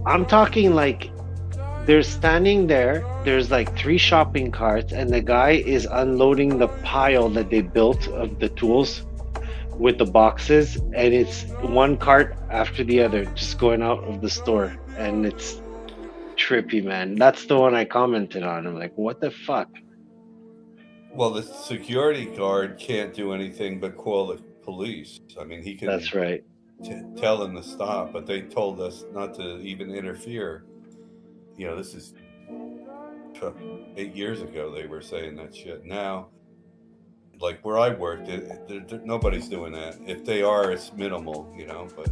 I'm talking like they're standing there. There's like 3 shopping carts, and the guy is unloading the pile that they built of the tools with the boxes, and it's one cart after the other just going out of the store, and it's trippy, man. That's the one I commented on. I'm like, what the fuck? Well, the security guard can't do anything but call the police. I mean, he can. That's right. Tell them to stop, but they told us not to even interfere. You know, this is 8 years ago. They were saying that shit. Now, like where I worked, nobody's doing that. If they are, it's minimal, you know. But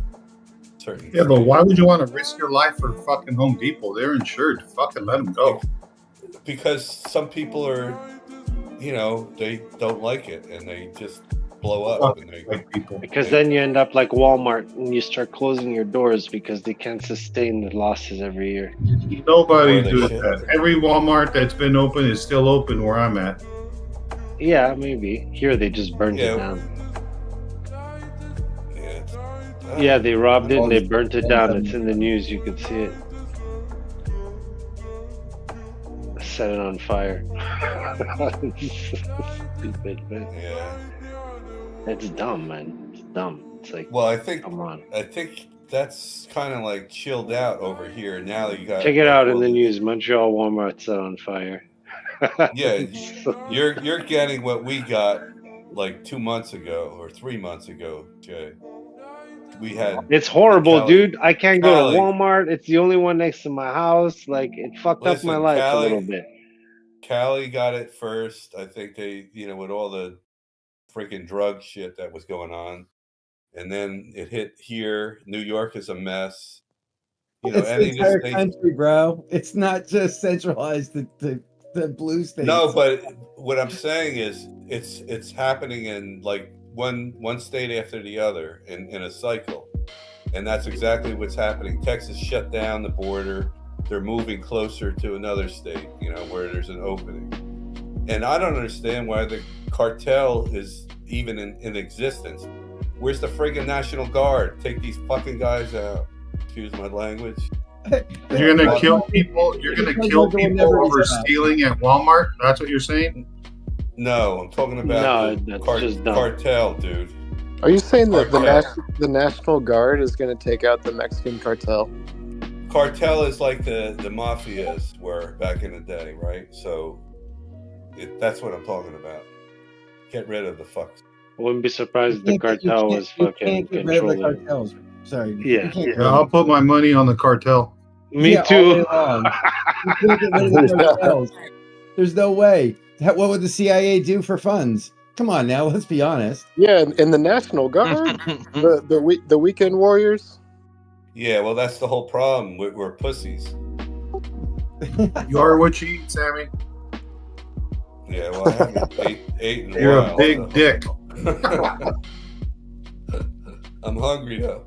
certain. Yeah, but why would you want to risk your life for fucking Home Depot? They're insured. Fucking let them go. Because some people are, you know, they don't like it and they just blow up. And they, like people. Because then you end up like Walmart and you start closing your doors because they can't sustain the losses every year. Nobody's doing that. Every Walmart that's been open is still open where I'm at. Yeah, maybe. Here they just burned it down. Yeah, they robbed it and they burnt it down. It's in the news. You could see it. Set it on fire. Stupid, man. Yeah. It's dumb, man. It's dumb. It's like, well, I think, come on. I think that's kind of like chilled out over here. Now you got. Check it out in the news. Montreal Walmart set on fire. Yeah, you're getting what we got like 2 months ago or 3 months ago, Jay. We had. It's horrible, dude. I can't go to Walmart. It's the only one next to my house. Like, it fucked up my life a little bit. Cali got it first. I think they, you know, with all the freaking drug shit that was going on, and then it hit here. New York is a mess. You know, it's the entire country, bro. It's not just centralized the blue states. No, but what I'm saying is, it's happening in like one state after the other in a cycle, and that's exactly what's happening. Texas shut down the border. They're moving closer to another state, you know, where there's an opening. And I don't understand why the cartel is even in existence. Where's the friggin' National Guard? Take these fucking guys out. Excuse my language. You're gonna kill people. You're gonna kill people over stealing at Walmart. That's what you're saying? No, I'm talking about the cartel, dude. Are you saying that the National Guard is going to take out the Mexican cartel? Cartel is like the mafias were back in the day, right? So that's what I'm talking about. Get rid of the fucks. I wouldn't be surprised if the cartel was fucking controlling. The cartels. Sorry. Yeah. I'll put my money on the cartel. Me too. There's no way. What would the CIA do for funds? Come on now, let's be honest. Yeah, and the National Guard, the weekend warriors. Yeah, well, that's the whole problem. We're pussies. You are what you eat, Sammy. Yeah, well, I haven't ate in a You're while. a big dick. I'm hungry though.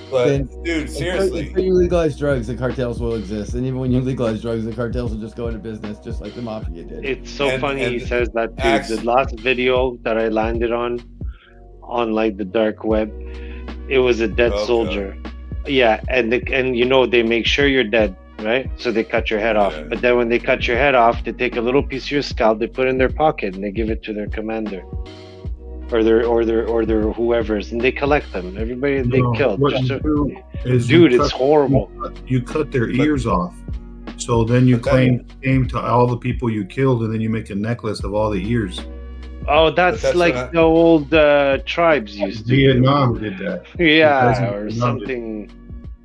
But dude, seriously. If you legalize drugs, the cartels will exist. And even when you legalize drugs, the cartels will just go into business just like the mafia did. It's so funny he says that too. The last video that I landed on like the dark web, it was a dead soldier. Yeah, and you know they make sure you're dead, right? So they cut your head off. Yeah. But then when they cut your head off, they take a little piece of your scalp, they put it in their pocket, and they give it to their commander. Or their whoever's, and they collect them. Everybody they killed. Dude, it's horrible. You cut their ears off, so then you claim to all the people you killed, and then you make a necklace of all the ears. Oh, that's like the old tribes used to. Vietnam did that. Yeah, or something.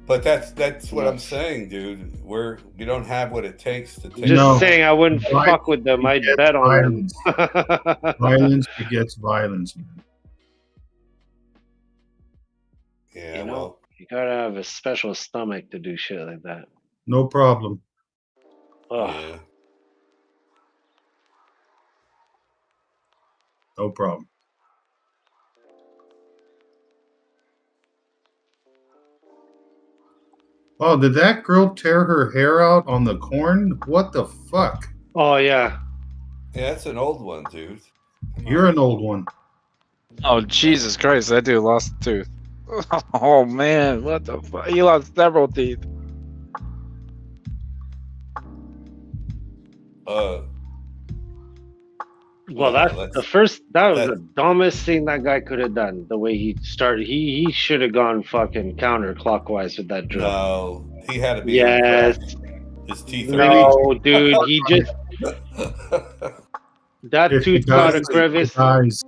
But that's what I'm saying, dude. We don't have what it takes to take. Just saying, I wouldn't fuck with them. I'd bet on them. Violence begets violence, man. Yeah, you know, you gotta have a special stomach to do shit like that. No problem. Yeah. No problem. Oh, did that girl tear her hair out on the corn? What the fuck? Oh, yeah. Yeah, that's an old one, dude. You're an old one. Oh, Jesus Christ, that dude lost a tooth. Oh, man, what the fuck? He lost several teeth. Well, No, that's the first. That was that- the dumbest thing that guy could have done. The way he started, he should have gone fucking counterclockwise with that drill. no, he had to be Yes. on crack. His teeth are No, dude, he just that If he tooth got a dies, crevice. he dies.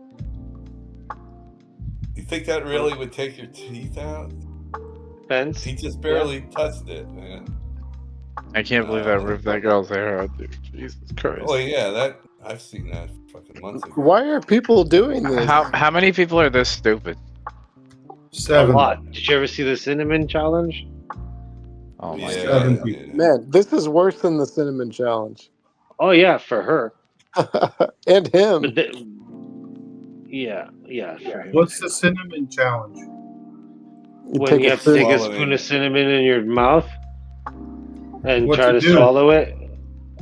You think that really would take your teeth out? Fence. He just barely touched it, man. I can't believe I ripped that girl's hair out, dude. Jesus Christ. Oh yeah, that I've seen that fucking months ago. Why are people doing this? How many people are this stupid? A 7. lot. Did you ever see the cinnamon challenge? Oh my Yeah, god. 7 yeah. people. Man, this is worse than the cinnamon challenge. Oh yeah, for her. And him. But yeah, for him. What's the cinnamon challenge? When you have to take a swallow spoon it. of cinnamon in your mouth and What's try it to do? swallow it,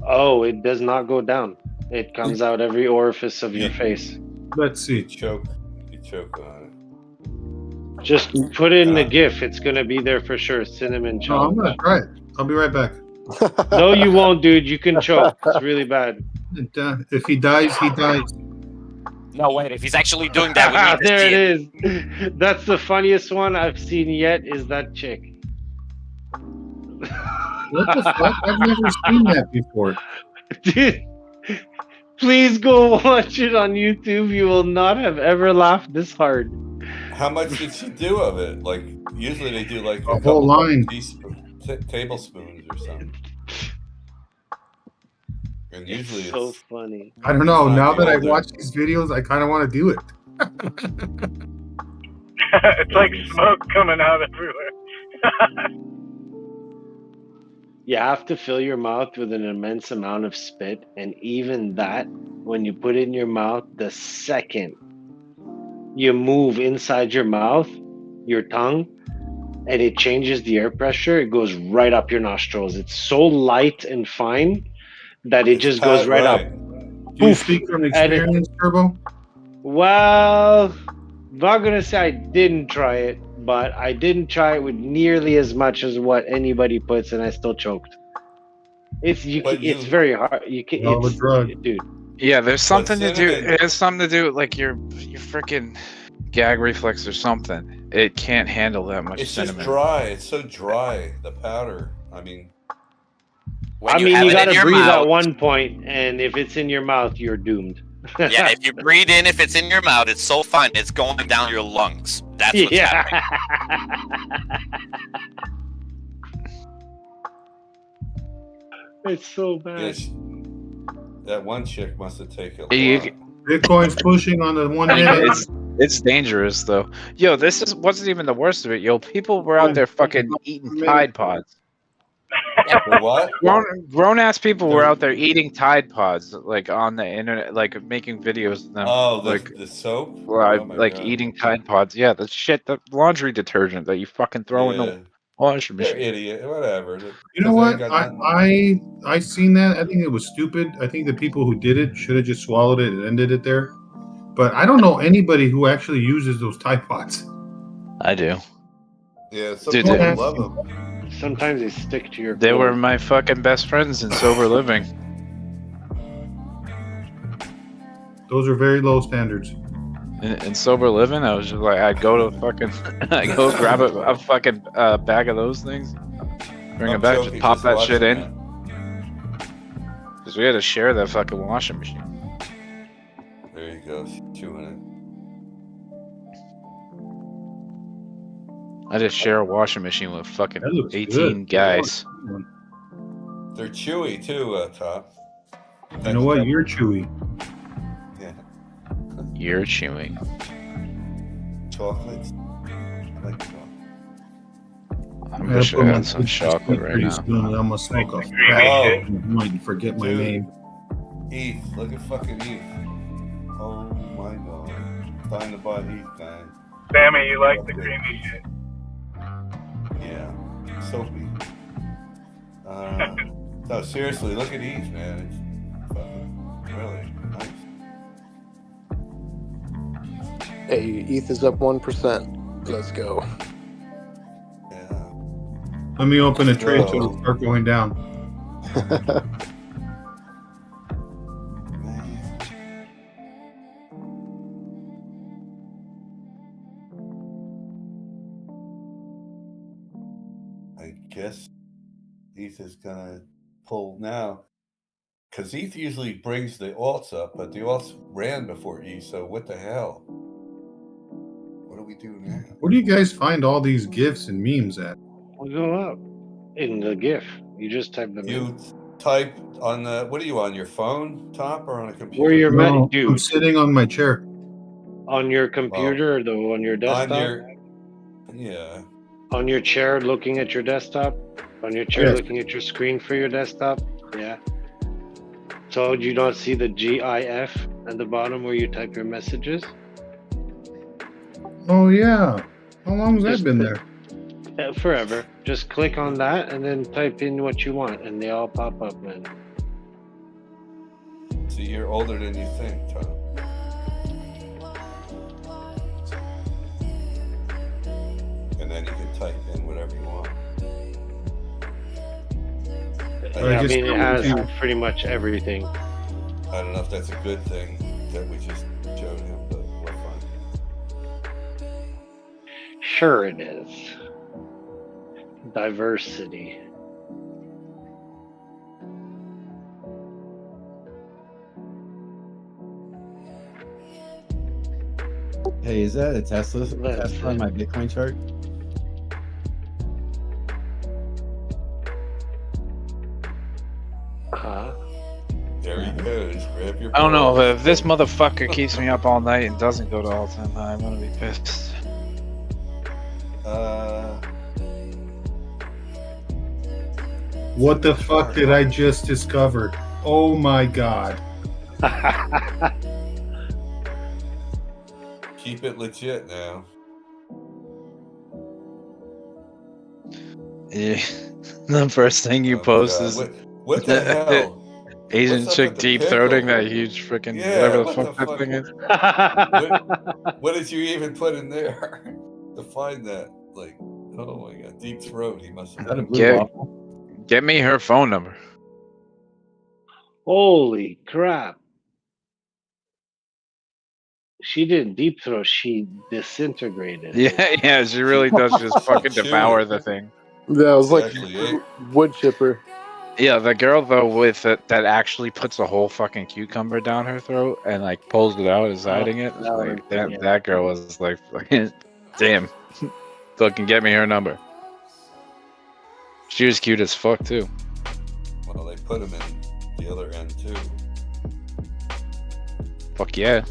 oh, it does not go down. It comes out every orifice of your face. Let's You see. choke on Just put it in the GIF. It's gonna be there for sure. Cinnamon No, I'm challenge. gonna try it. I'll be right back. No, you won't, dude. You can choke. It's really bad. If he dies, he dies. No, wait. If he's actually doing that, we need to There see it is. That's the funniest one I've seen yet. Is that chick? What the fuck? I've never seen that before. Dude, please go watch it on YouTube. You will not have ever laughed this hard. it. How much did she do of it? Like usually they do like A whole line. tablespoons or something. And usually It's so it's funny. I don't know. It's Now not that I older. watch these videos, I kind of want to do it. It's like smoke coming out everywhere. You have to fill your mouth with an immense amount of spit, and even that, when you put it in your mouth, the second you move inside your mouth, your tongue, and it changes the air pressure, it goes right up your nostrils. It's so light and fine that it just goes right up. Do you speak from experience, Turbo? Well, I'm not gonna say I didn't try it, but I didn't try it with nearly as much as what anybody puts, and I still choked. It's it's very hard. You can, Hell of a it's, drug. dude. Yeah, there's something to do. cinnamon- It has something to do with like your freaking gag reflex or something. It can't handle that much It's cinnamon. just dry. It's so dry. The powder. I mean, when I mean, have you it in gotta your breathe mouth. at one point, and if it's in your mouth, you're doomed. Yeah, if you breathe in, if it's in your mouth, it's so fine, it's going down your lungs. That's what's happening. It's so bad. yes, that one chick must have taken. You- Bitcoin's pushing on the one minute. It's dangerous though. Yo, this wasn't even the worst of it. Yo, people were out there fucking eating Tide Pods. For what? Grown ass people were out there eating Tide Pods, like on the internet, like making videos of them. Oh, like the soap. live, Oh my like God. eating Tide Pods. Yeah, the shit, the laundry detergent that you fucking throw in Yeah. the washing They're machine. idiot. Whatever. You know what? I seen that. I think it was stupid. I think the people who did it should have just swallowed it and ended it there. But I don't know anybody who actually uses those Tide Pods. I do. Yeah, some Dude, people they- love them. Sometimes they stick to your. They were clothes. my fucking best friends in sober living. Those are very low standards. In sober living, I was just like, I'd go to fucking, I go grab a fucking bag of those things, bring it back, just pop that shit in. Because we had to share that fucking washing machine. There you go. Chewing it. I just share a washing machine with fucking That looks 18 good. guys. They're chewy too, Top. You know what? You're chewy. Yeah. You're chewing. Chocolates. I like chocolate. I I'm wish gonna I put had my some teeth chocolate right pretty now. soon, and I'm gonna smoke a Oh. fat. You might forget my Dude. name. Eve, look at fucking Eve. Oh my God. Time to buy Eve, man. Sammy, you like the creamy shit. Yeah. Soapy. No, seriously, look at Eve, man. It's fucking really nice. Hey, ETH is up 1%. Let's go. Yeah. Let me open a trade so So- it'll start going down. Man. I guess ETH is gonna pull now, because ETH usually brings the alts up, but the alts ran before ETH. So what the hell? What do we do now? Where do you guys find all these gifs and memes at? We'll go up in the GIF. You just type them in. You type on the, what are you on your phone, top, or on a computer? Where you're No, dude. I'm sitting on my chair. On your computer or on your desktop? On your, yeah. On your chair looking at your desktop? On your chair Yes. looking at your screen for your desktop? Yeah. So do you not see the GIF at the bottom where you type your messages? Oh yeah. How long has Just that been click- there? Forever. Just click on that and then type in what you want and they all pop up, man. See, you're older than you think, Tom. And then you can type in whatever you want. I I just mean, it has don't pretty much everything. I don't know if that's a good thing that we just showed him, but we're fine. Sure it is. Diversity. Hey, is that a Tesla? That's Tesla on it. my Bitcoin chart? Huh? There he goes. Grab your I don't know, balls. but if this motherfucker keeps me up all night and doesn't go to all-time high, I'm gonna be pissed. What the fuck did I just discover? Oh my god. Keep it legit now. Yeah. The first thing you Oh, post God. is What the hell? Asian What's up chick with the deep pickle? throating that huge freaking Yeah, whatever the what fuck the that thing is. What did you even put in there to find that? Like, oh my god, deep throat. He must have. Is that a blue Yeah. waffle? Get me her phone number. Holy crap. She didn't deep throat, she disintegrated. Yeah, yeah, she really does just fucking Chew devour it. the thing. That was like Exactly, eh? wood chipper. Yeah, the girl though with it that actually puts a whole fucking cucumber down her throat and like pulls it out is hiding it. that Like, was- that yeah. that girl was like, fucking, damn, fucking get me her number. She was cute as fuck too. Well, they put him in the other end too. Fuck yeah.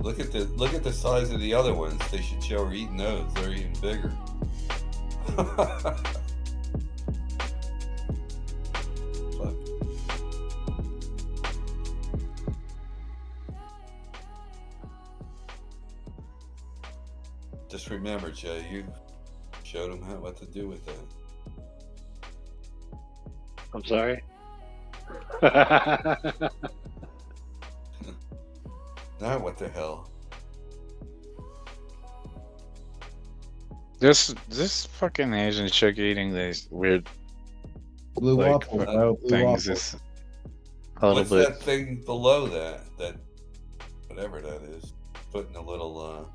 Look at the size of the other ones. They should show her eating those. They're even bigger. Fuck. Just remember, Jay, you showed him what to do with that. I'm sorry. Now what the hell? This fucking Asian chick eating these weird Blue like waffle, bro. Blue things waffle. is a little What's bit. that thing below that? That whatever that is, putting a little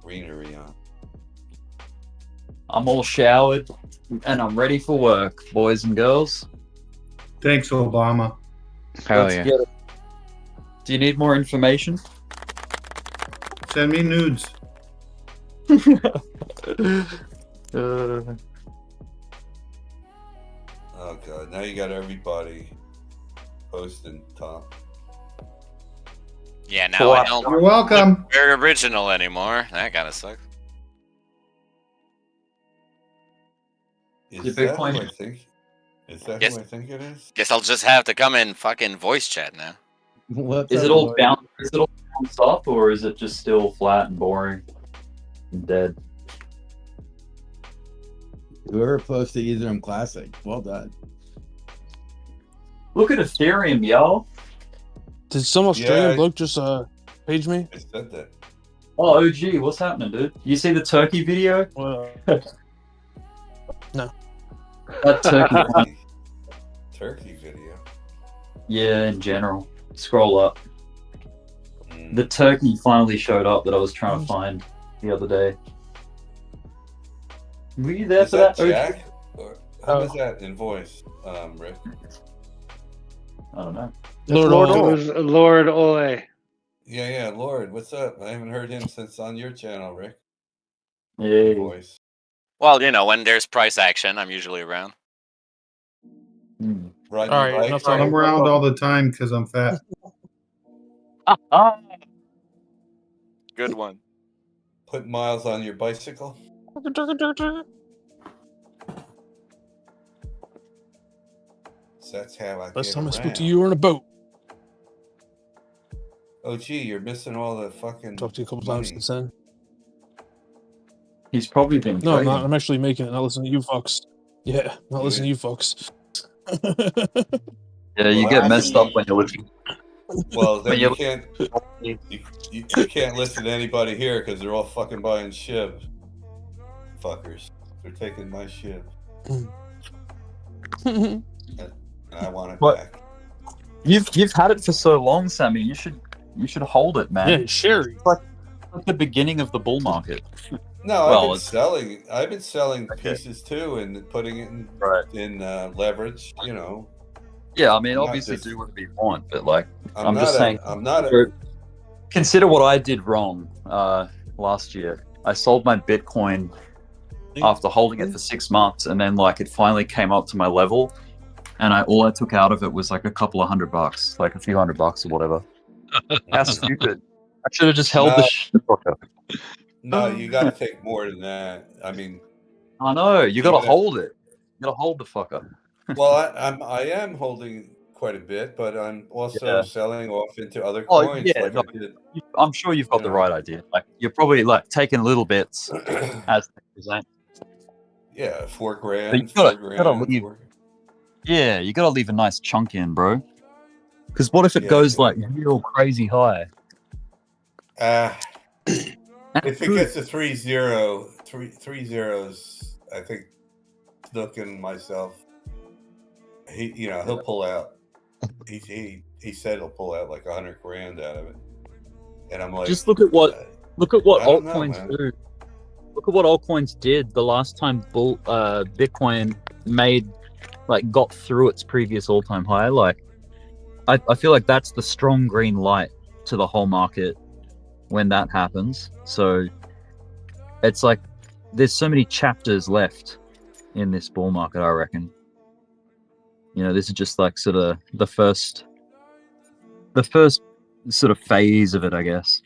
greenery on. I'm all showered and I'm ready for work, boys and girls. Thanks, Obama. Hell Let's yeah. get it. Do you need more information? Send me nudes. Oh god, now you got everybody posting top. Yeah, now I don't You're welcome. look very original anymore. That kind of sucks. Is Your that Bitcoin- who I think? Is that Yes. who I think it is? Guess I'll just have to come in fucking voice chat now. What's Is up, it all boy? bound? Is it all bounced up, or is it just still flat and boring and dead? Whoever posted Ethereum Classic, well done. Look at Ethereum, y'all. Did some Australian Yeah. bloke just Page me? I said that. Oh, OG, what's happening, dude? You see the turkey video? No. That turkey. Turkey video. Yeah, in general. Scroll up. The turkey finally showed up that I was trying to find the other day. Were you there Is for that? Jack? Or who was that in voice, Rick? I don't know. Lord Ole. Yeah, Lord, what's up? I haven't heard him since on your channel, Rick. Yeah. Voice. Well, when there's price action, I'm usually around. Right. All right, enough talking. I'm around all the time because I'm fat. Good one. Put miles on your bicycle. So that's how I Last get time I around. spoke to you, were in a boat. Oh, gee, you're missing all the fucking. Talked to you a couple times since then. He's probably been. No, I'm trading. not. I'm actually making it. Not listening to you folks. Yeah, not listening to you folks. Yeah, you get messed up when you're listening. Well, then you can't. You can't listen to anybody here because they're all fucking buying shiv. Fuckers, they're taking my shiv. And I want it back. You've had it for so long, Sammy. You should hold it, man. Yeah, Sherry. It's like the beginning of the bull market. No, Well, I've been selling pieces too, and putting it in leverage. Yeah, I mean, I'm obviously not just- do whatever you want, but like, I'm just not saying. I'm not a. Consider what I did wrong last year. I sold my Bitcoin after holding it for 6 months, and then like it finally came up to my level, and all I took out of it was like a couple of $100, like a few $100 or whatever. How stupid! I should have just held the shit. No, you got to take more than that. I mean, I know you got to Even if- hold it. You got to hold the fucker. well, I am holding quite a bit, but I'm also Yeah. selling off into other Oh, coins. yeah, like no, I did. I'm sure you've got the right idea. Like you're probably like taking little bits as they present. Yeah, $4 But grand. you gotta, 4 gotta grand. leave. Yeah, you gotta leave a nice chunk in, bro. Because what if it goes like real crazy high? If it gets to 3 zeros, I think Snook and myself, he'll pull out. He said he'll pull out like 100 grand out of it, and I'm like, Just look at what I don't know, altcoins man. do. Look at what altcoins did the last time Bitcoin got through its previous all-time high. Like, I feel like that's the strong green light to the whole market when that happens. So it's like there's so many chapters left in this bull market, I reckon. This is just like sort of the first sort of phase of it, I guess.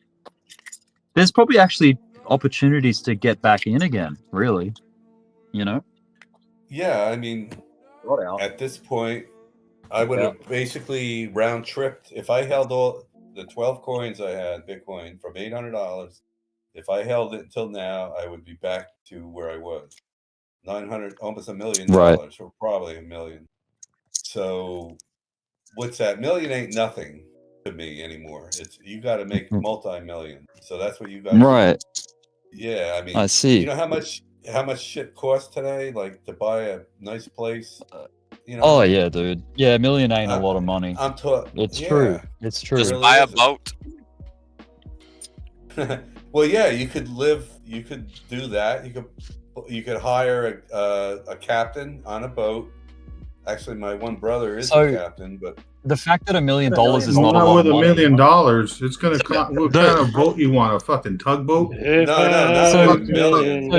There's probably actually opportunities to get back in again, really. Yeah, I mean, at this point, I would have basically round tripped if I held all the 12 coins I had Bitcoin from $800. If I held it until now, I would be back to where I was, 900, almost $1 million, or probably $1 million. So, what's that? $1 million ain't nothing to me anymore. It's you got to make multi-million. So that's what you guys. Right. Yeah, I mean, I see. You know how much shit costs today, like to buy a nice place. Oh yeah, dude. Yeah, $1 million ain't a lot of money. I'm talking. It's true. It's true. Just buy a boat. Well, yeah, you could do that. You could hire a captain on a boat. Actually, my one brother is a captain, but the fact that $1 million is not a lot with of $1 money. million, it's gonna cost. What kind of boat you want? A fucking tugboat? No, $1 million.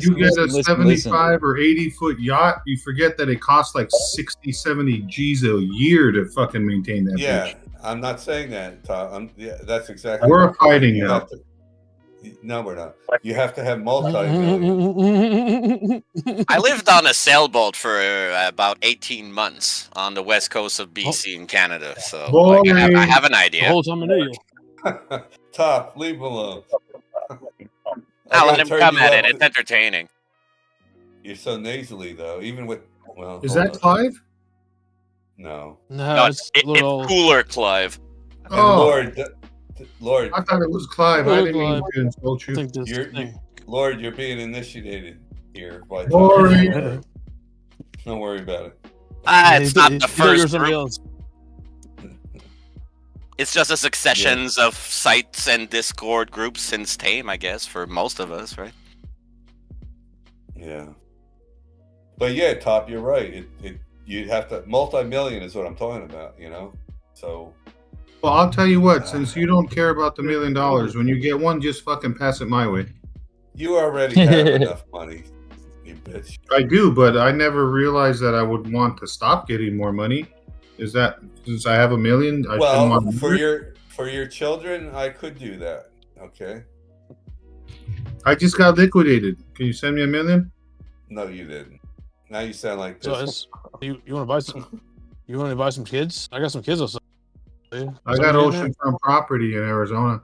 You get a 75 or 80-foot yacht. You forget that it costs like 60, 70 G's a year to fucking maintain that. Yeah, bitch. I'm not saying that, Tom. That's exactly. We're fighting now. No, we're not. You have to have multi-million. I lived on a sailboat for about 18 months on the west coast of BC in Canada, so I have an idea. The whole time I knew you. Top, leave him alone. I'll let him come at it. It's entertaining. You're so nasally, though. Even with is that Clive? No, No, it's cooler, Clive. And Lord, Lord, I thought it was Clive. I didn't mean to insult you. Lord, you're being initiated here. By Boring. Don't worry about it. It's not the first group. It's just a successions of sites and Discord groups since Tame, I guess, for most of us, right? Yeah. But yeah, Top, you're right. You'd have to multi-million is what I'm talking about, you know. So. Well, I'll tell you what. Since you don't care about the $1 million, when you get one, just fucking pass it my way. You already have enough money, you bitch. I do, but I never realized that I would want to stop getting more money. Is that since I have $1 million? Well, for your children, I could do that. Okay. I just got liquidated. Can you send me $1 million? No, you didn't. Now you sound like this. So you want to buy some? You want to buy some kids? I got some kids. I got oceanfront property in Arizona.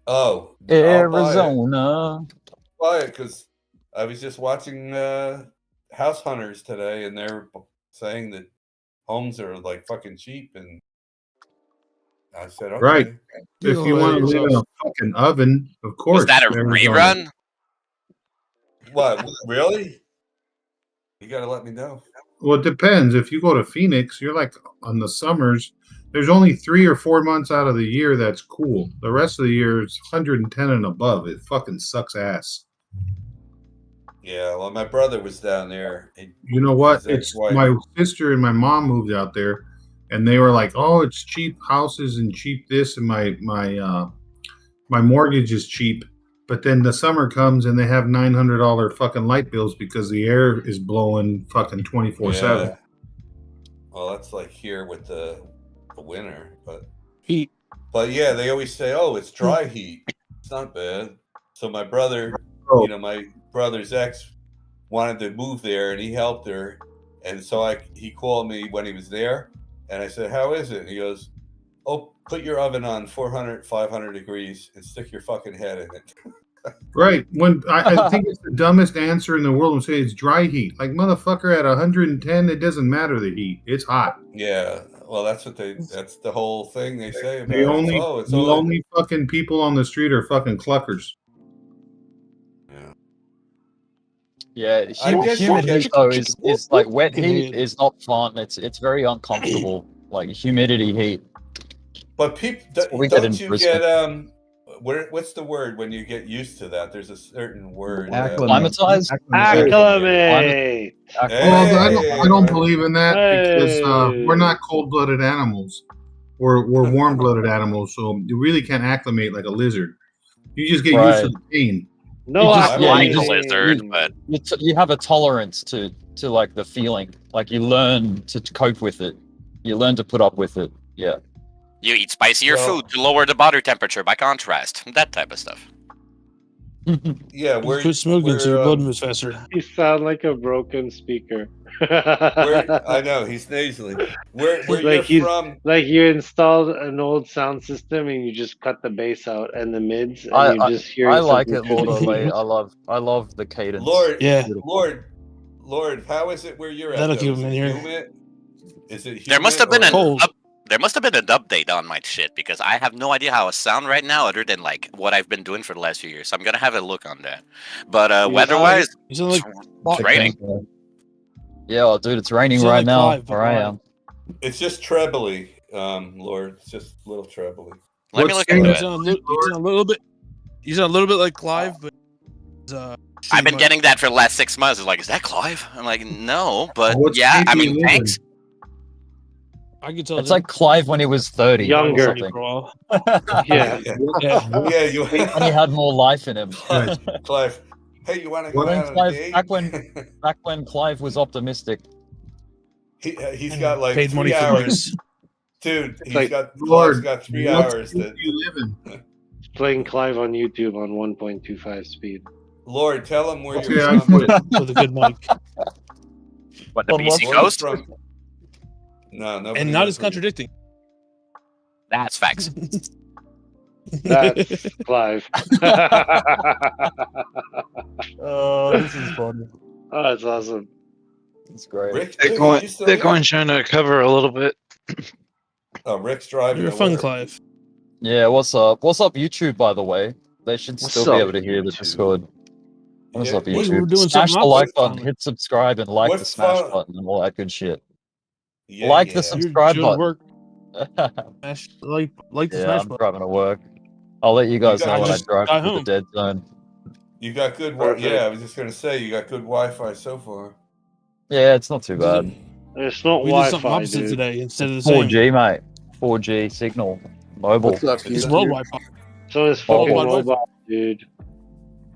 Oh, Arizona. Buy it because I was just watching House Hunters today, and they're saying that homes are like fucking cheap, and I said, okay. Right. If you want to live in a fucking oven, of course. Was that a rerun? What? Really? You got to let me know. Well, it depends. If you go to Phoenix, you're like on the summers. There's only 3 or 4 months out of the year that's cool. The rest of the year is 110 and above. It fucking sucks ass. Yeah, well, my brother was down there. You know what? It's my sister and my mom moved out there, and they were like, "Oh, it's cheap houses and cheap this, and my mortgage is cheap." But then the summer comes and they have $900 fucking light bills because the air is blowing fucking 24/7. Yeah. Well, that's like here with the winter, but heat. But yeah, they always say, "Oh, it's dry heat. It's not bad." So my brother, my brother's ex wanted to move there, and he helped her, and so he called me when he was there, and I said, "How is it?" And he goes, "Oh, put your oven on 400, 500 degrees and stick your fucking head in it." Right. When I think it's the dumbest answer in the world to say it's dry heat. Like, motherfucker, at 110, it doesn't matter the heat. It's hot. Yeah. Well, that's the whole thing they say about the only fucking people on the street are fucking cluckers. Yeah, humid heat though is like wet heat is not fun. It's very uncomfortable. Like humidity heat. But people, don't you get what's the word when you get used to that? There's a certain word. Acclimatize. Acclimate. Well, I don't believe in that because we're not cold-blooded animals. We're warm-blooded animals, so you really can't acclimate like a lizard. You just get used to the pain. No, I'm like a lizard, but you have a tolerance to like the feeling. Like you learn to cope with it. You learn to put up with it. Yeah. You eat spicier food to lower the body temperature by contrast. That type of stuff. Yeah, quit smoking so your blood moves faster. You sound like a broken speaker. I know, he's nasally. Where like you're from? Like you installed an old sound system and you just cut the bass out and the mids, and you just hear. I like it, Lord Olay. I love the cadence. Lord, yeah, Lord, how is it where you're at? That'll keep him in here. Is it humid? There must have been There must have been an update on my shit because I have no idea how I sound right now other than like what I've been doing for the last few years. So I'm gonna have a look on that. But weather-wise, it's raining. Yeah, dude, it's raining right now where I am. It's just trebly, Lord. It's just a little trebly. Let me look into it. You sound a little bit like Clive, but I've been getting that for the last 6 months. It's like, is that Clive? I'm like, no, but yeah, I mean, thanks. I can tell it's like Clive when he was 30. Younger. Yeah. When he had more life in him. Clive. Hey, you want to go out on a date? Back when Clive was optimistic. He's got like paid 3 money hours. Dude, Clive's got 3 hours. He's playing Clive on YouTube on 1.25 speed. Lord, tell him where you're from. With a good mic. What, the BC Coast? No, and not as contradicting. That's facts. That's Clive. Oh, this is fun. Oh, that's awesome. It's great. Bitcoin's trying to cover a little bit. Rick's driving. You're to fun, work. Clive. Yeah, what's up? What's up, YouTube? By the way, they should What's still be up, able to hear the YouTube? Discord. What's up, Hey, YouTube? we're doing Smash something the like opposite button, finally. hit subscribe, and like the What's smash fun? button and all that good shit. Yeah, Like the yeah. subscribe You're doing button. work. Smash, like the Yeah, smash I'm button. driving to work. I'll let you guys got- know I when I just drive got through the home. dead zone. You got good. Perfect. Yeah, I was just gonna say you got good Wi-Fi so far. Yeah, it's not too bad. It's not We did something Wi-Fi, opposite dude. today instead of the same. 4G, mate. 4G signal. Mobile. What's up, It's YouTube? world Wi-Fi. So it's Mobile. fucking Wi-Fi. mobile, dude.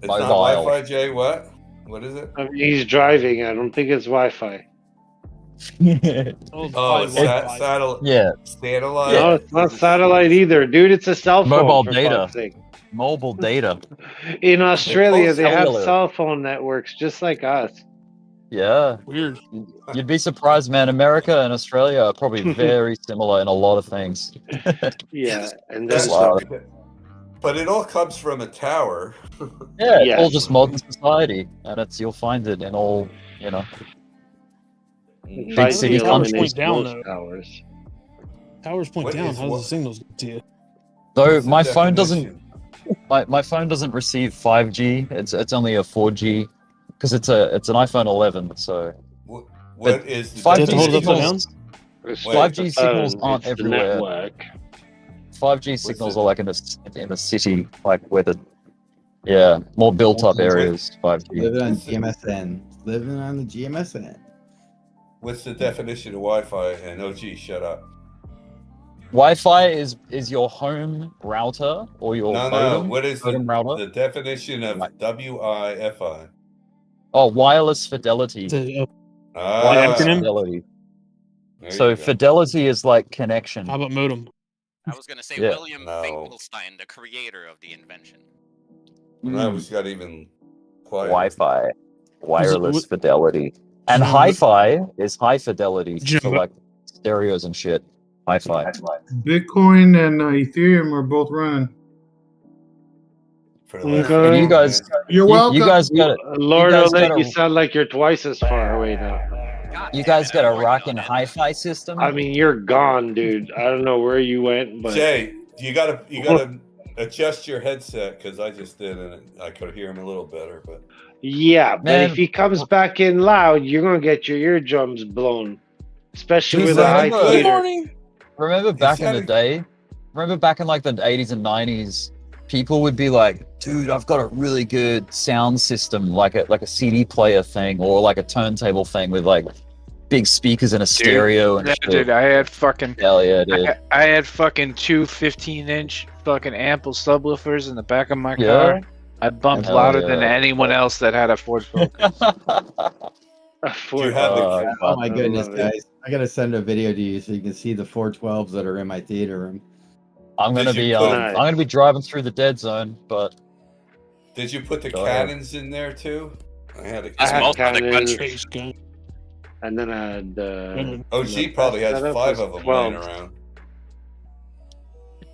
It's Mobile. not Wi-Fi, Jay. What? What is it? I mean, he's driving. I don't think it's Wi-Fi. Oh, it's satellite. Yeah. Satellite. No, it's not satellite either, dude. It's a cell phone. Mobile for data. fuck's sake. Mobile data. In Australia, they have cellular. cell phone networks just like us. Yeah. Weird. You'd be surprised, man. America and Australia are probably very similar in a lot of things. Yeah, and That's then Wow. some. But it all comes from a tower. Yeah, it's all Yes. just modern society, and you'll find it in all, you know. Big Big city city towers eliminates point down, most though. towers. Towers point What down. is How does what- the signals get to you? Though What's the my phone doesn't, definition? my phone doesn't receive 5G. It's only a 4G, because it's an iPhone 11. So What is the 5G You have to hold it upside signals? It's Wait. 5G not the signals phone, aren't it's the everywhere. network. 5G signals it? are like in a city, like where more built up areas. 5G. Living on What's it? GMSN. Living on the GMSN. What's the definition of Wi-Fi? And OG, shut up. Wi-Fi is your home router or your No. modem. What is modem router? the definition of Wi-Fi? Oh, wireless fidelity. The Wireless acronym? fidelity. There So you go. fidelity is like connection. How about modem? I was gonna say Yeah. William No. Finkelstein, the creator of the invention. No, we got even quiet. Wi-Fi, wireless what- fidelity, and Jim, hi-fi is high fidelity Jim, for what- like stereos and shit. Hi-fi. Bitcoin and Ethereum are both running. For the last Okay. And you guys, You're you welcome. guys got Lord guys Oleg, gotta- you sound like you're twice as far away now. God you damn guys it, got a I'm working rockin' on it. hi-fi system. I mean, you're gone, dude. I don't know where you went, but Jay, you gotta adjust your headset because I just did and I could hear him a little better. But yeah. But Man. if he comes back in loud, you're gonna get your eardrums blown, especially Who's with a that? high Good Good theater. morning. Remember back in the sounded- day? Remember back in like the 80s and 90s? People would be like, "Dude, I've got a really good sound system, like a CD player thing, or like a turntable thing with like big speakers and a stereo and Yeah, shit." dude, I had fucking Hell yeah, dude. I had fucking two 15-inch fucking ample subwoofers in the back of my Yeah? car. I bumped Hell louder yeah. than anyone else that had a Ford Focus. do you have the Oh my I goodness, love it. guys! I gotta send a video to you so you can see the 412s that are in my theater room. I'm gonna Did you be put- I'm gonna be driving through the dead zone, but Did you put the Go ahead. cannons in there too? I had a I It's had most of the cannons, country. Chase gun. and then I had OG probably has setup 5 was of them 12. laying around.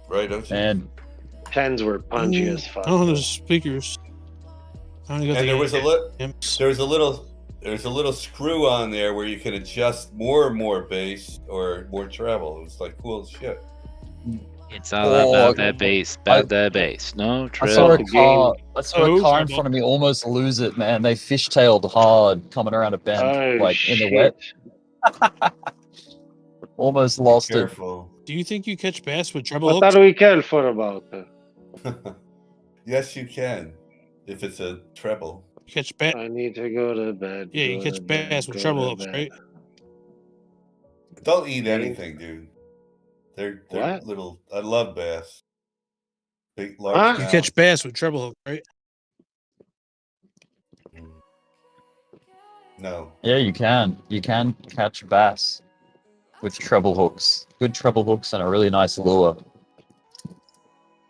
Right, OG? man, 10s were punchy as fuck. Oh, there's speakers. I only got And the there was amps. there's a little screw on there where you can adjust more and more bass or more treble. It was like cool as shit. It's all about that bass, about the bass. No I saw a the car. I saw a Oh, car in sorry, front of me almost lose it, man. They fishtailed hard coming around a bend, Oh, like shit. in the wet. Almost lost it. Careful. Do you think you catch bass with treble What hooks? are we careful about? Yes, you can. If it's a treble. You catch bass? I need to go to bed. Yeah, you go catch to bed, bass with go treble to hooks, bed. right? Don't eat anything, dude. They're What? little. I love bass. Big, large. Huh? You mouths. catch bass with treble hook, right? No. Yeah, you can. You can catch bass with treble hooks. Good treble hooks and a really nice lure.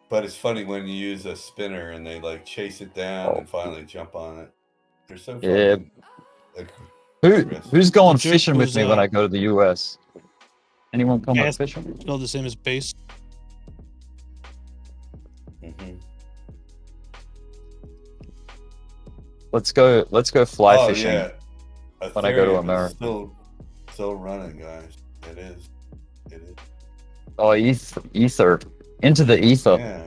But it's funny when you use a spinner and they like chase it down and finally jump on it. They're so Yeah. fucking. Like, Who's going The joke fishing with was, me when I go to the US? Anyone coming Bass fishing? spelled the same as bass. mhm. Let's go fly Oh, fishing. yeah. when I go to Ethereum is America. Still running, guys. It is. Oh, ether. Into the ether. Yeah.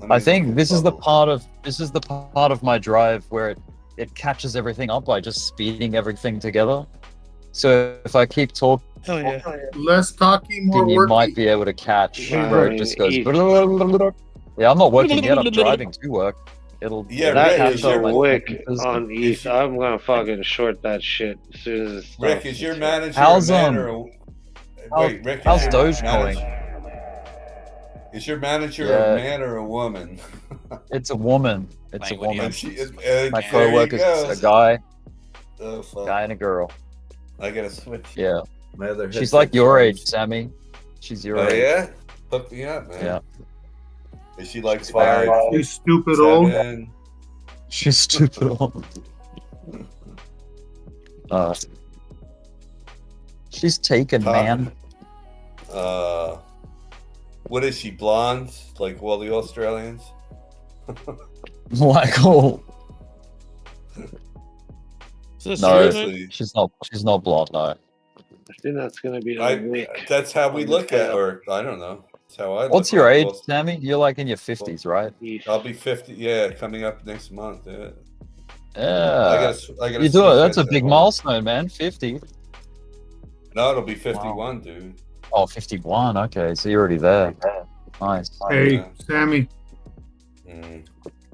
I think this is the part of my drive where it catches everything up by just speeding everything together. So if I keep talking, Hell yeah. Less talking, more you working. might be able to catch I where it mean, just goes. ETH. Yeah, I'm not working yet. I'm driving to work. It'll That catch is up a my wick sentences. on ETH. I'm gonna fucking short that shit as soon as it stops. Rick, is your manager How's, a man or a... Wait, Rick, how's is your Doge going? Is your manager Yeah. a man or a woman? It's a woman. It's a Like, what do you woman. There My you co-worker's go. a guy, Oh, fuck. guy and a girl. I gotta switch. Yeah. My other She's headset like your age, charged. Sammy. She's your Oh age. yeah? Hook me up, man. Yeah. Is she like 5, You stupid old. 7? She's stupid old. She's taken, man. What is she, blonde? Like all the Australians? Like, oh. Is this No, Seriously. she's not blonde, no. I think that's gonna be a wick. That's how we on look the at, or I don't know. That's how I What's look your at age, it. Sammy? You're like in your 50s, right? I'll be 50. Yeah, coming up next month. Yeah. Yeah. I gotta You do it. switch That's a headset big on. milestone, man. 50. No, it'll be 51, dude. Oh, 51. Okay, so you're already there. Nice. Hey, Yeah. Sammy, Mm,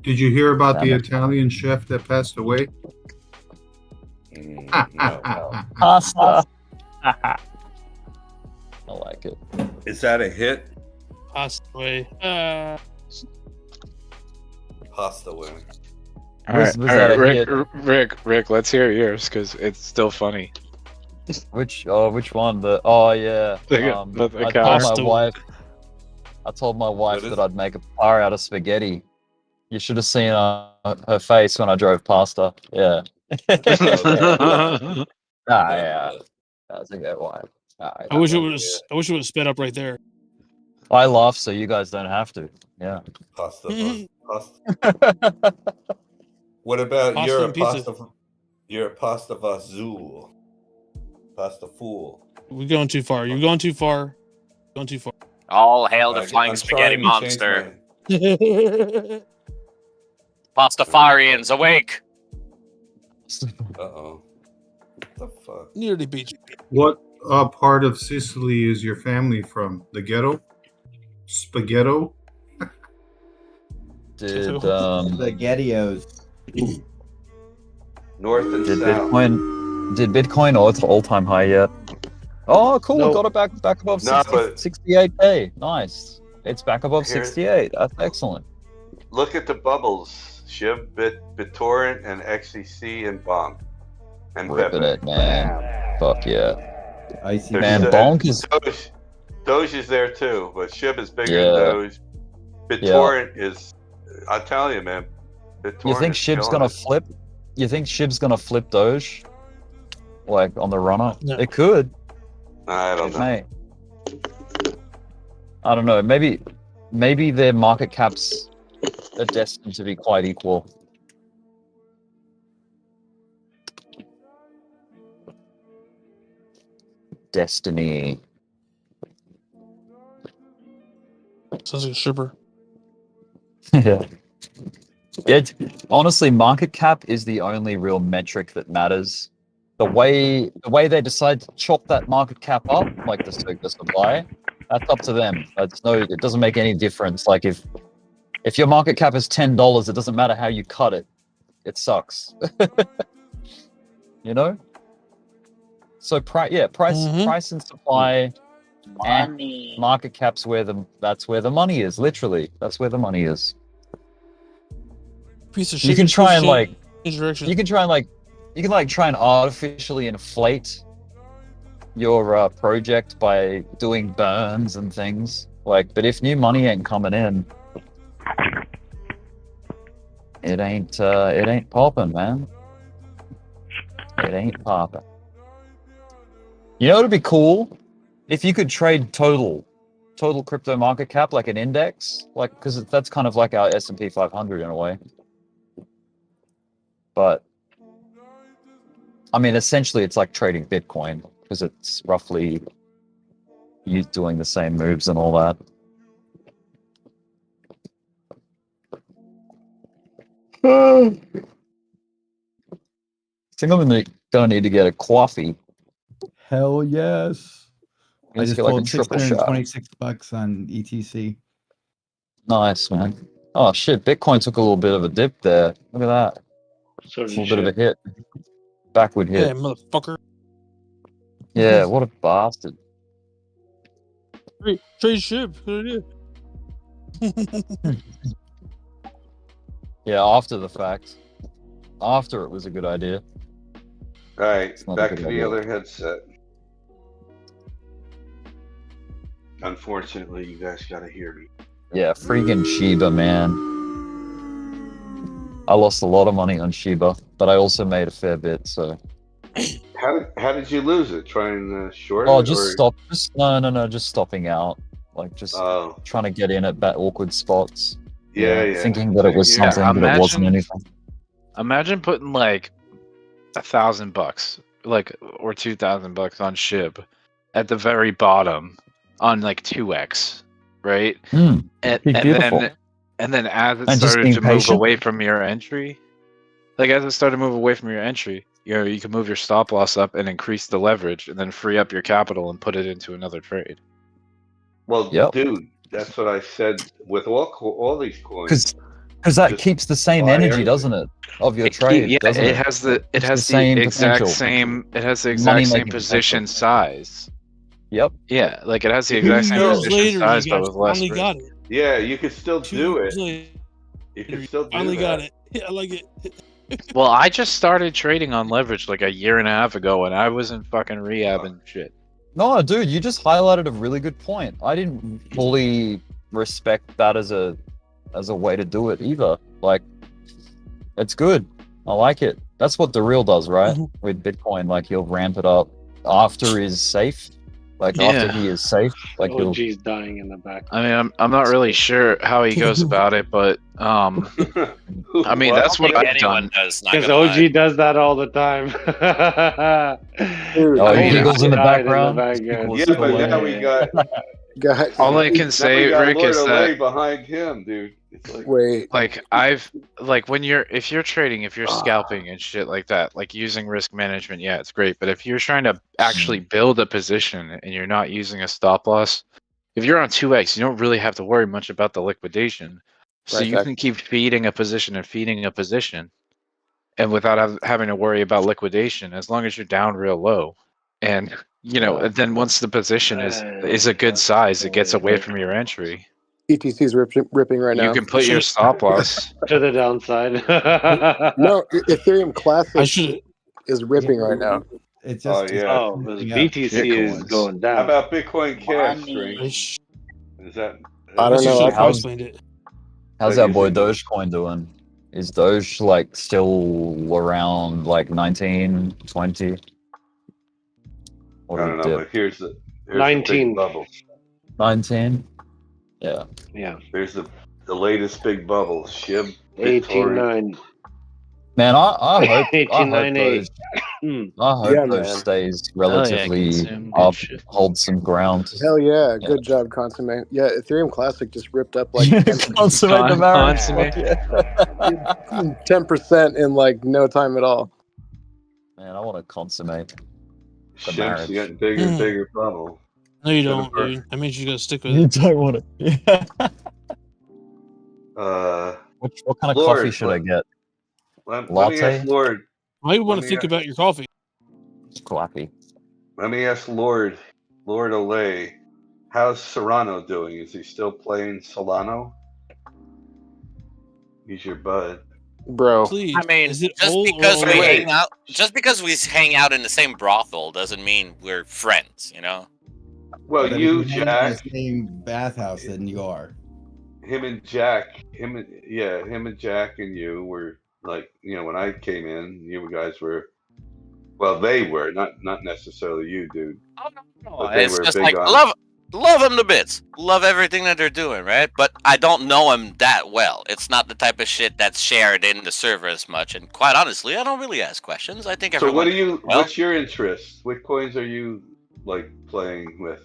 did you hear about the Sammy. Italian chef that passed away? no. Pasta. I like it. Is that a hit? Possibly. Pasta win. All right, Was all that right, a Rick, let's hear yours because it's still funny. Which one? Yeah. The I told Pasta. my wife. I told my wife What is that I'd make a pie out of spaghetti. You should have seen her face when I drove past her. Yeah. Yeah. That's a good one. I wish it was. I wish it was sped up right there. I laugh so you guys don't have to. Yeah. Pasta. What about Pasta your and pizza. pasta? Your pasta vazul. Pasta fool. We're going too far. You're going too far. Going too far. All hail the I'm flying spaghetti trying to change monster. Pastafarians Pastafarians, awake! Uh-oh. What the fuck? Nearly beat you. What part of Sicily is your family from? The ghetto? Spaghetto? Did Spaghettios. North and did south. Bitcoin all-time high yet? Oh, cool. No. Got it back above No, 60, but- 68K. Nice. It's back above Here- 68. That's excellent. Look at the bubbles. Shiv, BitTorrent, and XCC, and Bonk. And Ripping Pepe. it, man. Fuck yeah. Icy Man, There's, Bonk is... Doge is there too, but Shib is bigger Yeah. than Doge. BitTorrent is, I tell you, man. BitTorrent You think is Shib's killing gonna it. flip? You think Shib's gonna flip Doge? Like, on the runner? No. It could. I don't It know. may. I don't know. Maybe their market caps are destined to be quite equal. Destiny. Sounds like a stripper. Yeah. Honestly, market cap is the only real metric that matters. The way they decide to chop that market cap up, like the supply, that's up to them. It doesn't make any difference. Like if your market cap is $10, it doesn't matter how you cut it. It sucks. You know? So price and supply and market cap's that's where the money is, literally. That's where the money is. Piece of shit. You can try and like change direction. you can try and artificially inflate your project by doing burns and things. Like, but if new money ain't coming in, it ain't popping, man. It ain't popping. You know, it'd be cool if you could trade total crypto market cap, like an index, like, because that's kind of like our S&P 500 in a way. But I mean, essentially, it's like trading Bitcoin because it's roughly you doing the same moves and all that. I think I'm gonna need to get a coffee. Hell yes. I just pulled triple shot. $626 on ETC. Nice, man. Oh shit, Bitcoin took a little bit of a dip there. Look at that. So A little bit of a hit. Backward Yeah, hit. motherfucker. Yeah, what a bastard. Trade ship. What it is. Yeah, after the fact. After it was a good idea. All right, It's not a back good to the idea. other headset. Unfortunately, you guys gotta hear me. Yeah, freaking Shiba, man. I lost a lot of money on Shiba, but I also made a fair bit, so. How did you lose it? Trying to short Oh, it? just or... stop. No, just stopping out. Like, just Oh, trying to get in at awkward spots. yeah. Thinking that it was Yeah, something, but it wasn't anything. Imagine putting like $1,000, like, or $2,000 on SHIB at the very bottom on like 2x, right? Mm, And beautiful. then as it And just started being to move patient. away from your entry, like as it started to move away from your entry, you can move your stop loss up and increase the leverage, and then free up your capital and put it into another trade. Well, Yep. dude, that's what I said with all these coins. Because that Just keeps the same buy energy, everything. doesn't it? Of your trade, Yeah, doesn't it? has the It's exact potential. same position Money-making size. Yep. Yeah, like it has the 2 exact same years position later, size, you but guys with less finally risk. got it. Yeah, you can still 2 do years it. later, You can still do finally that. got it. Yeah, I like it. Well, I just started trading on leverage like a year and a half ago, and I was in fucking rehab and shit. No, dude, you just highlighted a really good point. I didn't fully respect that as a way to do it either. Like, it's good. I like it. That's what the real does, right? With Bitcoin, like he'll ramp it up after he's safe. Like after he is safe, like he'll. OG's dying in the back. I mean, I'm not really sure how he goes about it, but I mean, that's what I've done. Because OG does that all the time. Dude, Oh, I mean, Eagles in the Died background. Yeah, but now we got guys, All I can say, Rick, Lord is Olay that behind him, dude. It's like, wait. like if you're trading, if you're scalping and shit like that, like using risk management, yeah, it's great. But if you're trying to actually build a position and you're not using a stop loss, if you're on 2x, you don't really have to worry much about the liquidation. So Right, you can keep feeding a position and feeding a position, and without having to worry about liquidation, as long as you're down real low. And then once the position is a good size, it gets away from your entry. ETC's ripping right now. You can put your stop loss to the downside. No, Ethereum Classic is ripping right now. It's oh just yeah. BTC is going down. How about Bitcoin Cash string? Is that? I don't know. How's that boy Dogecoin doing? Is Doge like still around like 19, 20? I don't know, but here's the 19 big bubble. 19? Yeah. Yeah. There's the latest big bubble. SHIB. 18.9. Man, I hope 18.98. Doge stays relatively up, hold some ground. Hell yeah, good job, Consummate. Yeah, Ethereum Classic just ripped up like Consummate the marriage. 10% in like no time at all. Man, I want to consummate the SHIB's marriage. getting bigger and bigger bubble. No, you don't, dude. That means you gotta stick with You it. don't want it. Yeah. What kind of Lord, coffee should I get? Let me Latte? ask Lord. Why you want to think about your coffee? Coffee. Let me ask Lord Olay. How's Serrano doing? Is he still playing Solano? He's your bud. Bro. Please. I mean, is it just old because or we old? hang out in the same brothel doesn't mean we're friends, you know? Well, But you, if hang in Jack, the same bathhouse than you are. him and Jack, and you were like, when I came in, you guys were, well, they were not necessarily you, dude. Oh, no. But they It's were just big like on. love them to bits. Love everything that they're doing, right? But I don't know them that well. It's not the type of shit that's shared in the server as much. And quite honestly, I don't really ask questions. I think So everyone. what's your interest? What coins are you like playing with?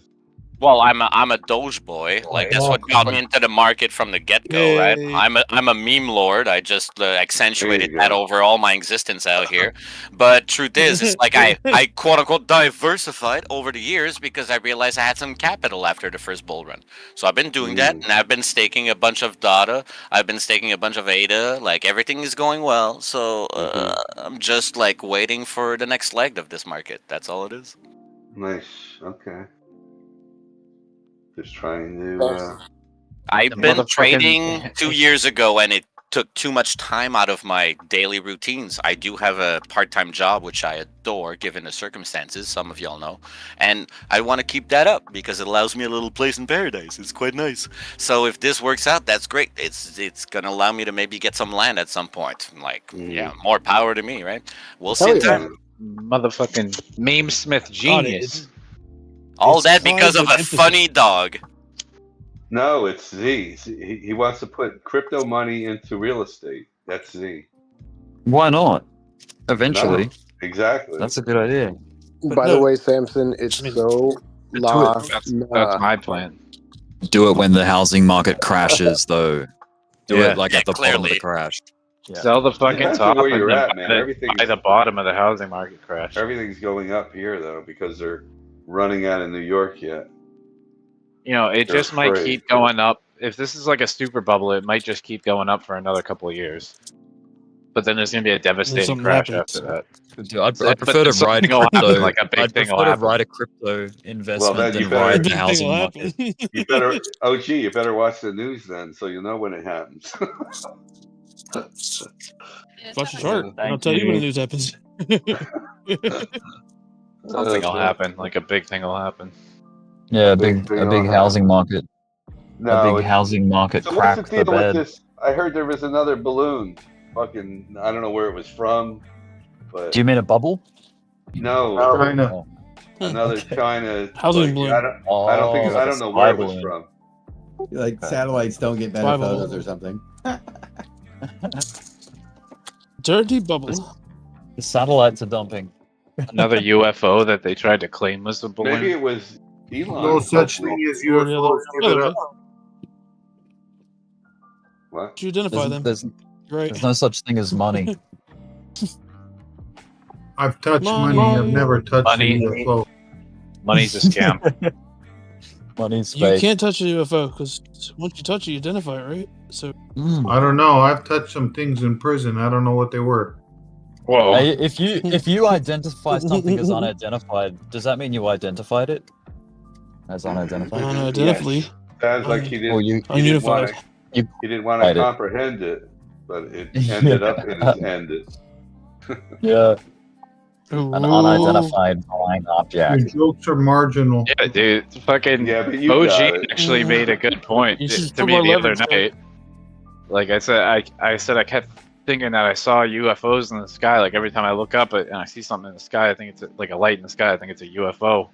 Well, I'm a Doge boy. Like that's what got me into the market from the get go, right? Yay. I'm a meme lord. I just accentuated There you that go. over all my existence out here. But truth is, it's like I quote unquote diversified over the years because I realized I had some capital after the first bull run. So I've been doing that, and I've been staking a bunch of data. I've been staking a bunch of ADA. Like everything is going well. So I'm just like waiting for the next leg of this market. That's all it is. Nice. Okay. Just trying to. I've been motherfucking- trading 2 years ago, and it took too much time out of my daily routines. I do have a part-time job, which I adore, given the circumstances. Some of y'all know, and I want to keep that up because it allows me a little place in paradise. It's quite nice. So if this works out, that's great. It's gonna allow me to maybe get some land at some point. Like, yeah, more power to me, right? We'll see. in time. Motherfucking meme smith genius. All It's that because cause of of a emphasis. funny dog. No, it's Z. He wants to put crypto money into real estate. That's Z. Why not? Eventually. No, exactly. That's a good idea. By the way, Samson, it's so That's my plan. Do it when the housing market crashes, though. Do Yeah. it like at the bottom of the Clearly. crash. Yeah. Sell the fucking Depends top on where and you're then at, man. buy Everything's the bottom of the housing market crash. everything's going up here though because they're running out of New York yet. You know, it They're just might afraid. keep going up. If this is like a super bubble, it might just keep going up for another couple of years. But then there's gonna be a devastating something crash happens. after that. Dude, I'd But prefer then to ride something will happen, crypto. like a big I'd thing will prefer to happen. ride a crypto investment then you than better- ride Big the thing housing will market. happen. You better, OG, you better watch the news then, so you'll know when it happens. Watch your chart. Thank I'll tell you when the you. news happens. Something will happen, like a big thing will happen. Yeah, a Big big thing a will big housing market. No, a big it's- housing market So what's the cracked the deal with bed. this? I heard there was another balloon. Fucking, I don't know where it was from, but Do you mean a bubble? no, China. Oh. another Okay. China Housing balloon. I don't think like I a don't know where it spy was balloon. from. Like satellites don't get better Bible. photos or something. Dirty bubble. The satellites are dumping. Another UFO that they tried to claim was a balloon. Maybe it was Elon. No such hopefully. thing as UFOs. Give it up. What? You identify them. There's Right. no such thing as money. I've touched Money. money. I've never touched Money. a UFO. Money's a scam. Money's You fake. can't touch a UFO because once you touch it, you identify it, right? So Mm. I don't know. I've touched some things in prison. I don't know what they were. Whoa. Hey, if you identify something as unidentified, does that mean you identified it as unidentified? unidentifiedly. Sounds like he didn't. Or you- he didn't want Ununified. to. You He didn't want to tried it. comprehend it, but it ended up in his ended. Yeah, Ooh. an unidentified flying object. Your jokes are marginal. Yeah, dude. Fucking Yeah, but you OG got it. actually made a good point You should to put me more the other leverage, night. Like I said, I kept thinking that I saw UFOs in the sky. Like every time I look up and I see something in the sky, I think it's like a light in the sky. I think it's a UFO.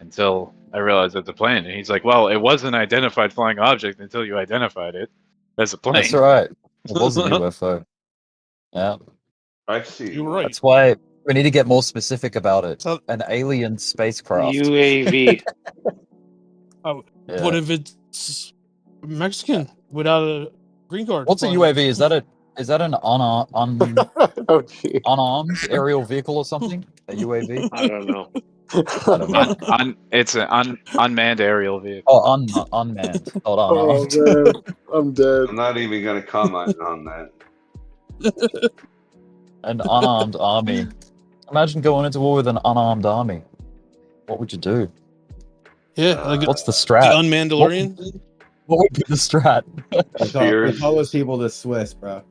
Until I realized it's a plane, and he's like, "Well, it was an identified flying object until you identified it as a plane." That's right. It was a UFO. Yeah, I see. You're right. that's why we need to get more specific about it. So- An alien spacecraft. UAV. Yeah. What if it's Mexican without a green card? What's a UAV? Is that an Oh, gee. unarmed aerial vehicle or something? A UAV? I don't know. I don't know. It's an unmanned aerial vehicle. Oh, unmanned. Not Oh, unarmed. man. I'm dead. I'm not even going to comment on that. An unarmed army. Imagine going into war with an unarmed army. What would you do? Yeah, like What's the the strat? unmandalorian. What would be the strat? We call those people the Swiss, bro.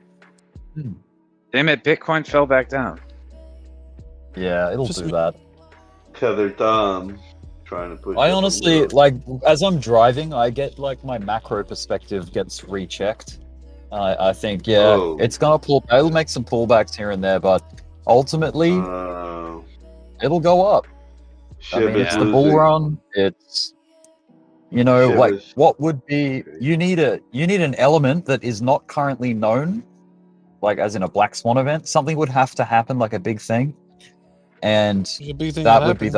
Damn it! Bitcoin fell back down. Yeah, it'll Just do me- that. Tether thumb, trying to push. I up honestly, the- like, as I'm driving, I get, like, my macro perspective gets rechecked. I think, yeah, Oh. it's gonna it'll make some pullbacks here and there, but ultimately, it'll go up. I mean, it's the bull run. It's, you know, like, Shivers. what would be, you need an element that is not currently known, like, as in a black swan event. Something would have to happen, like a big thing. And that would be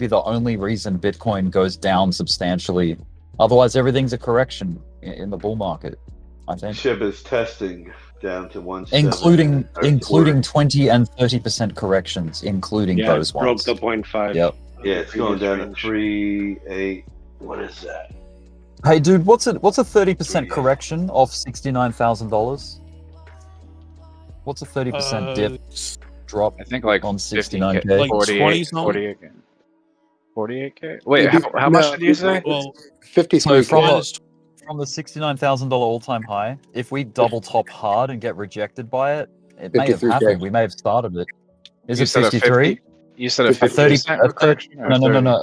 the only reason Bitcoin goes down substantially. Otherwise, everything's a correction in the bull market, I think. SHIB is testing down to 1.7. Including 20 and 30% corrections, including those ones. Broke the 0.5. Yep. Yeah, it's going down to 3.8. What is that? Hey, dude, what's a 30% correction of $69,000? What's a 30% dip drop? I think like on 69K, 69K, like 48K. 48K. Wait, how much did you say? Well, 53. So from the $69,000 all-time high, if we double top hard and get rejected by it, it may have 53K. happened. We may have started it. Is You it said a 53? You said a 50% correction? No, a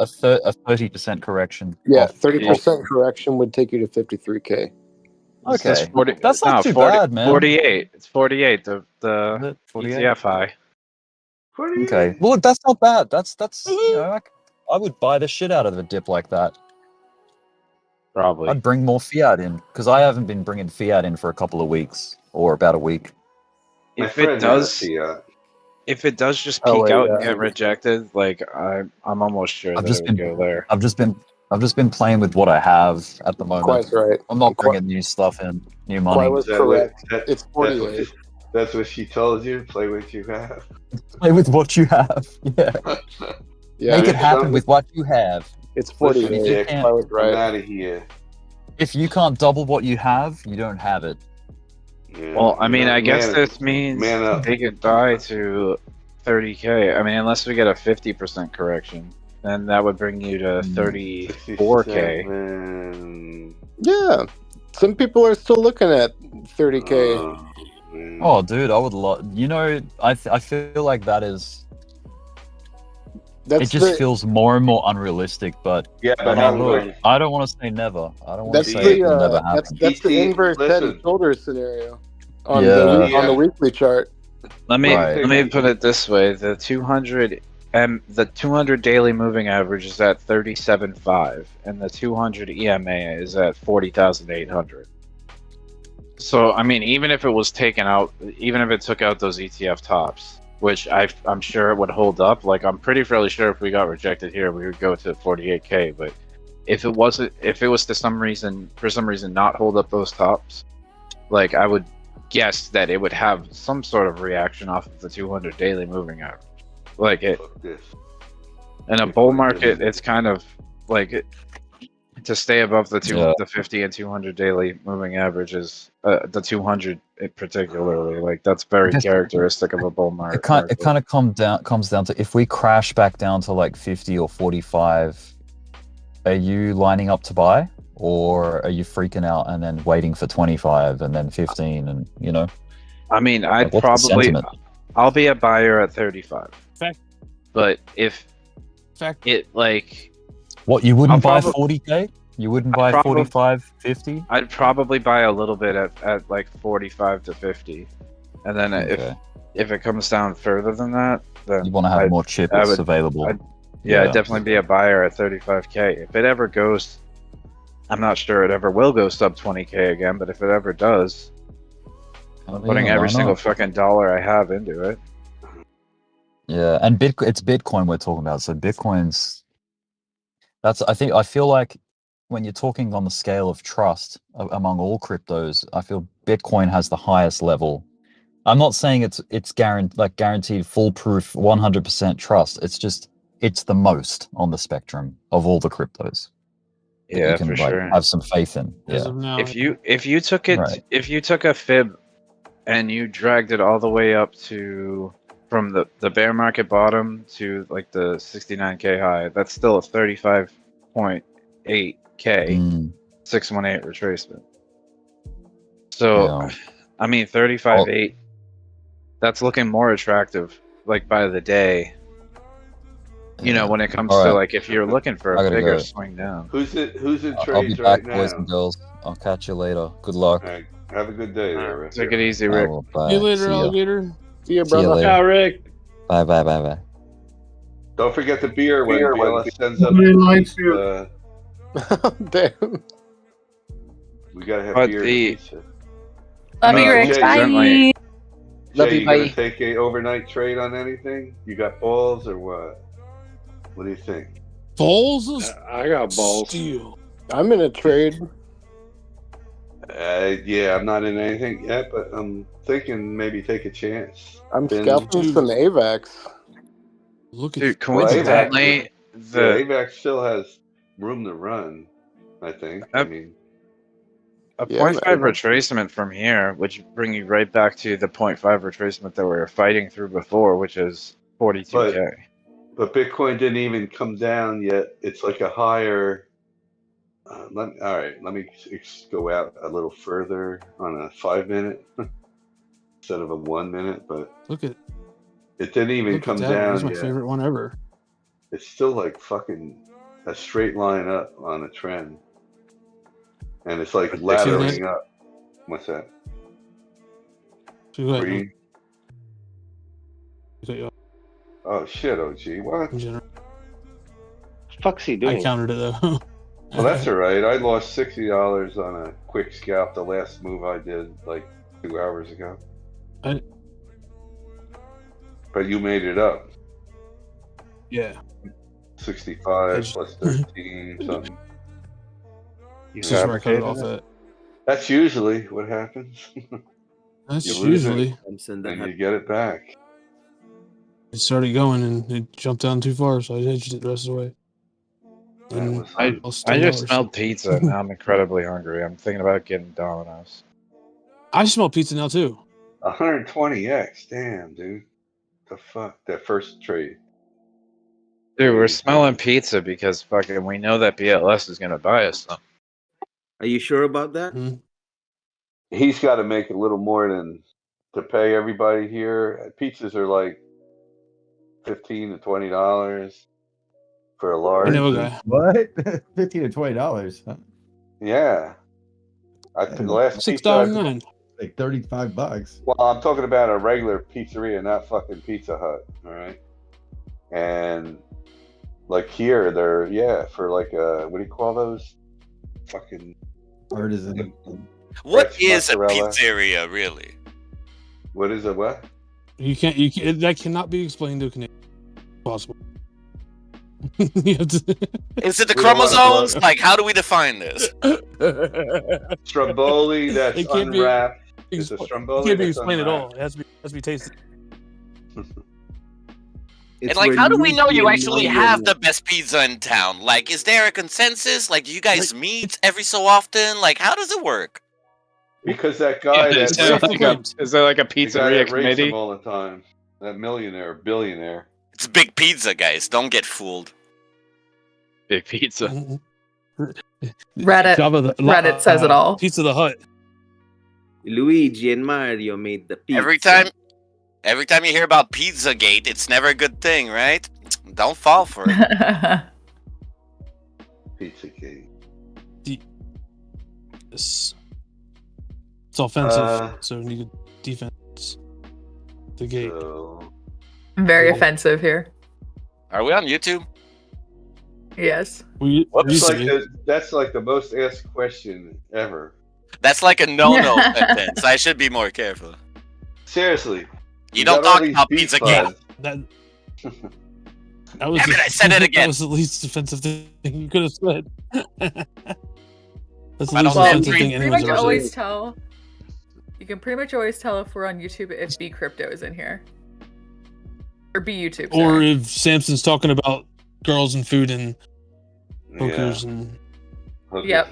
30% correction. Yeah, 30% correction would take you to 53K. Okay, 40, that's not too 40, bad, man. 48. It's 48. The 48? ETF high. Okay, well, look, that's not bad. That's you know, I would buy the shit out of a dip like that. Probably. I'd bring more fiat in because I haven't been bringing fiat in for a couple of weeks or about a week. If it does just peak out and get rejected, like I'm almost sure that it would go there. I've just been playing with what I have at the moment. Quite right. I'm not bringing new stuff in, new money. Quite was correct. It's 48. That's what she told you. Play what you have. Play with what you have. Yeah. Yeah. Make it happen with what you have. It's 48. If I was right. I'm out of here. If you can't double what you have, you don't have it. Yeah. Well, I mean, I guess this means they could buy to 30K. I mean, unless we get a 50% correction, then that would bring you to 34K. Yeah. Some people are still looking at 30K. Oh, dude, I would love. You know, I feel like that is. It just feels more and more unrealistic, but yeah, but I don't want to say never. I don't want to say it will never happen. That's the inverse head and shoulders scenario on the weekly chart. Let me put it this way: the 200 daily moving average is at 37.5, and the 200 EMA is at 40,800. So, I mean, even if it was taken out, even if it took out those ETF tops, which I'm sure it would hold up. Like, I'm pretty fairly sure if we got rejected here, we would go to 48K. But if it was for some reason not hold up those tops, like, I would guess that it would have some sort of reaction off of the 200 daily moving average. Like it, in a bull market, it's kind of like to stay above the 50 and 200 daily moving averages, the 200 particularly, like that's very characteristic of a bull market. It kind of comes down to if we crash back down to like 50 or 45, are you lining up to buy, or are you freaking out and then waiting for 25 and then 15 and you know? I mean, I'll be a buyer at 35. But if it like. What, you wouldn't buy 40K? You wouldn't buy 45, 50? I'd probably buy a little bit at like 45 to 50. And then if it comes down further than that, then you want to have more chips available. I'd definitely be a buyer at 35K. If it ever goes, I'm not sure it ever will go sub 20K again, but if it ever does, I'm putting every single fucking dollar I have into it. Yeah, and it's Bitcoin we're talking about. So Bitcoin's I feel like when you're talking on the scale of trust among all cryptos, I feel Bitcoin has the highest level. I'm not saying it's guaranteed foolproof 100% trust. It's the most on the spectrum of all the cryptos. Yeah, you can for sure. have some faith in. Yeah. If you took a fib and you dragged it all the way up to from the bear market bottom to like the 69K high, that's still a 35.8K 618 retracement. So I mean 35.8, that's looking more attractive like by the day. You know, when it comes to like if you're looking for a bigger swing down. Who's in trades I'll be back, right now? boys and girls. I'll catch you later. Good luck. Right. Have a good day there, Rick. Take it easy, Rick. See you later, alligator. See you, brother. Ciao, Rick. Bye. Don't forget the beer when BLS sends up. Damn. We gotta have But beer. the- pizza. Love you, Rick. Bye. Jay, you gonna take a overnight trade on anything? You got balls or what? What do you think? Balls is I got balls. steel. I'm in a trade. Yeah, I'm not in anything yet, but I'm thinking maybe take a chance. I'm scalping some AVAX. Look Dude, coincidentally, AVAX still has room to run, I think. I mean, a 0.5 retracement from here, which bring you right back to the 0.5 retracement that we were fighting through before, which is 42K. But Bitcoin didn't even come down yet. It's like a higher. All right, let me go out a little further on a 5-minute instead of a 1 minute. But look at it didn't even come down That's my yet. favorite one ever. It's still like fucking a straight line up on a trend, and it's like laddering up. What's that? Oh shit, OG, what? Fuck's he doing? I countered it though. Well, that's all right. I lost $60 on a quick scalp. The last move I did like 2 hours ago. But you made it up. Yeah. 65 plus 13 something. This is where I cut it off at. That's usually what happens. That's You lose usually. it, and you get it back. It started going and it jumped down too far, so I hedged it the rest of the way. And I just smelled pizza. Now I'm incredibly hungry. I'm thinking about getting Domino's. I smell pizza now too. 120x, damn, dude. The fuck? That first trade. Dude, we're smelling pizza because fucking we know that BLS is gonna buy us some. Are you sure about that? Mm-hmm. He's got to make a little more than to pay everybody here. Pizzas are like $15 to $20 for a large. I know a guy. What? $15 to $20? Huh? Yeah. The last $6.09. Like $35. Well, I'm talking about a regular pizzeria, not fucking Pizza Hut. All right. And like here, they're for like what do you call those? Fucking artisan. What is a pizzeria, really? What is a what? You can't. That cannot be explained to a Canadian. Possible. Is it the chromosomes? Like, how do we define this? Stromboli that's unwrapped. It's a Stromboli. It can't be explained at all. It has to be tasted. And like, how do we know you actually have the best pizza in town? Like, is there a consensus? Like, do you guys meet every so often? Like, how does it work? Because that guy is there like a pizzeria committee all the time? That billionaire. It's big pizza, guys. Don't get fooled. Big pizza. Reddit says it all. Pizza the Hut. Luigi and Mario made the pizza. Every time you hear about Pizzagate, it's never a good thing, right? Don't fall for it. Pizzagate. It's offensive, so we need defense. The gate. Very offensive here. Are we on YouTube? Yes. That's like the most asked question ever. That's like a no-no sentence. I should be more careful. Seriously. You don't talk about Pizzagate. Damn it, I said it again. That was the least offensive thing you could have said. That's the I least don't offensive thing You anyone's ever always said. tell. You can pretty much always tell if we're on YouTube if B Crypto is in here. Or B YouTube. Or sorry. if Samson's talking about girls and food and hookers and. Yep.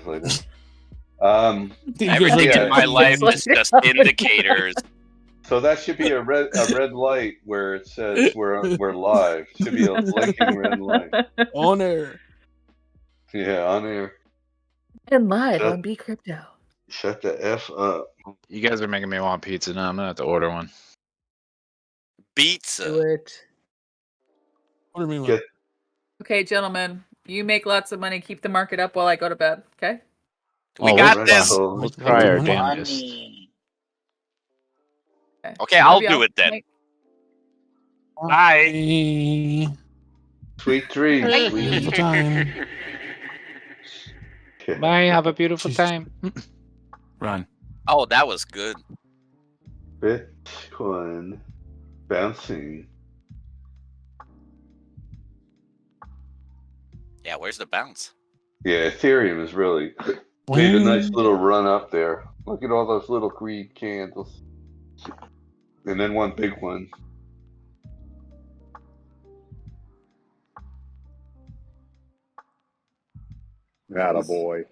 Everything in my life is just indicators. So that should be a red light where it says we're live. Should be a blinking red light. On air. Yeah, on air. And live on B Crypto. Shut the F up. You guys are making me want pizza now. I'm gonna have to order one. Pizza. Do it. Order me one. Okay, gentlemen. You make lots of money. Keep the market up while I go to bed. Okay? We got this. Let's try our damnedest. Okay, I'll do it then. Bye. Sweet dreams. Beautiful time. Bye. Have a beautiful time. Run. Oh, that was good. Bitcoin bouncing. Yeah, where's the bounce? Yeah, Ethereum is really made a nice little run up there. Look at all those little green candles. And then one big one. Attaboy.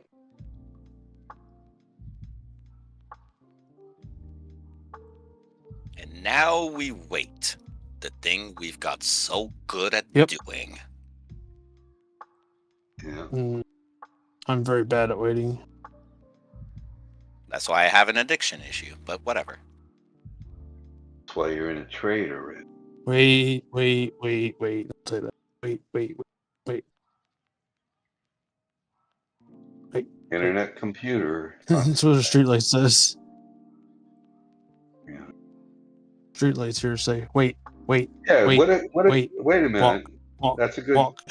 And now we wait. The thing we've got so good at doing. Yeah. I'm very bad at waiting. That's why I have an addiction issue, but whatever. That's why you're in a trade already. Wait. Don't say that. Wait. Internet computer. That's what a streetlight says. Yeah. Streetlights here say, wait. Yeah, wait, wait a minute. Walk, That's a good walk.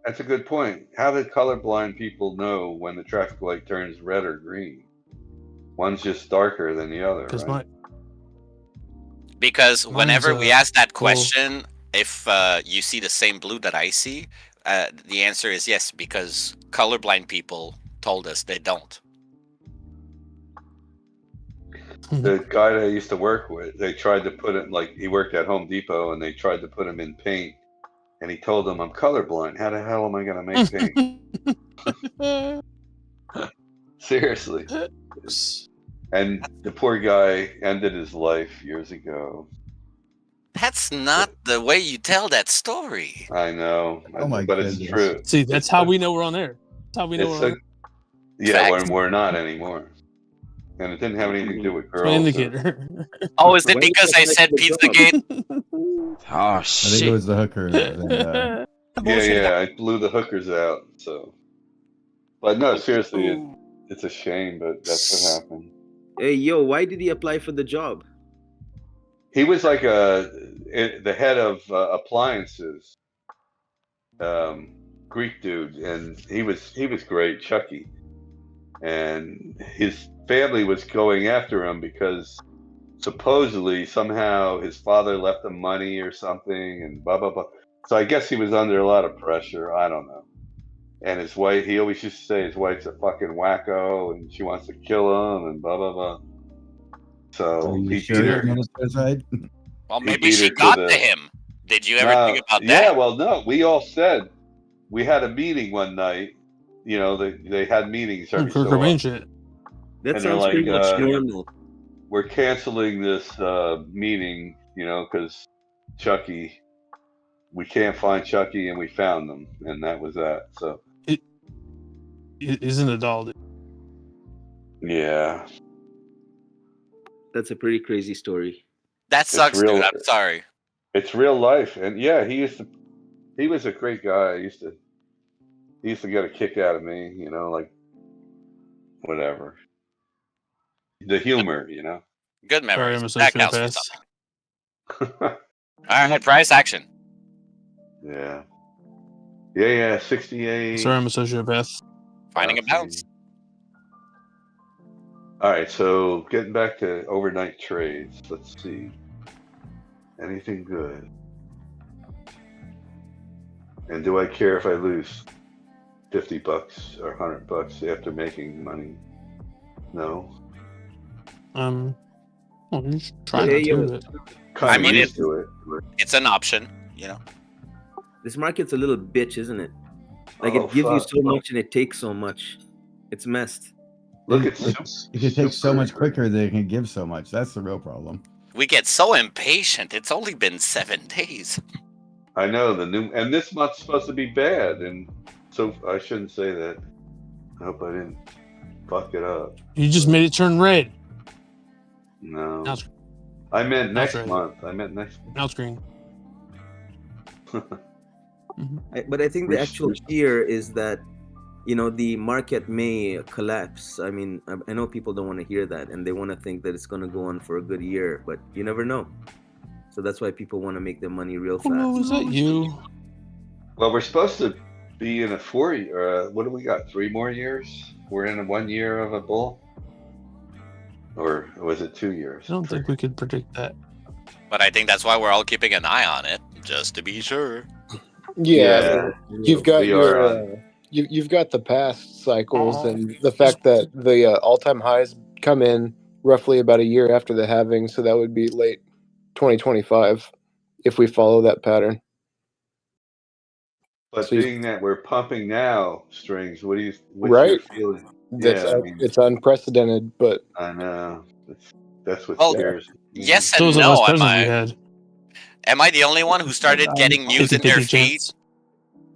That's a good point. How did colorblind people know when the traffic light turns red or green? One's just darker than the other, right? Because whenever we ask that question, if you see the same blue that I see, the answer is yes, because colorblind people told us they don't. The guy that I used to work with, they tried to put it, like, he worked at Home Depot, and they tried to put him in paint, and he told them, I'm colorblind. How the hell am I going to make paint? Seriously. And the poor guy ended his life years ago. That's not the way you tell that story. I know, Oh my but goodness. it's true. See, that's how we know we're on air. That's how we know we're on. Yeah, we're not anymore. And it didn't have anything to do with girls. Indicator. Oh, is it because I said Pizzagate? Oh shit! I think it was the hookers. Yeah, I blew the hookers out. So, but no, seriously, it's a shame, but that's what happened. Hey, yo, why did he apply for the job? He was like the head of appliances, Greek dude, and he was great, Chucky, and his family was going after him because supposedly somehow his father left him money or something, and blah blah blah. So I guess he was under a lot of pressure. I don't know. And his wife, he always used to say his wife's a fucking wacko and she wants to kill him and blah blah blah. So he beat her. Well, maybe she got to him. Did you ever think about that? Yeah, well, no. We all said we had a meeting one night. You know, they had meetings every so often. That sounds pretty much normal. We're canceling this meeting, you know, because Chucky, we can't find Chucky, and we found them, and that was that. So it isn't a doll. Yeah, that's a pretty crazy story. That sucks, dude. I'm sorry. It's real life, and yeah, he was a great guy. He used to get a kick out of me, you know, like whatever. The humor, you know. Good memories. Sorry, that counts for something. All right, price action. Yeah. Yeah, 68. Sorry, I'm a sociopath. Finding a bounce. All right, so getting back to overnight trades. Let's see. Anything good? And do I care if I lose $50 or $100 after making money? No. I'm just trying to do it. I mean, it's an option, you know. This market's a little bitch, isn't it? Like it gives you so much and it takes so much. It's messed. Look, it can take so much quicker than it can give so much. That's the real problem. We get so impatient. It's only been 7 days. I know and this month's supposed to be bad, and so I shouldn't say that. I hope I didn't fuck it up. You just made it turn red. No. Now I meant next red. month. Now it's green. But I think the actual fear is that, you know, the market may collapse. I mean, I know people don't want to hear that, and they want to think that it's going to go on for a good year, but you never know. So that's why people want to make their money real fast. Oh, is that you? Well, we're supposed to be in a 4-year. What do we got? 3 more years? We're in a 1 year of a bull. or was it 2 years? I don't think we could predict that. But I think that's why we're all keeping an eye on it, just to be sure. Yeah, you've got we your are on. you've got the past cycles and the fact that the all-time highs come in roughly about a year after the halving, so that would be late 2025 if we follow that pattern. But So being that we're pumping now, Strings, what's right, your feeling? that's Yeah, I mean, it's unprecedented, but I know that's what Well, scares me. yes So was and the last no. president we had. Am I the only one who started getting news in their 50-50 feed? chance.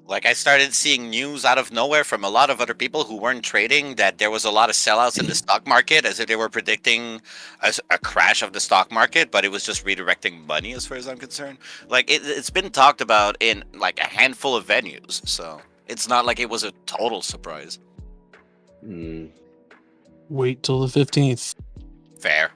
Like, I started seeing news out of nowhere from a lot of other people who weren't trading that there was a lot of sellouts in the stock market, as if they were predicting a crash of the stock market, but it was just redirecting money as far as I'm concerned. Like, it's been talked about in, like, a handful of venues, so it's not like it was a total surprise. Wait till the 15th. Fair.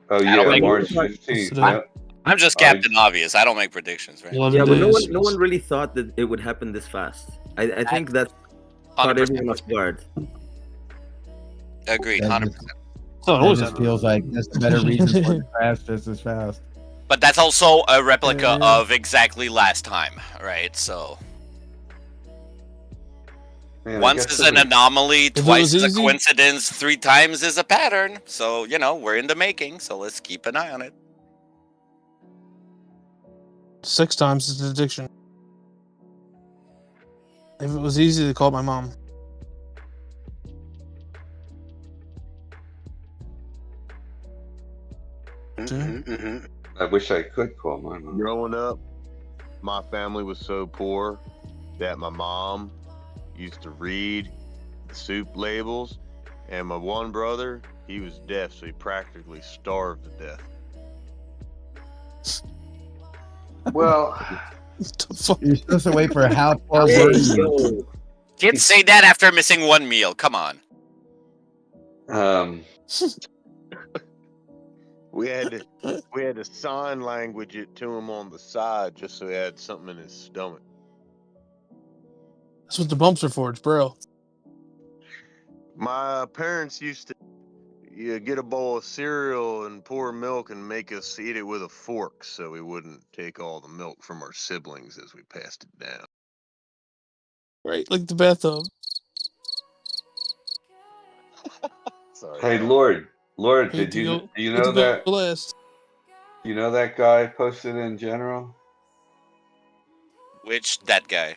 Oh I don't yeah, make- March 15th. I- Yeah. I'm just Captain Obvious. I don't make predictions, right? Yeah, but no one really thought that it would happen this fast. I think that caught 100%. everyone off guard. Agreed, That 100%. It just feels like just a better reason for it to crash just as fast. But that's also a replica of exactly last time, right? So Man, I once guess is an anomaly, it twice was is a easy- coincidence, 3 times is a pattern. So, you know, we're in the making, so let's keep an eye on it. 6 times is addiction. If it was easy, they called my mom. I wish I could call my mom. Growing up, my family was so poor that my mom used to read the soup labels, and my one brother, he was deaf, so he practically starved to death. Well, You're supposed to wait for how far Hey, were you? Kids say that after missing one meal. Come on. We had to sign language it to him on the side just so he had something in his stomach. That's what the bumps are for. It's Braille. My parents used to get a bowl of cereal and pour milk and make us eat it with a fork so we wouldn't take all the milk from our siblings as we passed it down. Right, like the bathtub. Sorry. Hey, Lord, Hey, do you go know that? last. You know that guy posted in general? Which that guy?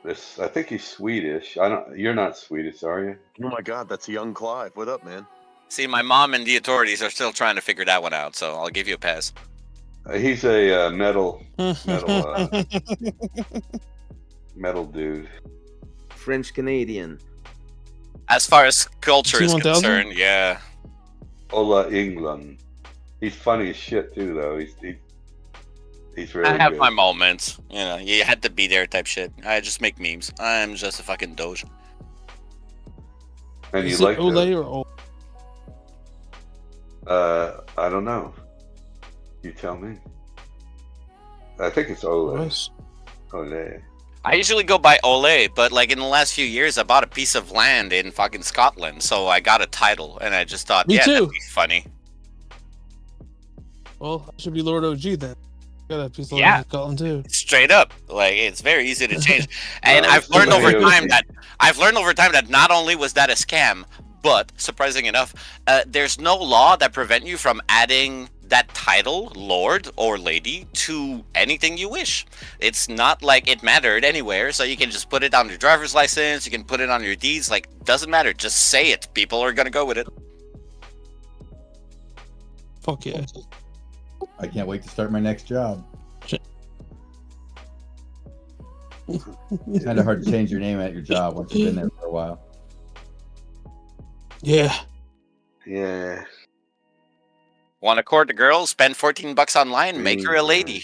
This, I think he's Swedish. I don't. You're not Swedish, are you? Oh my God, that's young Clive. What up, man? See, my mom and the authorities are still trying to figure that one out, so I'll give you a pass. He's a metal dude. French Canadian. As far as culture is T1000? concerned, yeah. Ola England. He's funny as shit too, though. He's really I have good. my moments. You know, you had to be there type shit. I just make memes. I'm just a fucking doge. And you Is like it Olay him? or Ole? I don't know. You tell me. I think it's Ole. Yes. Ole. I usually go by Ole, but like in the last few years, I bought a piece of land in fucking Scotland, so I got a title, and I just thought, Me yeah, too. that'd be funny. Well, I should be Lord OG then. Got a piece of Yeah. land in Scotland too. Straight up, like it's very easy to change. And Well, I've learned over somebody time that not only was that a scam, but surprising enough, there's no law that prevent you from adding that title, lord or lady, to anything you wish. It's not like it mattered anywhere, so you can just put it on your driver's license, you can put it on your deeds, like doesn't matter, just say it. People are gonna go with it. Fuck yeah. I can't wait to start my next job. It's kind of hard to change your name at your job once you've been there for a while. Yeah. Yeah. Want to court a girl? Spend $14 online, make her a lady.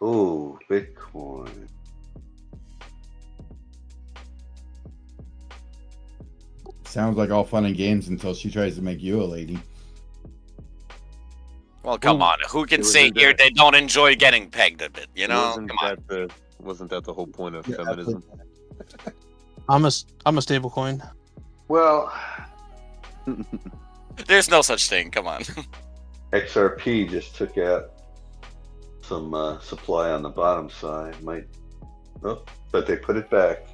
Ooh, Bitcoin. Sounds like all fun and games until she tries to make you a lady. Well, come on. Who can say here they don't enjoy getting pegged a bit? You know, Wasn't come on. Wasn't that the whole point of feminism? I'm a stable coin. Well, There's no such thing. Come on. XRP just took out some supply on the bottom side. But they put it back.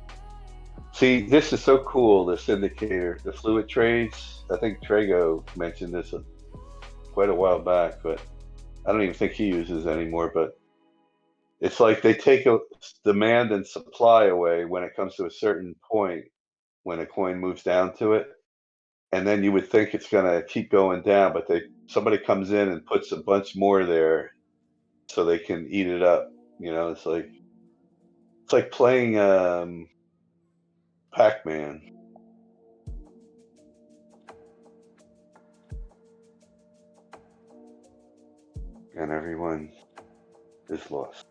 See, this is so cool, this indicator, the fluid trades. I think Trago mentioned this quite a while back, but I don't even think he uses it anymore. But it's like they take demand and supply away when it comes to a certain point when a coin moves down to it. And then you would think it's going to keep going down, but somebody comes in and puts a bunch more there so they can eat it up. You know, it's like playing Pac-Man. And everyone is lost.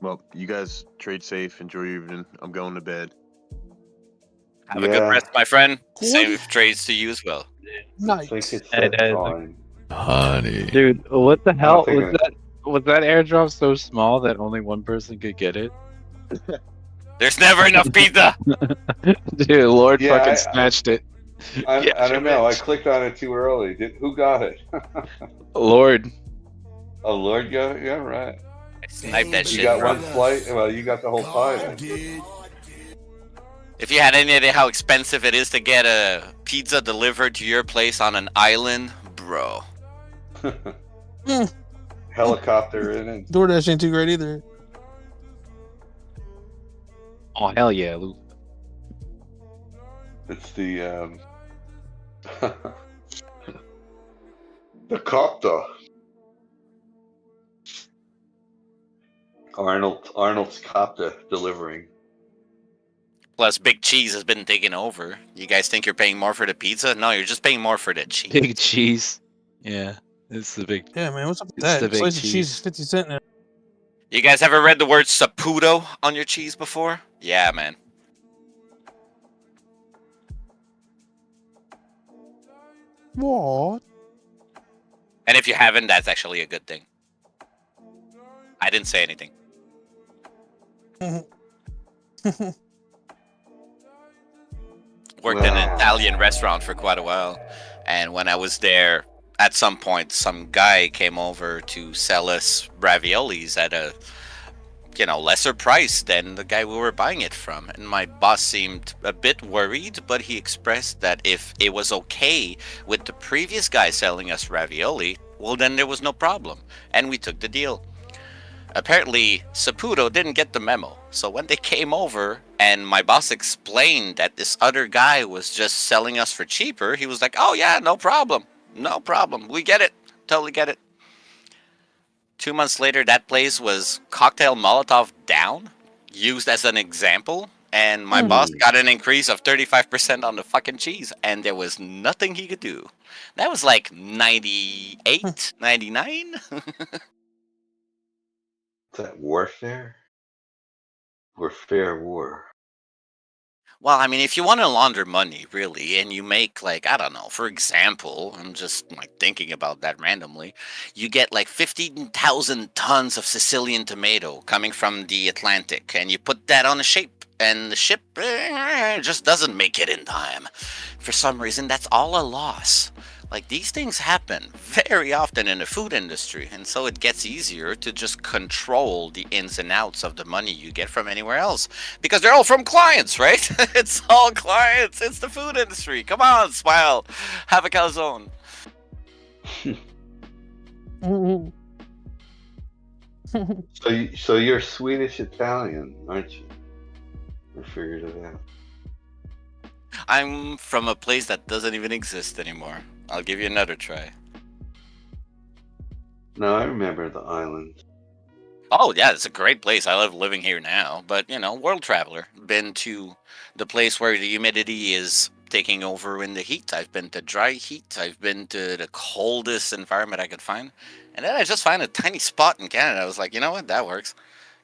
Well, you guys trade safe. Enjoy your evening. I'm going to bed. Have a good rest, my friend. Safe trades to you as well. Nice. I think it's that time. Honey. Dude, what the hell was that? Was that airdrop so small that only one person could get it? There's never enough pizza. Dude, Lord fucking snatched it. I don't know. I clicked on it too early. Who got it? Lord. Oh, Lord got it? Yeah, right. Snipe that shit. You got bro. one flight? Well, you got the whole pie then. If you had any idea how expensive it is to get a pizza delivered to your place on an island, bro. Helicopter in it. DoorDash ain't too great either. Oh, hell yeah, Lou. It's the the copter. Arnold's copter delivering. Plus, Big Cheese has been taking over. You guys think you're paying more for the pizza? No, you're just paying more for the cheese. Big cheese. Yeah, it's the big. Yeah, man, what's up with It's that? the big Slice of cheese. cheese is 50 cents now. You guys ever read the word Saputo on your cheese before? Yeah, man. What? And if you haven't, that's actually a good thing. I didn't say anything. Worked in an Italian restaurant for quite a while, and when I was there, at some point, some guy came over to sell us raviolis at a, lesser price than the guy we were buying it from. And my boss seemed a bit worried, but he expressed that if it was okay with the previous guy selling us ravioli, well, then there was no problem, and we took the deal. Apparently, Saputo didn't get the memo, so when they came over and my boss explained that this other guy was just selling us for cheaper, he was like, oh yeah, no problem, we get it, totally get it. 2 months later, that place was cocktail Molotov down, used as an example, and my boss got an increase of 35% on the fucking cheese, and there was nothing he could do. That was like 98, 99? Is that warfare? Or fair war? Well, I mean, if you want to launder money, really, and you make, like, I don't know, for example, I'm just, thinking about that randomly, you get, 15,000 tons of Sicilian tomato coming from the Atlantic, and you put that on a ship, and the ship just doesn't make it in time. For some reason, that's all a loss. These things happen very often in the food industry, and so it gets easier to just control the ins and outs of the money you get from anywhere else, because they're all from clients, right? It's all clients. It's the food industry. Come on, smile. Have a calzone. So you're Swedish Italian, aren't you? I figured it out. I'm from a place that doesn't even exist anymore. I'll give you another try. No, I remember the island. Oh, yeah, it's a great place. I love living here now. But, world traveler. Been to the place where the humidity is taking over in the heat. I've been to dry heat. I've been to the coldest environment I could find. And then I just find a tiny spot in Canada. I was like, you know what? That works.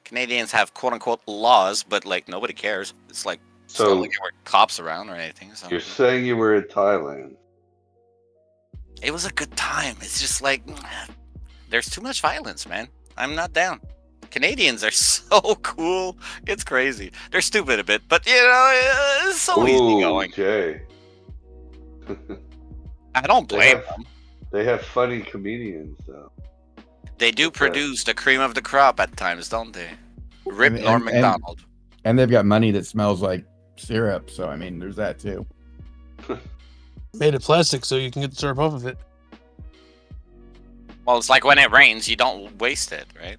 Canadians have quote-unquote laws, but, nobody cares. It's like, So still like there were cops around or anything. So. You're saying you were in Thailand. It was a good time. It's just there's too much violence, man. I'm not down. Canadians are so cool. It's crazy. They're stupid a bit, but it's so easygoing. Jay. I don't blame them. They have funny comedians, though. They do produce the cream of the crop at times, don't they? Rip Norm Macdonald. And they've got money that smells like syrup, so I mean, there's that too. Made of plastic so you can get the syrup off of it. Well, it's like when it rains, you don't waste it, right?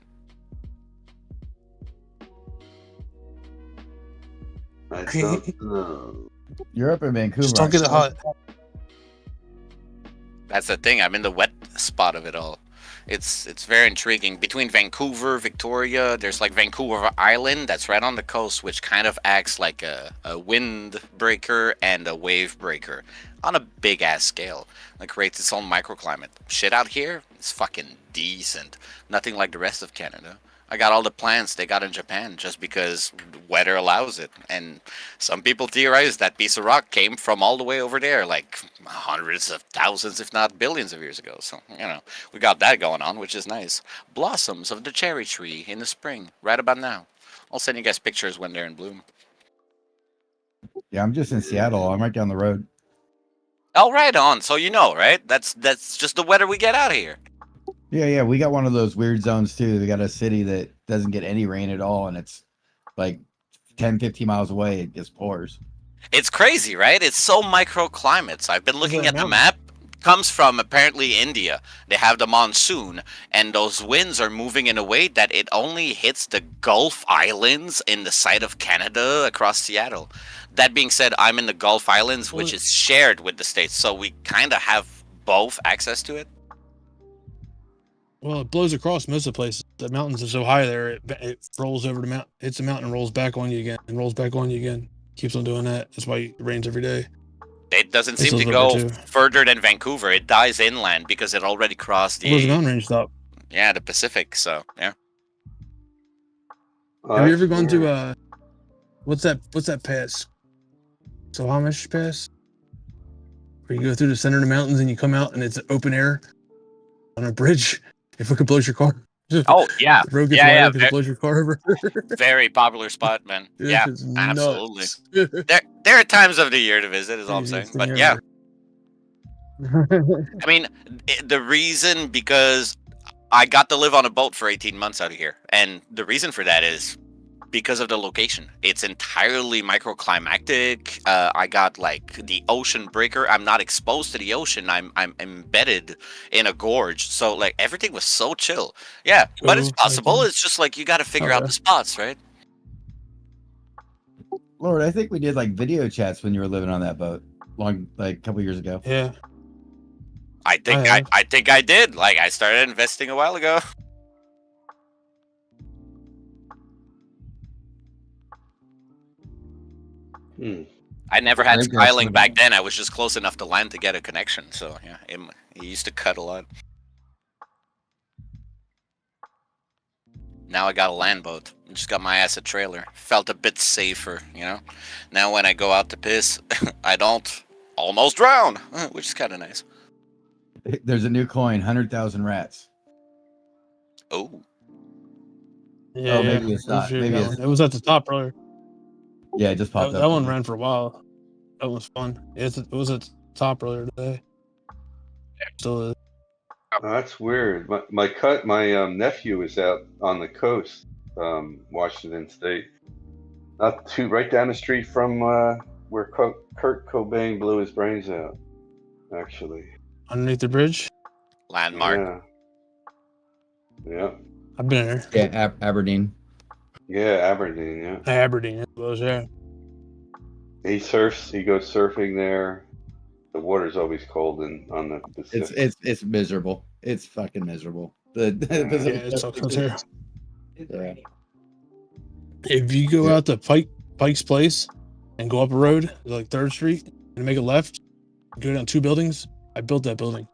I don't know. You're up in Vancouver. Just don't get it hot. That's the thing. I'm in the wet spot of it all. It's very intriguing. Between Vancouver, Victoria, there's like Vancouver Island that's right on the coast, which kind of acts like a wind breaker and a wave breaker on a big ass scale. It creates its own microclimate. Shit out here is fucking decent. Nothing like the rest of Canada. I got all the plants they got in Japan just because weather allows it. And some people theorize that piece of rock came from all the way over there, like hundreds of thousands, if not billions of years ago. So, we got that going on, which is nice. Blossoms of the cherry tree in the spring, right about now. I'll send you guys pictures when they're in bloom. Yeah, I'm just in Seattle. I'm right down the road. Oh, right on. So right? That's just the weather we get out of here. Yeah, we got one of those weird zones too. We got a city that doesn't get any rain at all, and it's like 10, 15 miles away. It just pours. It's crazy, right? It's so microclimates. I've been looking at the map. Comes from apparently India. They have the monsoon, and those winds are moving in a way that it only hits the Gulf Islands in the side of Canada across Seattle. That being said, I'm in the Gulf Islands, which is shared with the States, so we kind of have both access to it. Well, it blows across most of the places. The mountains are so high there, it rolls over the mountain, hits the mountain, and rolls back on you again, and rolls back on you again. Keeps on doing that. That's why it rains every day. It doesn't seem to go further than Vancouver. It dies inland because it already crossed Where's the mountain range stop? Yeah, the Pacific. So yeah. Have you ever gone to what's that pass? Sahamish Pass, where you go through the center of the mountains and you come out and it's open air on a bridge. If it could blow your car. Oh yeah, the road gets wider because it blows your car over. Very popular spot, man. Yeah, absolutely. There are times of the year to visit, is all I'm saying. But yeah, I mean, the reason because I got to live on a boat for 18 months out of here, and the reason for that is because of the location. It's entirely microclimatic. I got like the ocean breaker. I'm not exposed to the ocean. I'm embedded in a gorge. So like everything was so chill. Yeah, but it's possible. It's just like you got to figure out the spots, right? Lord, I think we did like video chats when you were living on that boat a couple years ago. Yeah. I think I did. Like I started investing a while ago. I never had Skyling back then. I was just close enough to land to get a connection. So yeah, it used to cut a lot. Now I got a land boat. I just got my ass a trailer. Felt a bit safer, Now when I go out to piss, I don't almost drown, which is kind of nice. There's a new coin, 100,000 rats. Oh. Yeah, oh, maybe it's not. Maybe it was at the top earlier. Yeah, it just popped up. That one ran for a while. That was fun. It was at the top earlier today. Still is. That's weird. My nephew is out on the coast, Washington State, right down the street from where Kurt Cobain blew his brains out. Actually, underneath the bridge. Landmark. Yeah. I've been there. Yeah, Aberdeen. Yeah, Aberdeen. Yeah. Aberdeen. It was, yeah. He surfs. He goes surfing there. The water's always cold on the Pacific. It's miserable. It's fucking miserable. It's up there. Yeah. If you go out to Pike's Place and go up a road like 3rd Street and make a left, go down 2 buildings. I built that building.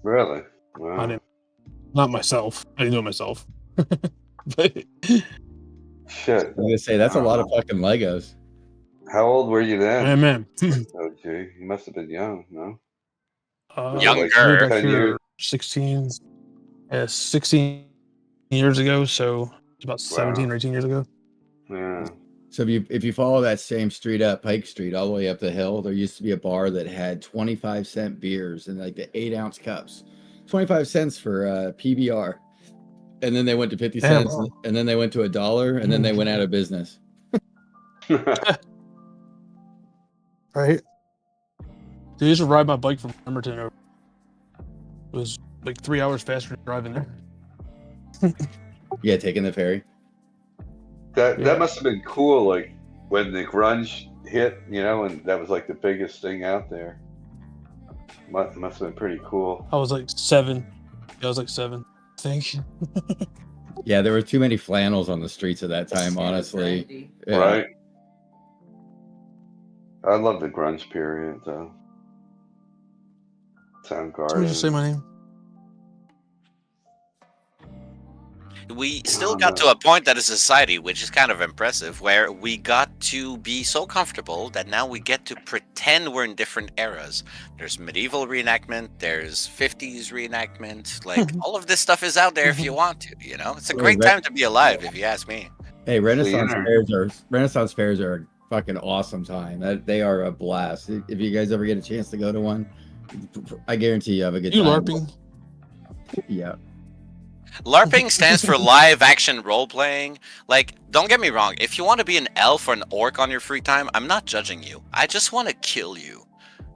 Really? Wow. Not myself. I didn't do it myself. But shit. I'm gonna say that's a lot of fucking Legos. How old were you then? Yeah, man. Oh, gee, you must have been young, no? Younger. Back here, 16. Yeah, 16 years ago. So about 17 or 18 years ago. Yeah. So if you follow that same street up, Pike Street, all the way up the hill, there used to be a bar that had 25-cent beers in like the 8-ounce cups. 25 cents for PBR. And then they went to 50 cents, and then they went to $1, and then they went out of business. Right? Dude, I used to ride my bike from Bremerton over. It was like 3 hours faster than driving there. Yeah, taking the ferry. That must have been cool, like when the grunge hit, you know, and that was like the biggest thing out there. Must have been pretty cool. I was like 7. Yeah, I was like 7, I think. Yeah, there were too many flannels on the streets at that time, honestly. Yeah. Right. I love the grunge period, though. Soundgarden. Somebody just say my name. We still got to a point that is society, which is kind of impressive, where we got to be so comfortable that now we get to pretend we're in different eras. There's medieval reenactment, there's 50s reenactment, like all of this stuff is out there if you want to, you know? It's a great time to be alive, if you ask me. Hey, Renaissance fairs are a fucking awesome time. They are a blast. If you guys ever get a chance to go to one, I guarantee you have a good time. LARPing? Yeah. LARPing stands for live action role playing. Like, don't get me wrong, if you want to be an elf or an orc on your free time, I'm not judging you. I just want to kill you.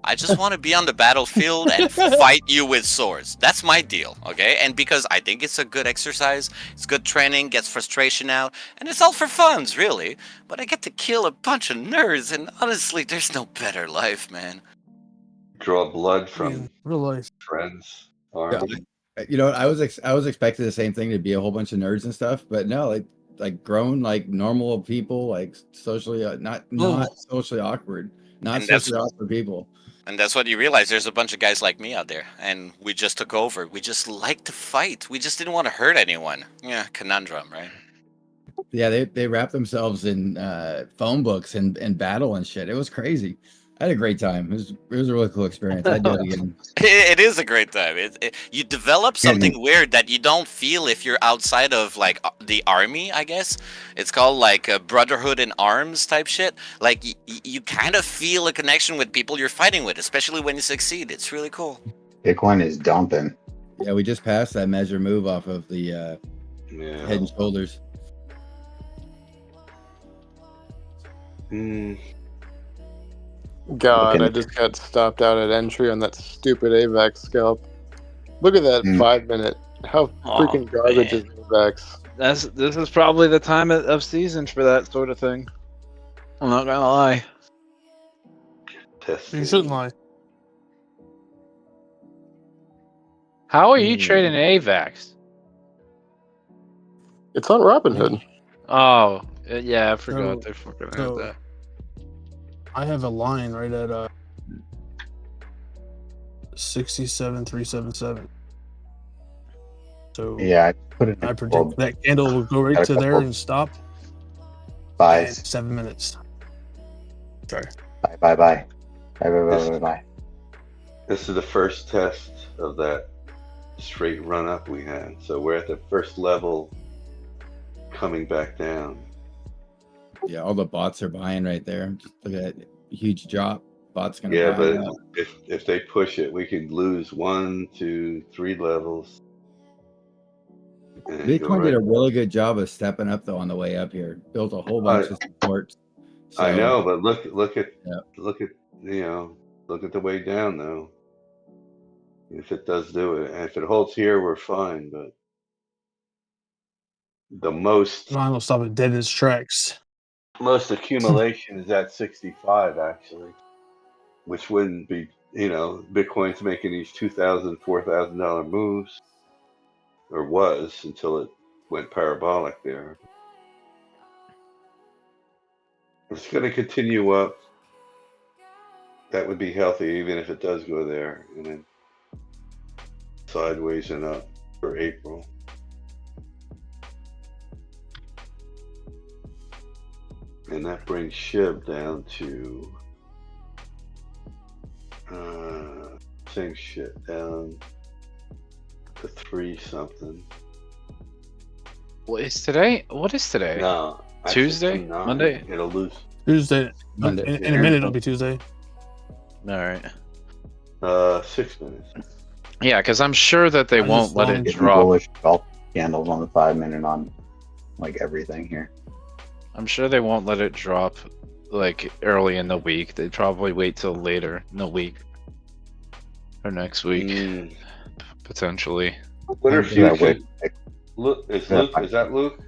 I just want to be on the battlefield and fight you with swords. That's my deal, okay? And because I think it's a good exercise, it's good training, gets frustration out, and it's all for funs, really. But I get to kill a bunch of nerds, and honestly, there's no better life, man. Draw blood from real life friends. You know, I was expecting the same thing, to be a whole bunch of nerds and stuff, but no, like grown, like normal people, like socially not socially awkward, not socially awkward people. And that's what you realize. There's a bunch of guys like me out there, and we just took over. We just like to fight. We just didn't want to hurt anyone. Yeah, conundrum, right? Yeah, they wrapped themselves in phone books and battle and shit. It was crazy. I had a great time. It was a really cool experience. I'd do it again. It is a great time. You develop something weird that you don't feel if you're outside of like the army, I guess. It's called like a brotherhood in arms type shit. Like you kind of feel a connection with people you're fighting with, especially when you succeed. It's really cool. Bitcoin is dumping. Yeah, we just passed that measure move off of the Head and Shoulders. God, I just got stopped out at entry on that stupid AVAX scalp. Look at that 5 minute. How freaking garbage is AVAX? This is probably the time of season for that sort of thing. I'm not gonna lie. You shouldn't lie. How are you trading AVAX? It's on Robinhood. Oh, yeah, I forgot they fucking had that. I have a line right at 67,377. So yeah, I predict that candle will go right to there and stop. Bye. 7 minutes. Sorry. Bye. This is the first test of that straight run up we had. So we're at the first level, coming back down. Yeah, all the bots are buying right there. Just look at that huge drop. Bots gonna Yeah, buy but now. if they push it, we could lose 1, 2, 3 levels. And go Bitcoin did a right- really good job of stepping up though on the way up here. Built a whole bunch of supports. I So, know, but look at the way down though. If it does do it, and if it holds here, we're fine. But the most Mine will stop it dead in its tracks. most accumulation is at 65 actually, which wouldn't be, Bitcoin's making these $2,000, $4,000 moves, or was until it went parabolic there. It's going to continue up. That would be healthy even if it does go there, and then sideways and up for April. And that brings SHIB down to same shit, down to 3 something. What is today? What is today? No, I said Tuesday? from 9. Monday? It'll lose. Tuesday. Monday. In a minute, it'll be Tuesday. All right. 6 minutes. Yeah, because I'm sure that they I won't just let saw it them. drop. Bullish golf candles on the 5 minute on like everything here. I'm sure they won't let it drop like early in the week. They'd probably wait till later in the week or next week, potentially. What are Is that futures? way- Look, is that Luke? Is that Luke?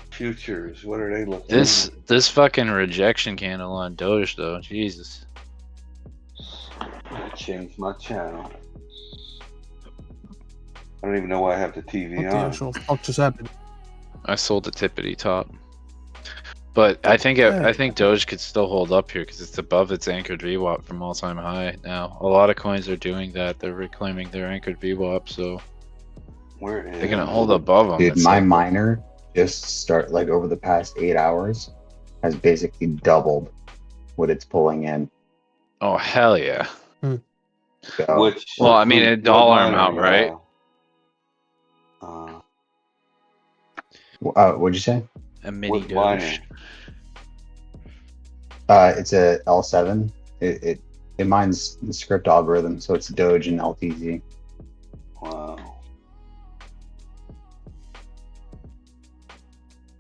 Futures. What are they looking This fucking rejection candle on Doge though, Jesus. I changed my channel. I don't even know why I have the TV What on. the actual fuck just happened? I sold the tippity top, but I think Doge could still hold up here because it's above its anchored VWAP from all-time high now. A lot of coins are doing that. They're reclaiming their anchored VWAP, so Where is they're gonna hold above them. Dude, It's my like, miner just start like over the past 8 hours has basically doubled what it's pulling in. oh hell yeah. So, Which? Well, I mean, a what dollar miner amount, you right? what'd you say? A mini What miner? Doge. It's a L7. It mines the script algorithm, so it's Doge and LTZ. Wow.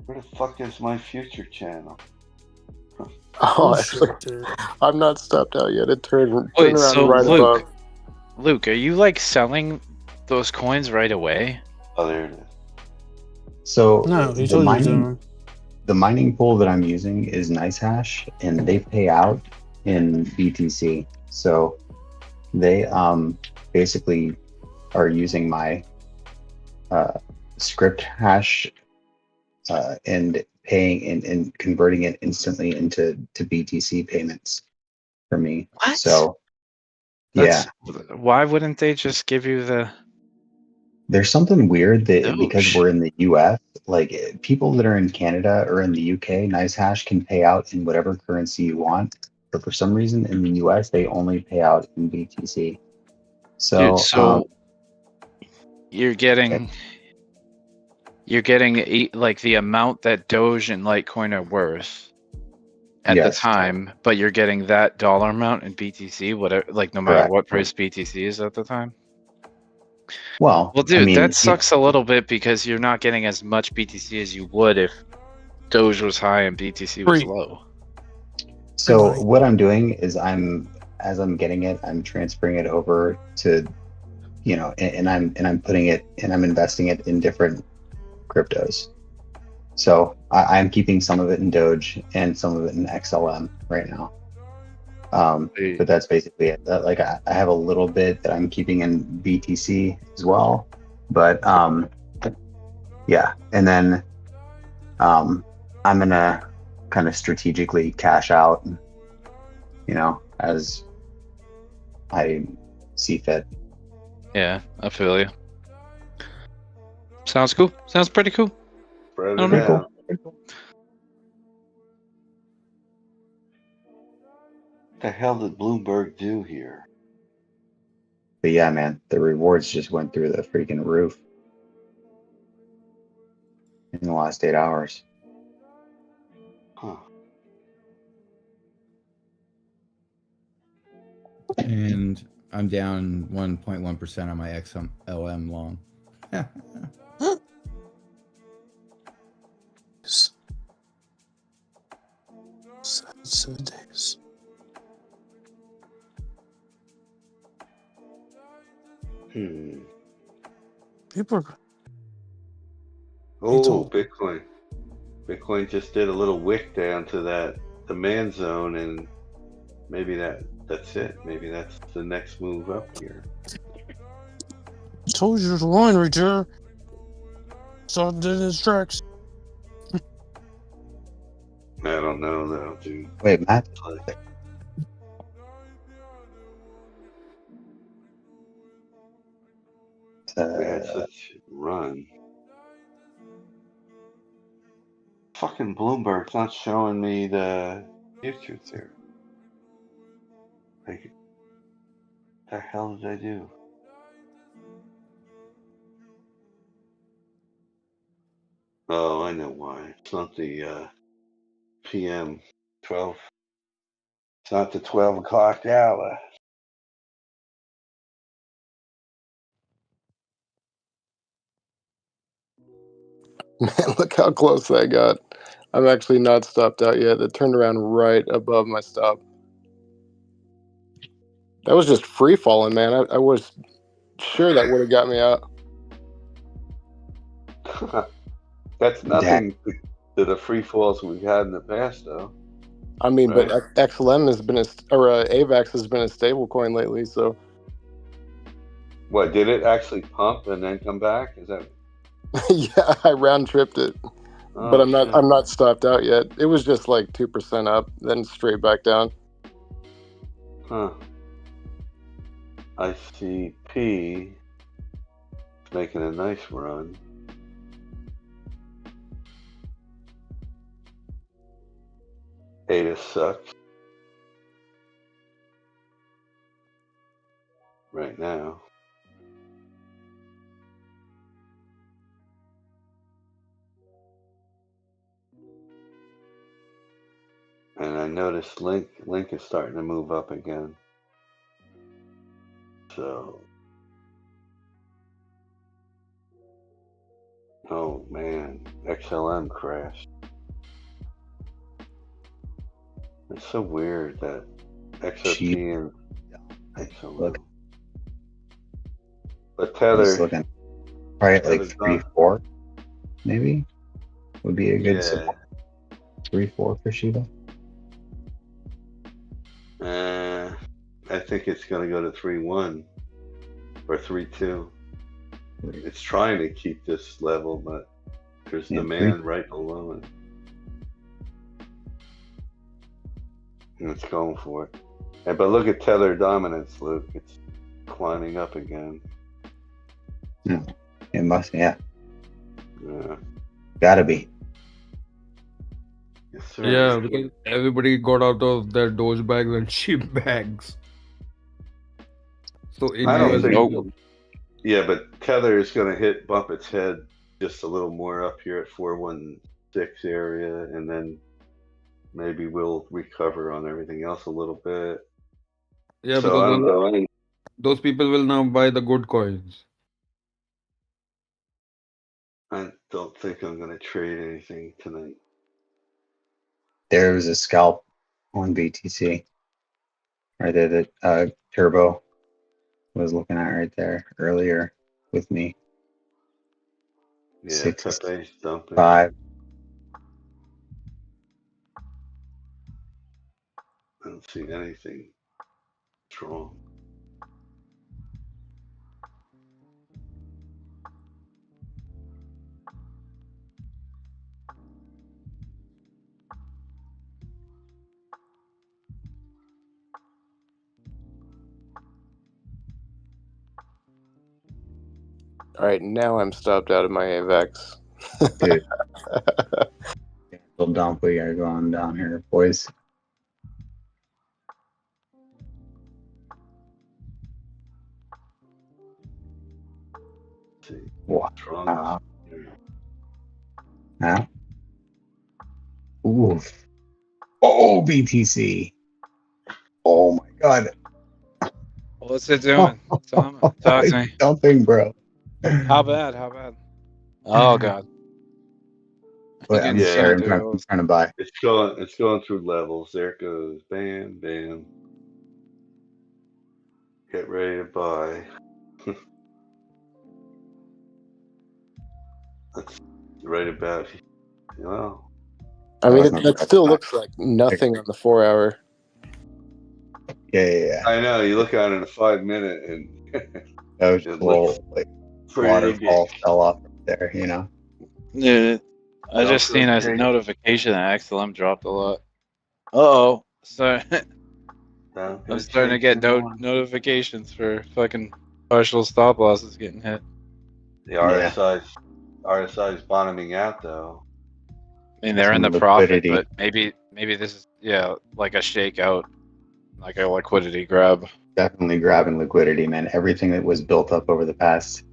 Where the fuck is my future channel? Oh, actually, I'm not stopped out yet. It turned Wait, around so right above. Luke, are you like selling those coins right away? Oh, there it is. So No, he the told you to. mining pool that I'm using is NiceHash, and they pay out in BTC. So they basically are using my script hash and paying and converting it instantly into BTC payments for me. What? So That's yeah, why wouldn't they just give you the there's something weird that because Doge? we're in the US, like people that are in Canada or in the UK, NiceHash can pay out in whatever currency you want. But for some reason in the US, they only pay out in BTC. Dude, So so you're getting like the amount that Doge and Litecoin are worth at the yes, time, but you're getting that dollar amount in BTC, whatever, like no matter correct. what price BTC is at the time. Well, Well, I dude, mean, that sucks a little bit because you're not getting as much BTC as you would if Doge was high and BTC was low. so what I'm doing is as I'm getting it, I'm transferring it over to, and I'm putting it and I'm investing it in different cryptos. So I'm keeping some of it in Doge and some of it in XLM right now. But that's basically it. Like I have a little bit that I'm keeping in BTC as well, but yeah. And then I'm gonna kind of strategically cash out, as I see fit. Yeah, I feel you. Sounds cool. Sounds pretty cool. Spread I it don't know. out. What the hell did Bloomberg do here? But yeah, man, the rewards just went through the freaking roof in the last 8 hours. Huh. And I'm down 1.1% on my XLM long. Seven days. People are. Oh, Bitcoin. Bitcoin just did a little wick down to that demand zone, and maybe that's it. Maybe that's the next move up here. Told you there's a line right there. Saw it in his tracks. I don't know though, dude. Wait, Matt. We had such a run. Fucking Bloomberg's not showing me the futures here. Like, the hell did I do? Oh, I know why. It's not the PM 12. It's not the 12 o'clock hour. Man, look how close I got. I'm actually not stopped out yet. It turned around right above my stop. That was just free falling, man. I was sure that would have got me out. That's nothing to the free falls we've had in the past, though. I mean, Right? but XLM has been AVAX has been a stable coin lately, so. What, did it actually pump and then come back? Is that? Yeah, I round tripped it, but Oh, I'm not. shit. I'm not stopped out yet. It was just like 2% up, then straight back down. Huh. ICP is making a nice run. Ada sucks right now. And I noticed Link is starting to move up again. So, oh man, XLM crashed. It's so weird that XRP and XLM. Look. But I'm Tether, just looking. Probably at like Tether's 3, not- 4, maybe would be a good Yeah. support. 3, 4 for Shiba. I think it's going to go to 3.1 or 3.2. It's trying to keep this level, but there's demand right below it. And it's going for it. But look at Tether dominance, Luke. It's climbing up again. It must, yeah. Yeah. Gotta be. Yes, sir. Yeah, because everybody got out of their Doge bags and cheap bags. So in I don't USDT, think. Yeah, but Tether is going to bump its head just a little more up here at 416 area, and then maybe we'll recover on everything else a little bit. yeah, So I don't because know. those people will now buy the good coins. I don't think I'm going to trade anything tonight. There was a scalp on BTC right there that Turbo was looking at right there earlier with me. Yeah, Pepe's dumping. 5. I don't see anything strong. All right, now I'm stopped out of my AVAX. Dude. Little dump we got going down here, boys. Wow. Huh? Oof. Oh, BTC. Oh my God. What's it doing? Talk to me. Dumping, bro. How bad? How bad? Oh God. Wait, I'm sorry. I'm trying to buy. It's going through levels. There it goes. Bam, bam. Get ready to buy. That's right about. Well, I mean, that still looks like nothing on the 4 hour. Yeah. I know. You look at it in a 5 minute and That was just a little like waterfall fell off there, you know. Yeah, I just seen a notification that XLM dropped a lot. Uh-oh. So I'm starting to get notifications for fucking partial stop losses getting hit. The RSI's bottoming out though. I mean, they're in the Some profit, liquidity. but maybe this is like a shakeout, like a liquidity grab. Definitely grabbing liquidity, man. Everything that was built up over the past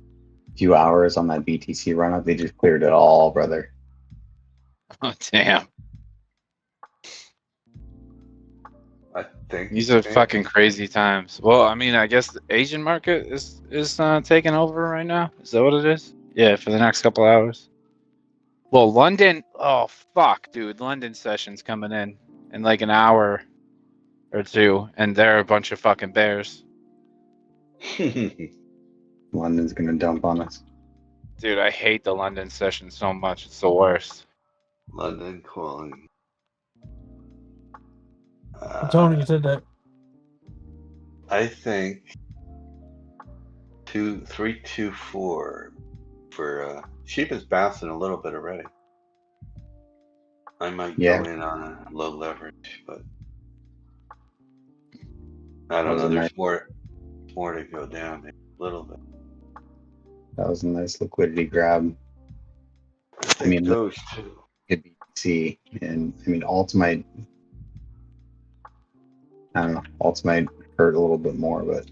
few hours on that BTC run up, they just cleared it all, brother. Oh damn. I think These are fucking crazy times. Well, I mean, I guess the Asian market is taking over right now. Is that what it is? Yeah, for the next couple hours. Well, London. Oh fuck, dude. London session's coming in like an hour or two, and they're a bunch of fucking bears. London's gonna dump on us. Dude, I hate the London session so much. It's the worst. London calling. Tony, you said that. I think 3, 2, 4 for sheep is bouncing a little bit already. I might go in on a low leverage, but I don't know. There's more to go down there a little bit. That was a nice liquidity grab. I mean, those two. Good BTC, and I mean, alts might. I don't know. Alts might hurt a little bit more, but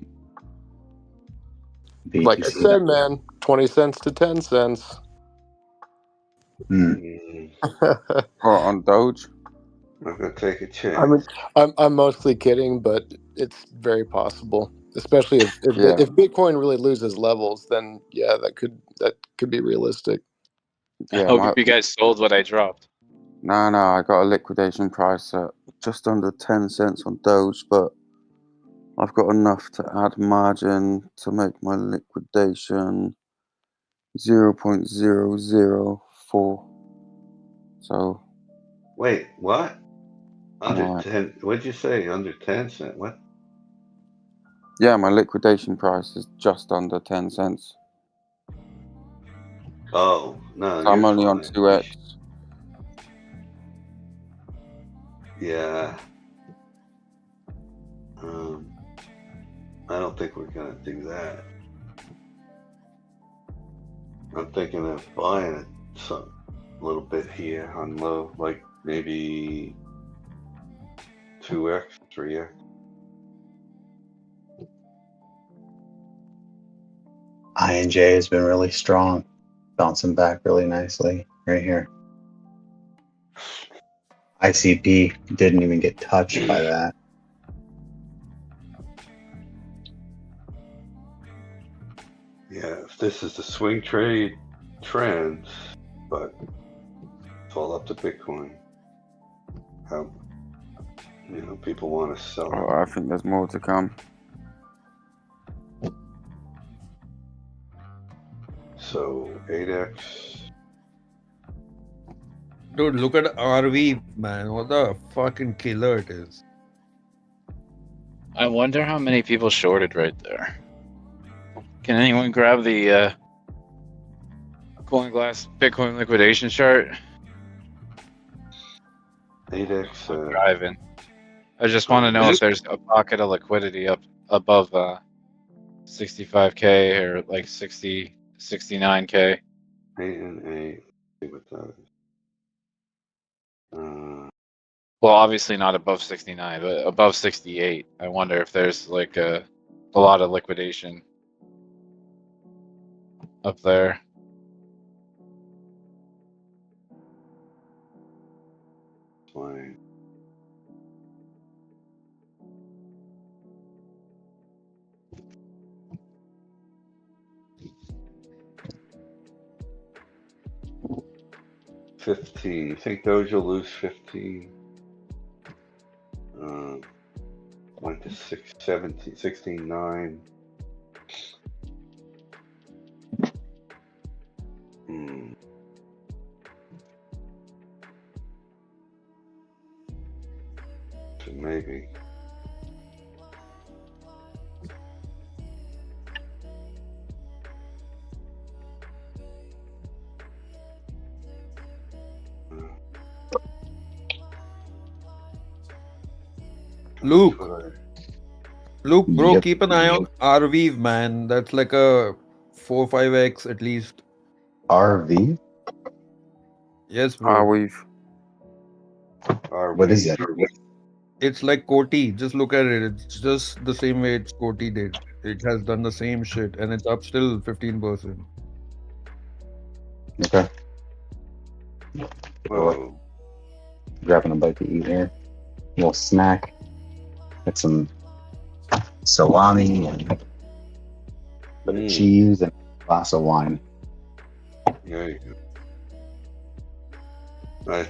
BTC, like I said, man, 20 cents to 10 cents. On Doge. I'm gonna take a chance. I mean, I'm mostly kidding, but it's very possible. Especially if Bitcoin really loses levels, then yeah, that could be realistic. Yeah, I hope you guys sold what I dropped. No, I got a liquidation price at just under 10 cents on Doge, but I've got enough to add margin to make my liquidation 0.004. So. Wait, what? Under Right. 10? What'd you say? Under 10 cents? What? Yeah, my liquidation price is just under 10 cents. Oh, no. So I'm only on 2x. Yeah. I don't think we're gonna do that. I'm thinking of buying it a little bit here on low, like maybe 2x, 3x. INJ has been really strong, bouncing back really nicely right here. ICP didn't even get touched by that. Yeah, if this is the swing trade trend, but it's all up to Bitcoin. How, people want to sell. Oh, I think there's more to come. So 8x. Dude, look at RV, man. What a fucking killer it is. I wonder how many people shorted right there. Can anyone grab the CoinGlass Bitcoin liquidation chart? 8x. I'm driving. I just want to know if there's a pocket of liquidity up above 65K or like 60, 69K. 8 and 8. See what that is. Well, obviously not above 69, but above 68. I wonder if there's like a lot of liquidation up there. Fine. $15. You think Doge will lose 15? Went to 16.9. So maybe. Luke, bro, keep an eye on RV, man. That's like a 4-5x at least. RV? Yes, bro. What is that? It's like Koti. Just look at it. It's just the same way it's Koti did. It has done the same shit, and it's up still 15%. Okay. Whoa. Grabbing a bite to eat here. A little snack. Get some salami and a bit of cheese and a glass of wine. There you go.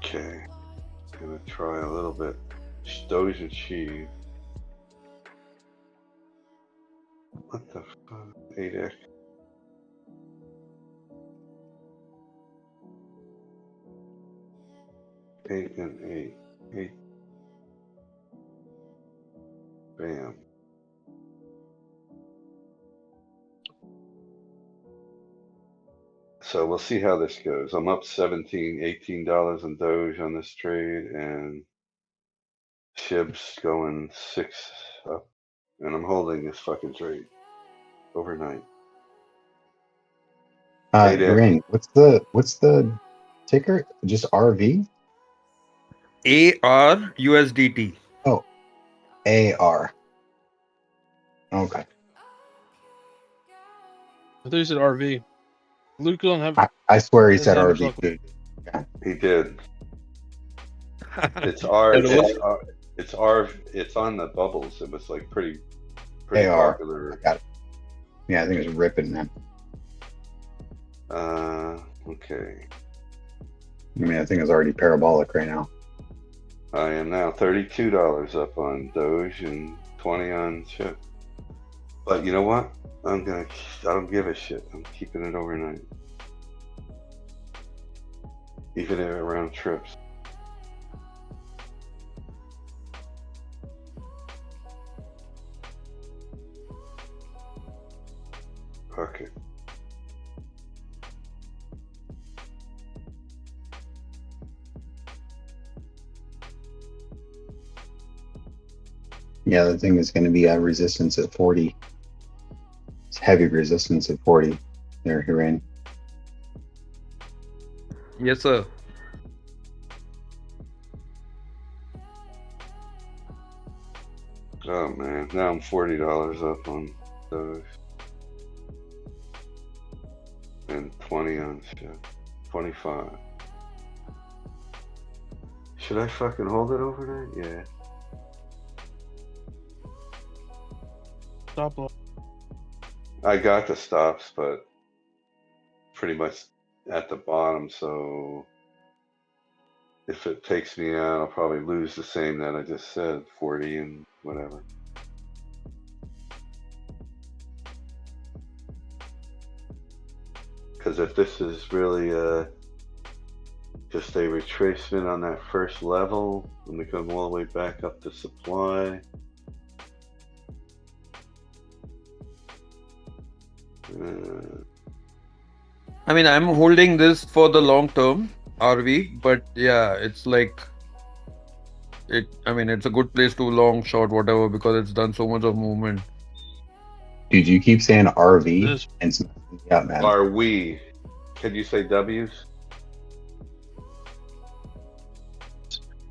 Okay. Gonna try a little bit. Doge and cheese. What the fuck? 8x. Eight and eight. Eight. Bam. So we'll see how this goes. I'm up $17, $18 in Doge on this trade, and Shib's going 6 up, and I'm holding this fucking trade overnight. Rain, what's the ticker? Just RV? AR USDT. Oh, AR. Okay. I thought you said RV. Luke don't have. I swear he doesn't said have RV. himself- Yeah. He did. It's R. It's R. It's on the bubbles. It was like pretty AR. popular. I got it. Yeah, I think it's ripping, man. Okay. I mean, I think it's already parabolic right now. I am now $32 up on Doge and 20 on Chip. But you know what? I don't give a shit. I'm keeping it overnight. Even around trips. Okay. Yeah, the thing is going to be a resistance at 40. It's heavy resistance at 40. There, Hiran. Yes, sir. Oh man, now I'm $40 up on those. And 20 on shit. 25. Should I fucking hold it overnight? Yeah. Stop loss. I got the stops, but pretty much at the bottom, so if it takes me out, I'll probably lose the same that I just said, 40 and whatever. Because if this is really just a retracement on that first level, and we come all the way back up to supply, I mean, I'm holding this for the long term, RV, but yeah, it's like I mean, it's a good place to long, short, whatever, because it's done so much of movement. Dude, you keep saying RV and yeah, man. Are we? Can you say W's?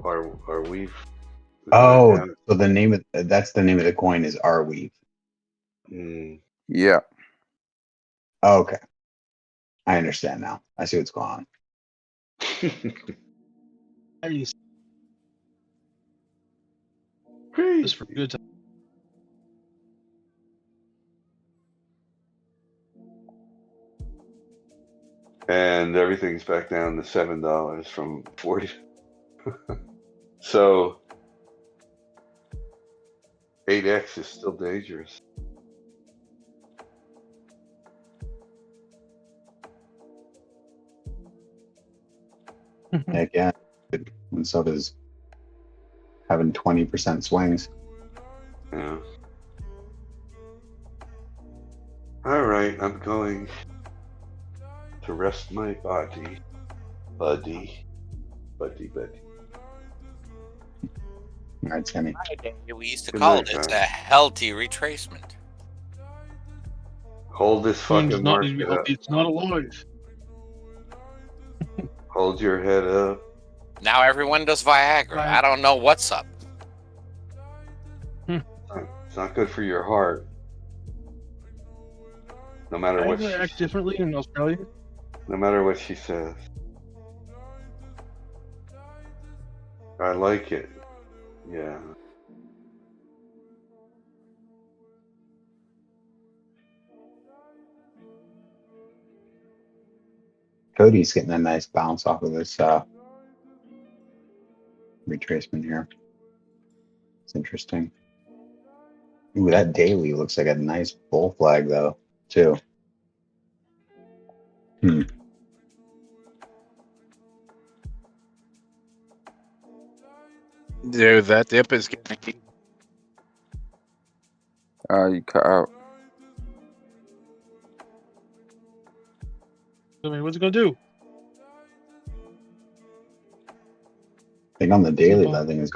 Are we? Oh, so the name of that's the name of the coin is RWeave. Yeah. Oh, okay. I understand now. I see what's going on. Just for good time. And everything's back down to $7 from 40. So 8x is still dangerous. Heck yeah. And so does having 20% swings. Yeah. All right, I'm going to rest my body, buddy. All right, Sammy. We used to Good call night, this guys. a healthy retracement. Hold this Coin does fucking not need to be market up. healthy. It's not alive. Hold your head up. Now everyone does Viagra. I don't know what's up. It's not good for your heart. No matter I what act differently in Australia. no matter what she says. I like it. Yeah. Cody's getting a nice bounce off of this retracement here. It's interesting. Ooh, that daily looks like a nice bull flag though, too. Hmm. Dude, that dip is getting... You cut out. I mean, what's it gonna do? I think on the daily that thing is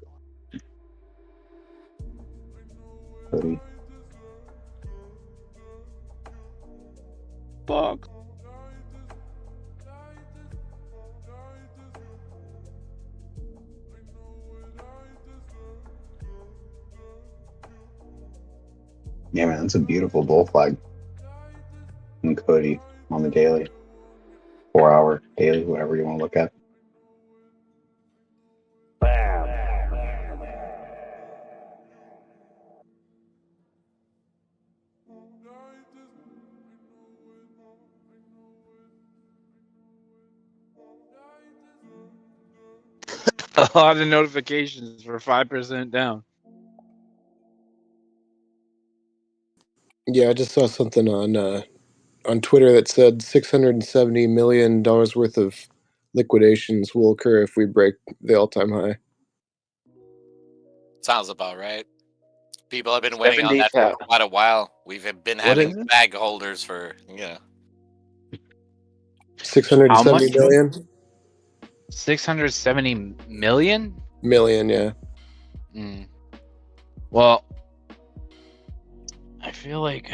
Cody. Fuck. Yeah, man, that's a beautiful bull flag. And Cody on the daily. 4-hour daily, whatever you want to look at. A lot of notifications for 5% down. Yeah, I just saw something on Twitter that said $670 million worth of liquidations will occur if we break the all-time high. Sounds about right. People have been waiting on 70 that for quite a while. We've been What is having it? bag holders for, yeah. 670 million? 670 million? Million, yeah. Mm. Well, I feel like...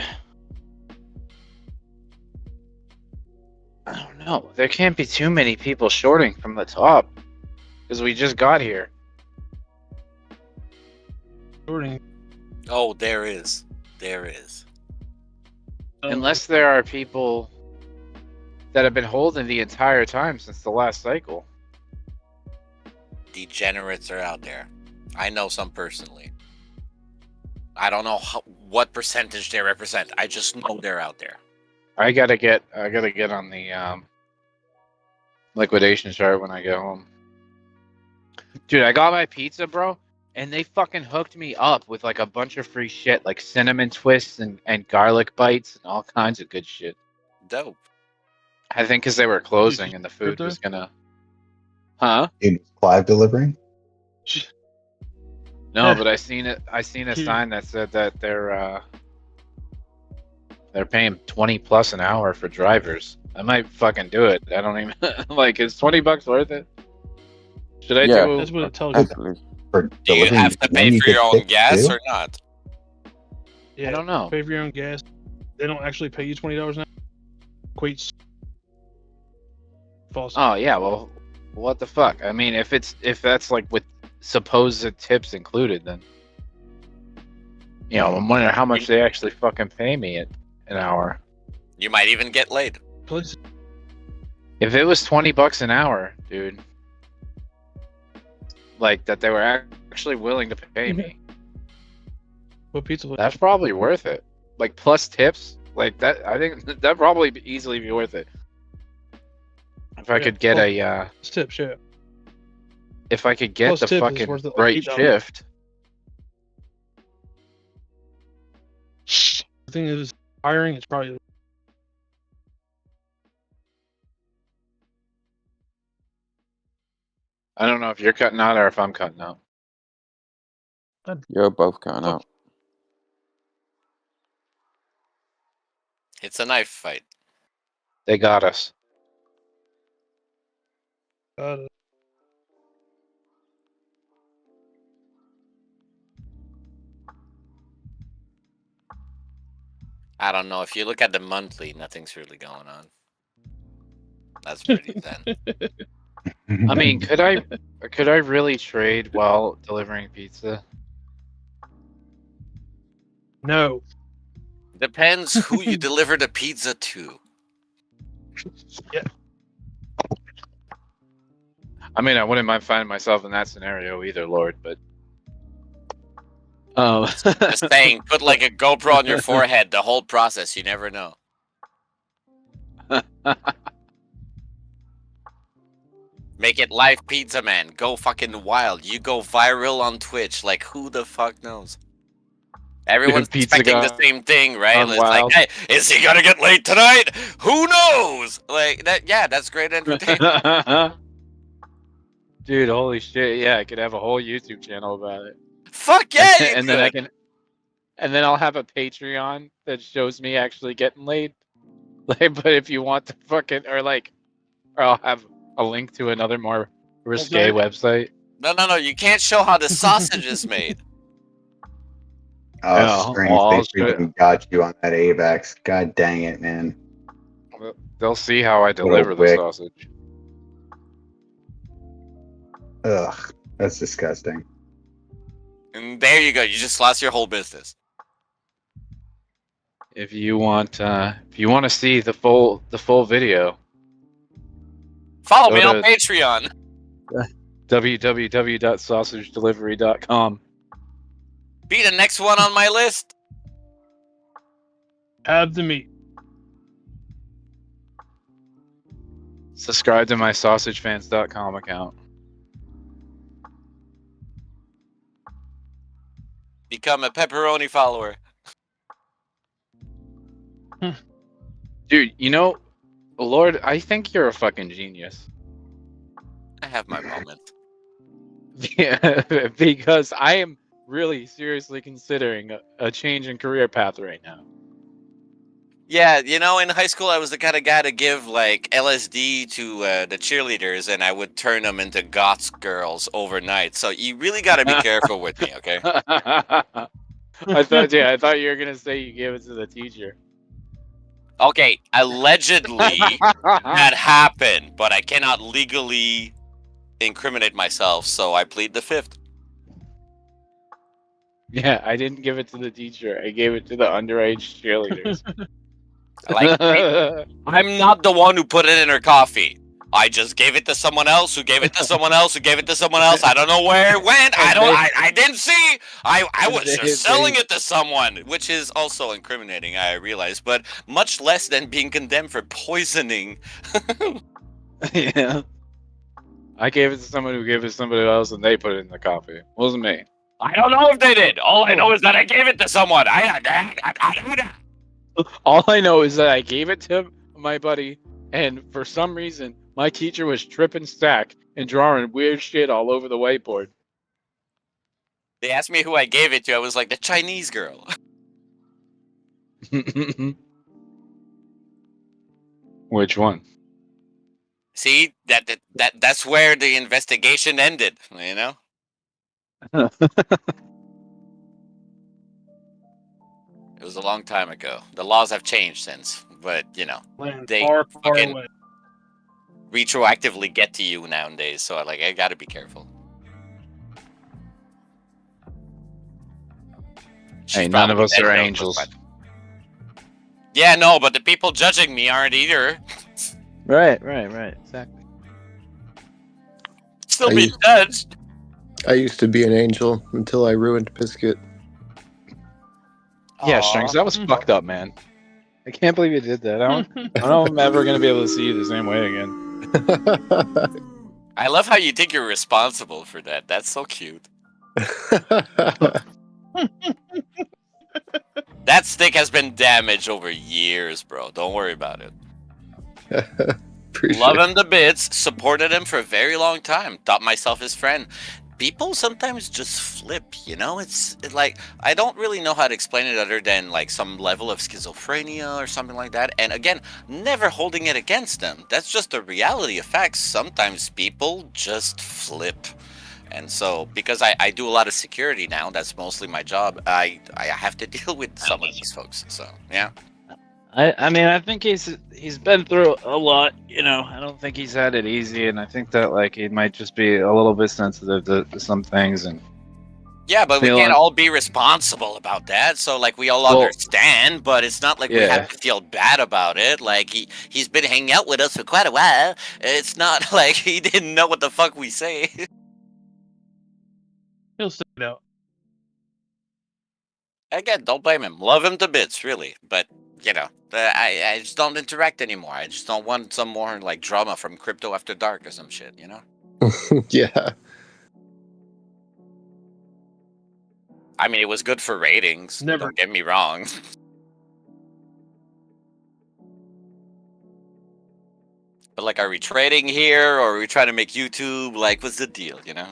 I don't know. There can't be too many people shorting from the top. Because we just got here. Shorting. Oh, there is. There is. Unless there are people that have been holding the entire time since the last cycle. Degenerates are out there. I know some personally. I don't know what percentage they represent. I just know they're out there. I gotta get on the liquidation chart when I get home. Dude, I got my pizza, bro, and they fucking hooked me up with like a bunch of free shit, like cinnamon twists and garlic bites and all kinds of good shit. Dope. I think because they were closing and the food was gonna... Huh? Live delivering? No, but I seen a sign that said that they're paying 20 plus an hour for drivers. I might fucking do it. I don't even like. Is $20 worth it? Should I do? That's what it tells you. Do you have to pay for your own gas or not? Yeah, I don't know. Pay for your own gas. They don't actually pay you $20 an hour. Equates. False. Oh yeah, well, what the fuck? I mean, if that's like with supposed tips included, then I'm wondering how much they actually fucking pay me an hour. You might even get laid. Please. If it was $20 an hour, dude, like that they were actually willing to pay me. What pizza? That's probably worth it. Like plus tips, like that. I think that'd probably easily be worth it. If I could get a tips, yeah. If I could get Plus the tip is fucking worth it, like, right $8. shift. The thing is, hiring is probably. I don't know if you're cutting out or if I'm cutting out. You're both cutting out. It's a knife fight. They got us. I don't know. If you look at the monthly, nothing's really going on. That's pretty thin. I mean, could I really trade while delivering pizza? No. Depends who you deliver the pizza to. Yeah. I mean, I wouldn't mind finding myself in that scenario either, Lord, but Just saying, put like a GoPro on your forehead. The whole process, you never know. Make it live pizza man. Go fucking wild. You go viral on Twitch. Like, who the fuck knows? Everyone's expecting the same thing, right? It's like, hey, is he gonna get late tonight? Who knows? Like that. Yeah, that's great entertainment. Dude, holy shit! Yeah, I could have a whole YouTube channel about it. Fuck yeah, you and then then I'll have a Patreon that shows me actually getting laid. Like, but if you want to fucking or I'll have a link to another more risque website. No. You can't show how the sausage is made. Oh, strange. They even got you on that AVAX. God dang it, man. They'll see how I deliver the sausage. Ugh, that's disgusting. And there you go. You just lost your whole business. If you want to see the full video, follow me on Patreon. www.sausagedelivery.com. Be the next one on my list. Add the meat. Subscribe to my sausagefans.com account. Become a pepperoni follower. Dude, Lord, I think you're a fucking genius. I have my moments. Yeah, because I am really seriously considering a change in career path right now. Yeah, in high school I was the kind of guy to give like LSD to the cheerleaders, and I would turn them into goth girls overnight. So you really got to be careful with me, okay? I thought you were gonna say you gave it to the teacher. Okay, allegedly that happened, but I cannot legally incriminate myself, so I plead the fifth. Yeah, I didn't give it to the teacher. I gave it to the underage cheerleaders. I'm not the one who put it in her coffee. I just gave it to someone else who gave it to someone else who gave it to someone else. I don't know where it went. I didn't see. I was just selling it to someone, which is also incriminating, I realize, but much less than being condemned for poisoning. Yeah. I gave it to someone who gave it to somebody else, and they put it in the coffee. It wasn't me. I don't know if they did. All I know is that I gave it to someone. All I know is that I gave it to my buddy, and for some reason, my teacher was tripping stack and drawing weird shit all over the whiteboard. They asked me who I gave it to. I was like, the Chinese girl. Which one? See, that's where the investigation ended, It was a long time ago. The laws have changed since, but they fucking retroactively get to you nowadays. So I gotta be careful. Hey, none of us are angels. Yeah, no, but the people judging me aren't either. Right, exactly. Still being judged. I used to be an angel until I ruined Biscuit. Yeah, Strings, that was fucked up, man. I can't believe you did that. I don't know if I'm ever going to be able to see you the same way again. I love how you think you're responsible for that. That's so cute. That stick has been damaged over years, bro. Don't worry about it. Love him to bits. Supported him for a very long time. Thought myself his friend. People sometimes just flip, It's like, I don't really know how to explain it other than like some level of schizophrenia or something like that. And again, never holding it against them. That's just the reality of facts. Sometimes people just flip. And so, because I do a lot of security now, that's mostly my job, I have to deal with some of these folks. So, yeah. I mean, I think he's been through a lot, I don't think he's had it easy, and I think that he might just be a little bit sensitive to some things, and Yeah, but we Feel can't un- all be responsible about that. So, like, we all Well, understand, but it's not like we yeah. have to feel bad about it. Like, he's been hanging out with us for quite a while. It's not like he didn't know what the fuck we say. He'll stick it out. Again, don't blame him. Love him to bits, really. But, you know, I just don't interact anymore. I just don't want some more, like, drama from Crypto After Dark or some shit, you know? Yeah. I mean, it was good for ratings. Never. Don't get me wrong. But, like, are we trading here, or are we trying to make YouTube? Like, what's the deal, you know?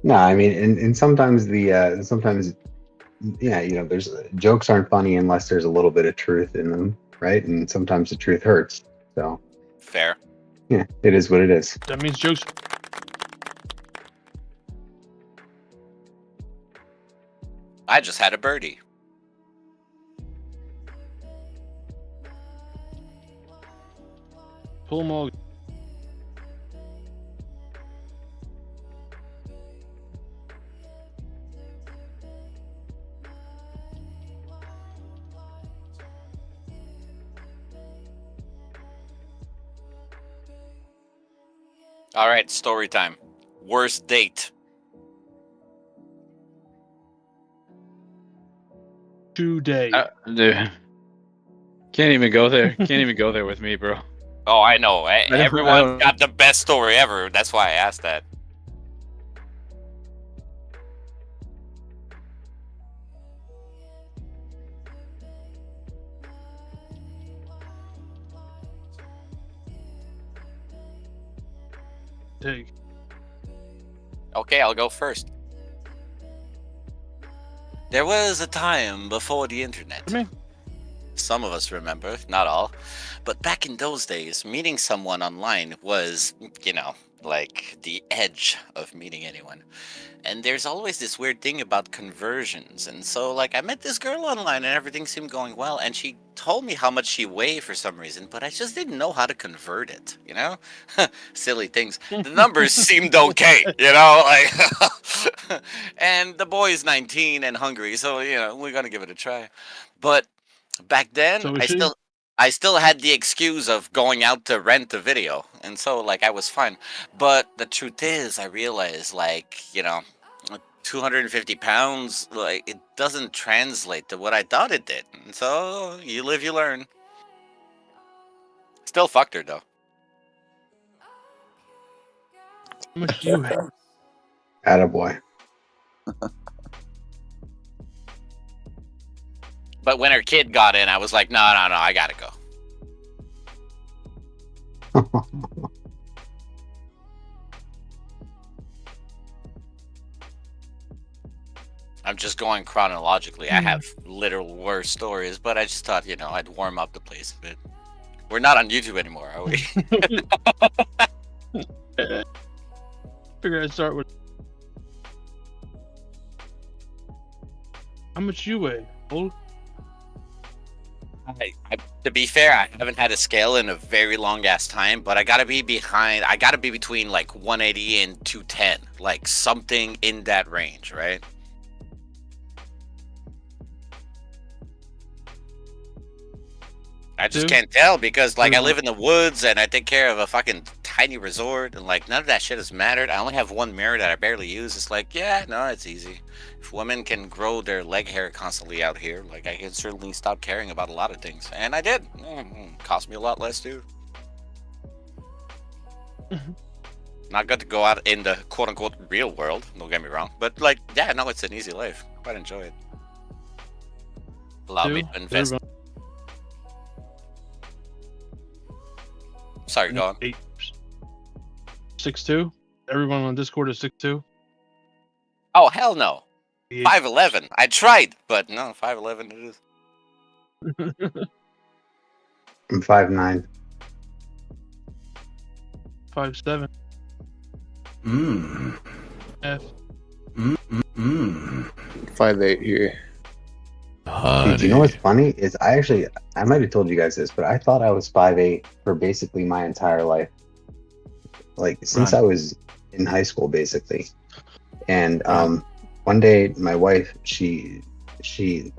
No, I mean, and sometimes sometimes, yeah, you know, there's jokes aren't funny unless there's a little bit of truth in them, right? And sometimes the truth hurts. So Fair. yeah, it is what it is. That means jokes. I just had a birdie. Pull them all. All right, story time. Worst date. 2 days. Dude. Can't even go there. Can't even go there with me, bro. Oh, I know. don't- I Everyone don't- got the best story ever. That's why I asked that. Take. Okay, I'll go first. There was a time before the internet. Some of us remember, not all. But back in those days, meeting someone online was, you know, like the edge of meeting anyone. And there's always this weird thing about conversions. And so, like, I met this girl online and everything seemed going well. And she told me how much she weighed for some reason, but I just didn't know how to convert it, you know? Silly things. The numbers seemed okay, you know? Like, and the boy is 19 and hungry, so, you know, we're going to give it a try. But back then, So is she? I still had the excuse of going out to rent a video, and so, like, I was fine. But the truth is, I realized, like, you know, 250 pounds, like, it doesn't translate to what I thought it did. And so, you live, you learn. Still fucked her, though. How much do you have? Attaboy. But when her kid got in, I was like, no, I gotta go. I'm just going chronologically. I have literal worse stories, but I just thought, you know, I'd warm up the place a bit. We're not on YouTube anymore, are we? Figure I'd start with. How much you weigh? Old? To be fair, I haven't had a scale in a very long ass time, but I gotta be between like 180 and 210, like something in that range, right? I just can't tell because, like, I live in the woods and I take care of a fucking tiny resort, and like none of that shit has mattered. I only have one mirror that I barely use. It's like, yeah, no, it's easy. If women can grow their leg hair constantly out here, like, I can certainly stop caring about a lot of things, and I did. Cost me a lot less too. Not good to go out in the quote-unquote real world. Don't get me wrong, but like, yeah, no, it's an easy life. Quite enjoy it. Allow me to invest. Sorry, go on. 6'2"? Everyone on Discord is 6'2"? Oh, hell no. 5'11". I tried, but no, 5'11" it is. I'm 5'9". 5'7". F. 5'8" here. Dude, you know what's funny is I might have told you guys this, but I thought I was 5'8" for basically my entire life, like since I was in high school, basically. And one day my wife, she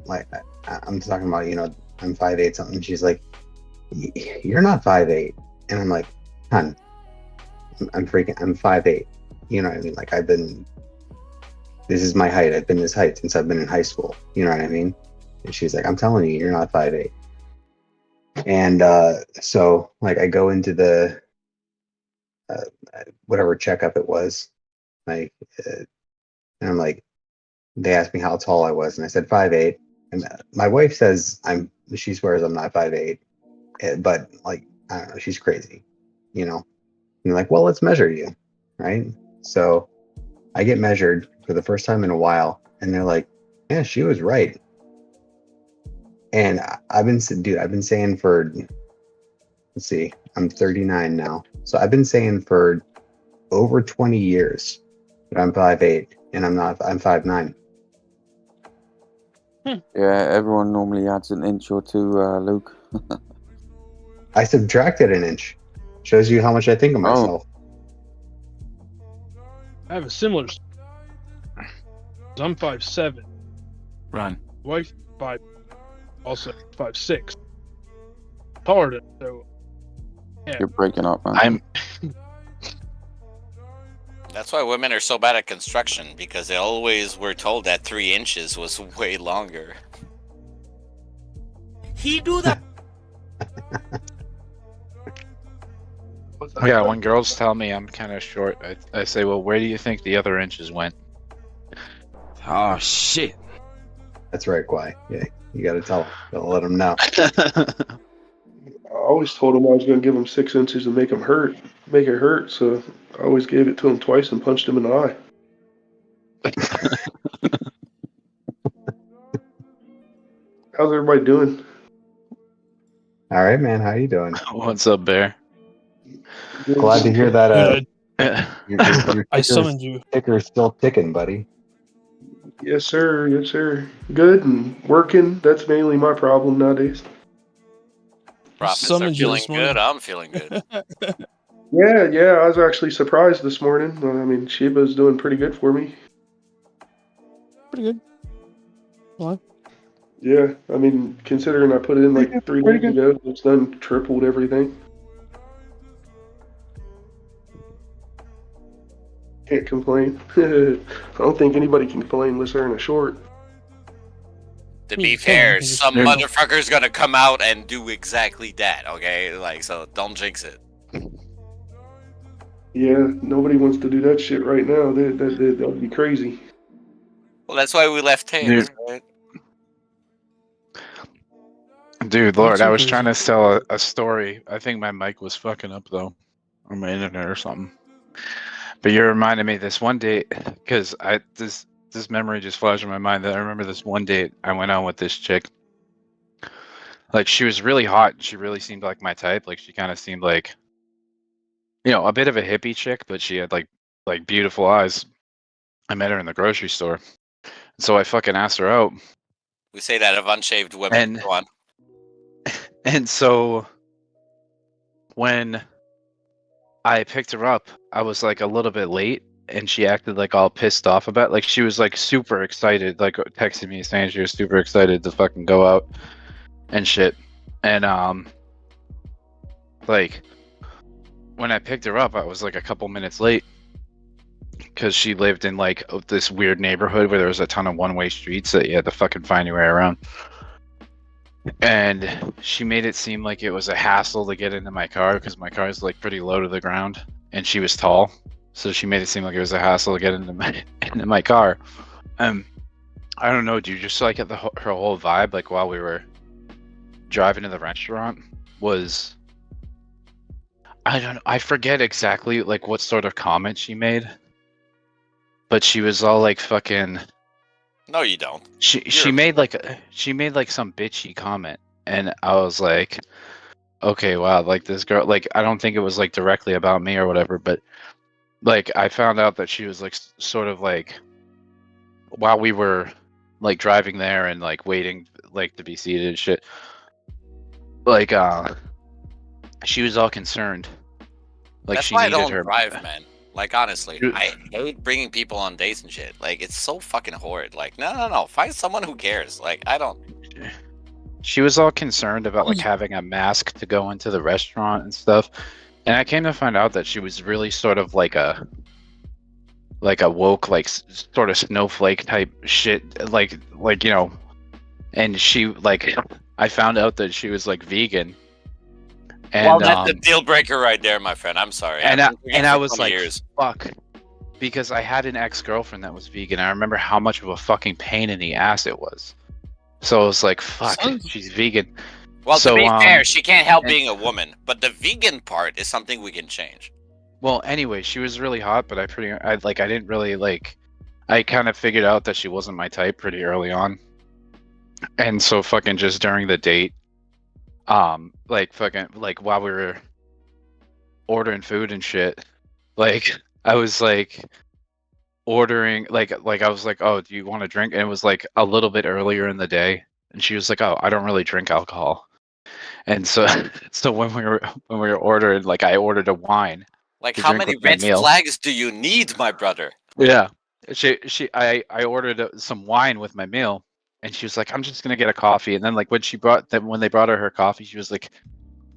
like, I'm talking about, you know, I'm 5'8" something. She's like, you're not 5'8", and I'm like, hun, I'm 5'8". You know what I mean? Like, this is my height. I've been this height since I've been in high school. You know what I mean? And she's like, I'm telling you, you're not 5'8". And so like I go into the whatever checkup it was, like, and I'm like, they asked me how tall I was, and I said 5'8". And my wife says she swears I'm not 5'8", but like, I don't know, she's crazy, you know. And like, well, let's measure you, right? So I get measured for the first time in a while, and they're like, yeah, she was right. And I've been saying for, let's see, I'm 39 now. So I've been saying for over 20 years that I'm 5'8", and I'm not, I'm 5'9". Yeah, everyone normally adds an inch or two, Luke. I subtracted an inch. Shows you how much I think of myself. I have a similar. I'm 5'7". Run. Wife 5, also 5'6". Taller than, so. Yeah. You're breaking up, man. That's why women are so bad at construction, because they always were told that 3 inches was way longer. He do that. Yeah, when girls tell me I'm kind of short, I say, well, where do you think the other inches went? Oh, shit. That's right, Kwai. Yeah, you got to tell them. Gotta let them know. I always told him I was going to give him 6 inches and make it hurt. So I always gave it to him twice and punched him in the eye. How's everybody doing? All right, man. How you doing? What's up, Bear? Glad to hear that. I summoned you. Ticker's still ticking, buddy. Yes, sir. Yes, sir. Good and working. That's mainly my problem nowadays. Profits are feeling good. I'm feeling good. Yeah. I was actually surprised this morning. I mean, Shiba's doing pretty good for me. Pretty good. What? Yeah, I mean, considering I put it in like 3 days ago, it's done tripled everything. Can't complain. I don't think anybody can complain unless they're in a short. To be fair, some motherfucker's gonna come out and do exactly that, okay? Like, so don't jinx it. Yeah, nobody wants to do that shit right now. That would be crazy. Well, that's why we left Taylor, right? Dude, Lord, I was trying to tell a story. I think my mic was fucking up, though. Or my internet or something. But you reminded me this one date, because this memory just flashed in my mind that I remember this one date I went on with this chick. Like, she was really hot. She really seemed like my type. Like, she kind of seemed like, you know, a bit of a hippie chick, but she had like beautiful eyes. I met her in the grocery store. So I fucking asked her out. We say that of unshaved women. Go on. And so when I picked her up, I was like a little bit late, and she acted like all pissed off about it. Like, she was like super excited, like texting me saying she was super excited to fucking go out and shit. And like when I picked her up, I was like a couple minutes late because she lived in like this weird neighborhood where there was a ton of one-way streets that you had to fucking find your way around. And she made it seem like it was a hassle to get into my car because my car is like pretty low to the ground, and she was tall, so she made it seem like it was a hassle to get into my car. I don't know, dude. Just like her whole vibe, like while we were driving to the restaurant, was I forget exactly like what sort of comment she made, but she was all like fucking. No, you don't. She made like some bitchy comment, and I was like, okay, wow, like this girl, like I don't think it was like directly about me or whatever, but like I found out that she was like sort of like while we were like driving there and like waiting like to be seated and shit, like she was all concerned. Like That's she why I needed don't her. drive, man. Like honestly, I hate bringing people on dates and shit. Like it's so fucking horrid. Like no. Find someone who cares. Like I don't. She was all concerned about like having a mask to go into the restaurant and stuff, and I came to find out that she was really sort of like a woke, like sort of snowflake type shit, like you know, and she like I found out that she was like vegan. And, well, that's a deal breaker right there, my friend. I'm sorry. And I was 20 like, years. fuck, because I had an ex-girlfriend that was vegan. I remember how much of a fucking pain in the ass it was. So I was like, fuck, she's vegan. Well, so, to be fair, she can't help being a woman, but the vegan part is something we can change. Well, anyway, she was really hot, but I didn't really like. I kind of figured out that she wasn't my type pretty early on, and so fucking just during the date, like fucking like while we were ordering food and shit, like I was like ordering like I was like, oh, do you want a drink? And it was like a little bit earlier in the day, and she was like, oh, I don't really drink alcohol, and so when we were ordering, like I ordered a wine. Like how many red flags do you need, my brother? Yeah, I ordered some wine with my meal, and she was like, I'm just gonna get a coffee. And then like when they brought her coffee, she was like,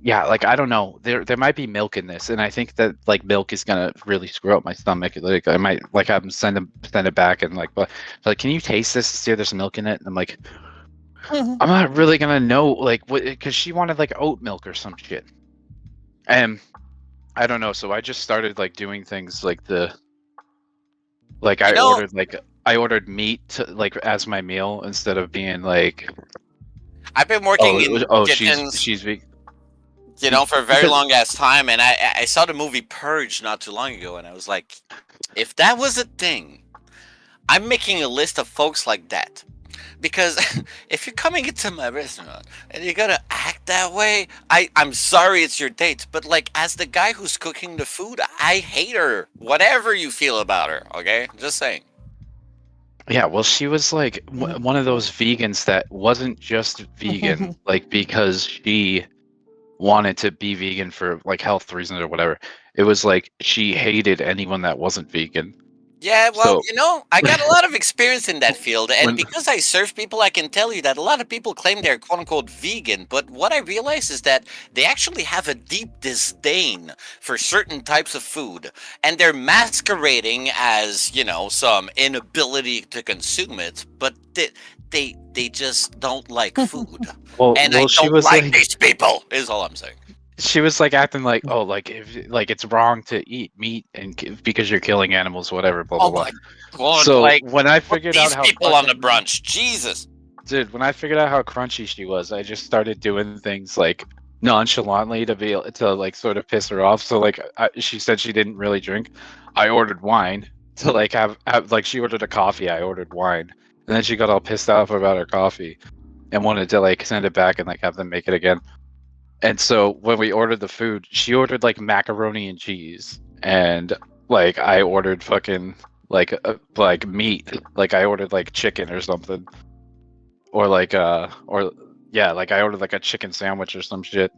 yeah, like I don't know, there might be milk in this, and I think that like milk is gonna really screw up my stomach. Like I might like have them send it back, and like, but like, can you taste this to see if there's milk in it? And I'm like, I'm not really gonna know, like, what, because she wanted like oat milk or some shit, and I don't know. So I just started like doing things like I ordered meat to, like as my meal instead of being like. I've been working in kitchens, she's vegan. You know, for a very long ass time, and I saw the movie Purge not too long ago, and I was like, if that was a thing, I'm making a list of folks like that. Because if you're coming into my restaurant and you're gonna act that way, I'm sorry it's your date, but like as the guy who's cooking the food, I hate her. Whatever you feel about her, okay? Just saying. Yeah, well, she was like one of those vegans that wasn't just vegan, like because she wanted to be vegan for like health reasons or whatever. It was like she hated anyone that wasn't vegan. Yeah, well, you know, I got a lot of experience in that field, and because I serve people, I can tell you that a lot of people claim they're quote-unquote vegan, but what I realize is that they actually have a deep disdain for certain types of food, and they're masquerading as, you know, some inability to consume it, but they just don't like food. And I don't like these people, is all I'm saying. She was like acting like, oh, like if like it's wrong to eat meat and because you're killing animals, whatever, blah blah blah. God, so like, when I figured out how people on the brunch, Jesus, dude, when I figured out how crunchy she was, I just started doing things like nonchalantly to like sort of piss her off. So like she said she didn't really drink. I ordered wine to like have like she ordered a coffee. I ordered wine, and then she got all pissed off about her coffee and wanted to like send it back and like have them make it again. And so when we ordered the food, she ordered like macaroni and cheese, and like I ordered fucking like meat, like I ordered like chicken or something, or like yeah, like I ordered like a chicken sandwich or some shit.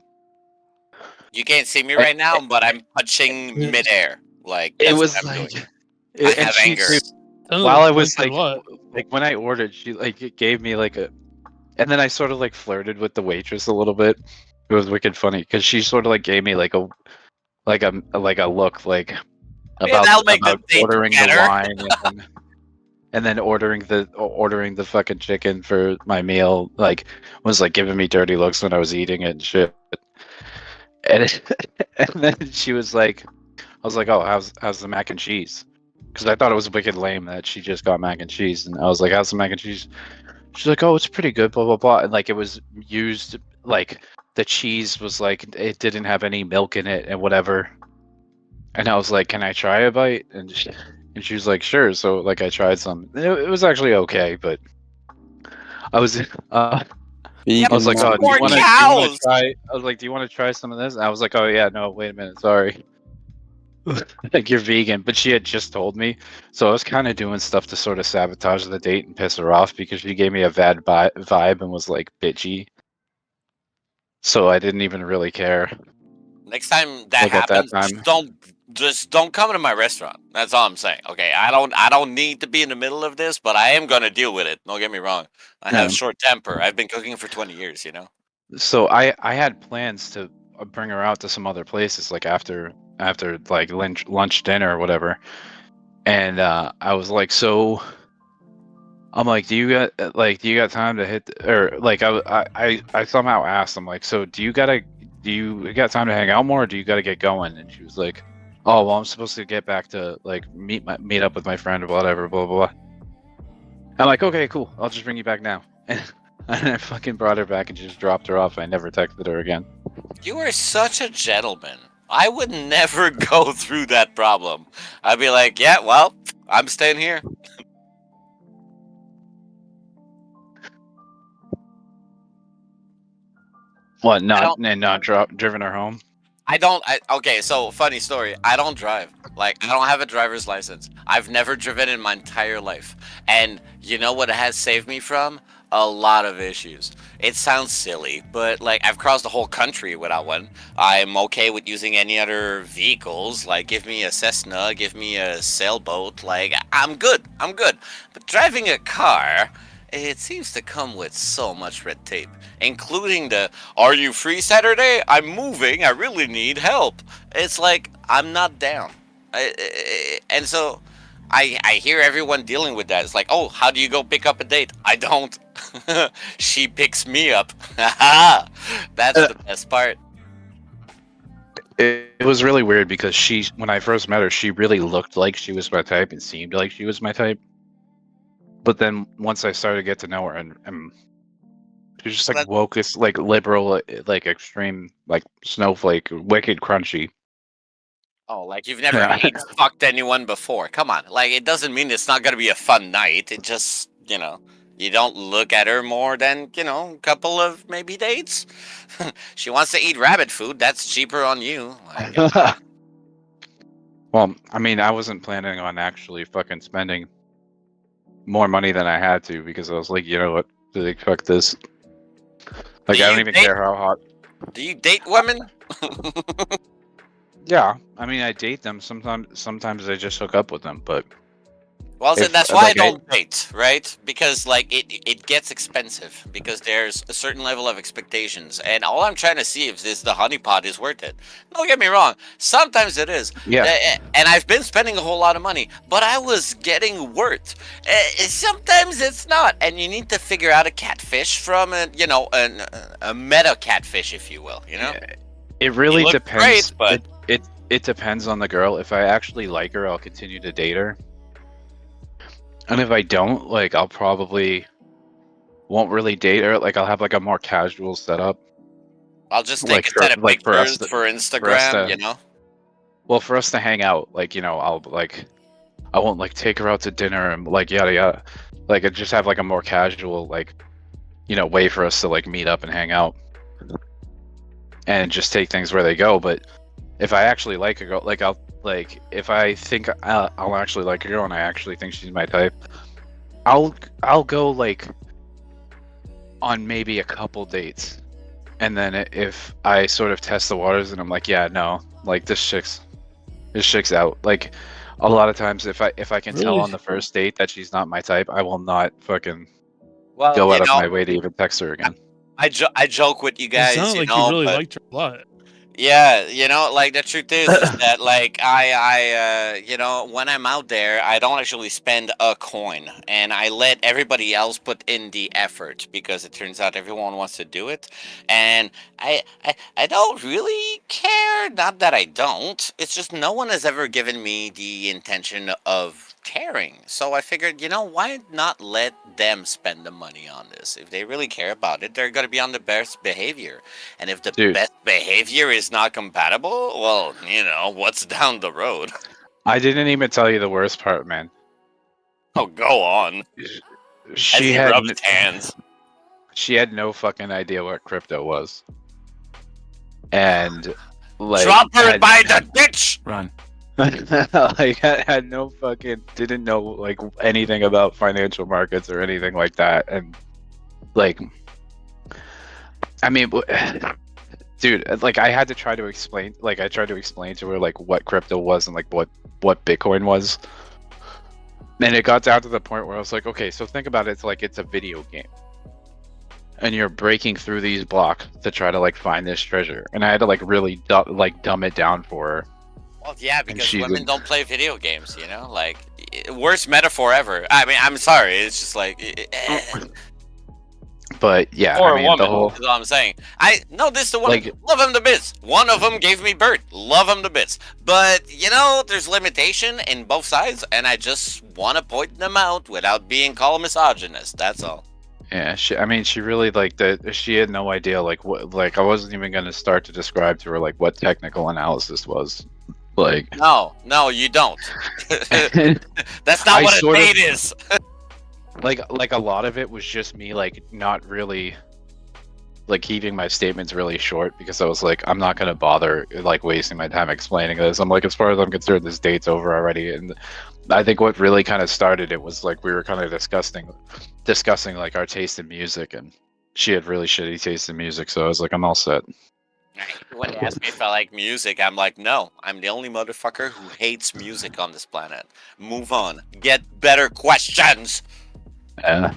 You can't see me right now, but I'm punching midair. Like it was like I have anger. While I was like when I ordered, she like it gave me like a, and then I sort of like flirted with the waitress a little bit. It was wicked funny because she sort of like gave me like a look like about ordering the wine and then ordering the fucking chicken for my meal, like was like giving me dirty looks when I was eating it and shit. And and then she was like, I was like, oh, how's the mac and cheese? Because I thought it was wicked lame that she just got mac and cheese, and I was like, how's the mac and cheese? She's like, oh, it's pretty good, blah blah blah, and like it was used like. The cheese was like it didn't have any milk in it and whatever, and I was like, "Can I try a bite?" And she was like, "Sure." So like I tried some. It was actually okay, but I was I was like, "Oh, do you want to try?" I was like, "Do you want to try some of this?" And I was like, "Oh yeah, no, wait a minute, sorry." Like you're vegan, but she had just told me, so I was kind of doing stuff to sort of sabotage the date and piss her off because she gave me a bad vibe and was like bitchy. So I didn't even really care. Next time that Like at that happens, time. just don't come to my restaurant. That's all I'm saying. Okay, I don't need to be in the middle of this, but I am gonna deal with it. Don't get me wrong. I have Yeah. short temper. I've been cooking for 20 years. You know. So I had plans to bring her out to some other places, like after like lunch dinner or whatever. And I was like, so I'm like, do you got time to hit or like I somehow asked, I'm like, so do you got time to hang out more, or do you got to get going? And she was like, oh well, I'm supposed to get back to like meet up with my friend or whatever, blah blah blah. I'm like, okay, cool, I'll just bring you back now. And I fucking brought her back and just dropped her off. I never texted her again. You are such a gentleman. I would never go through that problem. I'd be like, yeah, well, I'm staying here. What? Not driven her home? Okay, so funny story. I don't drive. Like, I don't have a driver's license. I've never driven in my entire life. And you know what it has saved me from? A lot of issues. It sounds silly, but like I've crossed the whole country without one. I'm okay with using any other vehicles. Like, give me a Cessna, give me a sailboat. Like, I'm good. But driving a car, it seems to come with so much red tape, including the "Are you free Saturday? I'm moving. I really need help." It's like, I'm not down. And so I hear everyone dealing with that. It's like, oh, how do you go pick up a date? I don't. She picks me up. That's the best part. It was really weird because when I first met her, she really looked like she was my type and seemed like she was my type. But then once I started to get to know her, and she was just like wokest, like liberal, like extreme, like snowflake, wicked crunchy. Oh, like you've never fucked anyone before. Come on. Like, it doesn't mean it's not going to be a fun night. It just, you don't look at her more than, a couple of maybe dates. She wants to eat rabbit food. That's cheaper on you. Like, Well, I mean, I wasn't planning on actually fucking spending more money than I had to, because I was like, you know what? Like, fuck this. Like, I don't even care how hot. Do you date women? Yeah, I mean, I date them. Sometimes I just hook up with them, but... Well, that's why I don't date, right? Because, like, it gets expensive, because there's a certain level of expectations, and all I'm trying to see if the honeypot is worth it. Don't get me wrong, sometimes it is. Yeah. And I've been spending a whole lot of money, but I was getting worth. Sometimes it's not, and you need to figure out a catfish from a meta catfish, if you will, It really depends. Great, but it depends on the girl. If I actually like her, I'll continue to date her. And if I don't, like, I'll probably won't really date her. Like, I'll have like a more casual setup. I'll just take a set of pictures for Instagram, Well, for us to hang out, like, I won't like take her out to dinner and like yada yada. Like, I just have like a more casual, like, way for us to like meet up and hang out, and just take things where they go. But if I actually like a girl, like if I think I'll actually like a girl and I actually think she's my type, I'll go like on maybe a couple dates, and then if I sort of test the waters and I'm like, yeah, no, like this chick's out. Like, a lot of times if I can tell on the first date that she's not my type, I will not fucking go out of my way to even text her again. I joke with you guys. It sounded like you really liked her a lot. Yeah, like, the truth is that, like, I when I'm out there, I don't actually spend a coin, and I let everybody else put in the effort, because it turns out everyone wants to do it, and I don't really care. Not that I don't. It's just no one has ever given me the intention of caring. So I figured, why not let them spend the money on this? If they really care about it, they're going to be on the best behavior. And if the best behavior is not compatible, well, what's down the road? I didn't even tell you the worst part, man. Oh, go on. She As he rubbed his hands. She had no fucking idea what crypto was. And like, drop her by the ditch. Run. Like, I had no fucking, didn't know like anything about financial markets or anything like that. And like, I mean, Dude, like I had to try to explain, like I tried to explain to her like what crypto was and like what Bitcoin was, and it got down to the point where I was like, okay, so think about it, it's like it's a video game, and you're breaking through these blocks to try to like find this treasure, and I had to like really dumb it down for her. Well, yeah, because she's women don't play video games, you know? Like, worst metaphor ever. I mean, I'm sorry, it's just like... But yeah, Or I mean, a woman, the whole is what I'm saying. No, this is the one. Like- Love him to bits. One of them gave me birth. Love him to bits. But, you know, there's limitation in both sides, and I just want to point them out without being called misogynist. That's all. Yeah, I mean, she really she had no idea like what, like I wasn't even gonna start to describe to her like what technical analysis was, like. No, you don't. That's not what a date is. like a lot of it was just me like not really like keeping my statements really short because I was like, I'm not gonna bother like wasting my time explaining this. I'm like, as far as I'm concerned, this date's over already. And I think what really kind of started it was like we were kind of discussing like our taste in music, and she had really shitty taste in music, so I was like, I'm all set. When they ask me if I like music, I'm like, no, I'm the only motherfucker who hates music on this planet. Move on. Get better questions. Yeah.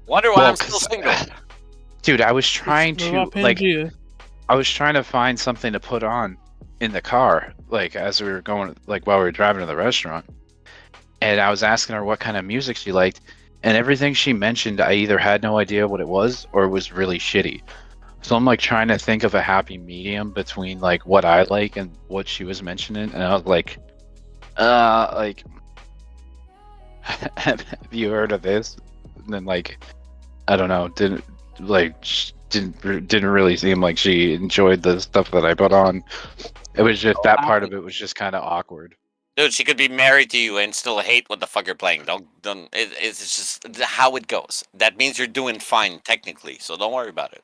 Wonder why I'm still single. Dude, I was trying What to about like Pangea? I was trying to find something to put on in the car, like as we were going, like while we were driving to the restaurant. And I was asking her what kind of music she liked, and everything she mentioned, I either had no idea what it was or it was really shitty. So I'm like trying to think of a happy medium between like what I like and what she was mentioning, and I was like, have you heard of this? And then like, I don't know, didn't really seem like she enjoyed the stuff that I put on. It was just that part of it was just kind of awkward. Dude, she could be married to you and still hate what the fuck you're playing. It's just how it goes. That means you're doing fine technically, so don't worry about it.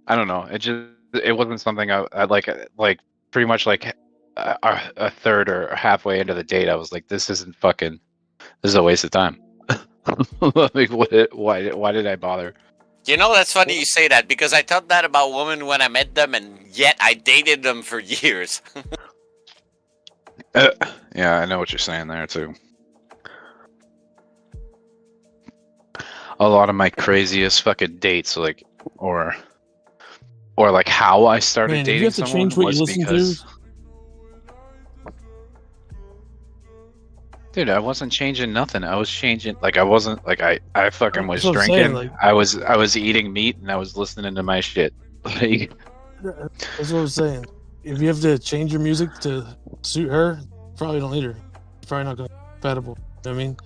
I don't know. It wasn't something I like pretty much like a third or halfway into the date. I was like, this is a waste of time. Like, why did I bother? You know, that's funny you say that, because I thought that about women when I met them, and yet I dated them for years. Yeah, I know what you're saying there too. A lot of my craziest fucking dates, like, or like how I started Man, dating you have to someone change what was you listen because. to. Dude, I wasn't changing nothing. I was changing, like, I wasn't like I fucking was That's what I'm drinking. saying, like- I was eating meat and I was listening to my shit. Like, That's what I'm saying. If you have to change your music to suit her, probably don't need her. You're probably not gonna be compatible. You know what I mean?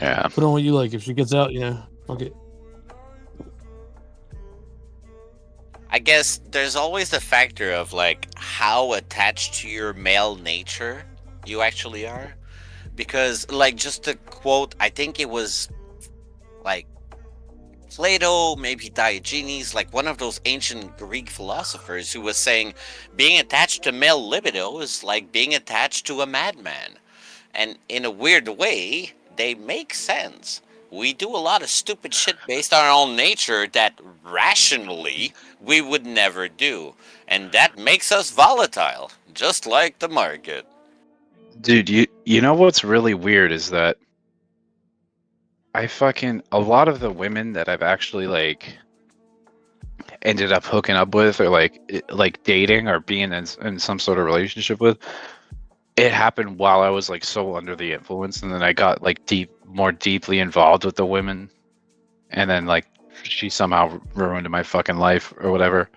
Yeah. Put on what you like. If she gets out, fuck it. I guess there's always the factor of like how attached to your male nature you actually are. Because, like, just to quote, I think it was like Plato, maybe Diogenes, like one of those ancient Greek philosophers who was saying being attached to male libido is like being attached to a madman. And in a weird way, they make sense. We do a lot of stupid shit based on our own nature that rationally we would never do. And that makes us volatile, just like the market. dude, you know what's really weird is that a lot of the women that I've actually like ended up hooking up with or like dating or being in some sort of relationship with, it happened while I was like so under the influence, and then I got like more deeply involved with the women, and then like she somehow ruined my fucking life or whatever.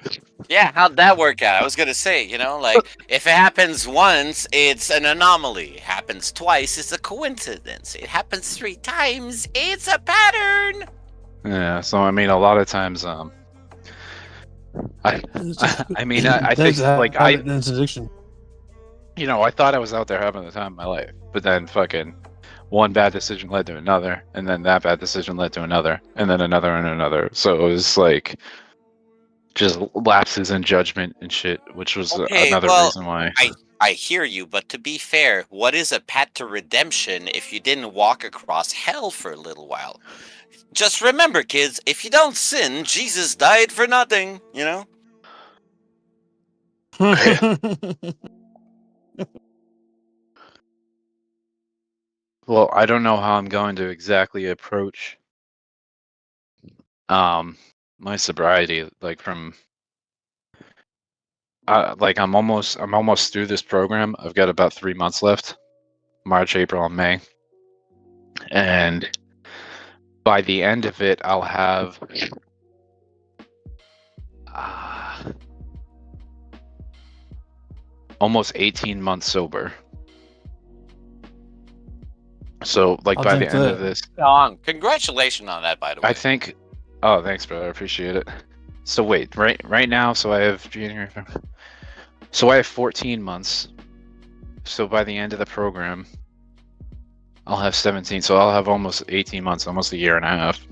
Yeah, how'd that work out? I was gonna say, like, if it happens once, it's an anomaly. It happens twice, it's a coincidence. It happens 3 times, it's a pattern. Yeah, so I mean, a lot of times, I mean, I think like That's addiction. I thought I was out there having the time of my life, but then fucking one bad decision led to another, and then that bad decision led to another, and then another and another. So it was like just lapses in judgment and shit, which was another reason why. I hear you, but to be fair, what is a path to redemption if you didn't walk across hell for a little while? Just remember, kids, if you don't sin, Jesus died for nothing, you know? Well, I don't know how I'm going to exactly approach my sobriety, like from like I'm almost through this program. I've got about 3 months left. March, April, and May. And by the end of it, I'll have almost 18 months sober. So, like, by the end of this, Congratulations on that, by the way. I think. Oh, thanks, brother. I appreciate it. So wait, right now, so I have January. So I have 14 months. So by the end of the program, I'll have 17. So I'll have almost 18 months, almost a year and a half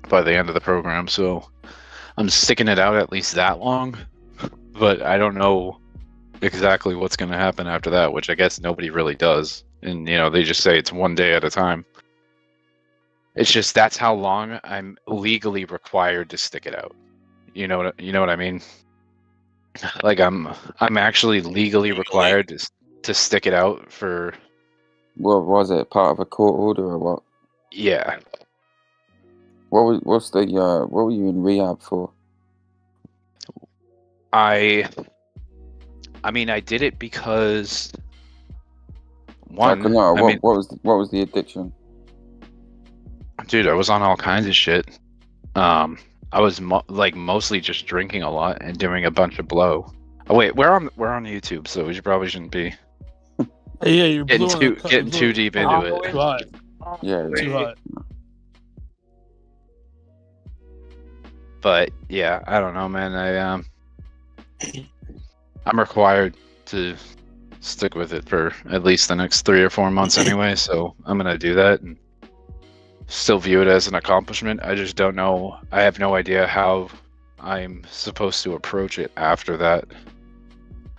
by the end of the program. So I'm sticking it out at least that long, but I don't know exactly what's going to happen after that, which I guess nobody really does. And, you know, they just say it's one day at a time. It's just that's how long I'm legally required to stick it out. You know what I mean? Like I'm actually legally required to stick it out for. What was it? Part of a court order or what? Yeah. What were you in rehab for? I mean, I did it because one. What was the addiction? Dude, I was on all kinds of shit. I was mostly just drinking a lot and doing a bunch of blow. Oh wait, we're on YouTube, so we probably shouldn't be. Yeah, you're getting too deep into it. Too hot. Yeah, too hot. But yeah, I don't know, man. I'm required to stick with it for at least the next 3 or 4 months anyway, so I'm gonna do that and still view it as an accomplishment. I just don't know. I have no idea how I'm supposed to approach it after that.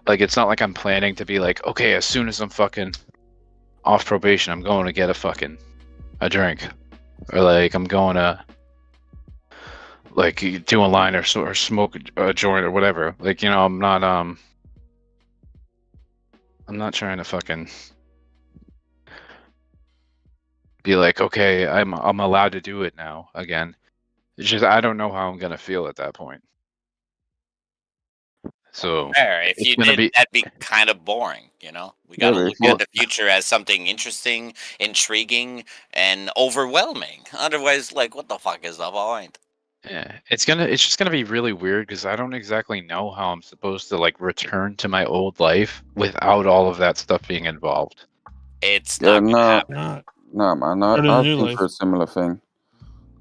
Like, it's not like I'm planning to be like, okay, as soon as I'm fucking off probation, I'm going to get a drink, or like I'm going to like do a line or smoke a joint or whatever. Like, you know, I'm not trying to fucking be like, okay, I'm allowed to do it now again. It's just I don't know how I'm gonna feel at that point. So Fair. If you did, that'd be kind of boring, you know? We gotta look at the future as something interesting, intriguing, and overwhelming. Otherwise, like, what the fuck is the point? Yeah, it's just gonna be really weird because I don't exactly know how I'm supposed to like return to my old life without all of that stuff being involved. It's not gonna happen. No, man. I've been through a similar thing.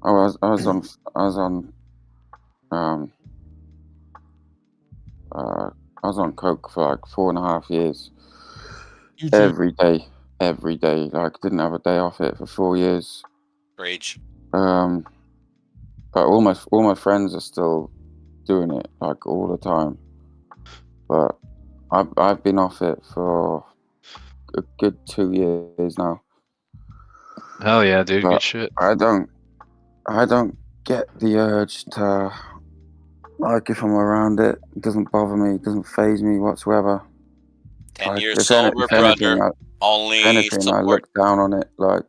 I was on coke for like 4.5 years. Every day. Like, didn't have a day off it for 4 years. Rage. But all my friends are still doing it like all the time. But I've been off it for a good 2 years now. Hell yeah, dude, but good shit. I don't get the urge to, like, if I'm around it, it doesn't bother me, it doesn't faze me whatsoever. 10 years sober, brother. Only anything, I look down on it like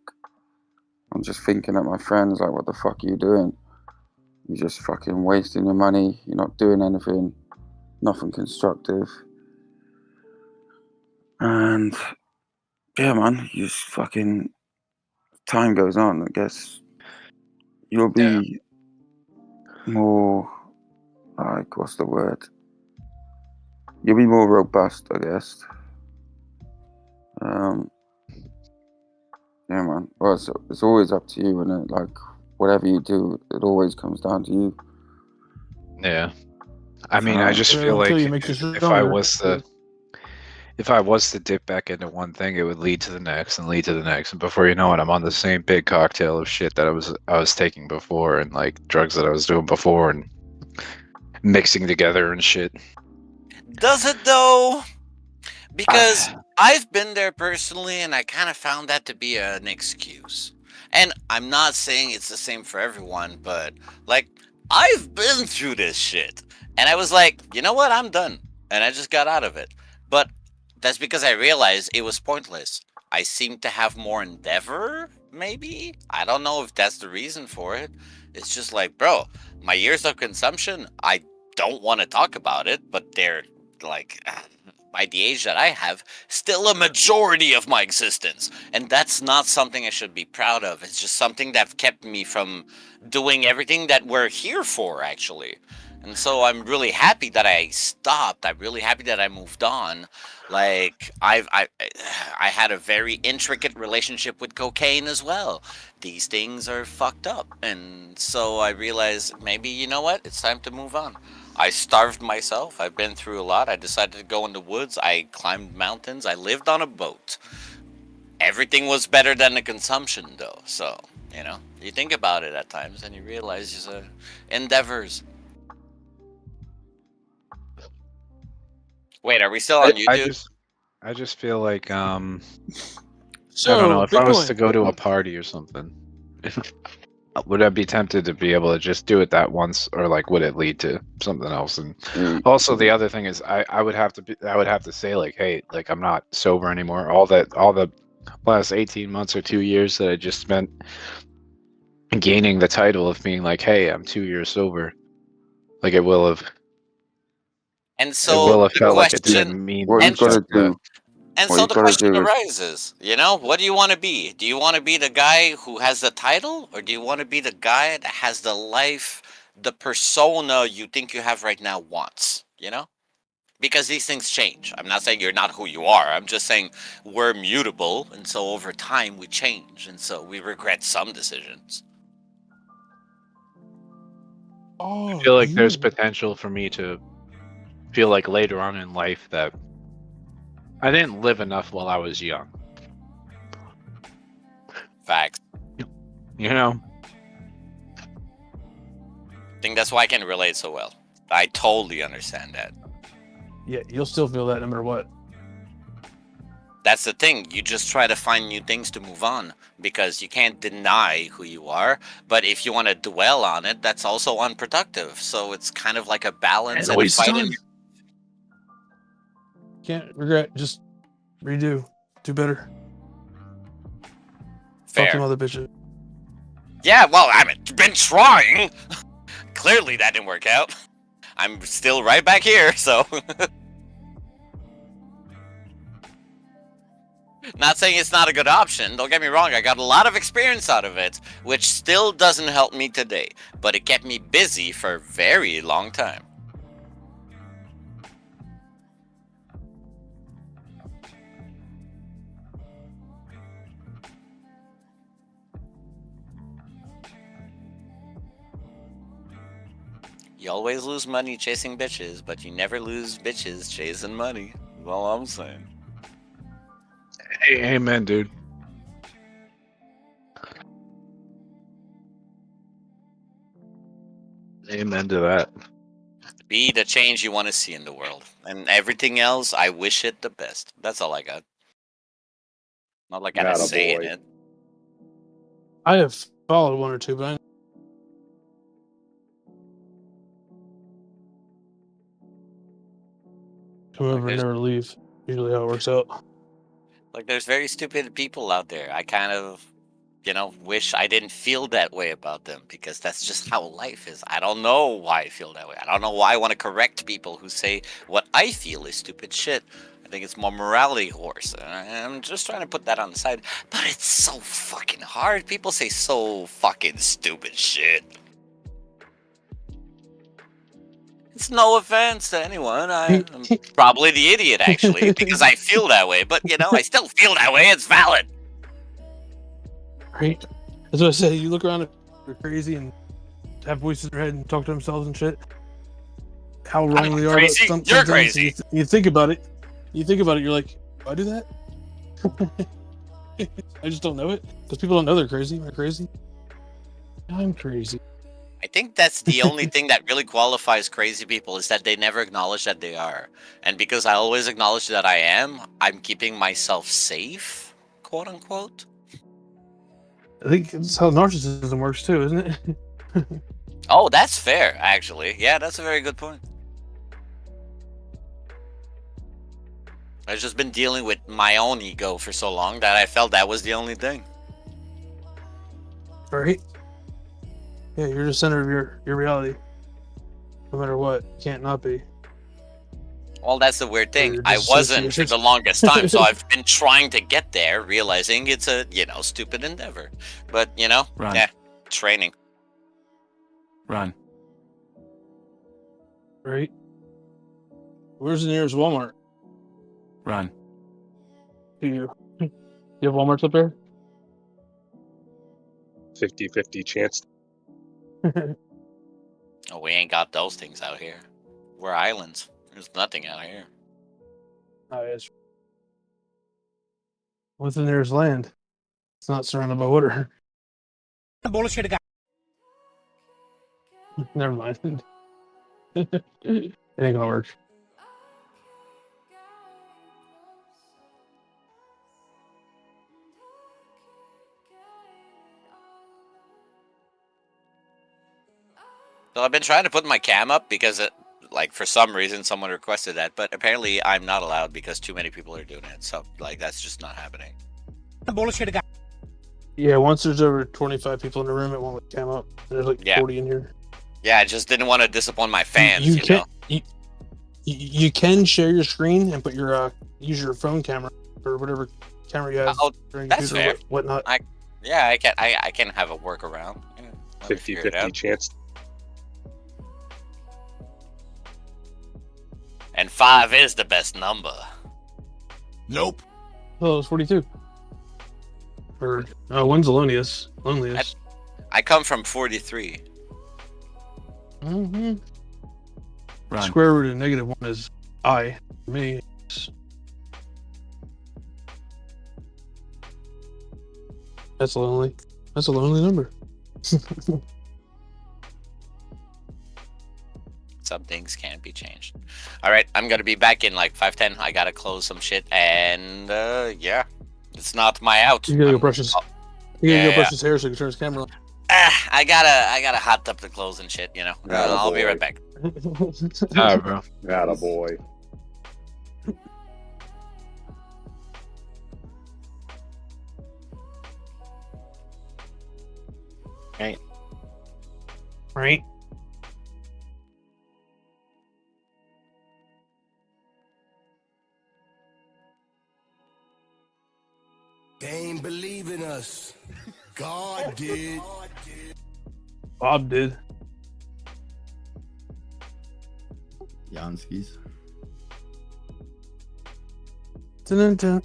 I'm just thinking at my friends, like, what the fuck are you doing? You're just fucking wasting your money. You're not doing anything, nothing constructive. And yeah, man, you just fucking, time goes on, I guess you'll be more, like, what's the word? You'll be more robust, I guess. Yeah, man. Well, it's always up to you, and it, like, whatever you do, it always comes down to you. Yeah, I mean, I just feel like if I was to dip back into one thing, it would lead to the next and lead to the next, and before you know it, I'm on the same big cocktail of shit that I was taking before, and like drugs that I was doing before, and mixing together and shit. Does it though? Because I've been there personally, and I kind of found that to be an excuse. And I'm not saying it's the same for everyone, but like I've been through this shit, and I was like, you know what, I'm done, and I just got out of it. But that's because I realized it was pointless. I seem to have more endeavor, maybe. I don't know if that's the reason for it. It's just like, bro, my years of consumption, I don't want to talk about it, but they're like, by the age that I have, still a majority of my existence. And that's not something I should be proud of. It's just something that kept me from doing everything that we're here for, actually. And so I'm really happy that I stopped. I'm really happy that I moved on. Like I had a very intricate relationship with cocaine as well. These things are fucked up, and so I realized maybe, you know what, it's time to move on. I starved myself. I've been through a lot. I decided to go in the woods. I climbed mountains. I lived on a boat. Everything was better than the consumption, though. So you know, you think about it at times, and you realize endeavors. Wait, are we still on YouTube? I just feel like I So, don't know, if I was to Bitcoin. go to a party or something, would I be tempted to be able to just do it that once, or like would it lead to something else? And also the other thing is I would have to say like, hey, like I'm not sober anymore. All the last 18 months or 2 years that I just spent gaining the title of being like, hey, I'm 2 years sober, like it will have. And It so will have the felt like it question, didn't mean What you and much gotta after that. do? and What so you the gotta question do is arises, you know, what do you want to be? Do you want to be the guy who has the title, or do you want to be the guy that has the life, the persona you think you have right now wants, you know? Because these things change. I'm not saying you're not who you are. I'm just saying we're mutable, and so over time we change, and so we regret some decisions. I feel like there's potential for me to feel like later on in life that I didn't live enough while I was young. Facts. You know? I think that's why I can relate so well. I totally understand that. Yeah, you'll still feel that no matter what. That's the thing. You just try to find new things to move on, because you can't deny who you are. But if you want to dwell on it, that's also unproductive. So it's kind of like a balance and a waste fight. time. Can't regret. Just redo. Do better. Fuck Fair. them other bitches. Yeah, well, I've been trying. Clearly that didn't work out. I'm still right back here, so. Not saying it's not a good option. Don't get me wrong. I got a lot of experience out of it, which still doesn't help me today. But it kept me busy for a very long time. You always lose money chasing bitches, but you never lose bitches chasing money. That's all I'm saying. Hey, amen, dude. Amen to that. Be the change you want to see in the world. And everything else, I wish it the best. That's all I got. Not like I got a say in it. I have followed one or two, but come over and never leave. Usually how it works out. Like, there's very stupid people out there. I kind of, you know, wish I didn't feel that way about them, because that's just how life is. I don't know why I feel that way. I don't know why I want to correct people who say what I feel is stupid shit. I think it's more morality horse. I'm just trying to put that on the side. But it's so fucking hard. People say so fucking stupid shit. It's no offense to anyone. I'm probably the idiot, actually, because I feel that way. But, you know, I still feel that way. It's valid. Right? That's what I say. You look around and they're crazy and have voices in their head and talk to themselves and shit. How wrong they are. Crazy? You're crazy. You think about it. You're like, do I do that? I just don't know it. Because people don't know they're crazy. Am I crazy? I'm crazy. I think that's the only thing that really qualifies crazy people is that they never acknowledge that they are. And because I always acknowledge that I am, I'm keeping myself safe, quote unquote. I think that's how narcissism works too, isn't it? Oh, that's fair, actually. Yeah, that's a very good point. I've just been dealing with my own ego for so long that I felt that was the only thing. Right? Yeah, you're the center of your reality. No matter what, you can't not be. Well, that's the weird thing. you're I wasn't for disassociated. the longest time, so I've been trying to get there, realizing it's a, stupid endeavor. But, Run. yeah, training. Run. Right? Where's the nearest Walmart? Run. You have Walmarts up there? 50-50 chance. Oh, we ain't got those things out here. We're islands. There's nothing out here. Oh, yes. What's the nearest land? It's not surrounded by water. Bullshit guy. Never mind. It ain't gonna work. So I've been trying to put my cam up because, for some reason, someone requested that. But apparently, I'm not allowed because too many people are doing it. So, that's just not happening. Bullshit guy. Yeah, once there's over 25 people in the room, it won't let cam up. There's like Yeah. 40 in here. Yeah, I just didn't want to disappoint my fans. You You can know. you can share your screen and put your use your phone camera or whatever camera you have. Oh, during that's computer, fair. Whatnot. I can have a workaround. Yeah, let me figure it 50-50 out. chance. And 5 is the best number. Nope. Oh, it's 42. Or one's Loneliest. I come from 43. Mm-hmm. Run. Square root of -1 is I. For me. That's lonely. That's a lonely number. Some things can't be changed. All right, I'm gonna be back in like 5-10. I gotta close some shit, and yeah, it's not my out. You gotta go brush his. You gotta Yeah, go brush his hair so he can turn his camera on. I gotta hot up the clothes and shit. I'll be right back. Ah, bro. Attaboy. Right. Right. They ain't believe in us. God did. Bob did. Janskis. Dun-dun-dun.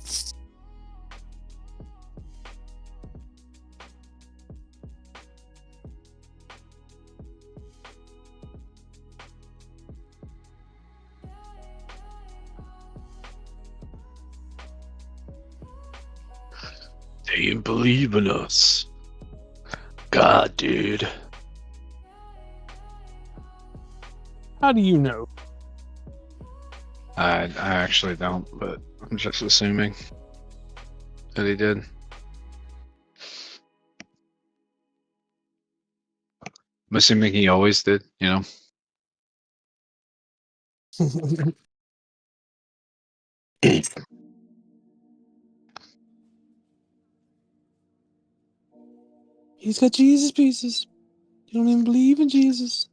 They didn't believe in us. God, dude. How do you know? I actually don't, but I'm just assuming that he did. I'm assuming he always did, He's got Jesus pieces. You don't even believe in Jesus.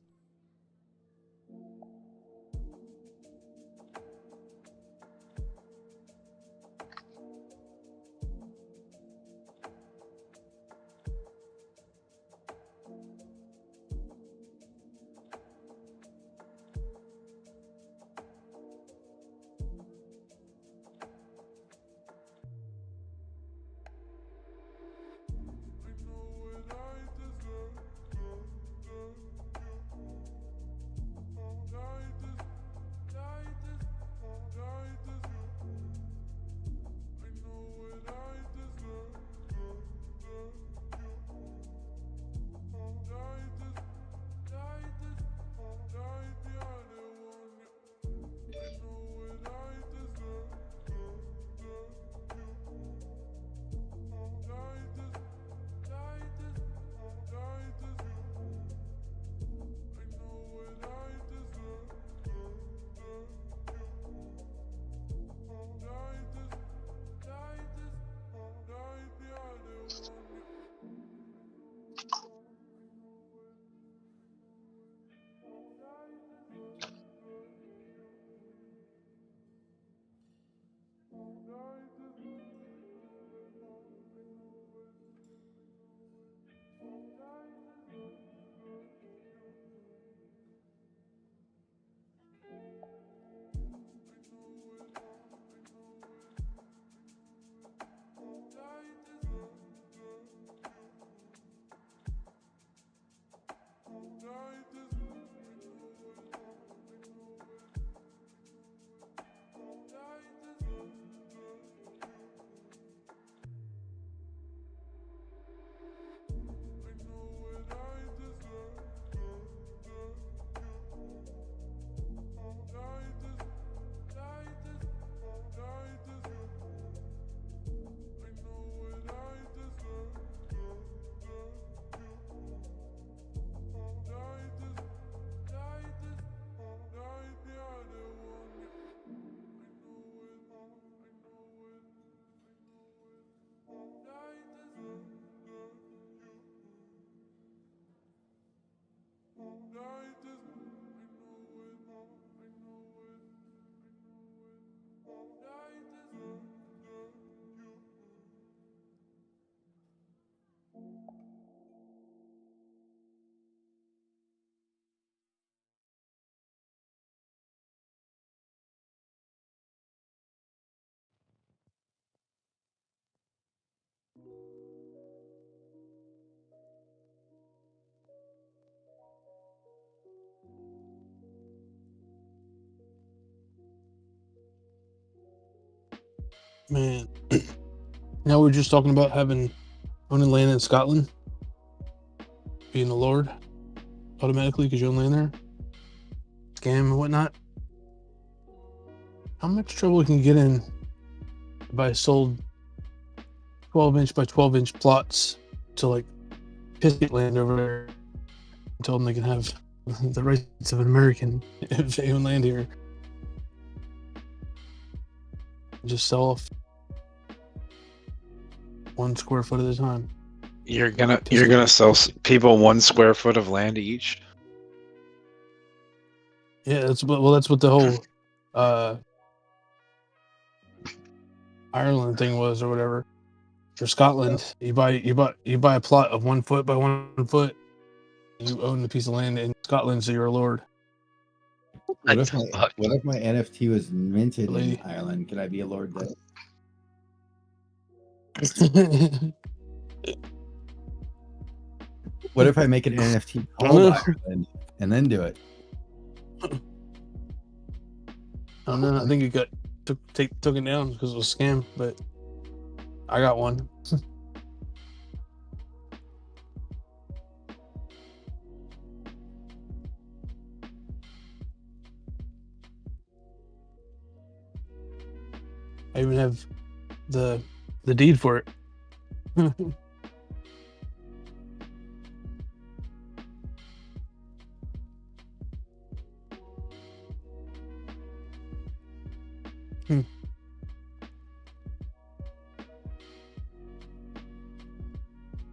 Man, now we're just talking about owning land in Scotland, being a lord automatically because you own land there, scam and whatnot. How much trouble can you get in if I sold 12-inch by 12-inch plots to like Pisket land over there and told them they can have the rights of an American if they own land here? Just sell off 1 square foot at a time. You're gonna sell people 1 square foot of land each. Yeah, that's what the whole Ireland thing was, or whatever. For Scotland, you buy a plot of 1 foot by 1 foot. You own a piece of land in Scotland, so you're a lord. What if my NFT was minted in Ireland? Can I be a lord then? What if I make an NFT called Ireland and then do it? I don't know. I think it got took it down because it was a scam, but I got one. I even have the deed for it.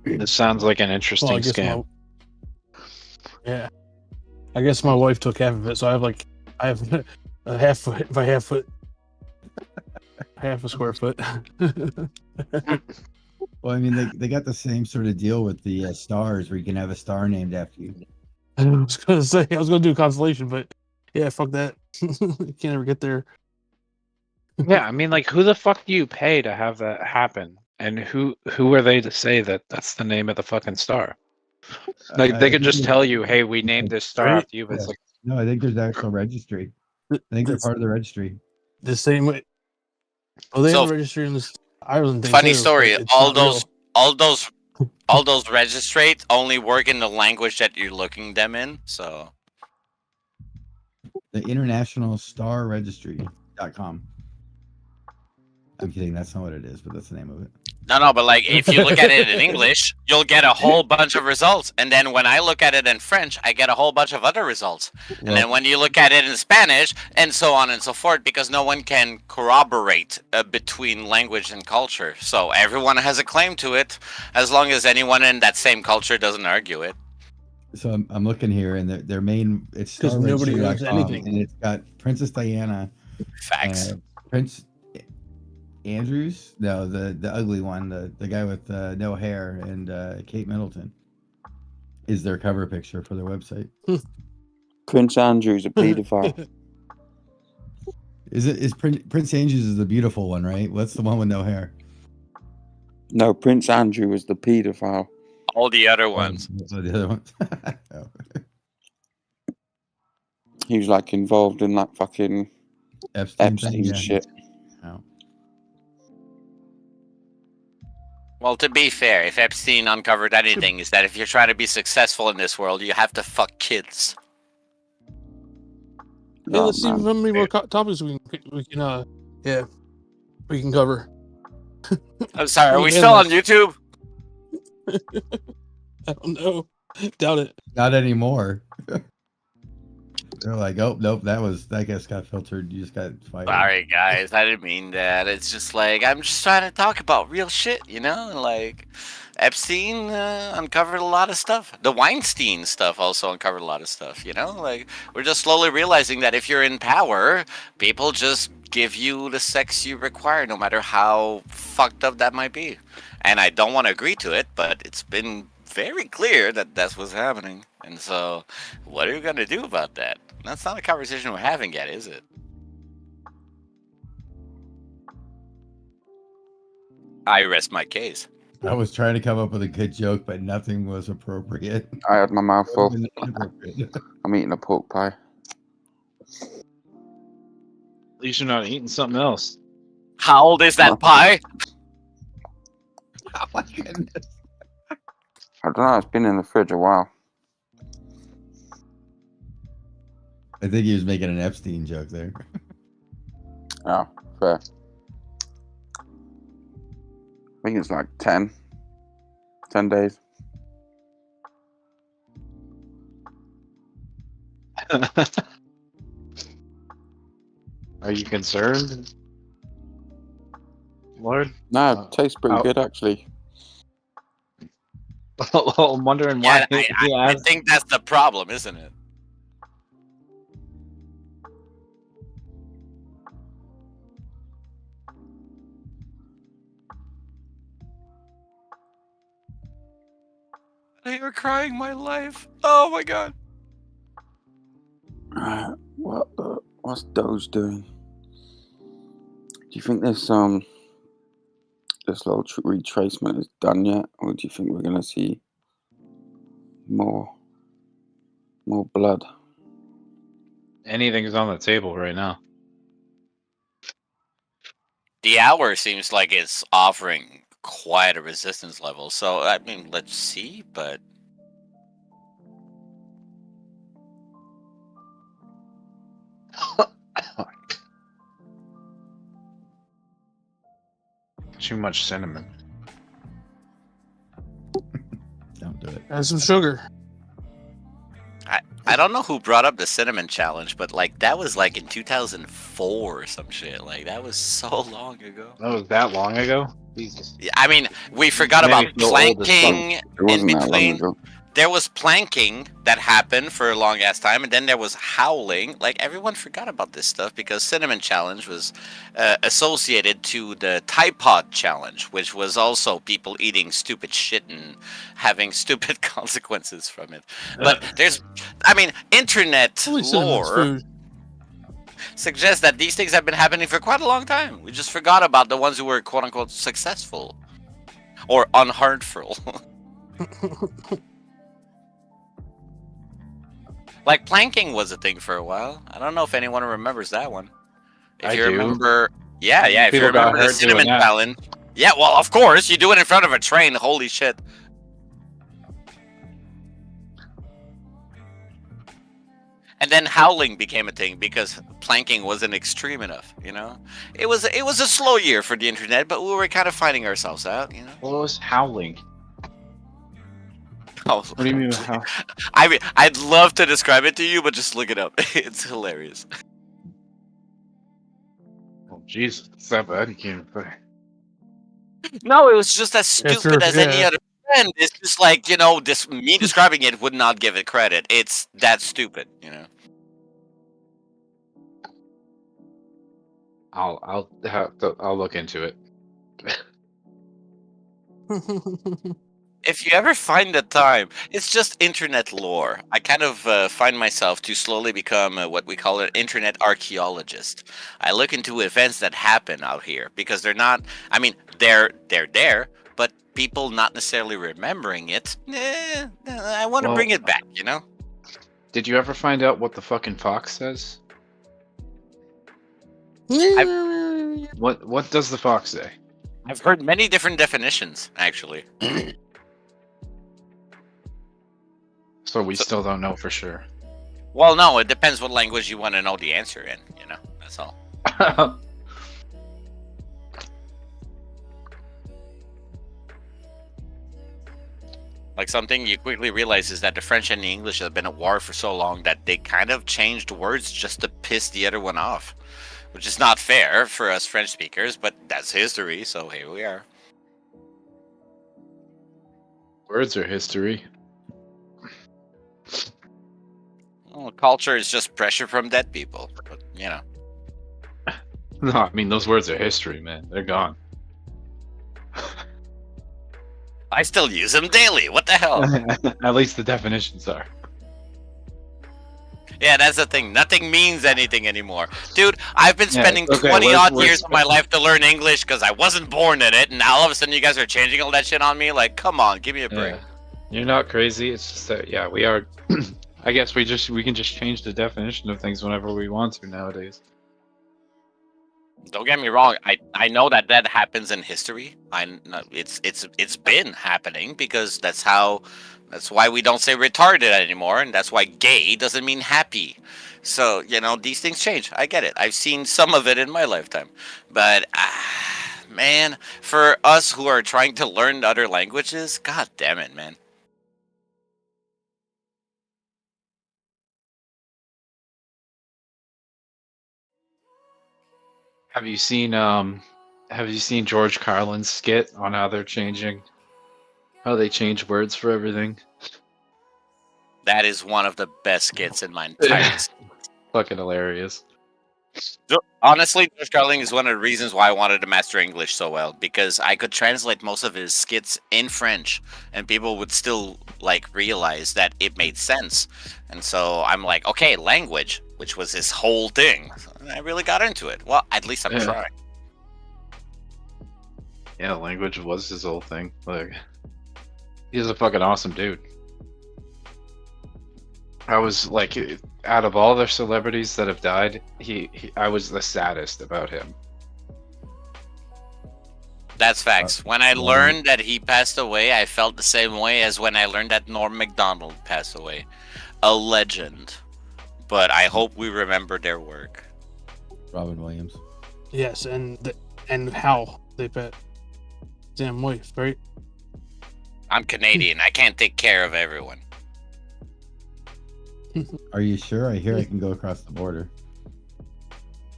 This sounds like an interesting Well, I guess scam. Yeah, I guess my wife took half of it, so I have a half foot by half foot, half a square foot. Well, I mean, they got the same sort of deal with the stars, where you can have a star named after you. I was gonna do a constellation, but yeah, fuck that. You can't ever get there. Yeah, I mean, like, who the fuck do you pay to have that happen? And who are they to say that that's the name of the fucking star? Like, they could just tell you, hey, we named this star Right? after you, but it's like, No, I think there's actual registry. I think they're part of the registry. The same way. Well, they So- have a registry in this Ireland thing. Funny too, story. but it's not real. All those registrates only work in the language that you're looking them in. So The International Star Registry.com. I'm kidding. That's not what it is, but that's the name of it. no, but like if you look at it in English, you'll get a whole bunch of results, and then when I look at it in French, I get a whole bunch of other results. And then when you look at it in Spanish, and so on and so forth, because no one can corroborate between language and culture. So everyone has a claim to it, as long as anyone in that same culture doesn't argue it. So I'm looking here, and their main it's 'Cause nobody knows starregistry.com, anything. and it's got Princess Diana, Facts. Prince Andrews, no, the ugly one, the guy with no hair, and Kate Middleton is their cover picture for their website. Prince Andrew's a paedophile. Is Prince Andrews is the beautiful one, right? What's the one with no hair? No, Prince Andrew was the paedophile. All the other ones. Oh, the other ones. He was like involved in that fucking Epstein Epstein thing, yeah. shit. Oh. Well, to be fair, if Epstein uncovered anything, is that if you're trying to be successful in this world, you have to fuck kids. Hey, let's see how many more topics we can we can cover. I'm sorry, are we Yeah, still on man. YouTube? I don't know. Doubt it. Not anymore. They're like, oh nope, that guess got filtered. You just got fired. Sorry, guys, I didn't mean that. It's just like, I'm just trying to talk about real shit, you know? Like, Epstein uncovered a lot of stuff. The Weinstein stuff also uncovered a lot of stuff, you know? Like, we're just slowly realizing that if you're in power, people just give you the sex you require, no matter how fucked up that might be. And I don't want to agree to it, but it's been very clear that that's what's happening. And so, what are you going to do about that? That's not a conversation we're having yet, is it? I rest my case. I was trying to come up with a good joke, but nothing was appropriate. I had my mouth full. Inappropriate. I'm eating a pork pie. at least you're not eating something else. How old is that pie? Oh my goodness. I don't know. It's been in the fridge a while. I think he was making an Epstein joke there. Oh, fair. I think it's like 10 days. Are you concerned, Lord? No, it tastes pretty good actually. I'm wondering why. Yeah, I think that's the problem, isn't it? They were crying my life. Oh my god. What's DOGE doing? Do you think this little retracement is done yet, or do you think we're gonna see more blood? Anything's on the table right now. The hour seems like it's offering quite a resistance level. So I mean, let's see, but Too much cinnamon. Don't do it. And some sugar. I don't know who brought up the cinnamon challenge, but like that was like in 2004 or some shit. Like that was so long ago. That was that long ago? Jesus. Yeah, I mean, we forgot Maybe about feel old as fuck. planking It in wasn't that long between. ago. There was planking that happened for a long ass time, and then there was howling. Like everyone forgot about this stuff because cinnamon challenge was associated to the Tide Pod challenge, which was also people eating stupid shit and having stupid consequences from it. But internet Only cinnamon's lore food. suggests that these things have been happening for quite a long time. We just forgot about the ones who were quote unquote successful or unhurtful. Like planking was a thing for a while. I don't know if anyone remembers that one. If I you do. remember, yeah. If People you got remember the hurt doing cinnamon that. challenge, yeah. Well, of course, you do it in front of a train. Holy shit! And then howling became a thing because planking wasn't extreme enough. You know, it was a slow year for the internet, but we were kind of finding ourselves out. You know, What was howling? Oh, What do you mean how? I mean, I'd love to describe it to you, but just look it up. It's hilarious. Oh, Jesus, it's that bad. You can't play. No, it was just as stupid as any yeah. other trend. It's just like, you know, this me describing it would not give it credit. It's that stupid, you know. I'll look into it. If you ever find the time, it's just internet lore. I kind of find myself to slowly become what we call an internet archaeologist. I look into events that happen out here because they're not. I mean, they're there, but people not necessarily remembering it. I want to Well, bring it back, you know. Did you ever find out what the fucking fox says? What does the fox say? I've heard many different definitions, actually. So we still don't know for sure. Well, no, it depends what language you want to know the answer in. You know, that's all. Like something you quickly realize is that the French and the English have been at war for so long that they kind of changed words just to piss the other one off, which is not fair for us French speakers, but that's history, so here we are. Words are history. Well, culture is just pressure from dead people, but you know. No, I mean those words are history, man. They're gone. I still use them daily. What the hell? At least the definitions are. Yeah, that's the thing. Nothing means anything anymore. Dude, I've been spending okay, 20 we're- odd we're years of my life to learn English because I wasn't born in it, and now all of a sudden you guys are changing all that shit on me? Like, come on, give me a break. Yeah. You're not crazy. It's just that, yeah, we are. I guess we can just change the definition of things whenever we want to nowadays. Don't get me wrong. I know that happens in history. It's been happening because that's why we don't say retarded anymore, and that's why gay doesn't mean happy. So these things change. I get it. I've seen some of it in my lifetime, but man, for us who are trying to learn other languages, god damn it, man. Have you seen George Carlin's skit on how they change words for everything? That is one of the best skits in my entire. Fucking hilarious. Honestly, George Carlin is one of the reasons why I wanted to master English so well, because I could translate most of his skits in French, and people would still realize that it made sense. And so I'm like, okay, language, which was his whole thing. And I really got into it. Well, at least I'm trying. Yeah, language was his whole thing. He's a fucking awesome dude. I was out of all the celebrities that have died, I was the saddest about him. That's facts. When I learned that he passed away, I felt the same way as when I learned that Norm Macdonald passed away. A legend. But I hope we remember their work. Robin Williams. Yes, and how they pet damn wife, right? I'm Canadian. I can't take care of everyone. Are you sure? I hear I can go across the border.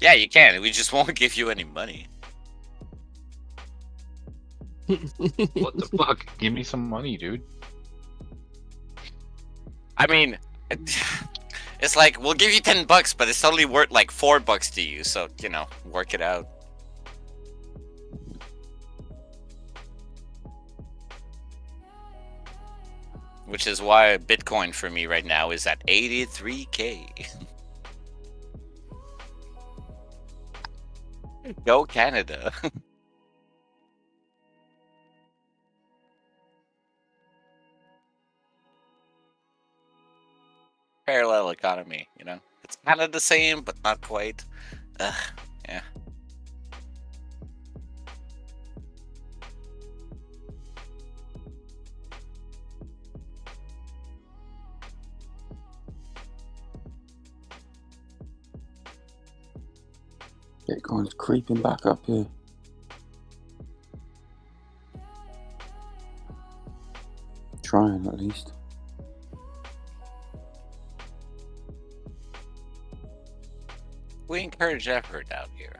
Yeah, you can. We just won't give you any money. What the fuck? Give me some money, dude. I mean, it's like, we'll give you $10, but it's only worth $4 to you. So, work it out. Which is why Bitcoin for me right now is at 83K. Go Canada. Parallel economy, It's kind of the same, but not quite. Ugh, yeah. Bitcoin's creeping back up here. Trying at least. We encourage effort out here.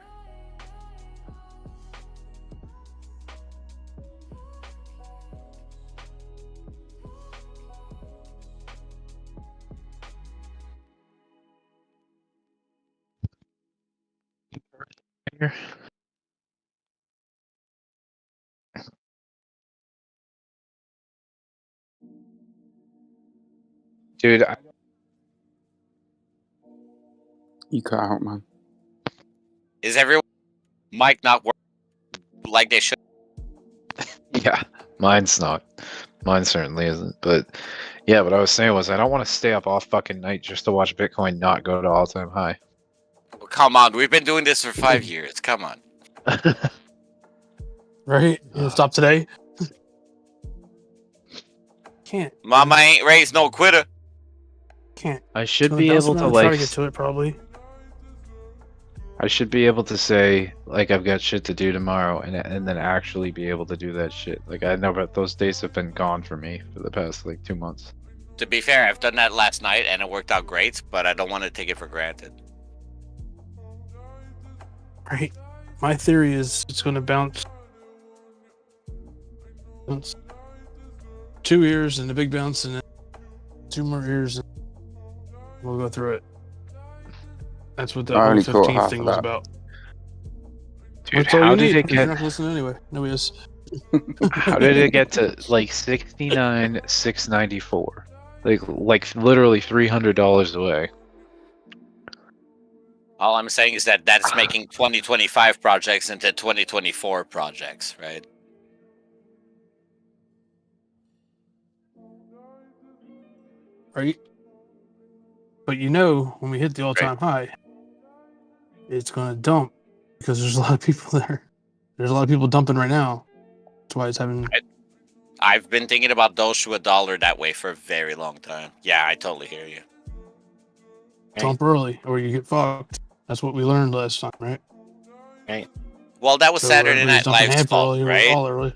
Dude, You cut out, man. Is everyone mic not working like they should? yeah, mine's not. Mine certainly isn't. But yeah, what I was saying was I don't want to stay up all fucking night just to watch Bitcoin not go to all-time high. Well, come on, we've been doing this for 5 years. Come on. Right? You stop today? Can't. Mama ain't raised no quitter. Can't. I should So be that's able when to I'm trying to get to it probably. I should be able to say I've got shit to do tomorrow and then actually be able to do that shit. I know, but those days have been gone for me for the past 2 months. To be fair, I've done that last night and it worked out great, but I don't want to take it for granted. Right. My theory is it's going to bounce 2 years and a big bounce, and then 2 more years, and we'll go through it. That's what that I whole only caught 15th half thing of was that. about. Dude, That's all how you did need, it 'cause you're get? not listening anyway. Nobody is. How did it get to 69,694? Literally $300 away. All I'm saying is that's making 2025 projects into 2024 projects, right? Right? But when we hit the all-time high, it's going to dump because there's a lot of people there. There's a lot of people dumping right now. That's why it's having. I've been thinking about Doge to $1 that way for a very long time. Yeah, I totally hear you. Dump early, or you get fucked. That's what we learned last time, right? Right. Well, that was So Saturday everybody's Night dumping Live's half fault, early or right? all early.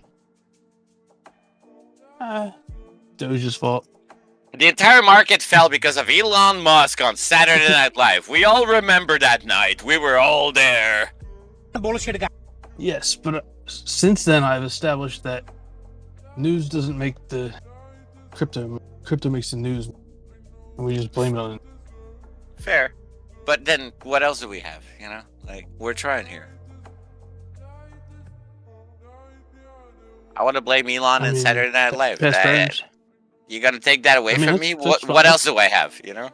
Doge's fault. The entire market fell because of Elon Musk on Saturday Night Live. We all remember that night. We were all there. Yes, but since then I've established that news doesn't make the crypto. Crypto makes the news, and we just blame it on it. Fair. But then what else do we have? You know? Like, we're trying here. I want to blame Elon and Saturday Night Live. Past patterns. You gonna take that away I mean, from that's- me? that's What fine. else do I have, you know?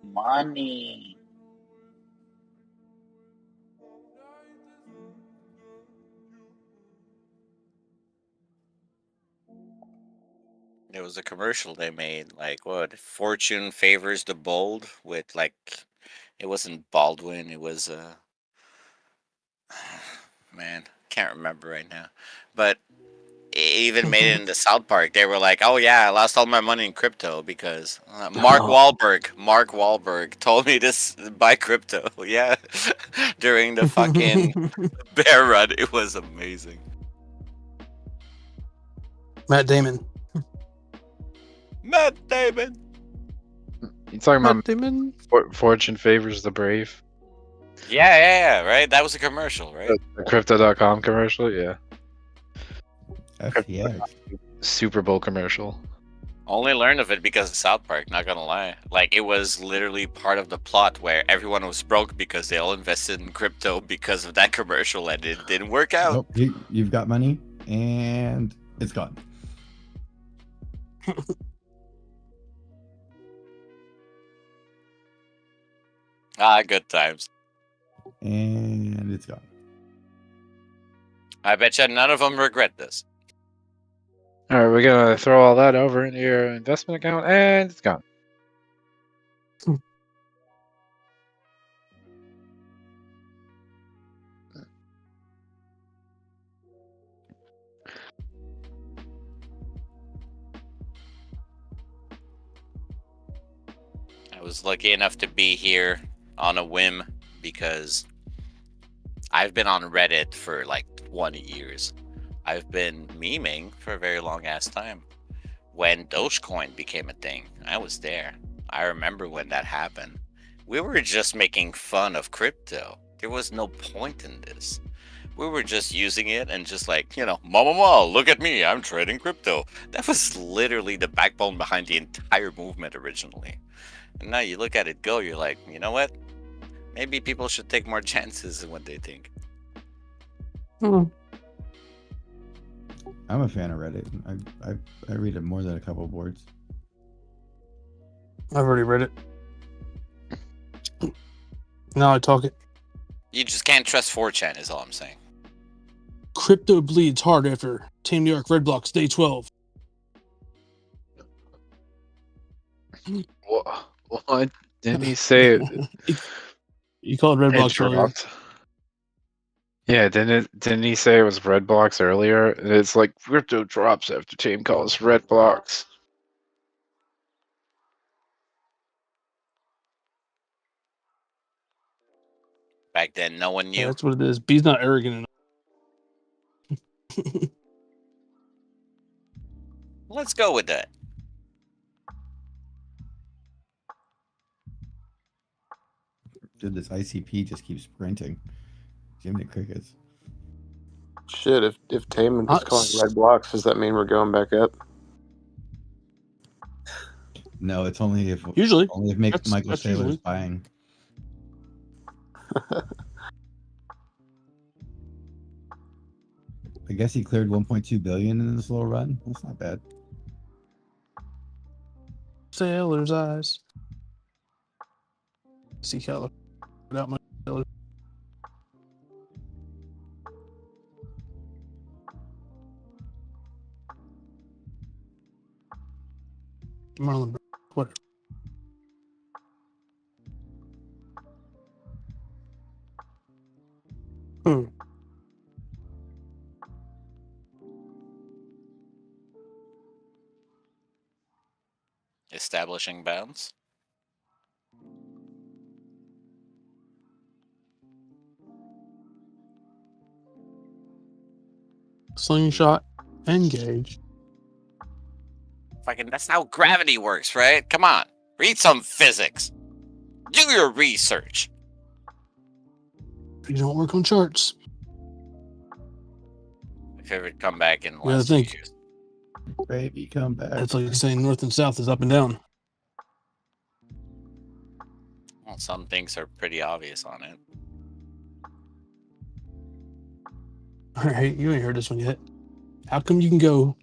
Money. There was a commercial they made, like, what? Fortune favors the bold with, like, it wasn't Baldwin, it was, man, can't remember right now. But it even made it into South Park. They were like, oh yeah, I lost all my money in crypto because Mark Wahlberg told me to buy crypto. Yeah. During the fucking bear run. It was amazing. Matt Damon. Matt Damon. You talking Matt about Damon? Fortune favors the brave? Yeah, right? That was a commercial, right? The Crypto.com commercial, yeah. FTX. Super Bowl commercial. Only learned of it because of South Park, not gonna lie. Like, it was literally part of the plot where everyone was broke because they all invested in crypto because of that commercial and it didn't work out. Nope, you've got money and it's gone. Good times. And it's gone. I bet you none of them regret this. All right, we're gonna throw all that over into your investment account, and it's gone. I was lucky enough to be here on a whim because I've been on Reddit for like 20 years. I've been memeing for a very long ass time. When Dogecoin became a thing, I was there. I remember when that happened. We were just making fun of crypto. There was no point in this. We were just using it and just like, you know, mama, look at me, I'm trading crypto. That was literally the backbone behind the entire movement originally. And now you look at it go, you're like, you know what? Maybe people should take more chances than what they think. I'm a fan of Reddit. I read it more than a couple boards. I've already read it. Now I talk it. You just can't trust 4chan is all I'm saying. Crypto bleeds hard after Team New York Red Blocks Day 12. What? Didn't he say it? You called Red Blocks earlier. dropped? Yeah, didn't he say it was red blocks earlier? It's like crypto drops after team calls red blocks. Back then, no one knew. Yeah, that's what it is. B's not arrogant enough. Let's go with that. Dude, this ICP just keeps sprinting. Jiminy crickets. Shit, if Taman is calling red blocks, does that mean we're going back up? No, it's only if only if Michael Saylor is buying. I guess he cleared 1.2 billion in this little run. That's not bad. Sailor's eyes. See color without my sailor. Marlon. Whatever. Hmm. Establishing bounds. Slingshot, engage. Fucking, that's how gravity works, right? Come on, read some physics. Do your research. You don't work on charts. If you ever come back in the You gotta last 2 think. years. Baby, come back. It's like saying north and south is up and down. Well, some things are pretty obvious on it. All right, you ain't heard this one yet. How come you can go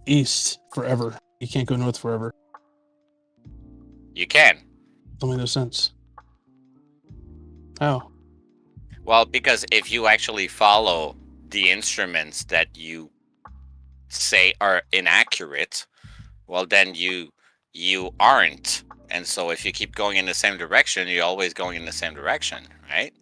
east forever? You can't go north forever. You can. Don't make no sense. How? Well, because if you actually follow the instruments that you say are inaccurate, well, then you aren't. And so if you keep going in the same direction, you're always going in the same direction, right?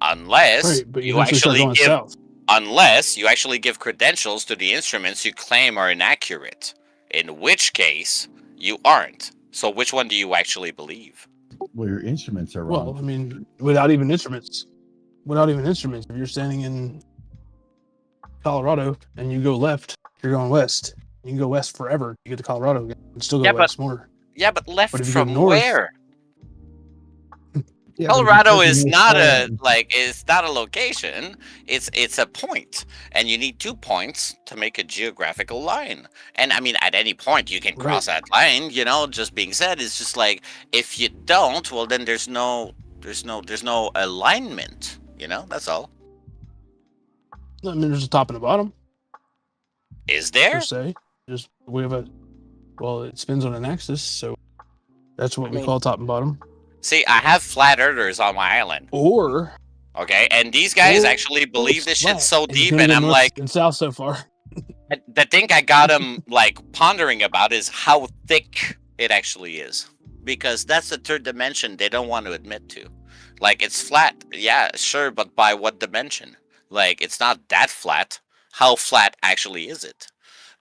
Unless Right, but you eventually start actually going give south. unless you actually give credentials to the instruments you claim are inaccurate, in which case you aren't. So which one do you actually believe? Well, your instruments are wrong. Well, I mean, without even instruments. If you're standing in Colorado and you go left, you're going west. You can go west forever. You get to Colorado again and still go west more. Yeah, but left But if you go from north, where? Yeah, Colorado but is you not know, it's not a location. It's a point, and you need 2 points to make a geographical line. And I mean, at any point you can cross that line. You know, just being said, it's just like if you don't, well, then there's no alignment. You know, that's all. I mean, there's a top and a bottom. Is there? Per se, just we have it spins on an axis, so that's what we call top and bottom. See, I have flat earthers on my island. Or okay, and these guys or actually believe this shit flat, so and you deep, can and go I'm north like, and south so far. the thing I got them like pondering about is how thick it actually is, because that's the third dimension they don't want to admit to. Like, it's flat, yeah, sure, but by what dimension? Like, it's not that flat. How flat actually is it?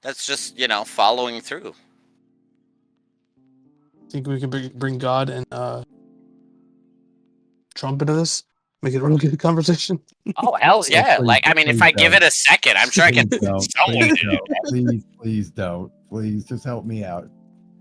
That's just, you know, following through. Think we can bring God and Trump into this? Make it a real good conversation. Oh, hell yeah. Like, I mean, if I give it a second, I'm sure I can don't. someone Please to do don't. that. Please don't. Please just help me out.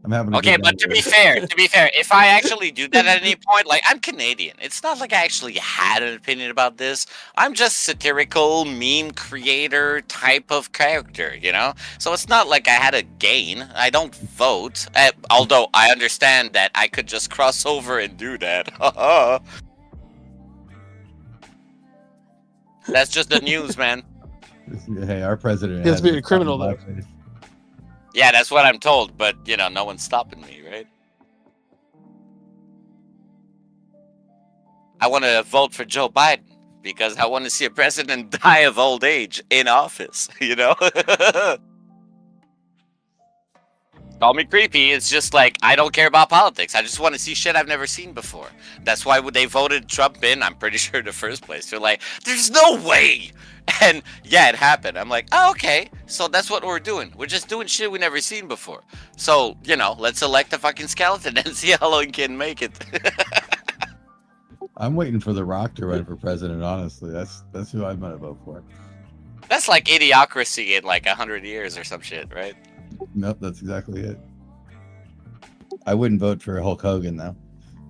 I'm having a Okay, good but night to be here. fair, if I actually do that at any point, like, I'm Canadian. It's not like I actually had an opinion about this. I'm just satirical, meme creator type of character, you know? So it's not like I had a gain. I don't vote. Although I understand that I could just cross over and do that. That's just the news, man. Hey, our president He has to be been a criminal, though. blacklisted. Yeah, that's what I'm told, but, you know, no one's stopping me, right? I want to vote for Joe Biden because I want to see a president die of old age in office, you know? Call me creepy. It's just like, I don't care about politics. I just want to see shit I've never seen before. That's why when they voted Trump in, I'm pretty sure in the first place, they're like, there's no way. And yeah, it happened. I'm like, oh, okay. So that's what we're doing. We're just doing shit we never seen before. So, you know, let's elect a fucking skeleton and see how long he can make it. I'm waiting for The Rock to run for president, honestly. That's who I'm gonna vote for. That's like idiocracy in like 100 years or some shit, right? Nope, that's exactly it. I wouldn't vote for Hulk Hogan though.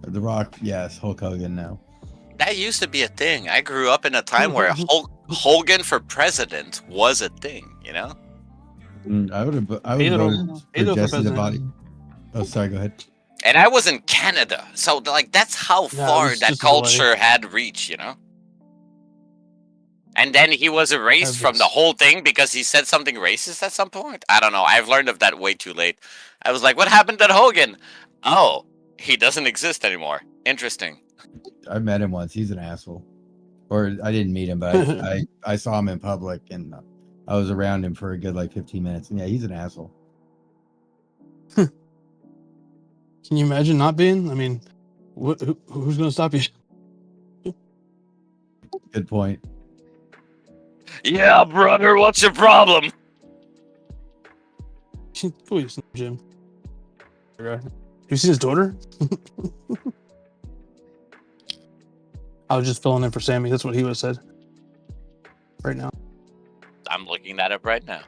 The Rock, yes. Hulk Hogan, no. That used to be a thing. I grew up in a time where Hogan for president was a thing, you know? I would have voted for Jesse the Body. Oh, sorry, go ahead. And I was in Canada, so like that's how far that culture had reached, you know? And then he was erased from the whole thing because he said something racist at some point. I don't know. I've learned of that way too late. I was like, what happened to Hogan? Oh, he doesn't exist anymore. Interesting. I met him once. He's an asshole. Or I didn't meet him, but I saw him in public and I was around him for a good like 15 minutes. And yeah, he's an asshole. Can you imagine not being? I mean, who's going to stop you? Good point. Yeah, brother, what's your problem? Please, Jim. Have you seen his daughter? I was just filling in for Sammy. That's what he would have said. Right now. I'm looking that up right now.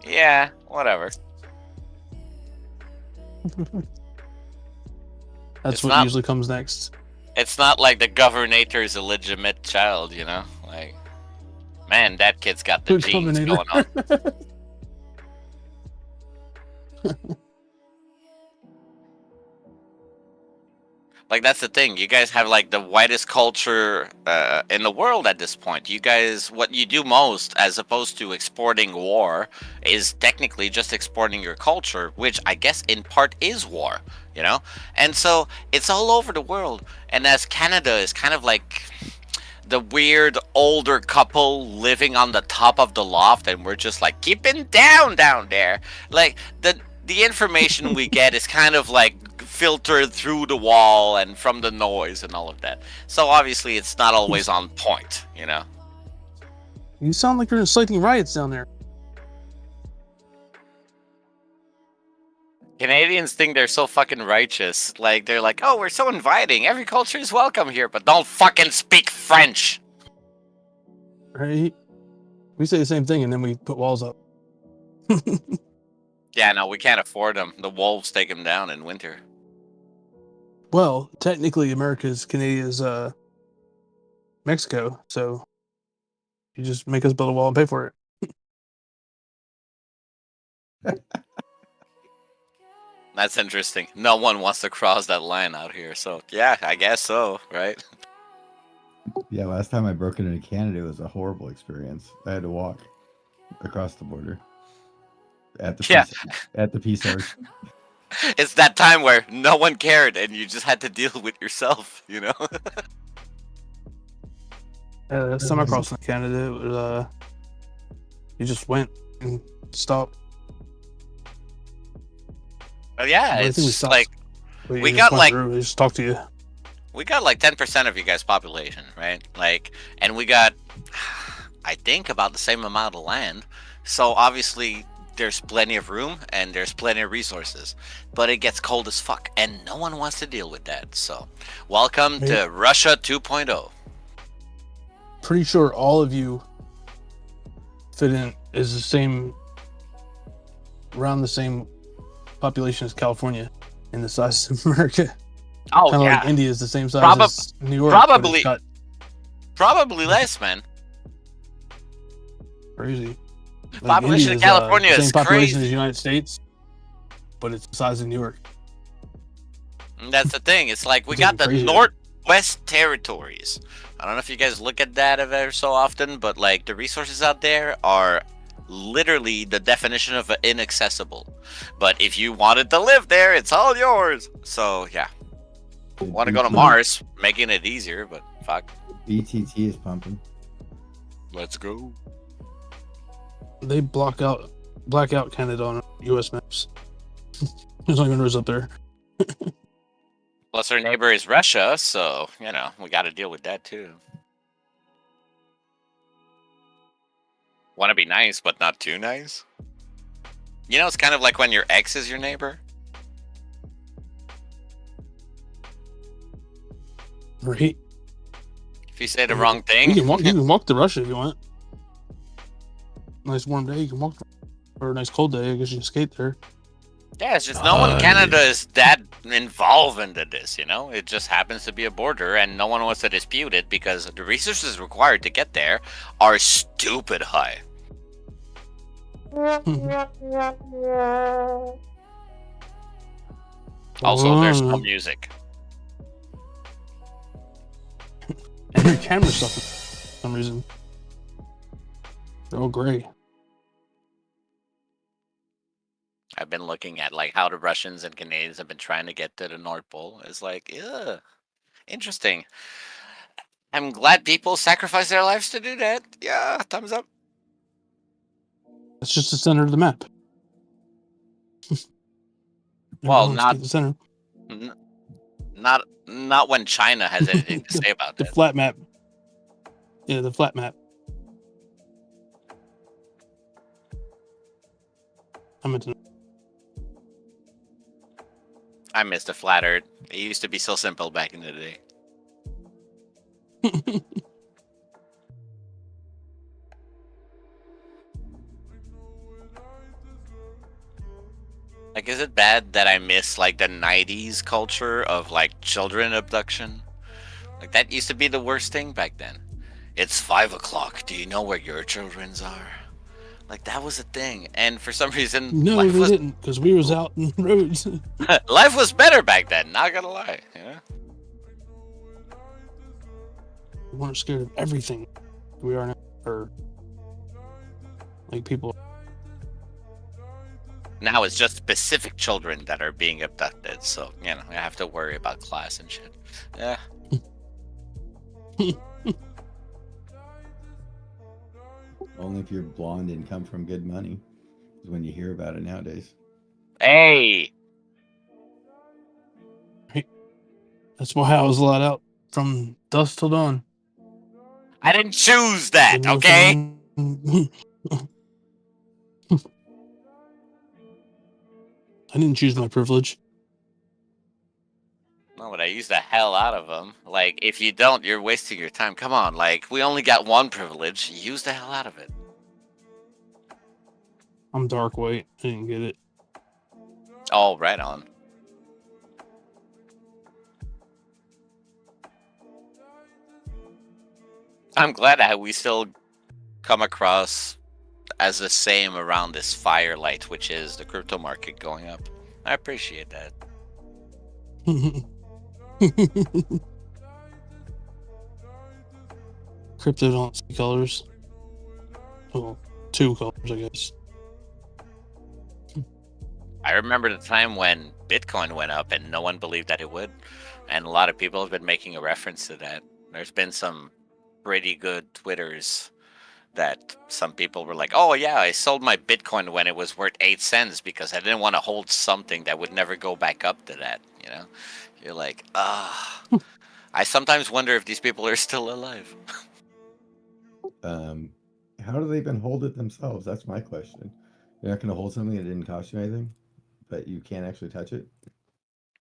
Yeah, whatever. That's It's what not- usually comes next. It's not like the governator is a legitimate child, you know? Like, man, that kid's got the Good genes Governator. going on. Like, that's the thing. You guys have, like, the whitest culture in the world at this point. You guys, what you do most, as opposed to exporting war, is technically just exporting your culture, which I guess in part is war, you know? And so, it's all over the world. And as Canada is kind of like the weird older couple living on the top of the loft, and we're just like, keeping down there. Like, the information we get is kind of like filtered through the wall and from the noise and all of that. So obviously it's not always on point, you know? You sound like you're inciting riots down there. Canadians think they're so fucking righteous. Like, they're like, oh, we're so inviting. Every culture is welcome here, but don't fucking speak French. Right? We say the same thing and then we put walls up. Yeah, no, we can't afford them. The wolves take them down in winter. Well, technically America's Canada's Mexico, so you just make us build a wall and pay for it. That's interesting. No one wants to cross that line out here, so yeah, I guess so, right? Yeah, last time I broke into Canada, it was a horrible experience. I had to walk across the border at the peace arch. It's that time where no one cared and you just had to deal with yourself, you know? Last time I crossed in Canada, it was, you just went and stopped. But yeah, I it's think we just stopped. like We we just got went like through, they just talk to you. we got like 10% of you guys' population, right? Like, and we got, I think, about the same amount of land. So obviously, there's plenty of room and there's plenty of resources. But it gets cold as fuck, and no one wants to deal with that. So, welcome to Russia 2.0. Pretty sure all of you fit in is the same, around the same population as California in the size of America. Oh, Kind of yeah. like India is the same size as New York. Probably, but it's probably less, man. crazy. Like Population India of California the same is population crazy. as the United States, but it's the size of New York. And that's the thing. It's like we It's got even the crazier. Northwest Territories. I don't know if you guys look at that ever so often, but like the resources out there are literally the definition of inaccessible. But if you wanted to live there, it's all yours. So yeah, want to go to Mars, making it easier, but fuck. BTT is pumping. Let's go. They black out Canada on U.S. maps. There's not even roads up there. Plus our neighbor is Russia, so you know we got to deal with that too. Want to be nice, but not too nice. You know, it's kind of like when your ex is your neighbor. Right. If you say the wrong thing, You can walk to Russia if you want. Nice warm day, you can walk. Or a nice cold day, I guess you can skate there. yeah, it's just no one in Canada is that involved into this, you know? It just happens to be a border and no one wants to dispute it because the resources required to get there are stupid high. Also, there's no music. And your camera stuff for some reason. They're all gray. I've been looking at like how the Russians and Canadians have been trying to get to the North Pole. It's like, yeah, interesting. I'm glad people sacrifice their lives to do that. Yeah, thumbs up. It's just the center of the map. Well, Everyone wants to not be the center. not when China has anything to say about The that. flat map. Yeah, the flat map. I meant to. I miss the flat Earth. It used to be so simple back in the day. Like, is it bad that I miss like the '90s culture of like children abduction? Like that used to be the worst thing back then. It's 5 o'clock. Do you know where your children's are? Like that was a thing, and for some reason, No, life they was didn't, because we was out in the roads. life was better back then. Not gonna lie, yeah. We weren't scared of everything. We are now, or like people. Now it's just specific children that are being abducted, so you know I have to worry about class and shit. Yeah. Only if you're blonde and come from good money is when you hear about it nowadays. Hey. That's why I was let out from dusk till dawn. I didn't choose that, Didn't know okay? someone- I didn't choose my privilege. No, but I use the hell out of them. Like, if you don't, you're wasting your time. Come on, like, we only got one privilege. Use the hell out of it. I'm dark white. I didn't get it. Oh, right on. I'm glad that we still come across as the same around this firelight, which is the crypto market going up. I appreciate that. Crypto don't see colors. Well, two colors, I guess. I remember the time when Bitcoin went up and no one believed that it would. And a lot of people have been making a reference to that. There's been some pretty good Twitters that some people were like, oh yeah, I sold my Bitcoin when it was worth 8 cents because I didn't want to hold something that would never go back up to that, you know? You're like, ah. I sometimes wonder if these people are still alive. How do they even hold it themselves? That's my question. You're not going to hold something that didn't cost you anything, but you can't actually touch it?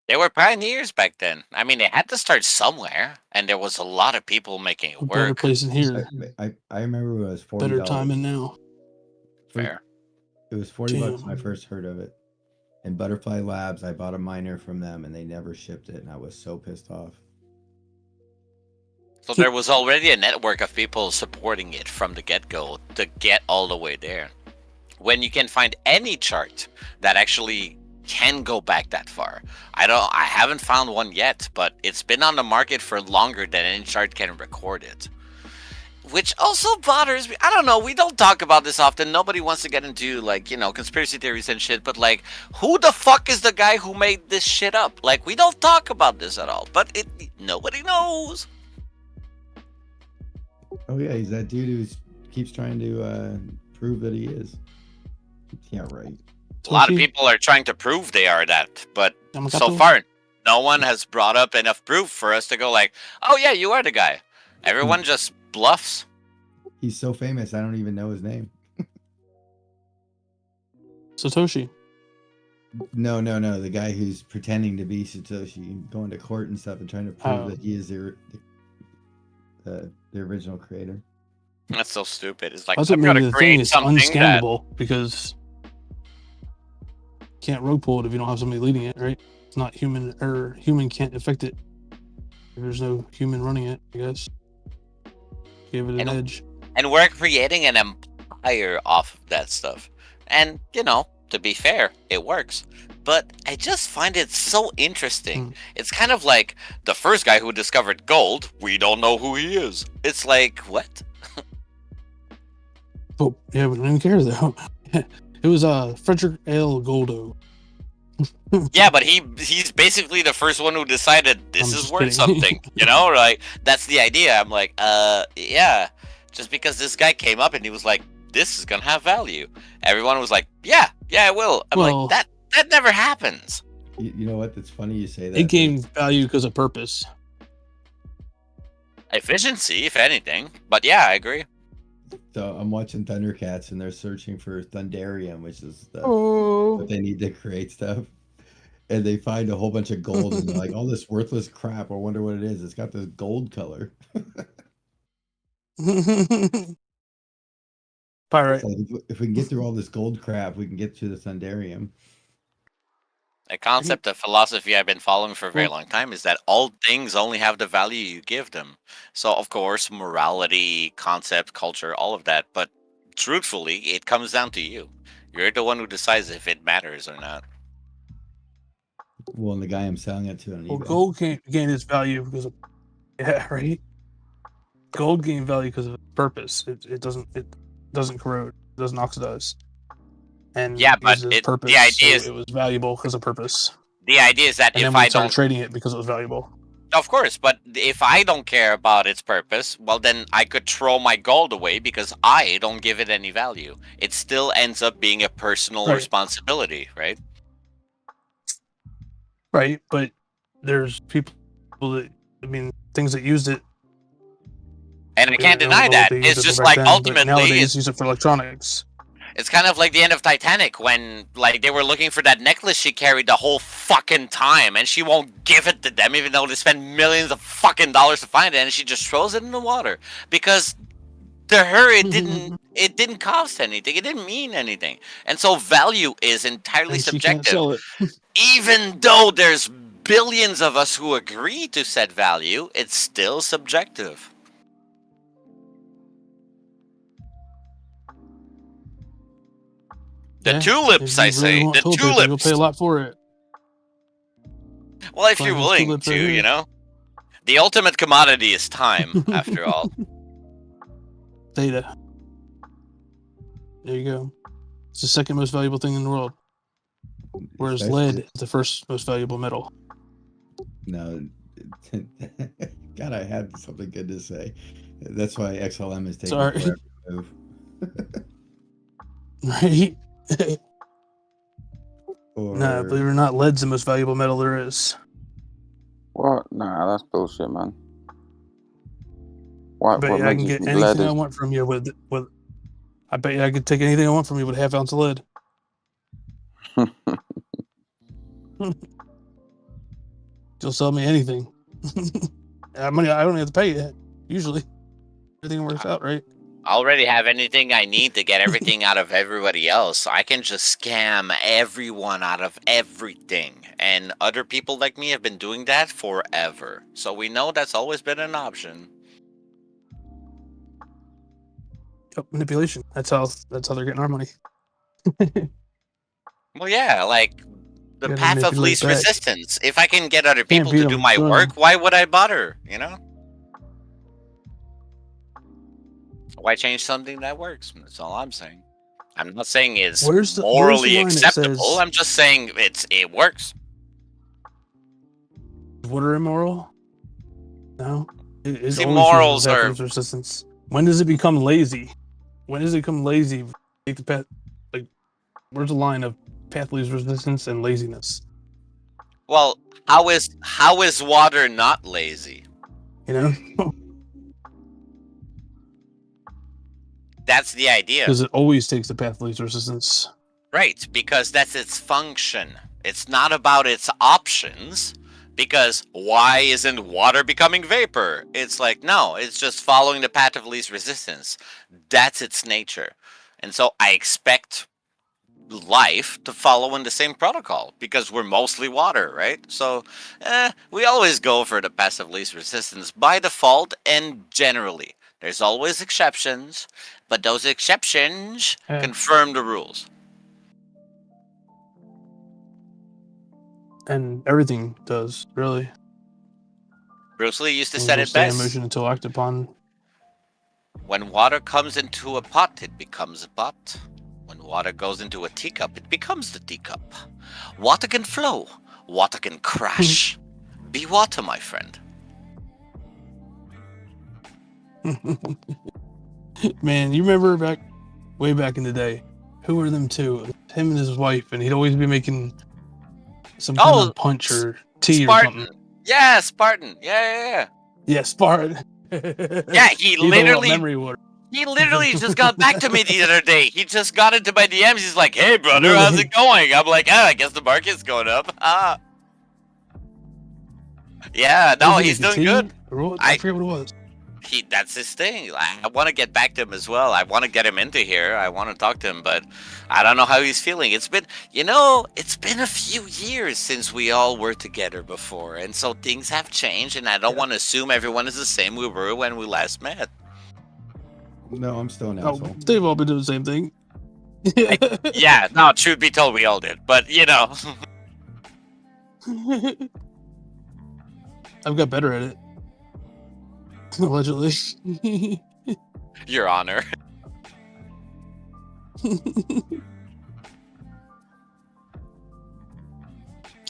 They were pioneers back then. I mean, they had to start somewhere, and there was a lot of people making it Better work. place than here. I remember it was $40. Better timing now. Fair. It was $40 Damn. when I first heard of it. And Butterfly Labs, I bought a miner from them, and they never shipped it, and I was so pissed off. So there was already a network of people supporting it from the get-go to get all the way there. When you can find any chart that actually can go back that far. I haven't found one yet, but it's been on the market for longer than any chart can record it. Which also bothers me. I don't know, we don't talk about this often. Nobody wants to get into, like, you know, conspiracy theories and shit, but like, who the fuck is the guy who made this shit up? Like, we don't talk about this at all, but nobody knows. Oh yeah, he's that dude who keeps trying to prove that he is. Yeah, right. A lot of people are trying to prove they are that, but so far, no one has brought up enough proof for us to go like, oh yeah, you are the guy. Everyone just bluffs. He's so famous, I don't even know his name. Satoshi. No. The guy who's pretending to be Satoshi, going to court and stuff and trying to prove that he is the original creator. That's so stupid. It's like, That's I'm what going made to the thing create is something that... unscannable because you can't rogue pull it if you don't have somebody leading it, right? It's not human, or human can't affect it. There's no human running it, I guess. Give it an edge. And we're creating an empire off of that stuff. And, you know, to be fair, it works. But I just find it so interesting. It's kind of like the first guy who discovered gold, we don't know who he is. It's like, what? Oh, yeah, we don't even care though. It was Frederick L. Goldo. Yeah, but he's basically the first one who decided this is worth something. You know, like, that's the idea. I'm like, yeah. Just because this guy came up and he was like, this is gonna have value. Everyone was like, yeah, it will. I'm Well- like, that never happens. You know what? It's funny you say that. It gained value because of purpose. Efficiency, if anything. But yeah, I agree. So I'm watching Thundercats and they're searching for Thundarium, which is what they need to create stuff. And they find a whole bunch of gold and they're like, all this worthless crap. I wonder what it is. It's got this gold color. Pirate. So if we can get through all this gold crap, we can get to the Thundarium. A concept of philosophy I've been following for a very long time is that all things only have the value you give them. So, of course, morality, concept, culture, all of that. But truthfully, it comes down to you. You're the one who decides if it matters or not. Well, and the guy I'm selling it to on Well, eBay. gold can't gain its value because of right. Gold gained value because of purpose. It doesn't corrode. It doesn't oxidize. And Yeah, but uses purpose, the idea so is it was valuable because of purpose. the idea is that And if then we I started don't, trading it because it was valuable. of course, but if I don't care about its purpose, well, then I could throw my gold away because I don't give it any value. It still ends up being a personal Right. responsibility, right? Right, but there's people that things that used it. And I can't don't deny know what that. they used It's it for just back like then, but ultimately, nowadays use it for electronics. it's kind of like the end of Titanic when like they were looking for that necklace she carried the whole fucking time and she won't give it to them even though they spend millions of fucking dollars to find it, and she just throws it in the water because to her it didn't cost anything. It didn't mean anything. And so value is entirely And she can't subjective. sell it. Even though there's billions of us who agree to said value, it's still subjective. The Yeah, tulips, if I you say. really want The toilet paper, you'll tulips. pay a lot for it. Well, if Find you're these willing tulips to, right here. you know. The ultimate commodity is time, after all. Data. There you go. It's the second most valuable thing in the world. Whereas lead is the first most valuable metal. No, God, I had something good to say. That's why XLM is taking Sorry. forever to move. Right? Or Nah, believe it or not, lead's the most valuable metal there is. What? Nah, that's bullshit, man. I What bet you I can makes get lead anything I is want from you with. I bet you I could take anything I want from you with a half ounce of lead. You'll sell me anything. Money I don't have to pay you. Usually, everything works out, right? I already have anything I need to get everything out of everybody else. I can just scam everyone out of everything. And other people like me have been doing that forever. So we know that's always been an option. Yep, manipulation. That's how they're getting our money. Well, yeah, like the Gotta path of manipulate least back. resistance. If I can get other people beat to do 'em, my join 'em. work, why would I bother, you know? Why change something that works? That's all I'm saying. I'm not saying it's Where's the morally line that acceptable. says- I'm just saying it works. Is water immoral? No. It's See, always morals using are- path of resistance. When does it become lazy? When does it become lazy? Take the path. Like, where's the line of path leaves resistance and laziness? Well, how is water not lazy? You know, That's the idea. because it always takes the path leaves resistance. Right, because that's its function. It's not about its options. Because why isn't water becoming vapor? It's like, no, it's just following the path of least resistance. That's its nature. And so I expect life to follow in the same protocol because we're mostly water, right? So we always go for the path of least resistance by default and generally. There's always exceptions, but those exceptions Yeah. confirm the rules. And everything does, really. Bruce Lee used to Things say will it stay in best. motion until acted upon. When water comes into a pot, it becomes a pot. When water goes into a teacup, it becomes the teacup. Water can flow. Water can crash. Be water, my friend. Man, you remember back way back in the day. Who were them two? Him and his wife, and he'd always be making some kind of punch or tea or something. Yeah, Spartan. Yeah. Yeah, Spartan. Yeah, he You talking about literally memory water. He literally just got back to me the other day. He just got into my DMs. He's like, "Hey, brother, how's it going?" I'm like, "I guess the market's going up." Yeah, no, he's doing good. I forget what it was. That's his thing. I want to get back to him as well. I want to get him into here. I want to talk to him, but I don't know how he's feeling. It's been a few years since we all were together before, and so things have changed, and I don't want to assume everyone is the same we were when we last met. No, I'm still an asshole. They've all been doing the same thing. Yeah, no, truth be told, we all did, but I've got better at it. Allegedly. Your Honor.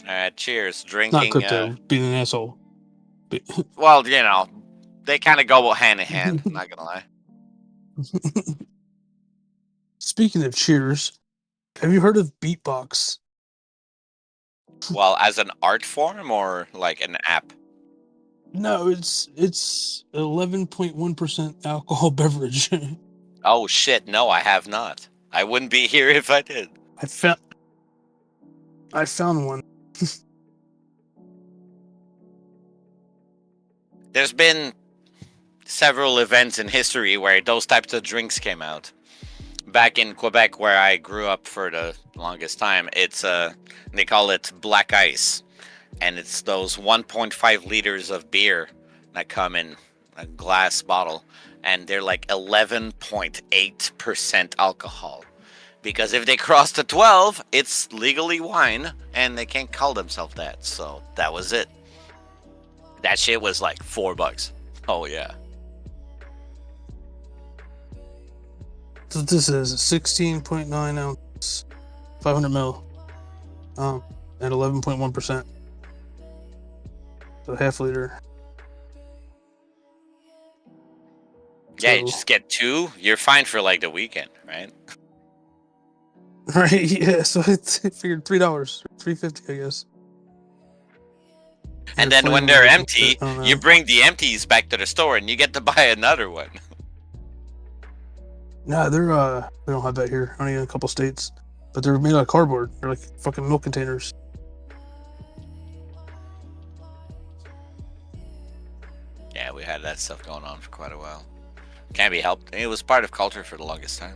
Alright, cheers. Drinking. Not crypto, being an asshole. Well, they kind of go hand in hand, not gonna lie. Speaking of cheers, have you heard of beatbox? Well, as an art form or like an app? No, it's 11.1% alcohol beverage. Oh shit, no, I have not. I wouldn't be here if I did. I found one. There's been several events in history where those types of drinks came out. Back in Quebec, where I grew up for the longest time, it's they call it black ice, and it's those 1.5 liters of beer that come in a glass bottle, and they're like 11.8% alcohol. Because if they cross the 12, it's legally wine, and they can't call themselves that. So that was it. That shit was like $4. Oh yeah. So this is 16.9 ounces, 500 mil, at 11.1%. So half liter. Yeah, you just get 2. You're fine for like the weekend, right? Right, yeah, so I figured $3, $3.50, I guess. And then when they're empty, you bring the empties back to the store and you get to buy another one. Nah, they don't have that here, only in a couple states. But they're made out of cardboard. They're like fucking milk containers. Yeah, we had that stuff going on for quite a while. Can't be helped. It was part of culture for the longest time.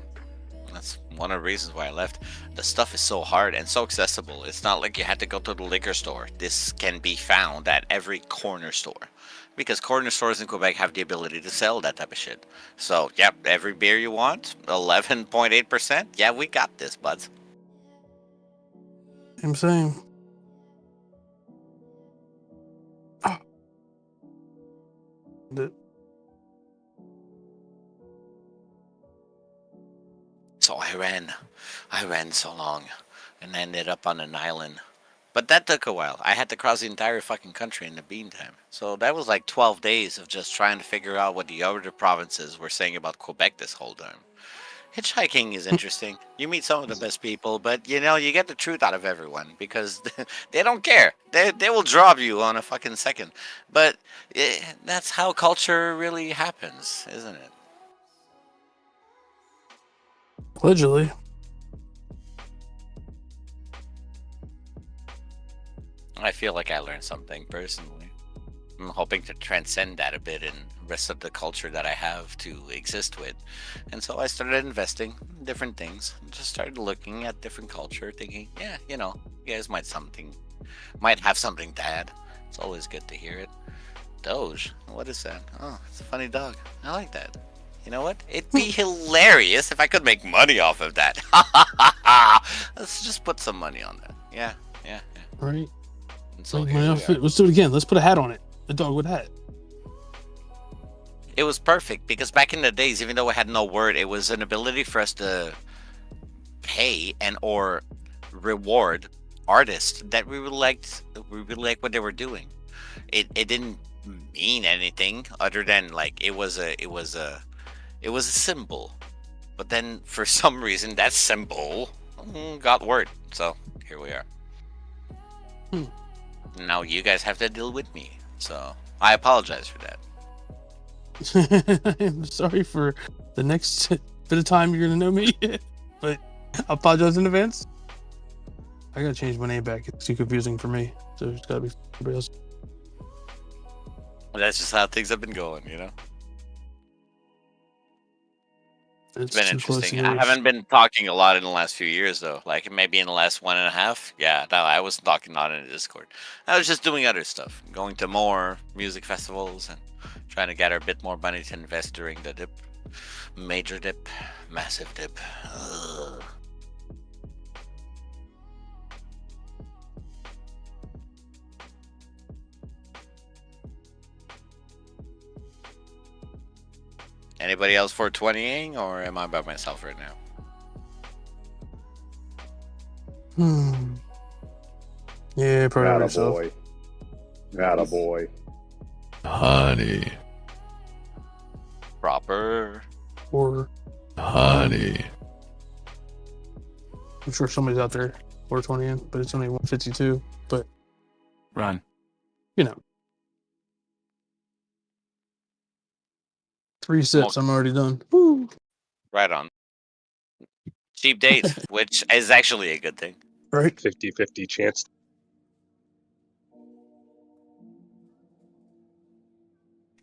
That's one of the reasons why I left. The stuff is so hard and so accessible. It's not like you had to go to the liquor store. This can be found at every corner store. Because corner stores in Quebec have the ability to sell that type of shit. So, yep, every beer you want, 11.8%. Yeah, we got this, buds. I'm saying. So I ran so long and ended up on an island. But that took a while. I had to cross the entire fucking country in the meantime. So that was like 12 days of just trying to figure out what the other provinces were saying about Quebec this whole time. Hitchhiking is interesting. You meet some of the best people, but you get the truth out of everyone because they don't care. They will drop you on a fucking second. But that's how culture really happens, isn't it? Allegedly. I feel like I learned something personally. I'm hoping to transcend that a bit in the rest of the culture that I have to exist with. And so I started investing in different things. Just started looking at different culture, thinking, yeah, you guys might have something to add. It's always good to hear it. DOGE, what is that? Oh, it's a funny dog. I like that. You know what? It'd be hilarious if I could make money off of that. Let's just put some money on that. Yeah. Right. So like my outfit. Let's do it again. Let's put a hat on it. A dog with hat. It was perfect because back in the days, even though I had no word, it was an ability for us to pay and or reward artists that we really liked what they were doing. It didn't mean anything other than like it was a symbol. But then for some reason that symbol got word. So here we are. Now you guys have to deal with me. So I apologize for that. I'm sorry for the next bit of time you're gonna know me, but I apologize in advance. I gotta change my name back. It's too confusing for me, so it's gotta be for everybody else. That's just how things have been going, you know. It's been interesting. I haven't been talking a lot in the last few years, though. Like maybe in the last 1.5. Yeah, no, I wasn't talking a lot in the Discord. I was just doing other stuff, going to more music festivals and trying to gather a bit more money to invest during the dip, major dip, massive dip. Ugh. Anybody else 420ing, or am I by myself right now? Yeah, probably Atta myself. boy. Atta boy. Honey. Proper. Or Honey. I'm sure somebody's out there 420 in, but it's only 152. But Run. You know. 3 sips, I'm already done. Woo. Right on. Cheap dates, which is actually a good thing. Right. 50-50 chance.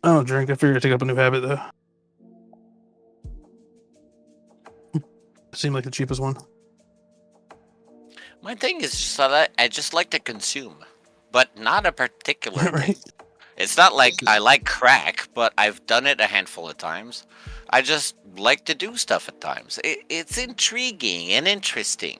I don't drink. I figured I'd take up a new habit, though. Seemed like the cheapest one. My thing is just that I just like to consume, but not a particular thing. It's not like I like crack, but I've done it a handful of times. I just like to do stuff at times. It's intriguing and interesting.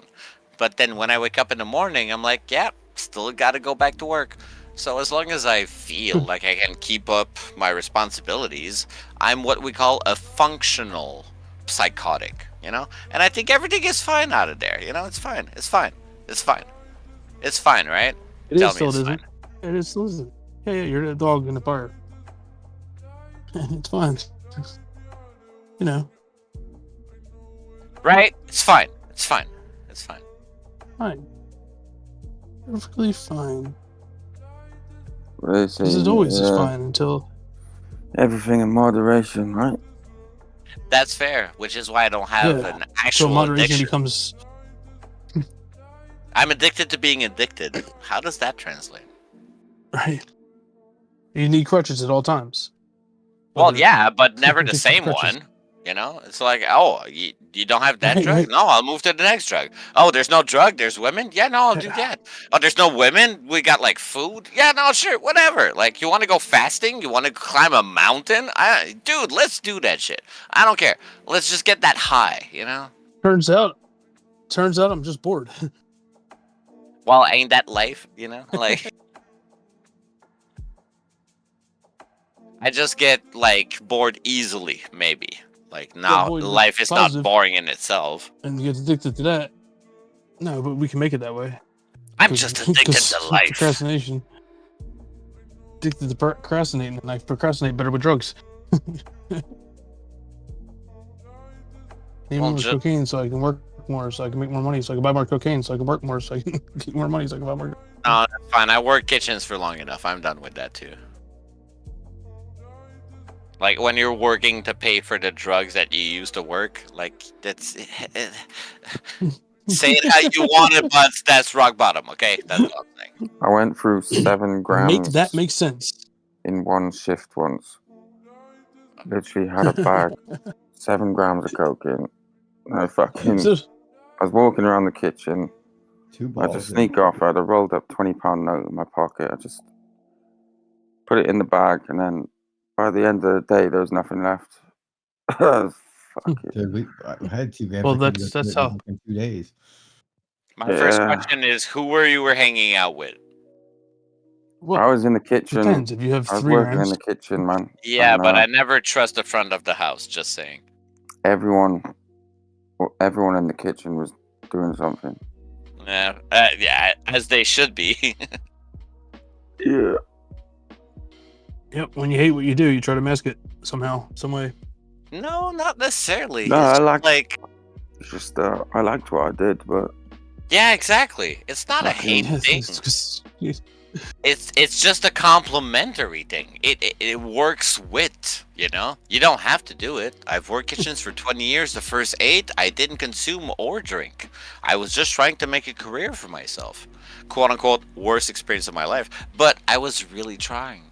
But then when I wake up in the morning, I'm like, yeah, still got to go back to work. So as long as I feel like I can keep up my responsibilities, I'm what we call a functional psychotic, you know? And I think everything is fine out of there, you know? It's fine. It's fine. It's fine. It's fine, right? It Tell is me still it's isn't. fine. It is still isn't. Yeah, you're the dog in the fire. It's fine. You know. Right? It's fine. It's fine. It's fine. Fine. Perfectly fine. What they say, This is always just fine until everything in moderation, right? That's fair, which is why I don't have an actual so moderation addiction. becomes I'm addicted to being addicted. How does that translate? right. You need crutches at all times. Well, yeah, but never the Different same crutches. one. You know, it's like, oh, you don't have that Right, drug? right. No, I'll move to the next drug. Oh, there's no drug, there's women? Yeah, no, I'll do that. Oh, there's no women? We got like food? Yeah, no, sure, whatever. Like, you want to go fasting? You want to climb a mountain? Dude, let's do that shit. I don't care. Let's just get that high, you know? Turns out I'm just bored. Well, ain't that life, you know? Like, I just get, like, bored easily, maybe. Like, now, boy, life is not positive. boring in itself. And you get addicted to that. No, but we can make it that way. I'm just addicted to life. Procrastination. Addicted to procrastinating, and I procrastinate better with drugs. Need more cocaine so I can work more, so I can make more money, so I can buy more cocaine, so I can work more, so I can get more money, so I can buy more. No, that's fine. I worked kitchens for long enough. I'm done with that, too. Like, when you're working to pay for the drugs that you used to work, like, that's... Say it how you want it, but that's rock bottom, okay? That's what I'm saying. I went through 7 grams. Make that make sense. In one shift once. Literally had a bag, 7 grams of cocaine. I was walking around the kitchen. I just sneak off. I had a rolled up £20 note in my pocket. I just put it in the bag, and then by the end of the day, there was nothing left. Fuck it. Dude, I had 2 grams. Well, I couldn't that's go through it how. in 2 days. My first question is, who were you hanging out with? Well, I was in the kitchen. depends. If you have I was 3 working grams. in the kitchen, man. Yeah, And, but I never trust the front of the house, just saying. everyone in the kitchen was doing something. Yeah, as they should be. Yeah. Yep. When you hate what you do, you try to mask it somehow, some way. No, not necessarily. No, It's I just like. like, It's just I liked what I did, but yeah, exactly. It's not a hate fucking. thing. It's just a complimentary thing. It works with, you know? You don't have to do it. I've worked kitchens for 20 years. The first 8, I didn't consume or drink. I was just trying to make a career for myself. Quote unquote, worst experience of my life. But I was really trying.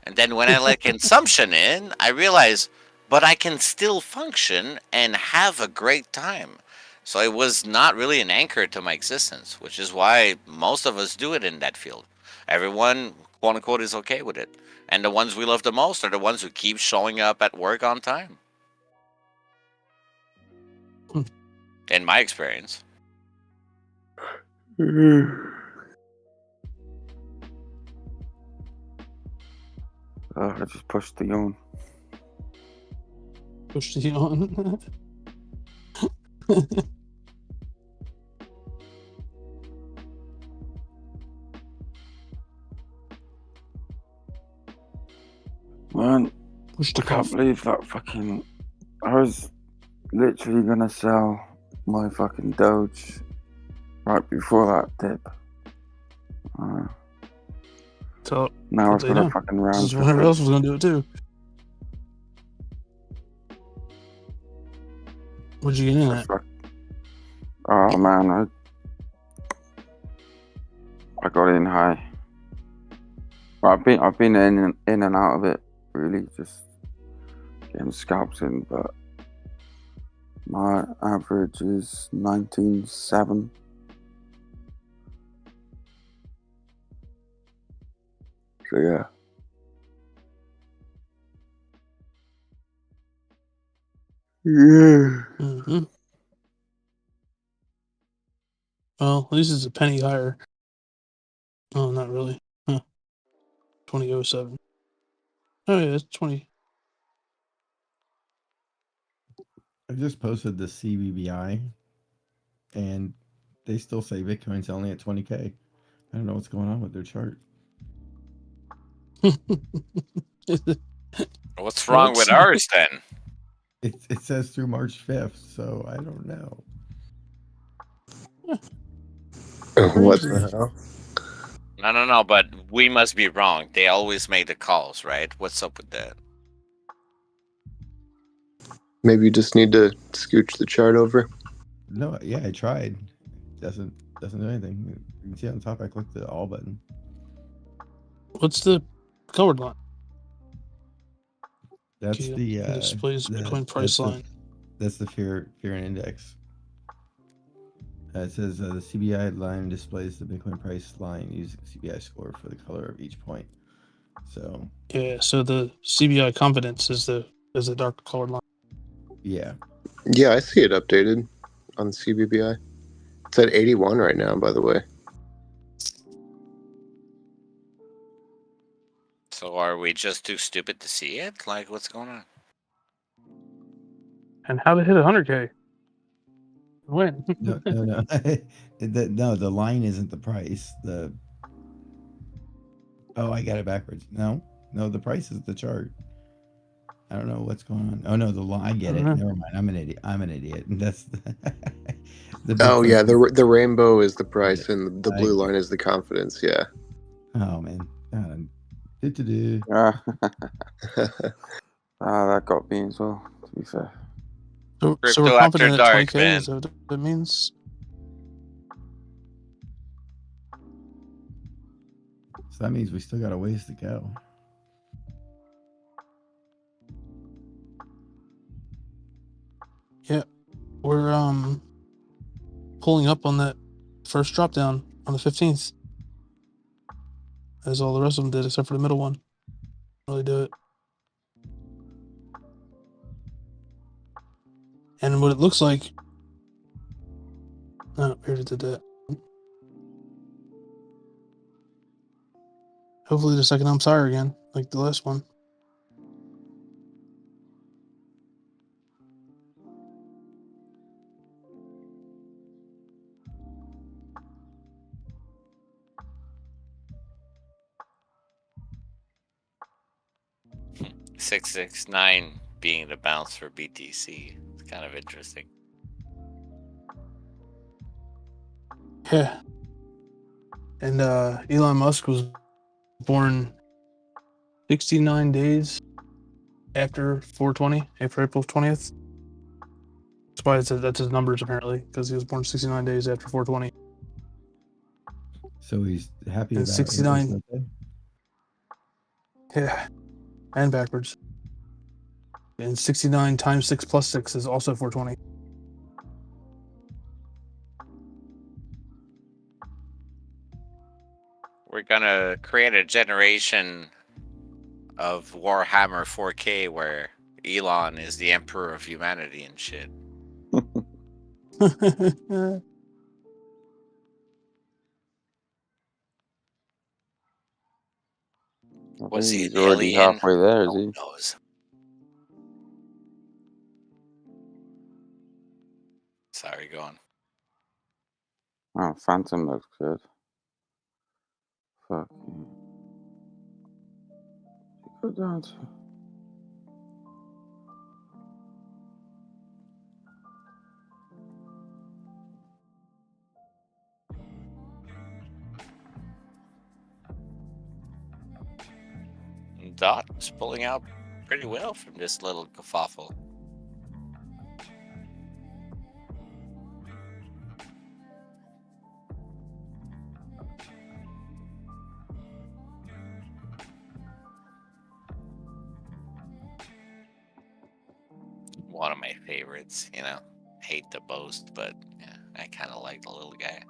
And then when I let consumption in, I realized, but I can still function and have a great time. So it was not really an anchor to my existence, which is why most of us do it in that field. Everyone, quote unquote, is okay with it. And the ones we love the most are the ones who keep showing up at work on time. In my experience. I just pushed the yawn. Push the on. Man, Push I the can't cough. believe that fucking. I was literally gonna sell my fucking Doge right before that dip. So Now it's they gonna know. fucking This round is trip whoever it. else was gonna do it too. What'd you get in at? Oh man, I got in high. Well, I've been in and out of it, really, just getting scalps in, but my average is 19.7. So yeah. Yeah. Mm-hmm. Well, at least it's a penny higher. Oh, not really. Huh. 2007. Oh yeah, it's 20. I just posted the CBBI, and they still say Bitcoin's only at 20K. I don't know what's going on with their chart. What's wrong with ours then? It says through March 5th, so I don't know. What the hell? No, but we must be wrong. They always make the calls, right? What's up with that? Maybe you just need to scooch the chart over. No, yeah, I tried. Doesn't do anything. You can see on the top I clicked the all button. What's the colored line? That's the displays Bitcoin price line. That's the fear and index. It says the CBI line displays the Bitcoin price line using CBI score for the color of each point. So Yeah, so the CBI confidence is the dark colored line. yeah. Yeah, I see it updated on CBBI. It's at 81 right now, by the way. So are we just too stupid to see it? Like, what's going on? And how to hit 100K? When? No. No, the line isn't the price. I got it backwards. No, the price is the chart. I don't know what's going on. Oh no, the line. I get it. Never mind. I'm an idiot. That's oh yeah, the rainbow is the price, and the blue line is the confidence. Yeah. Oh man. That got me as well, to be fair. So Crypto we're after confident at dark, 20K. man. Is that what that means? So that means we still got a ways to go. Yeah, we're pulling up on that first drop down on the 15th, as all the rest of them did, except for the middle one. Really do it. And what it looks like. Oh, we already did that. Hopefully the second I'm sorry again, like the last one. $669 being the bounce for BTC. It's kind of interesting. Yeah. And Elon Musk was born 69 days after 420, after April 20th. That's why that's his numbers, apparently, because he was born 69 days after 420. So he's happy And about 69. it. Yeah. And backwards. And 69 times 6 plus 6 is also 420. We're gonna create a generation of Warhammer 4K where Elon is the emperor of humanity and shit. Was he He's an already alien? halfway there, is No he? one knows. Sorry, go on. Oh, Phantom looks good. Fuck. Go down to. And Dot was pulling out pretty well from this little kerfuffle. One of my favorites, you know. Hate to boast, but yeah, I kind of like the little guy.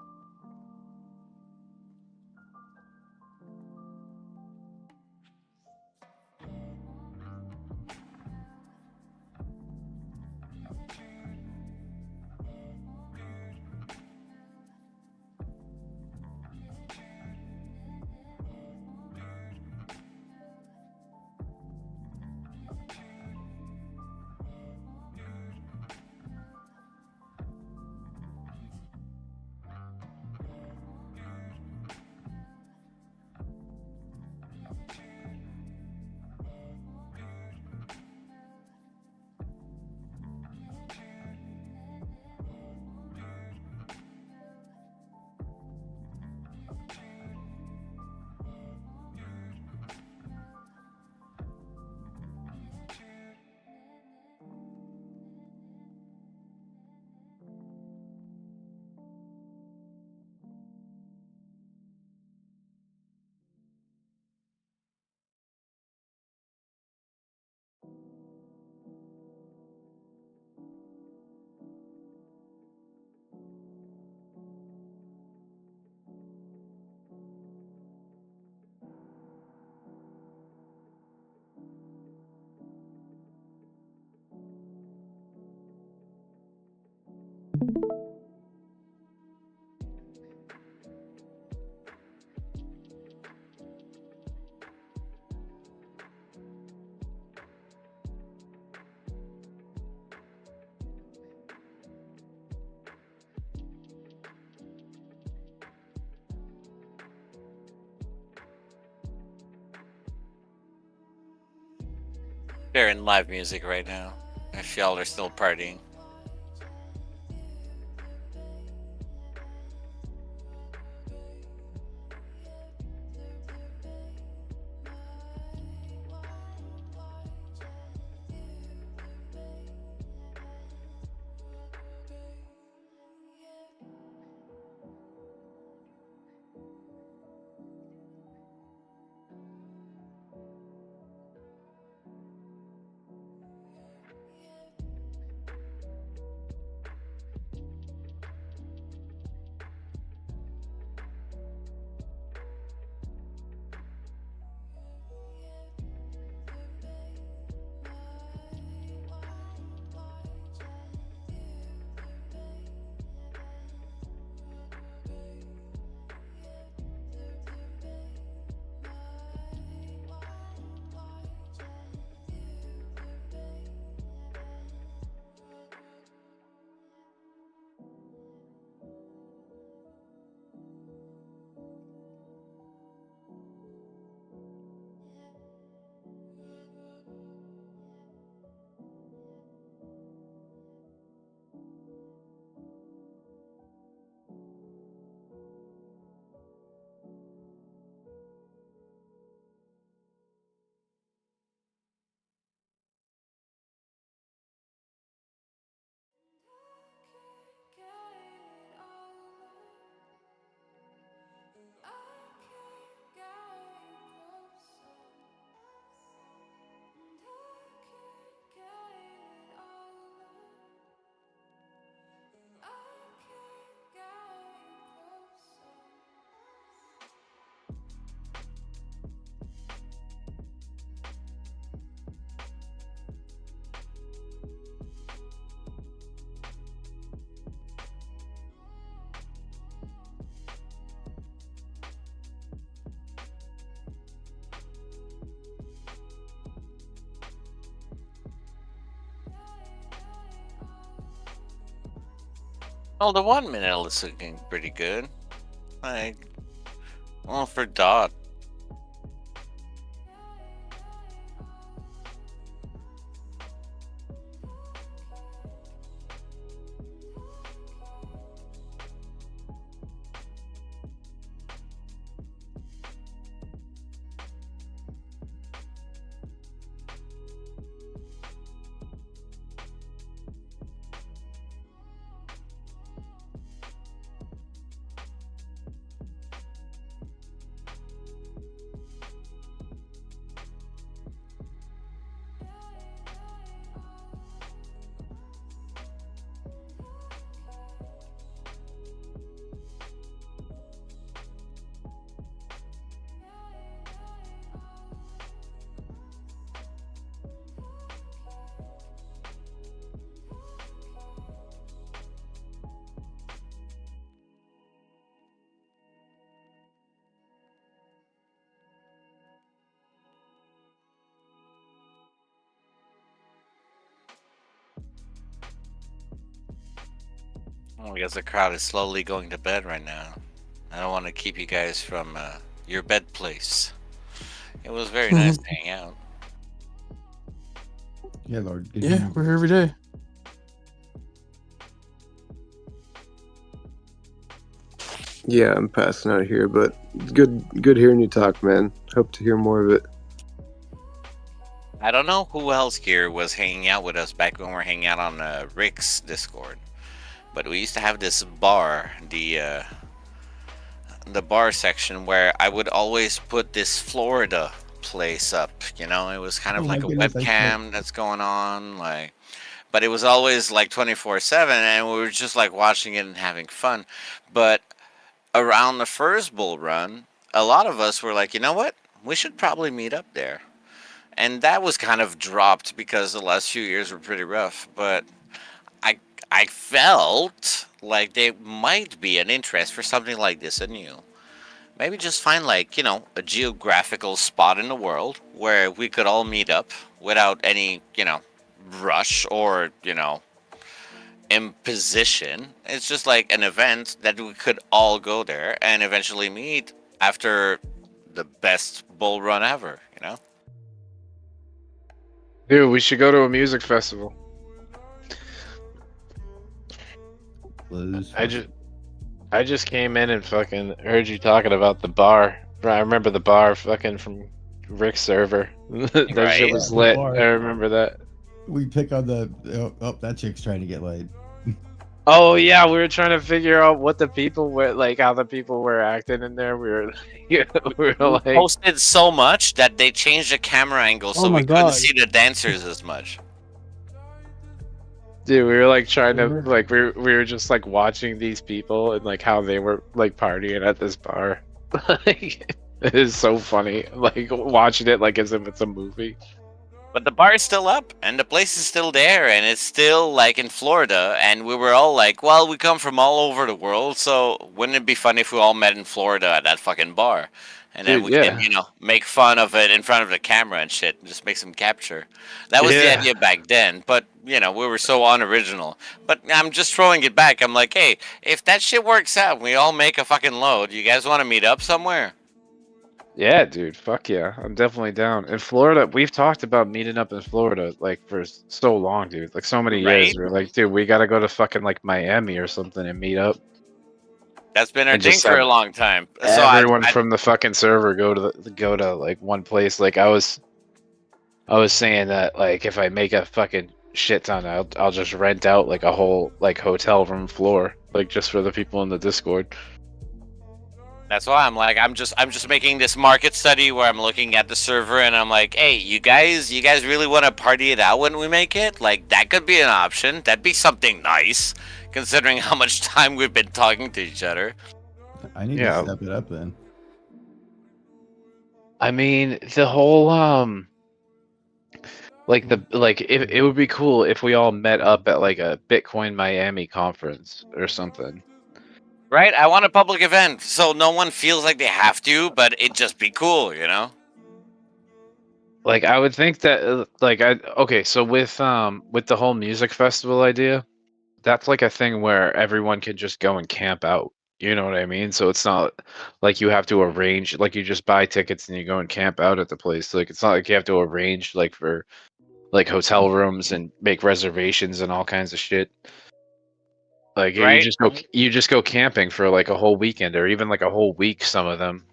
They're in live music right now. If y'all are still partying. Oh, the 1 minute is looking pretty good. Like, well, for Dot. I guess the crowd is slowly going to bed right now. I don't want to keep you guys from your bed place. It was very nice to hang out. Yeah, Lord. Yeah, we're here every day. Yeah, I'm passing out here, but good hearing you talk, man. Hope to hear more of it. I don't know who else here was hanging out with us back when we were hanging out on Rick's Discord, but we used to have this bar, the bar section, where I would always put this Florida place up. You know, it was kind of like a webcam that's going on, like, but it was always like 24/7, and we were just like watching it and having fun. But around the first bull run, a lot of us were like, you know what, we should probably meet up there. And that was kind of dropped because the last few years were pretty rough. But I felt like there might be an interest for something like this anew. Maybe just find, like, you know, a geographical spot in the world where we could all meet up without any, you know, rush or, you know, imposition. It's just like an event that we could all go there and eventually meet after the best bull run ever, you know? Dude, we should go to a music festival. I just came in and fucking heard you talking about the bar. I remember the bar fucking from Rick's server. That shit was lit. I remember that. We pick on the that chick's trying to get laid. Oh yeah, we were trying to figure out what the people were like, how the people were acting in there. We were like, Posted so much that they changed the camera angle so we couldn't see the dancers as much. dude, we were like trying to like we were just like watching these people and like how they were like partying at this bar. Like, it is so funny, like watching it like as if it's a movie. But the bar is still up, and the place is still there, and it's still, like, in Florida, and we were all like, well, we come from all over the world, so wouldn't it be funny if we all met in Florida at that fucking bar? And then we can, you know, make fun of it in front of the camera and shit, and just make some capture. That was the idea back then, but, you know, we were so unoriginal. But I'm just throwing it back. I'm like, hey, if that shit works out, we all make a fucking load, you guys want to meet up somewhere? Yeah, dude, fuck yeah, I'm definitely down. In Florida, we've talked about meeting up in Florida like for so long, dude. Like so many years. We're like, dude, we gotta go to fucking like Miami or something and meet up. That's been our thing for a long time. So everyone from the fucking server go to like one place. Like I was saying that like if I make a fucking shit ton, I'll just rent out like a whole like hotel room floor, like just for the people in the Discord. That's why I'm like, I'm just making this market study where I'm looking at the server and I'm like, hey, you guys really want to party it out when we make it? Like, that could be an option. That'd be something nice, considering how much time we've been talking to each other. I need to step it up then. I mean, the whole it would be cool if we all met up at like a Bitcoin Miami conference or something. Right? I want a public event so no one feels like they have to, but it'd just be cool, you know? Like I would think that so with the whole music festival idea, that's like a thing where everyone can just go and camp out. You know what I mean? So it's not like you have to arrange, like you just buy tickets and you go and camp out at the place. Like it's not like you have to arrange like for like hotel rooms and make reservations and all kinds of shit. Like Right. you just go camping for like a whole weekend or even like a whole week. Some of them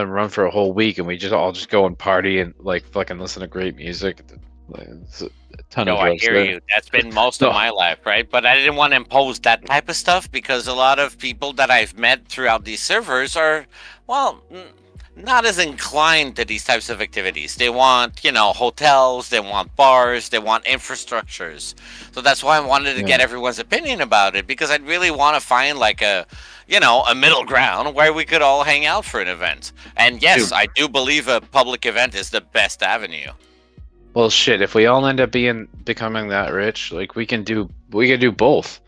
run for a whole week, and we just all just go and party and like fucking listen to great music. Like, it's a ton No, of I drugs hear there. you. That's been most of my life, right? But I didn't want to impose that type of stuff because a lot of people that I've met throughout these servers are, well, not as inclined to these types of activities. They want, you know, hotels, they want bars, they want infrastructures. So that's why I wanted to get everyone's opinion about it, because I'd really want to find like a, you know, a middle ground where we could all hang out for an event. And yes, I do believe a public event is the best avenue. Well, shit, if we all end up becoming that rich, like we can do both.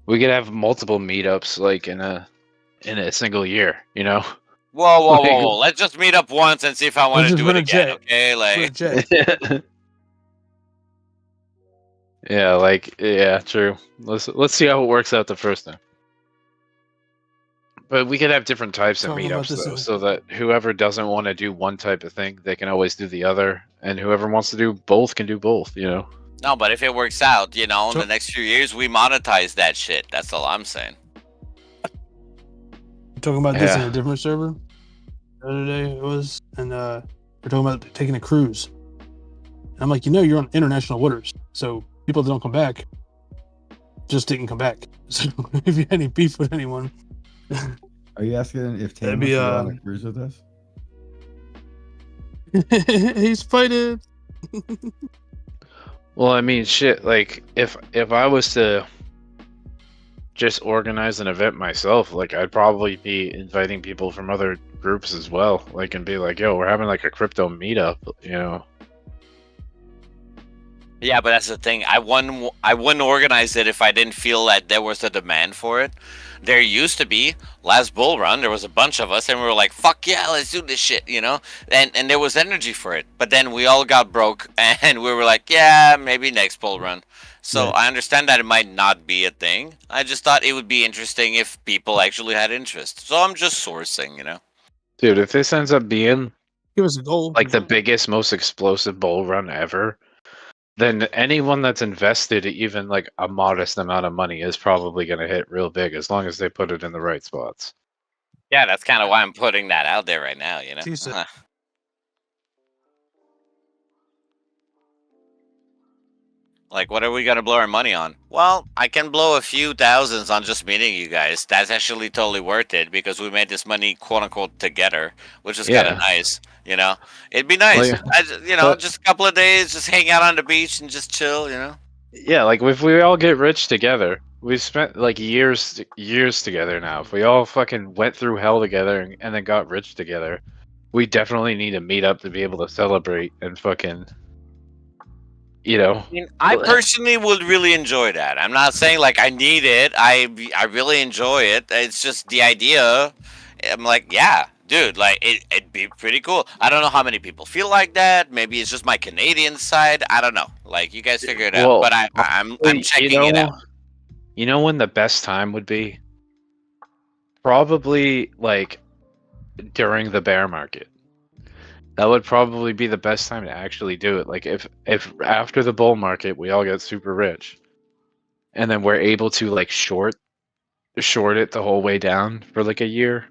We could have multiple meetups like in a single year, you know? Whoa, whoa, Like- whoa, whoa. Let's just meet up once and see if I want to just do rent it a again, jet. okay? Like, yeah, true. Let's see how it works out the first time. But we could have different types of Talking about meetups this, though, so that whoever doesn't want to do one type of thing, they can always do the other, and whoever wants to do both can do both, you know? no, but if it works out, you know, in the next few years, we monetize that shit. That's all I'm saying. Talking about this in Yeah. a different server the other day it was, and we're talking about taking a cruise. And I'm like, you know, you're on international waters, so people that don't come back just didn't come back. So if you had any beef with anyone, Are you asking if Tam That'd wants be, to go on a cruise with us? he's fighting. Well, I mean, shit, like if I was to just organize an event myself, like I'd probably be inviting people from other groups as well, like, and be like, yo, we're having like a crypto meetup, you know? Yeah, but that's the thing. I wouldn't organize it if I didn't feel that there was a demand for it. There used to be. Last bull run, there was a bunch of us, and we were like, fuck yeah, let's do this shit, you know? And there was energy for it. But then we all got broke, and we were like, yeah, maybe next bull run. So I understand that it might not be a thing. I just thought it would be interesting if people actually had interest. So I'm just sourcing, you know? Dude, if this ends up being give us a goal, like the biggest, most explosive bull run ever, then anyone that's invested even like a modest amount of money is probably going to hit real big, as long as they put it in the right spots. Yeah, that's kind of why I'm putting that out there right now, you know? Like, what are we going to blow our money on? Well, I can blow a few thousands on just meeting you guys. That's actually totally worth it because we made this money, quote unquote, together, which is kind Yeah. of nice, you know? It'd be nice. Well, yeah. You know, just a couple of days, just hang out on the beach and just chill, you know? Yeah, like if we all get rich together, we've spent like years together now. If we all fucking went through hell together and then got rich together, we definitely need to meet up to be able to celebrate and fucking, you know. I mean, I personally would really enjoy that. I'm not saying like I need it. I really enjoy it. It's just the idea. I'm like, yeah, dude, like it'd be pretty cool. I don't know how many people feel like that. Maybe it's just my Canadian side. I don't know. Like you guys figure it out. Well, But I'm checking it out. You know when the best time would be? Probably like during the bear market. That would probably be the best time to actually do it. Like if after the bull market we all get super rich, and then we're able to like short it the whole way down for like a year,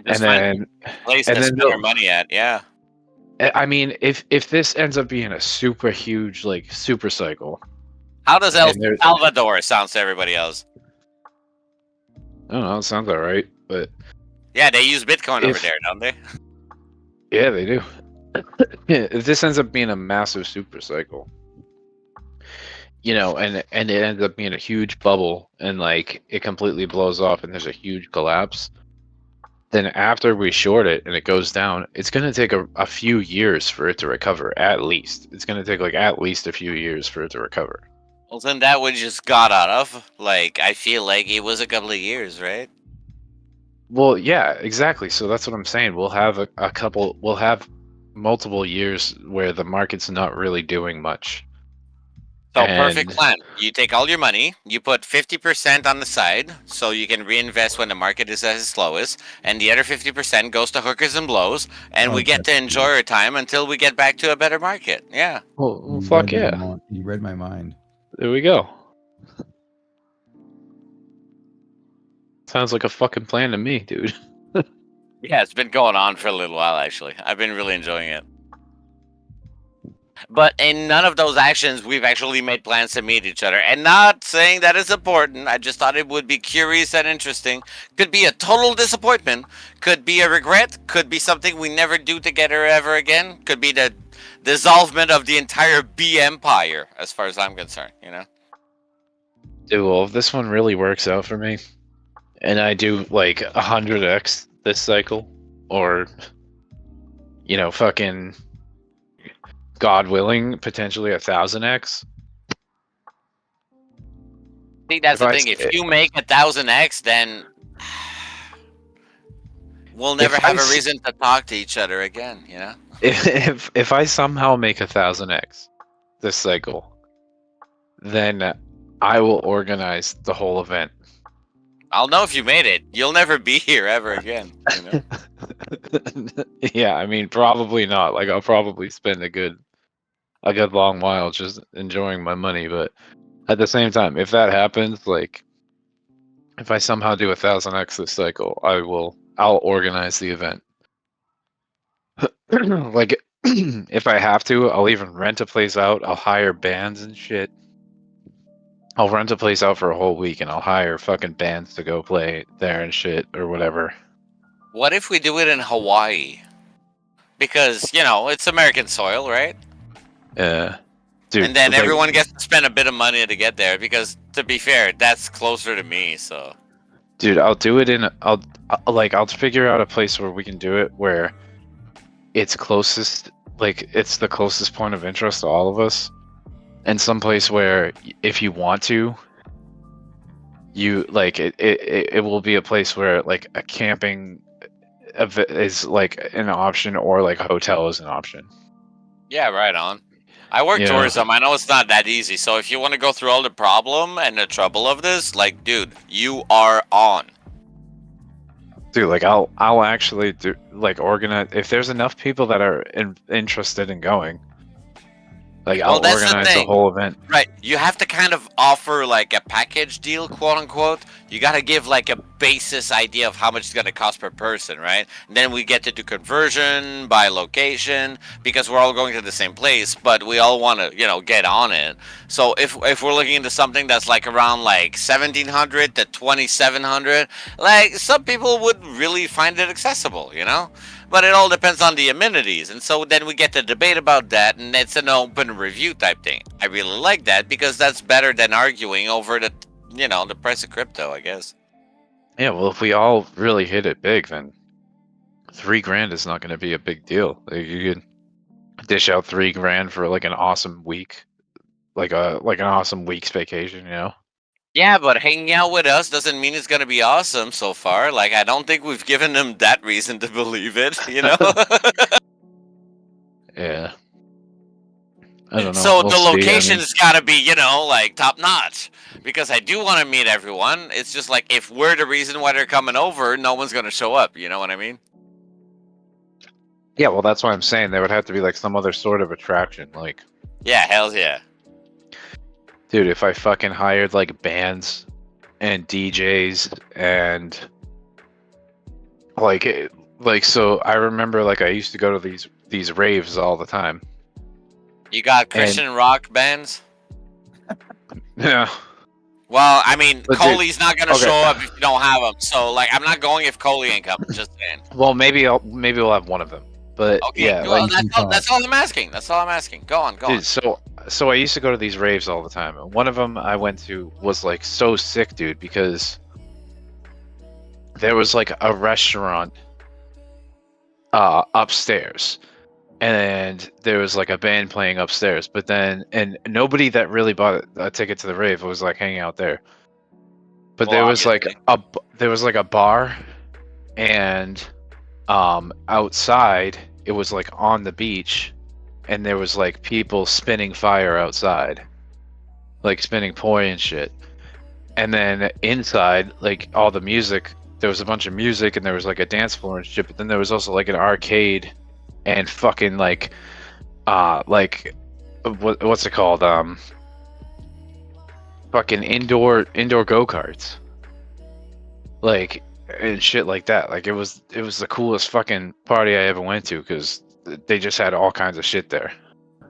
Just find a place to spend your money at. Yeah. I mean, if this ends up being a super huge like super cycle, How does El and there's- Salvador sound to everybody else? I don't know, it sounds alright, but Yeah, they use Bitcoin over If- there, don't they? yeah, they do. Yeah, if this ends up being a massive super cycle, you know, and it ends up being a huge bubble, and like it completely blows off, and there's a huge collapse, then after we short it and it goes down, it's going to take a few years for it to recover. At least it's going to take like at least a few years for it to recover. Well, then that we just got out of. Like, I feel like it was a couple of years, right? Well, yeah, exactly. So that's what I'm saying. We'll have we'll have multiple years where the market's not really doing much. So perfect plan. You take all your money, you put 50% on the side, so you can reinvest when the market is at its lowest, and the other 50% goes to hookers and blows, and we get to enjoy our time until we get back to a better market. Yeah. Well, fuck yeah. You read my mind. There we go. Sounds like a fucking plan to me, dude. Yeah, it's been going on for a little while, actually. I've been really enjoying it. But in none of those actions, we've actually made plans to meet each other. And not saying that it's important. I just thought it would be curious and interesting. Could be a total disappointment. Could be a regret. Could be something we never do together ever again. Could be the dissolvement of the entire B empire, as far as I'm concerned, you know? Dude, well, if this one really works out for me, and I do like 100x this cycle, or, you know, fucking... God willing, potentially 1000x. See, that's the thing. If you make 1000x, then we'll never have a reason to talk to each other again, you know? If I somehow make 1000x this cycle, then I will organize the whole event. I'll know if you made it. You'll never be here ever again, you know? Yeah, I mean, probably not. Like, I'll probably spend a good long while just enjoying my money, but at the same time, if that happens, like, if I somehow do 1000x this cycle, I'll organize the event. Like, if I have to, I'll even rent a place out. I'll hire bands and shit. I'll rent a place out for a whole week, and I'll hire fucking bands to go play there and shit, or whatever. What if we do it in Hawaii? Because, you know, it's American soil, right? Yeah. Dude, and then like, everyone gets to spend a bit of money to get there, because, to be fair, that's closer to me, so... Dude, I'll do it in... I'll figure out a place where we can do it where it's closest... Like, it's the closest point of interest to all of us. And someplace where, if you want to, you, like, it will be a place where, like, a camping is, like, an option, or, like, a hotel is an option. Yeah, right on. I work tourism. I know it's not that easy. So if you want to go through all the problem and the trouble of this, like, dude, you are on. Dude, like, I'll actually do, like, organize, if there's enough people that are interested in going, like, I'll organize the whole event. Right. You have to kind of offer, like, a package deal, quote unquote. You got to give, like, a basis idea of how much it's going to cost per person, right? And then we get to do conversion by location, because we're all going to the same place, but we all want to, you know, get on it. So if we're looking into something that's, like, around, like, 1,700 to 2,700, like, some people would really find it accessible, you know? But it all depends on the amenities, and so then we get to debate about that, and it's an open review type thing. I really like that, because that's better than arguing over the, you know, the price of crypto, I guess. Yeah, well, if we all really hit it big, then $3,000 is not going to be a big deal. Like, you could dish out $3,000 for, like, an awesome week, like an awesome week's vacation, you know? Yeah, but hanging out with us doesn't mean it's gonna be awesome so far. Like, I don't think we've given them that reason to believe it, you know? Yeah. I don't know. So We'll the see. location's gotta be, you know, like, top notch. Because I do want to meet everyone. It's just like, if we're the reason why they're coming over, no one's gonna show up, you know what I mean? Yeah, well, that's why I'm saying there would have to be, like, some other sort of attraction, like... Yeah, hell yeah. Dude, if I fucking hired, like, bands and DJs and like so I remember, like, I used to go to these raves all the time. You got Christian rock bands? Yeah. Well, I mean, But Coley's not gonna okay. show up if you don't have him. So, like, I'm not going if Coley ain't coming. Just saying. Well, maybe we'll have one of them. But Okay, yeah, well, like, that's all I'm asking. That's all I'm asking. Go on, go on. dude, so I used to go to these raves all the time, and one of them I went to was, like, so sick, dude, because there was, like, a restaurant upstairs, and there was, like, a band playing upstairs, but then and nobody that really bought a ticket to the rave was, like, hanging out there. But Well, there was like a bar, and outside it was, like, on the beach, and there was, like, people spinning fire outside. like spinning poi and shit. And then inside, like all the music, there was a bunch of music and there was like a dance floor and shit, but then there was also like an arcade and fucking like what's it called? Fucking indoor go-karts. Like and shit like that. Like it was the coolest fucking party I ever went to because they just had all kinds of shit there.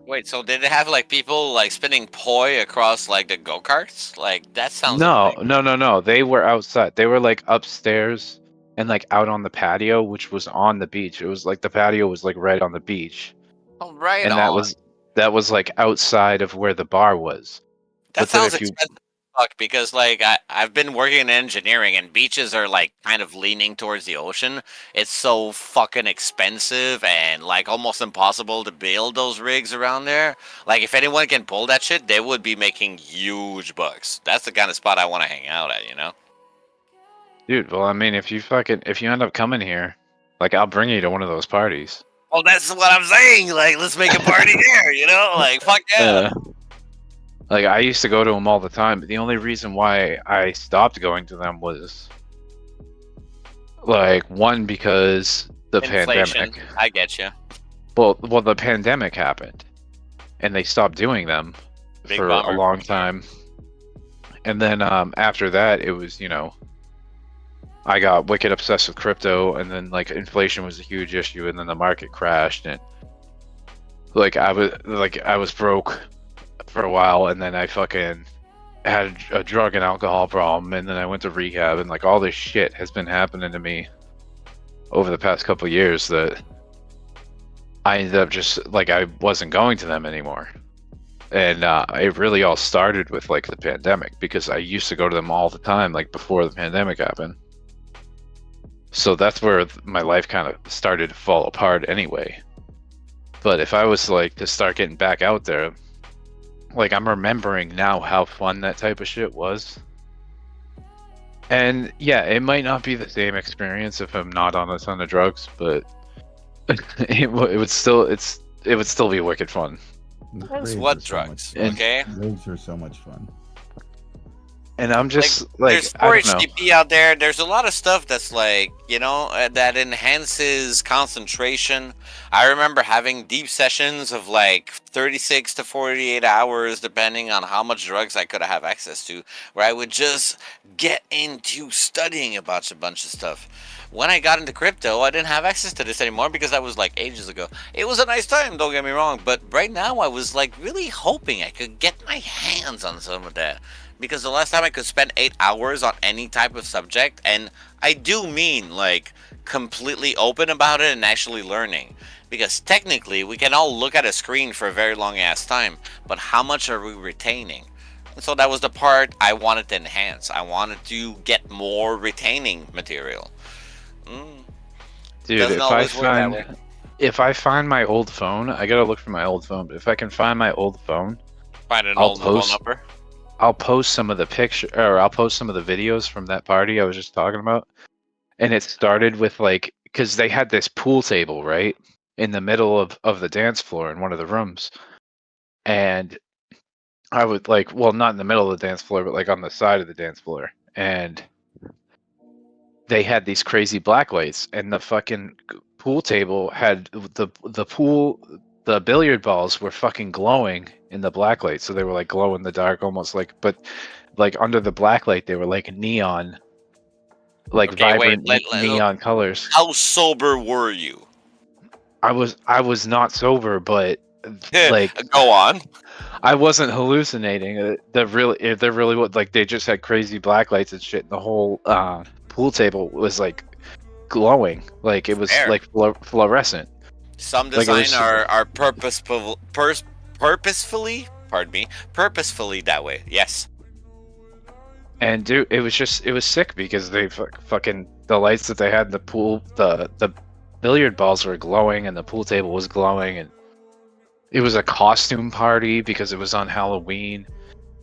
Wait, so did they have like people like spinning poi across like the go-karts? Like that sounds No. They were outside. They were like upstairs and like out on the patio, which was on the beach. It was like the patio was like right on the beach. Oh, right And on. that was like outside of where the bar was. That But then sounds if you expensive as fuck because like I've been working in engineering and beaches are like kind of leaning towards the ocean. It's so fucking expensive and like almost impossible to build those rigs around there. Like if anyone can pull that shit, they would be making huge bucks. That's the kind of spot I want to hang out at, you know? Dude, well, I mean, if you end up coming here, like I'll bring you to one of those parties. Well, that's what I'm saying. Like, let's make a party there, you know? Like, fuck yeah. Like I used to go to them all the time. But the only reason why I stopped going to them was like one because the Inflation. pandemic. I get you. Well, the pandemic happened, and they stopped doing them Big for bummer. a long time. And then after that, it was I got wicked obsessed with crypto, and then like inflation was a huge issue, and then the market crashed, and like I was broke for a while, and then I fucking had a drug and alcohol problem, and then I went to rehab, and like all this shit has been happening to me over the past couple of years that I ended up just like I wasn't going to them anymore. And it really all started with like the pandemic because I used to go to them all the time, like before the pandemic happened. So that's where my life kind of started to fall apart anyway. But if I was like to start getting back out there, like I'm remembering now how fun that type of shit was. And yeah, it might not be the same experience if I'm not on a ton of drugs, but it would still be wicked fun. That's what drugs, okay? Raves are so much fun. And I'm just there's I storage don't know. TP out there. There's a lot of stuff that's like, that enhances concentration. I remember having deep sessions of like 36 to 48 hours, depending on how much drugs I could have access to, where I would just get into studying about a bunch of stuff. When I got into crypto, I didn't have access to this anymore because that was like ages ago. It was a nice time, don't get me wrong, but right now I was like really hoping I could get my hands on some of that. Because the last time I could spend 8 hours on any type of subject, and I do mean like completely open about it and actually learning. Because technically we can all look at a screen for a very long ass time, but how much are we retaining? And so that was the part I wanted to enhance. I wanted to get more retaining material. Dude, Doesn't always work that way. if I find my old phone, I gotta look for my old phone, but if I can find my old phone, Find an I'll old mobile post- number. I'll post some of the I'll post some of the videos from that party I was just talking about. And it started with like, because they had this pool table, right? In the middle of the dance floor in one of the rooms. And I would like, well, not in the middle of the dance floor, but like on the side of the dance floor. And they had these crazy black lights, and the fucking pool table had the billiard balls were fucking glowing in the black light, so they were like glow in the dark, almost like, but like under the black light they were like neon, like Okay, wait, vibrant neon colors. How sober were you? I was not sober, but like Go on. I wasn't hallucinating. They're really what, like they just had crazy black lights and shit. And the whole pool table was like glowing, like it was Fair. like fluorescent. Some Like, it was design are purposefully that way. Yes. And dude, it was sick because they fucking the lights that they had in the pool, the billiard balls were glowing, and the pool table was glowing, and it was a costume party because it was on Halloween,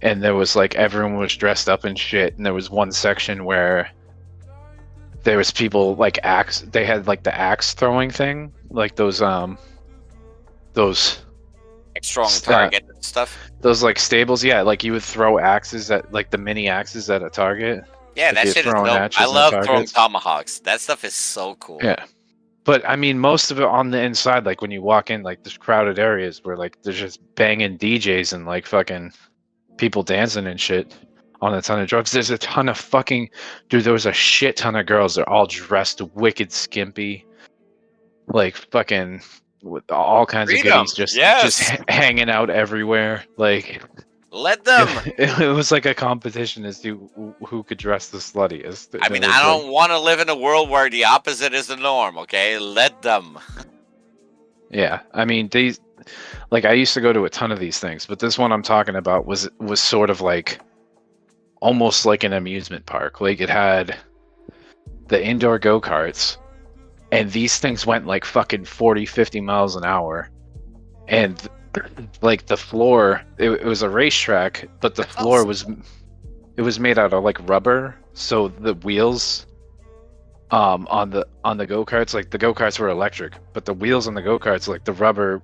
and there was like everyone was dressed up and shit, and there was one section where there was people like they had like the axe throwing thing, like those Like strong target and stuff. Those like stables, yeah, like you would throw axes at like the mini axes at a target. Yeah, like that you're shit is throwing dope. I hatches at love throwing targets. tomahawks. That stuff is so cool. Yeah. But I mean, most of it on the inside, like when you walk in, like there's crowded areas where like there's just banging DJs and like fucking people dancing and shit on a ton of drugs. There's a ton of fucking dude. There was a shit ton of girls. They're all dressed wicked skimpy, like fucking with all kinds Freedom. of goodies, just Yes. hanging out everywhere. Like Let them. it was like a competition as to who could dress the sluttiest. I mean, I don't want to live in a world where the opposite is the norm. Okay, let them. Yeah, I mean these, like I used to go to a ton of these things, but this one I'm talking about was sort of like almost like an amusement park. Like it had the indoor go-karts, and these things went like fucking 40-50 miles an hour, and like the floor, it was a racetrack, but the floor was made out of like rubber, so the wheels on the go-karts, like the go-karts were electric, but the wheels on the go-karts, like the rubber,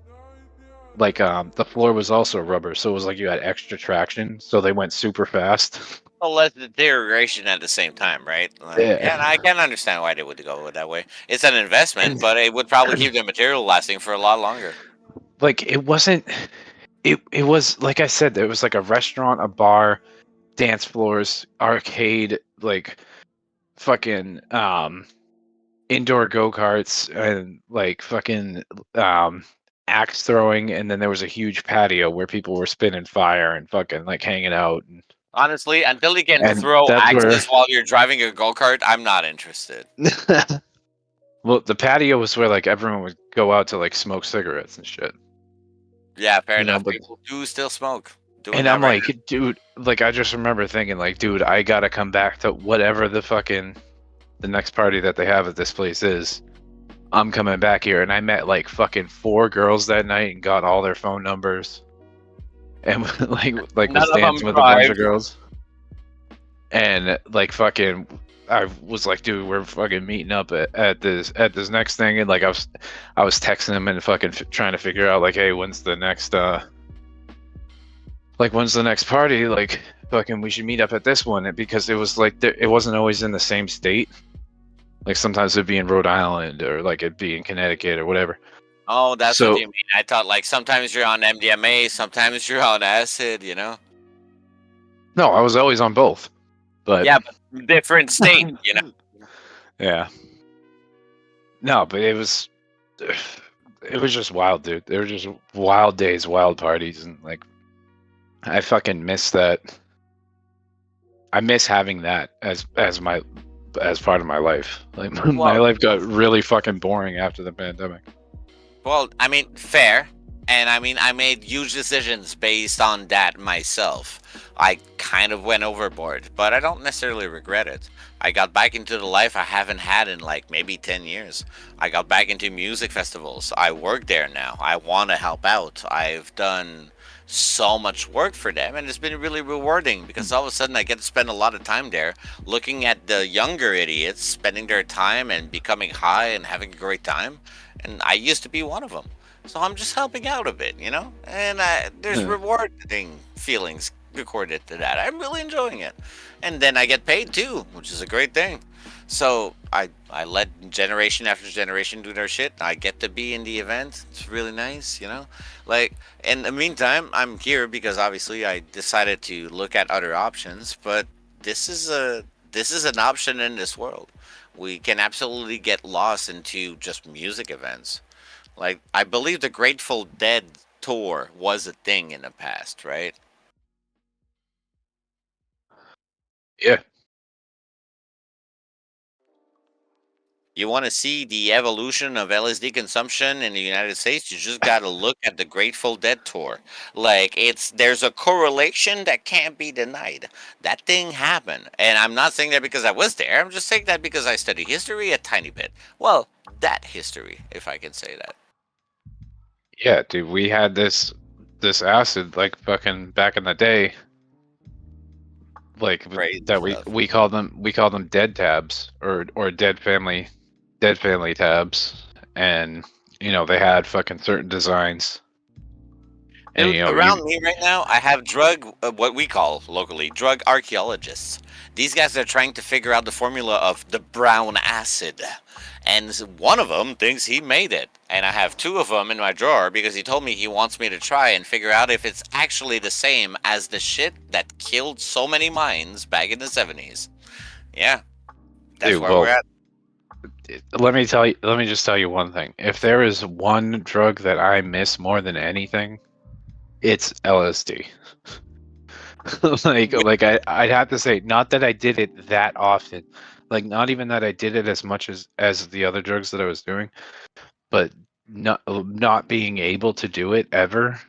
like the floor was also rubber, so it was like you had extra traction, so they went super fast. Well, less deterioration at the same time, right? Like, Yeah. and I can understand why they would go that way. It's an investment, but it would probably keep the material lasting for a lot longer. Like it wasn't, it was like I said, there was like a restaurant, a bar, dance floors, arcade, like fucking indoor go-karts, and like fucking axe throwing, and then there was a huge patio where people were spinning fire and fucking like hanging out. Honestly, until you can And throw that's where- axes while you're driving a go-kart, I'm not interested. Well, the patio was where like everyone would go out to like smoke cigarettes and shit. Yeah, fair You know, enough. but- People do still smoke. Doing And that I'm right like, dude, like I just remember thinking, like, dude, I gotta come back to whatever the next party that they have at this place is. I'm coming back here, and I met like fucking 4 girls that night and got all their phone numbers, and like None was of them dancing with a bunch of tried. girls, and like fucking. I was like, dude, we're fucking meeting up at this next thing, and like I was texting them and fucking trying to figure out like, hey, when's the next party? Like, fucking, we should meet up at this one, because it was like it wasn't always in the same state. Like sometimes it'd be in Rhode Island, or like it'd be in Connecticut or whatever. Oh, that's So- what you mean. I thought like sometimes you're on MDMA, sometimes you're on acid, you know? No, I was always on both. But Yeah, but different state, you know? yeah. No, but it was just wild, dude. They were just wild days, wild parties, and like I fucking miss that. I miss having that as part of my life. Like my Well- life got really fucking boring after the pandemic. Well, I mean, fair. And I mean, I made huge decisions based on that myself. I kind of went overboard, but I don't necessarily regret it. I got back into the life I haven't had in like maybe 10 years. I got back into music festivals. I work there now. I want to help out. I've done so much work for them, and it's been really rewarding because all of a sudden I get to spend a lot of time there looking at the younger idiots spending their time and becoming high and having a great time. And I used to be one of them. So I'm just helping out a bit, you know? And there's Yeah. rewarding feelings recorded to that. I'm really enjoying it. And then I get paid too, which is a great thing. So I let generation after generation do their shit. I get to be in the event. It's really nice, you know? Like, in the meantime, I'm here because obviously I decided to look at other options, but this is an option in this world. We can absolutely get lost into just music events. Like, I believe the Grateful Dead tour was a thing in the past, right? Yeah. You want to see the evolution of LSD consumption in the United States? You just got to look at the Grateful Dead tour. Like, there's a correlation that can't be denied. That thing happened. And I'm not saying that because I was there. I'm just saying that because I study history a tiny bit. Well, that history, if I can say that. Yeah, dude, we had this acid like fucking back in the day. Like Great that stuff. we call them dead tabs or dead family tabs, and you know they had fucking certain designs. And, Dude, around me right now, I have what we call locally, drug archaeologists. These guys are trying to figure out the formula of the brown acid. And one of them thinks he made it. And I have two of them in my drawer because he told me he wants me to try and figure out if it's actually the same as the shit that killed so many minds back in the 70s. Yeah. That's Dude, where we're at. Let me just tell you one thing. If there is one drug that I miss more than anything, it's LSD. I'd have to say, not that I did it that often, like not even that I did it as much as the other drugs that I was doing, but not being able to do it ever.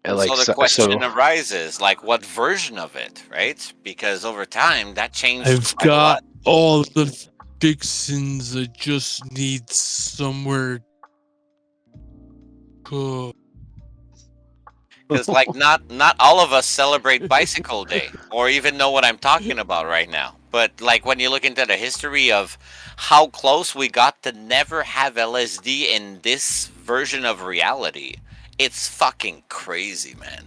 So the question arises, like, what version of it, right? Because over time, that changed I've quite a lot. got all the fixins. I just need somewhere. Go. Because like not all of us celebrate Bicycle Day or even know what I'm talking about right now. But like when you look into the history of how close we got to never have LSD in this version of reality, it's fucking crazy, man.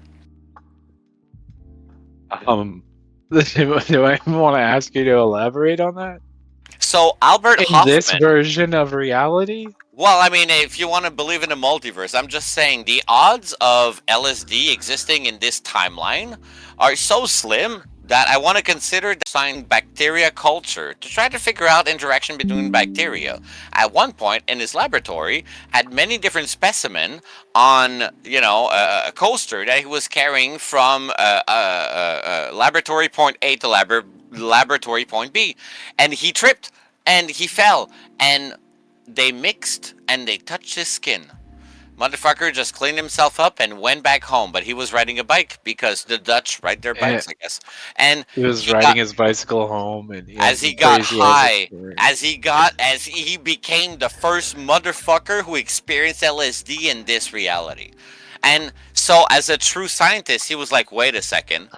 Do I want to ask you to elaborate on that? So Albert Hoffman, this version of reality? Well, I mean, if you want to believe in a multiverse, I'm just saying the odds of LSD existing in this timeline are so slim that I want to consider designing bacteria culture to try to figure out interaction between bacteria. At one point in his laboratory, had many different specimens on, a coaster that he was carrying from laboratory point A to laboratory point B, and he tripped and he fell and they mixed and they touched his skin. Motherfucker just cleaned himself up and went back home, but he was riding a bike because the Dutch ride their bikes, I guess. And he was riding his bicycle home, and as he got high, as he became the first motherfucker who experienced LSD in this reality. And so as a true scientist, he was like, wait a second,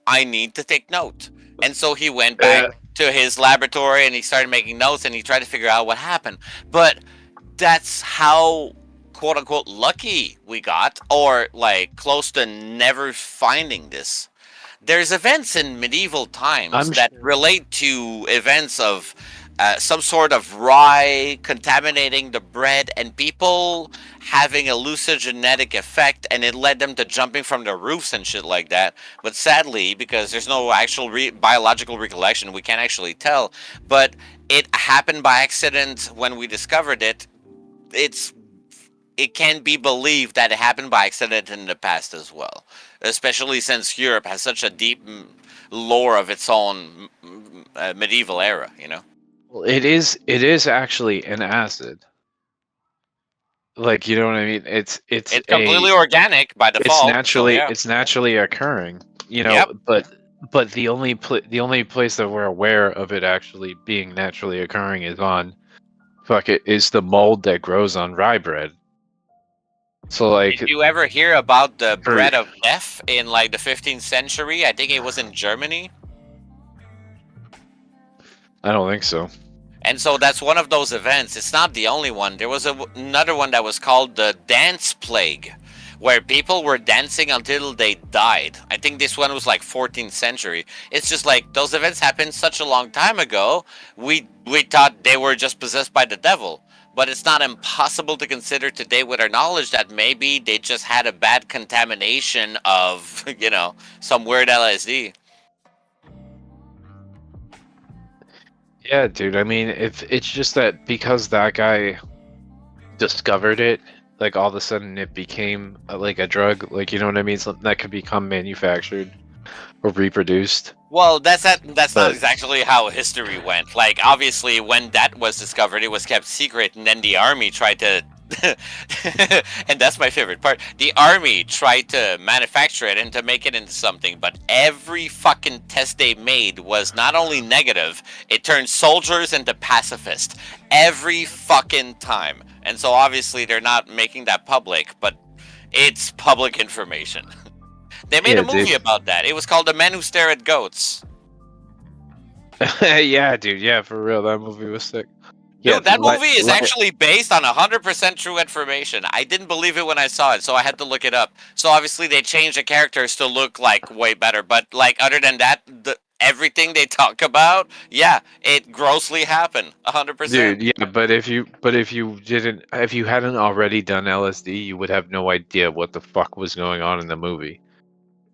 I need to take note. And so he went back to his laboratory and he started making notes and he tried to figure out what happened. But that's how quote unquote lucky we got, or like close to never finding this. There's events in medieval times that relate to events of some sort of rye contaminating the bread and people having a hallucinogenic effect, and it led them to jumping from the roofs and shit like that. But sadly, because there's no actual biological recollection, we can't actually tell. But it happened by accident when we discovered it. It can be believed that it happened by accident in the past as well, especially since Europe has such a deep lore of its own medieval era, Well, it is actually an acid. Like, you know what I mean? It's completely organic by default. It's naturally occurring, but the only place that we're aware of it actually being naturally occurring is is the mold that grows on rye bread. So like, did you ever hear about the bread of death in like the 15th century? I think it was in Germany. I don't think so. And so that's one of those events. It's not the only one. There was another one that was called the dance plague, where people were dancing until they died. I think this one was like 14th century. It's just like those events happened such a long time ago. We thought they were just possessed by the devil. But it's not impossible to consider today with our knowledge that maybe they just had a bad contamination of, some weird LSD. Yeah, dude. I mean, it's just that because that guy discovered it, like all of a sudden it became like a drug, like, you know what I mean? Something that could become manufactured or reproduced. Well, that's not exactly how history went. Like, obviously, when that was discovered, it was kept secret, and then the army tried to... and that's my favorite part. The army tried to manufacture it and to make it into something, but every fucking test they made was not only negative, it turned soldiers into pacifists. Every fucking time. And so, obviously, they're not making that public, but it's public information. They made a movie about that. It was called The Men Who Stare at Goats. Yeah, dude. Yeah, for real. That movie was sick. Yeah, Dude, that like- movie is like- actually based on 100% true information. I didn't believe it when I saw it, so I had to look it up. So obviously they changed the characters to look like way better, but like other than that, everything they talk about, yeah, it grossly happened. 100%. Dude, yeah, but if you hadn't already done LSD, you would have no idea what the fuck was going on in the movie.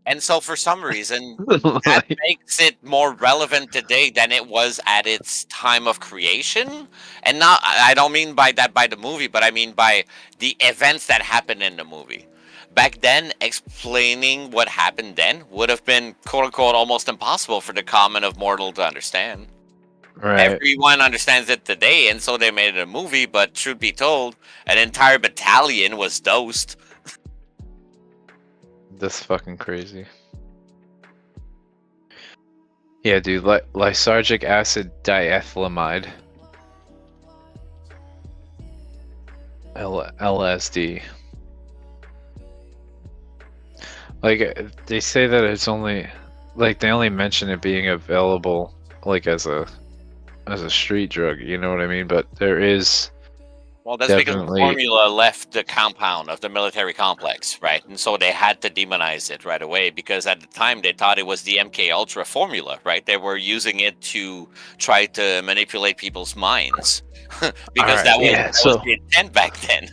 And so for some reason, that makes it more relevant today than it was at its time of creation. And not, I don't mean by that by the movie, but I mean by the events that happened in the movie. Back then, explaining what happened then would have been quote unquote almost impossible for the common of mortal to understand. Right. Everyone understands it today, and so they made it a movie, but truth be told, an entire battalion was dosed. That's fucking crazy. Yeah, dude, lysergic acid diethylamide. LSD. Like, they say that it's only, like, they only mention it being available, like, as a street drug, you know what I mean? But there is... Well, that's because the definitely- formula left the compound of the military complex, right? And so they had to demonize it right away because at the time they thought it was the MK Ultra formula, right? They were using it to try to manipulate people's minds because Alright, that yeah, was the intent back then.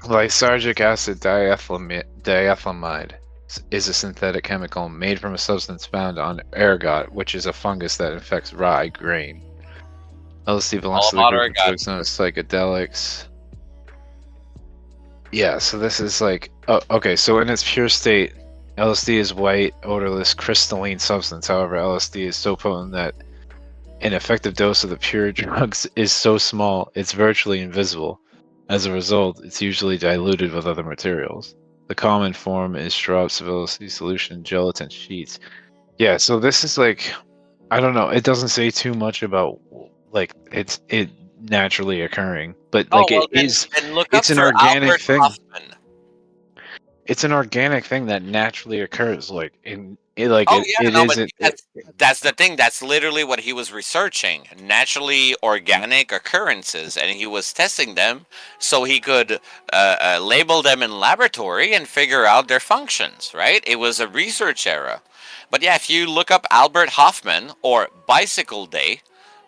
Lysergic acid diethylamide is a synthetic chemical made from a substance found on ergot, which is a fungus that infects rye grain. LSD belongs to the about group of ergot. drugs known as psychedelics. Yeah, so this is like... Oh, okay, so in its pure state, LSD is white, odorless, crystalline substance. However, LSD is so potent that an effective dose of the pure drugs is so small, it's virtually invisible. As a result, it's usually diluted with other materials. The common form is drops of LSD solution, gelatin sheets. Yeah, so this is like... I don't know, it doesn't say too much about... like it naturally occurring, but like then look up it's an for organic Albert thing. Hoffman. It's an organic thing that naturally occurs, like in That's the thing. That's literally what he was researching: naturally organic occurrences, and he was testing them so he could label them in laboratory and figure out their functions. Right? It was a research era. But yeah, if you look up Albert Hoffman or Bicycle Day,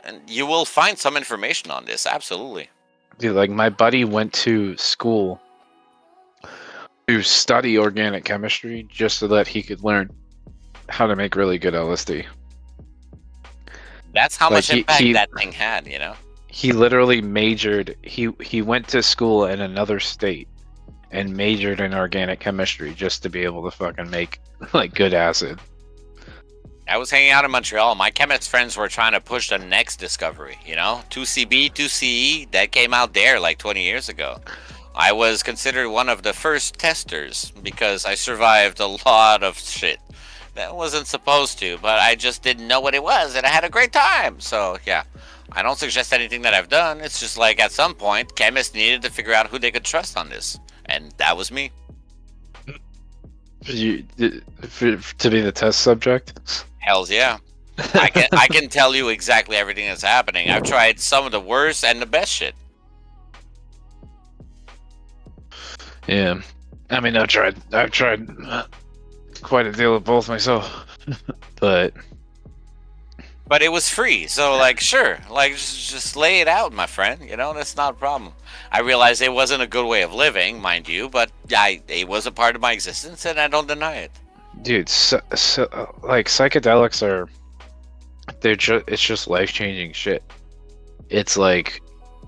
and you will find some information on this. Absolutely. Dude, like my buddy went to school to study organic chemistry just so that he could learn how to make really good LSD. That's how Like, much impact that thing had, you know? He literally majored. He went to school in another state and majored in organic chemistry just to be able to fucking make like good acid. I was hanging out in Montreal. My chemist friends were trying to push the next discovery, you know? 2CB, 2CE, that came out there like 20 years ago. I was considered one of the first testers because I survived a lot of shit that wasn't supposed to, but I just didn't know what it was and I had a great time. So, yeah, I don't suggest anything that I've done. It's just like at some point, chemists needed to figure out who they could trust on this. And that was me. To be the test subject? Hells yeah. I can tell you exactly everything that's happening. I've tried some of the worst and the best shit. Yeah, I mean, I've tried quite a deal of both myself, but it was free, so like, sure, like just lay it out, my friend. You know, that's not a problem. I realized it wasn't a good way of living, mind you, but it was a part of my existence, and I don't deny it. dude, like psychedelics are, it's just life changing shit. It's like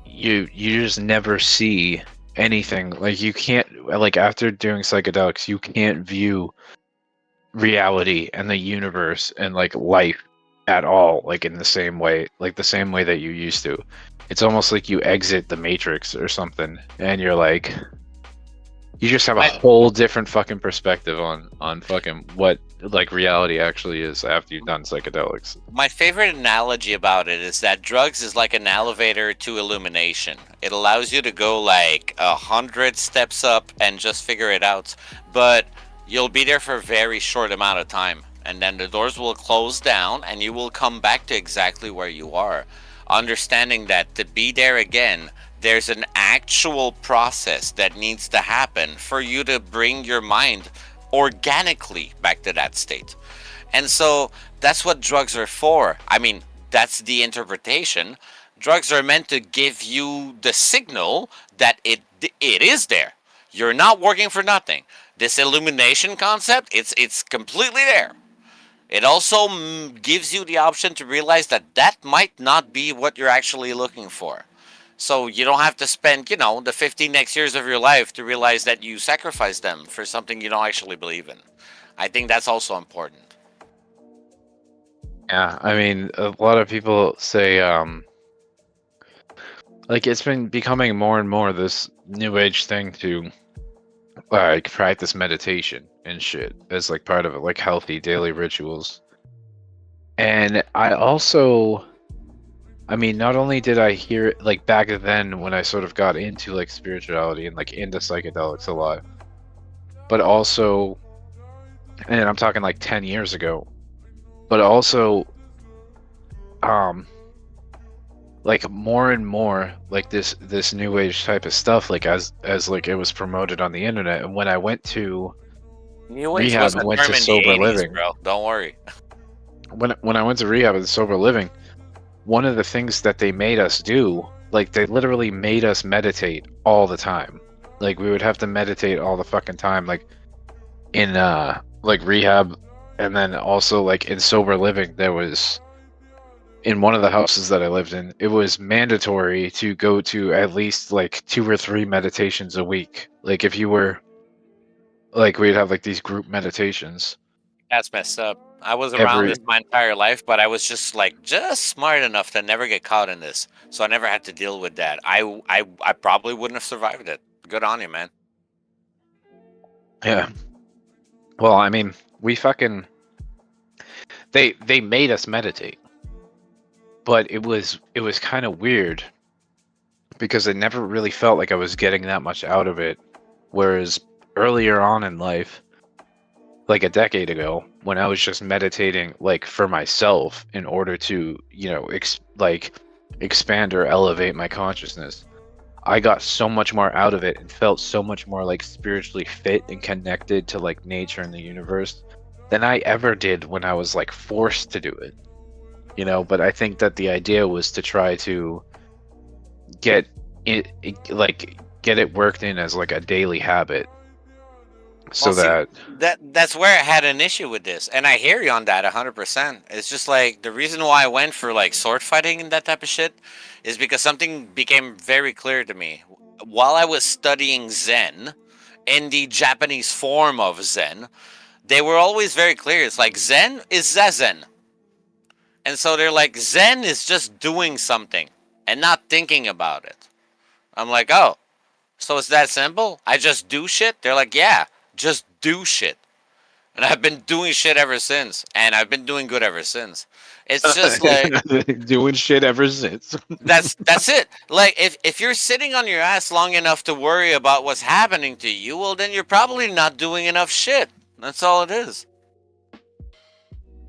you just never see anything. Like you can't, like after doing psychedelics, you can't view reality and the universe and like life at all like in the same way, like the same way that you used to. It's almost like you exit the Matrix or something and you're like, you just have a whole different fucking perspective on fucking what like reality actually is after you've done psychedelics. My favorite analogy about it is that drugs is like an elevator to illumination. It allows you to go like 100 steps up and just figure it out, but you'll be there for a very short amount of time, and then the doors will close down and you will come back to exactly where you are. understanding that to be there again, there's an actual process that needs to happen for you to bring your mind organically back to that state. And so that's what drugs are for. I mean, that's the interpretation. Drugs are meant to give you the signal that it is there. You're not working for nothing. This illumination concept, it's completely there. It also gives you the option to realize that that might not be what you're actually looking for. So you don't have to spend, you know, the 15 next years of your life to realize that you sacrificed them for something you don't actually believe in. I think that's also important. Yeah, I mean, a lot of people say, like, it's been becoming more and more this new age thing to, like, practice meditation and shit as, like, part of it, like, healthy daily rituals. And I also, I mean, not only did I hear it, like, back then when I sort of got into, like, spirituality and, like, into psychedelics a lot, but also, and I'm talking, like, 10 years ago, but also, like more and more like this new age type of stuff, like as like it was promoted on the internet. And when I went to New age rehab was and a went term to in the sober 80s, living, bro. Don't worry. when I went to rehab and sober living, one of the things that they made us do, like they literally made us meditate all the time. Like we would have to meditate all the fucking time, like in like rehab. And then also like in sober living, there was, in one of the houses that I lived in, it was mandatory to go to at least like 2 or 3 meditations a week. Like if you were, like we'd have like these group meditations. That's messed up. I was around this my entire life, but I was just smart enough to never get caught in this. So I never had to deal with that. I probably wouldn't have survived it. Good on you, man. Yeah. Well, I mean, we fucking, they made us meditate. But it was kind of weird because I never really felt like I was getting that much out of it. Whereas earlier on in life, like a decade ago, when I was just meditating like for myself in order to, you know, expand or elevate my consciousness, I got so much more out of it and felt so much more like spiritually fit and connected to like nature and the universe than I ever did when I was like forced to do it. You know, but I think that the idea was to try to get it worked in as like a daily habit, so that's where I had an issue with this, and I hear you on that 100%. It's just like the reason why I went for like sword fighting and that type of shit is because something became very clear to me while I was studying Zen, in the Japanese form of Zen. They were always very clear. It's like Zen is Zazen. And so they're like, Zen is just doing something and not thinking about it. I'm like, oh, so it's that simple? I just do shit? They're like, yeah, just do shit. And I've been doing shit ever since. And I've been doing good ever since. It's just like doing shit ever since. That's it. Like if you're sitting on your ass long enough to worry about what's happening to you, well then you're probably not doing enough shit. That's all it is.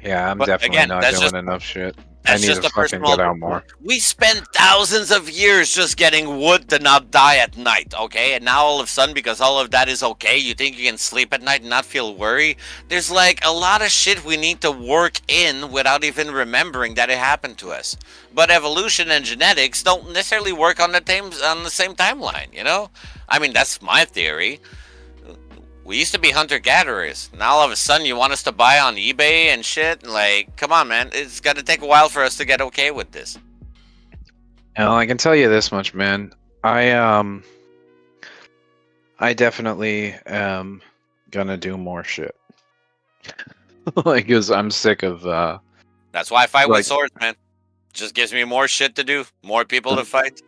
Yeah, I'm But definitely again, not that's doing just- enough shit. I That's need just to a fucking personal. get out more. We spent thousands of years just getting wood to not die at night, okay? And now all of a sudden, because all of that is okay, you think you can sleep at night and not feel worry? There's like a lot of shit we need to work in without even remembering that it happened to us. But evolution and genetics don't necessarily work on the same timeline, you know? I mean, that's my theory. We used to be hunter-gatherers. Now all of a sudden you want us to buy on eBay and shit? Like, come on, man. It's got to take a while for us to get okay with this. Well, I can tell you this much, man. I definitely am gonna do more shit. Like, 'cause I'm sick of That's why I fight like, with swords, man. Just gives me more shit to do, more people to fight.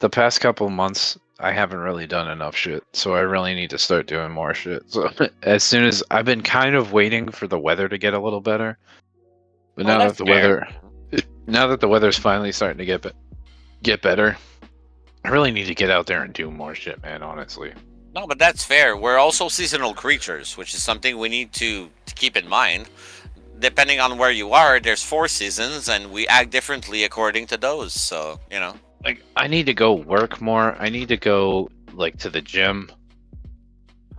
the past couple months. I haven't really done enough shit, so I really need to start doing more shit. So as soon as I've been kind of waiting for the weather to get a little better, but now that the weather's finally starting to get better, I really need to get out there and do more shit, man. Honestly. No, but that's fair. We're also seasonal creatures, which is something we need to keep in mind. depending on where you are, there's 4 seasons, and we act differently according to those. So you know, like I need to go work more. I need to go like to the gym.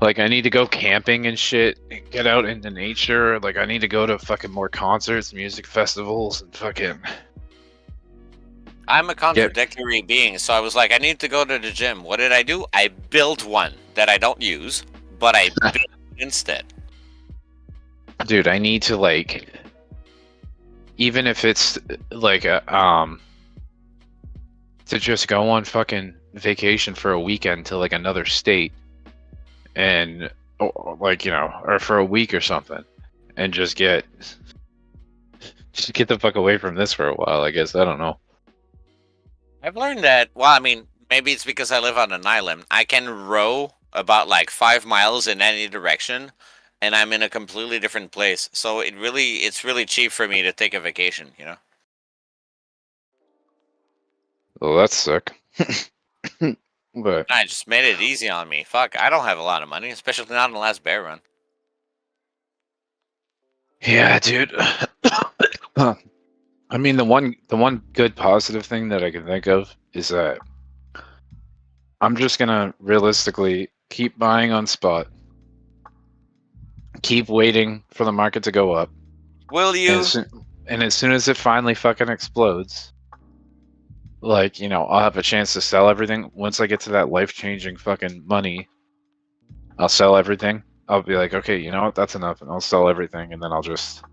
Like I need to go camping and shit, and get out into nature. Like I need to go to fucking more concerts, music festivals, and fucking. I'm a contradictory being, so I was like, I need to go to the gym. What did I do? I built one that I don't use, but I built it instead. Dude, I need to like, even if it's like a to just go on fucking vacation for a weekend to like another state, and like or for a week or something, and just get the fuck away from this for a while. I guess I don't know. I've learned that. Well, I mean, maybe it's because I live on an island. I can row about like 5 miles in any direction, and I'm in a completely different place. So it's really cheap for me to take a vacation. Well, that's sick. But I just made it easy on me. Fuck, I don't have a lot of money, especially not in the last bear run. yeah, dude. I mean, the one good positive thing that I can think of is that I'm just gonna realistically keep buying on spot, keep waiting for the market to go up. Will you? And as soon as it finally fucking explodes, like I'll have a chance to sell everything. Once I get to that life-changing fucking money, I'll sell everything. I'll be like, okay, you know what, that's enough, and I'll sell everything, and then I'll just.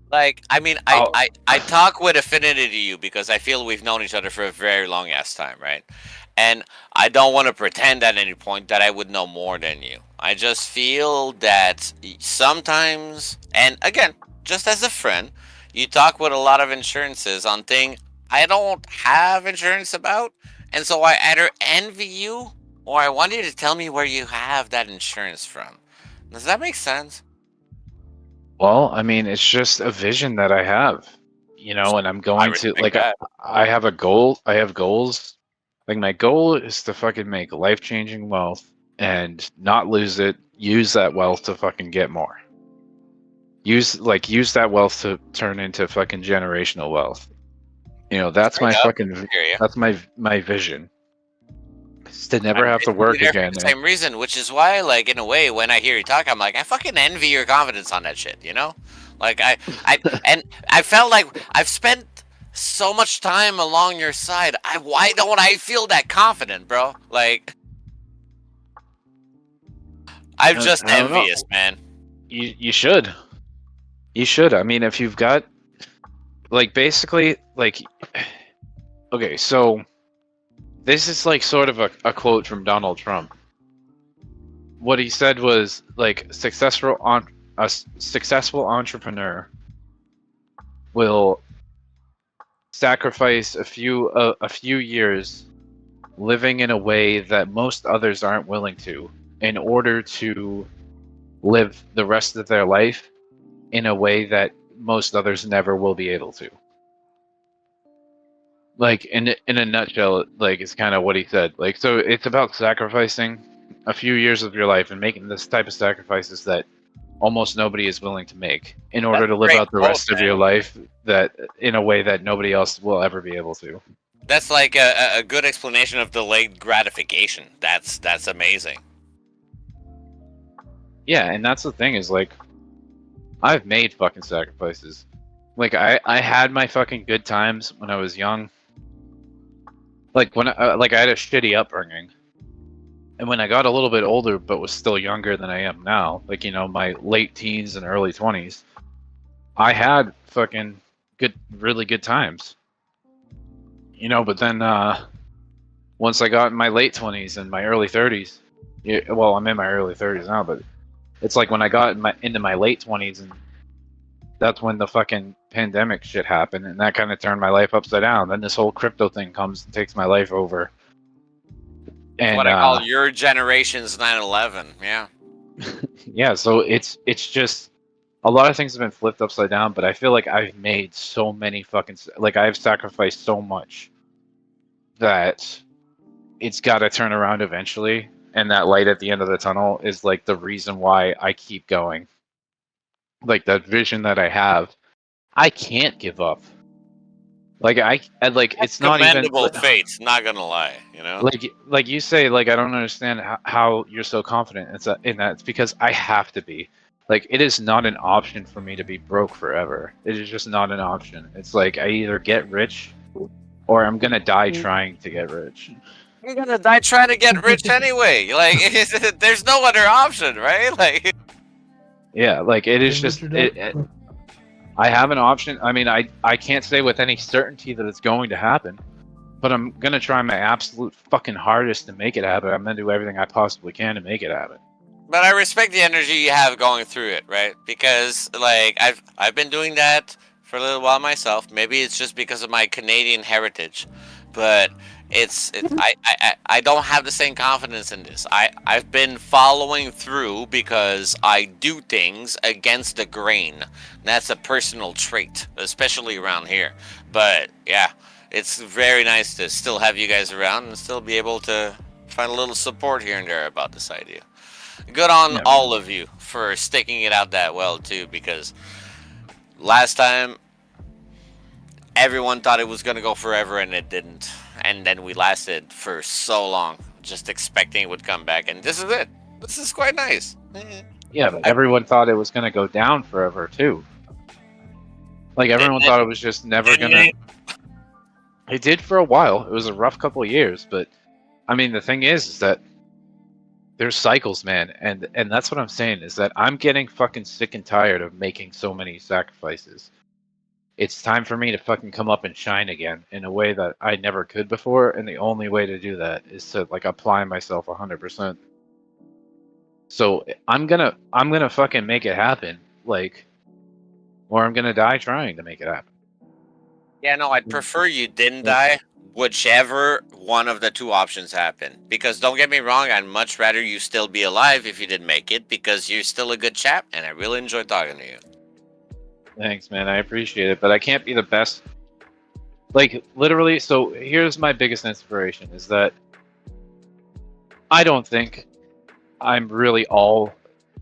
Like, I mean, I talk with affinity to you because I feel we've known each other for a very long ass time, right? And I don't want to pretend at any point that I would know more than you. I just feel that sometimes, and again, just as a friend, you talk with a lot of insurances on things I don't have insurance about, and so I either envy you or I want you to tell me where you have that insurance from. Does that make sense? Well, I mean, it's just a vision that I have, and I'm going to respect like that. I have a goal. I have goals. Like my goal is to fucking make life-changing wealth and not lose it. Use that wealth to fucking get more. Use that wealth to turn into fucking generational wealth. That's my fucking. That's my vision. Is to never have to work There for again. the same reason, which is why, like, in a way, when I hear you talk, I'm like, I fucking envy your confidence on that shit, Like, and I felt like I've spent so much time along your side. Why don't I feel that confident, bro? Like, I'm just I don't know. envious, man. You should. You should. I mean, if you've got, like, basically, like, okay, so this is like sort of a quote from Donald Trump. What he said was like, a successful entrepreneur will sacrifice a few years living in a way that most others aren't willing to, in order to live the rest of their life in a way that most others never will be able to. Like, in a nutshell, like, it's kind of what he said. Like, so it's about sacrificing a few years of your life and making this type of sacrifices that almost nobody is willing to make in order to live out the rest of your life that in a way that nobody else will ever be able to. That's like a good explanation of delayed gratification. That's amazing. Yeah, and that's the thing is, like, I've made fucking sacrifices. Like, I had my fucking good times when I was young. Like, when I had a shitty upbringing. And when I got a little bit older, but was still younger than I am now, like, my late teens and early 20s, I had fucking really good times. But then once I got in my late 20s and my early 30s, well, I'm in my early 30s now, but it's like when I got into my late 20s, and that's when the fucking pandemic shit happened, and that kind of turned my life upside down. Then this whole crypto thing comes and takes my life over. And what I call your generation's 9/11. Yeah. Yeah, so it's just a lot of things have been flipped upside down, but I feel like I've made so many I've sacrificed so much that it's got to turn around eventually, and that light at the end of the tunnel is like the reason why I keep going. like that vision that I have, I can't give up. Like it's not even Commendable faith, not gonna lie, you know? like you say, like I don't understand how you're so confident in that. It's because I have to be. Like it is not an option for me to be broke forever. It is just not an option. It's like I either get rich or I'm gonna die trying to get rich. You're gonna die trying to get rich anyway. Like there's no other option, right? Like Yeah, like it is just I have an option. I mean, I can't say with any certainty that it's going to happen, but I'm gonna try my absolute fucking hardest to make it happen. I'm gonna do everything I possibly can to make it happen. But I respect the energy you have going through it, right? Because like I've been doing that for a little while myself. Maybe it's just because of my Canadian heritage, but I don't have the same confidence in this. I've been following through because I do things against the grain. That's a personal trait, especially around here. But yeah, it's very nice to still have you guys around and still be able to find a little support here and there about this idea. Good on all of you for sticking it out that well too, because last time everyone thought it was gonna go forever and it didn't, and then we lasted for so long just expecting it would come back, and this is it. This is quite nice. Yeah, but everyone thought it was gonna go down forever too. Like everyone thought it was just never gonna. It did for a while. It was a rough couple of years, but I mean the thing is that there's cycles, man, and that's what I'm saying is that I'm getting fucking sick and tired of making so many sacrifices. It's time for me to fucking come up and shine again in a way that I never could before, and the only way to do that is to like apply myself 100%. So I'm gonna fucking make it happen, like, or I'm gonna die trying to make it happen. Yeah, no, I'd prefer you didn't die, whichever one of the two options happen. Because don't get me wrong, I'd much rather you still be alive if you didn't make it, because you're still a good chap, and I really enjoyed talking to you. Thanks, man. I appreciate it, but I can't be the best. Like, literally, so here's my biggest inspiration, is that I don't think I'm really all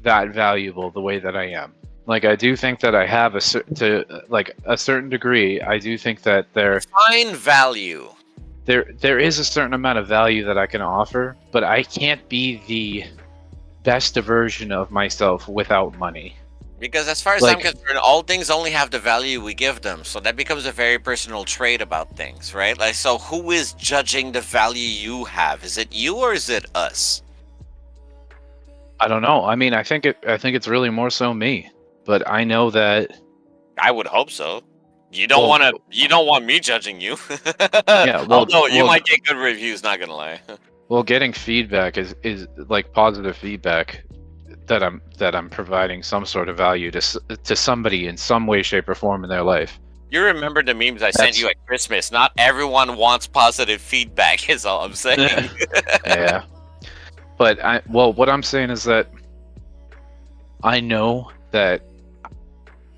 that valuable the way that I am. Like, I do think that I have a certain degree. I do think that Find value. There is a certain amount of value that I can offer, but I can't be the best version of myself without money. Because as far as I'm concerned, all things only have the value we give them. So that becomes a very personal trait about things, right? Like, so who is judging the value you have? Is it you or is it us? I don't know. I mean, I think it's really more so me. But I know that I would hope so. You don't want me judging you. Yeah, although you might get good reviews, not gonna lie. Well, getting feedback is like positive feedback that I'm providing some sort of value to somebody in some way, shape, or form in their life. You remember the memes I sent you at Christmas? Not everyone wants positive feedback. Is all I'm saying. Yeah. But what I'm saying is that I know that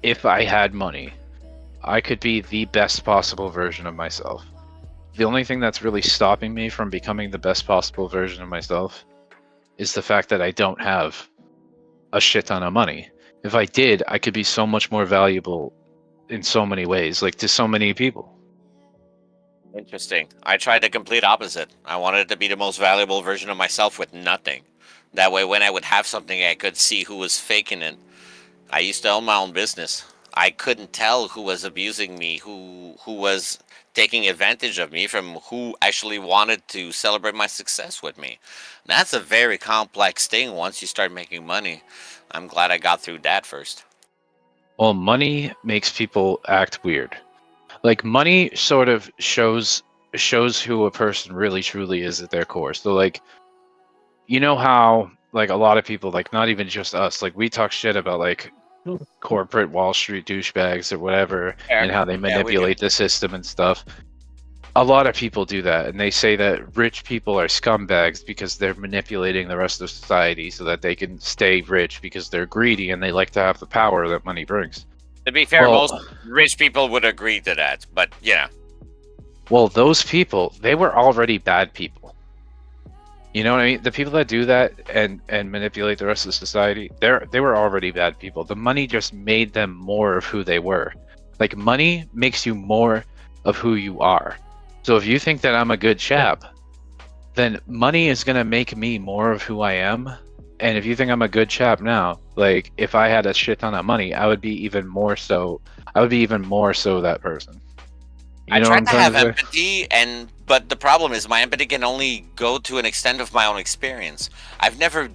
if I had money, I could be the best possible version of myself. The only thing that's really stopping me from becoming the best possible version of myself is the fact that I don't have a shit ton of money. If I did, I could be so much more valuable in so many ways, like to so many people. Interesting. I tried the complete opposite. I wanted to be the most valuable version of myself with nothing. That way, when I would have something, I could see who was faking it. I used to own my own business. I couldn't tell who was abusing me, who was taking advantage of me, from who actually wanted to celebrate my success with me. That's a very complex thing once you start making money. I'm glad I got through that first. Well, money makes people act weird. Like, money sort of shows who a person really truly is at their core. So, like, you know how, like, a lot of people, like, not even just us, like, we talk shit about, like, corporate Wall Street douchebags or whatever, and how they manipulate the system and stuff. A lot of people do that, and they say that rich people are scumbags because they're manipulating the rest of society so that they can stay rich because they're greedy and they like to have the power that money brings. To be fair, most rich people would agree to that, but yeah. Well, those people, they were already bad people. You know what I mean? The people that do that and manipulate the rest of society, they were already bad people. The money just made them more of who they were. Like, money makes you more of who you are. So if you think that I'm a good chap, then money is gonna make me more of who I am. And if you think I'm a good chap now, like, if I had a shit ton of money, I would be even more so. I would be even more so that person. I try to have empathy, but the problem is my empathy can only go to an extent of my own experience. I've never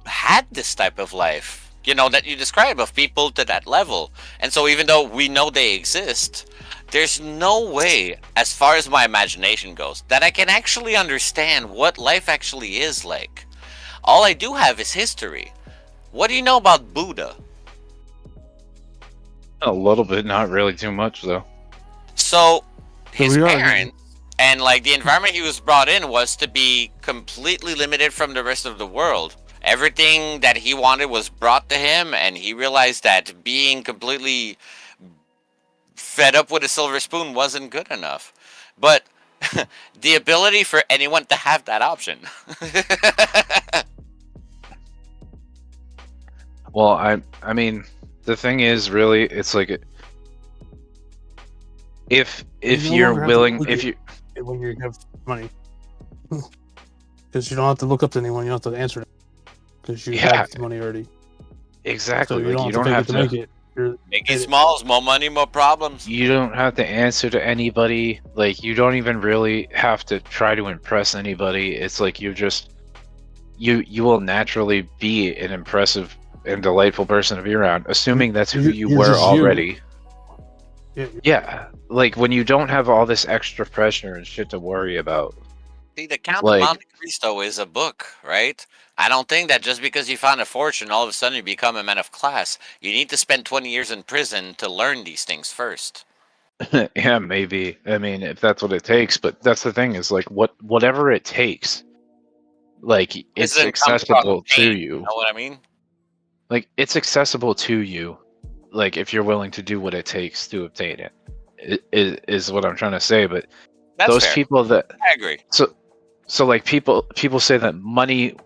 had this type of life, you know, that you describe, of people to that level. And so even though we know they exist, there's no way, as far as my imagination goes, that I can actually understand what life actually is like. All I do have is history. What do you know about Buddha? A little bit, not really too much though. So his parents and like the environment he was brought in was to be completely limited from the rest of the world. Everything that he wanted was brought to him, and he realized that being completely fed up with a silver spoon wasn't good enough. But the ability for anyone to have that option. Well, I mean, the thing is, really, it's like, if you're willing, if you when you have money, because you don't have to look up to anyone, you don't have to answer, because you have the money already. Exactly, So like, you don't have to make it. Make it small, more money, more problems. You don't have to answer to anybody. Like, you don't even really have to try to impress anybody. It's like you will naturally be an impressive and delightful person to be around, assuming that's who you were already. Yeah, like when you don't have all this extra pressure and shit to worry about. See, the Count of Monte Cristo is a book, right? I don't think that just because you found a fortune, all of a sudden you become a man of class. You need to spend 20 years in prison to learn these things first. Yeah, maybe. I mean, if that's what it takes, but that's the thing, is like, whatever it takes, like, it's accessible to you. You know what I mean? Like, it's accessible to you, like, if you're willing to do what it takes to obtain it, is what I'm trying to say. But That's those fair. people that I agree. So like, people say that money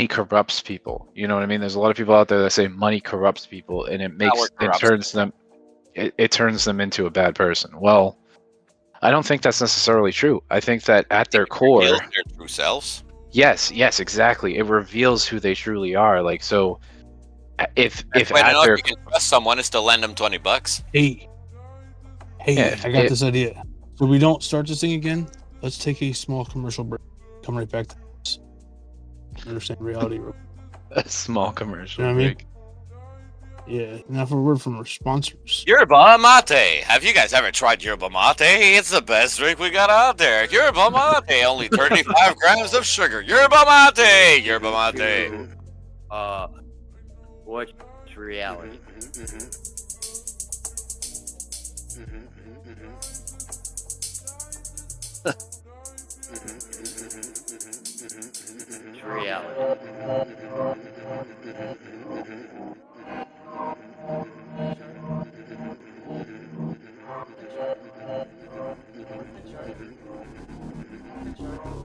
corrupts people. You know what I mean? There's a lot of people out there that say money corrupts people, and it turns them into a bad person. Well, I don't think that's necessarily true. I think that at their core, reveals their true selves. Yes, exactly. It reveals who they truly are. Like, so if Way to know at their if you can trust someone is to lend them $20. Hey, Yeah, I got this idea. So we don't start this thing again. Let's take a small commercial break. Come right back to this. Understand reality. a small commercial You know what I mean? break. Yeah. Now for a word from our sponsors. Yerba mate. Have you guys ever tried yerba mate? It's the best drink we got out there. Yerba mate, only 35 grams of sugar. Yerba mate. Yerba mate. What's reality? It's reality.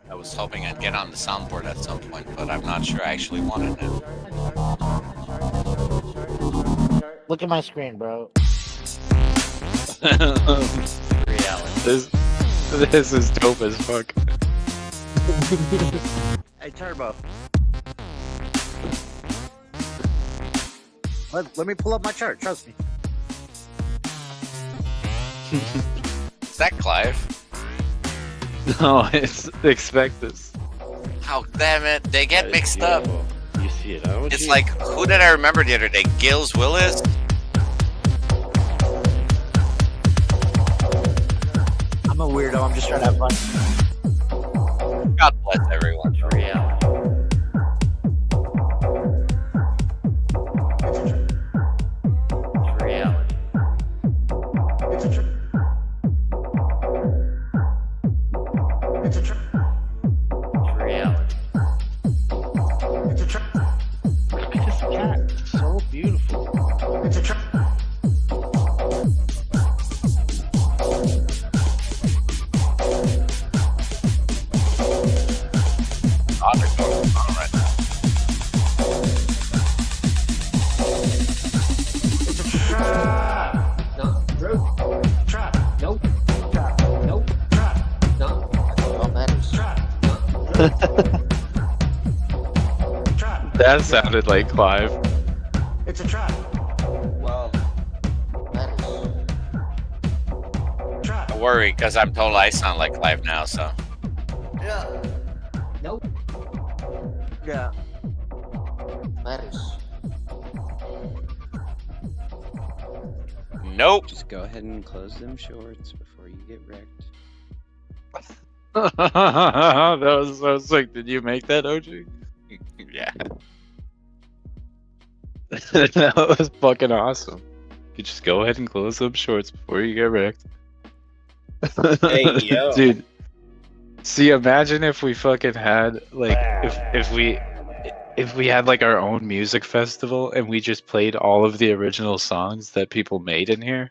I was hoping I'd get on the soundboard at some point, but I'm not sure I actually want it now. Look at my screen, bro. Reality. This is dope as fuck. Hey, Turbo. Let me pull up my chart. Trust me. Is that Clive? No, it's expect this. How damn it, they get mixed up. You see it, huh? It's like, who did I remember the other day? Gills Willis? I'm a weirdo. I'm just trying to have fun. God bless everyone. It's reality. It's reality. It's reality. Look at this cat. It's so beautiful. Otter That sounded like Clive. It's a trap. Wow. Don't worry, because I'm told I sound like Clive now, so. Yeah. Nope. Yeah. Nope. Just go ahead and close them shorts before you get wrecked. That was so sick. Did you make that, OG? Yeah. That was fucking awesome. You just go ahead and close them shorts before you get wrecked. Hey, yo. Dude. See, imagine if we fucking had like if we had like our own music festival and we just played all of the original songs that people made in here.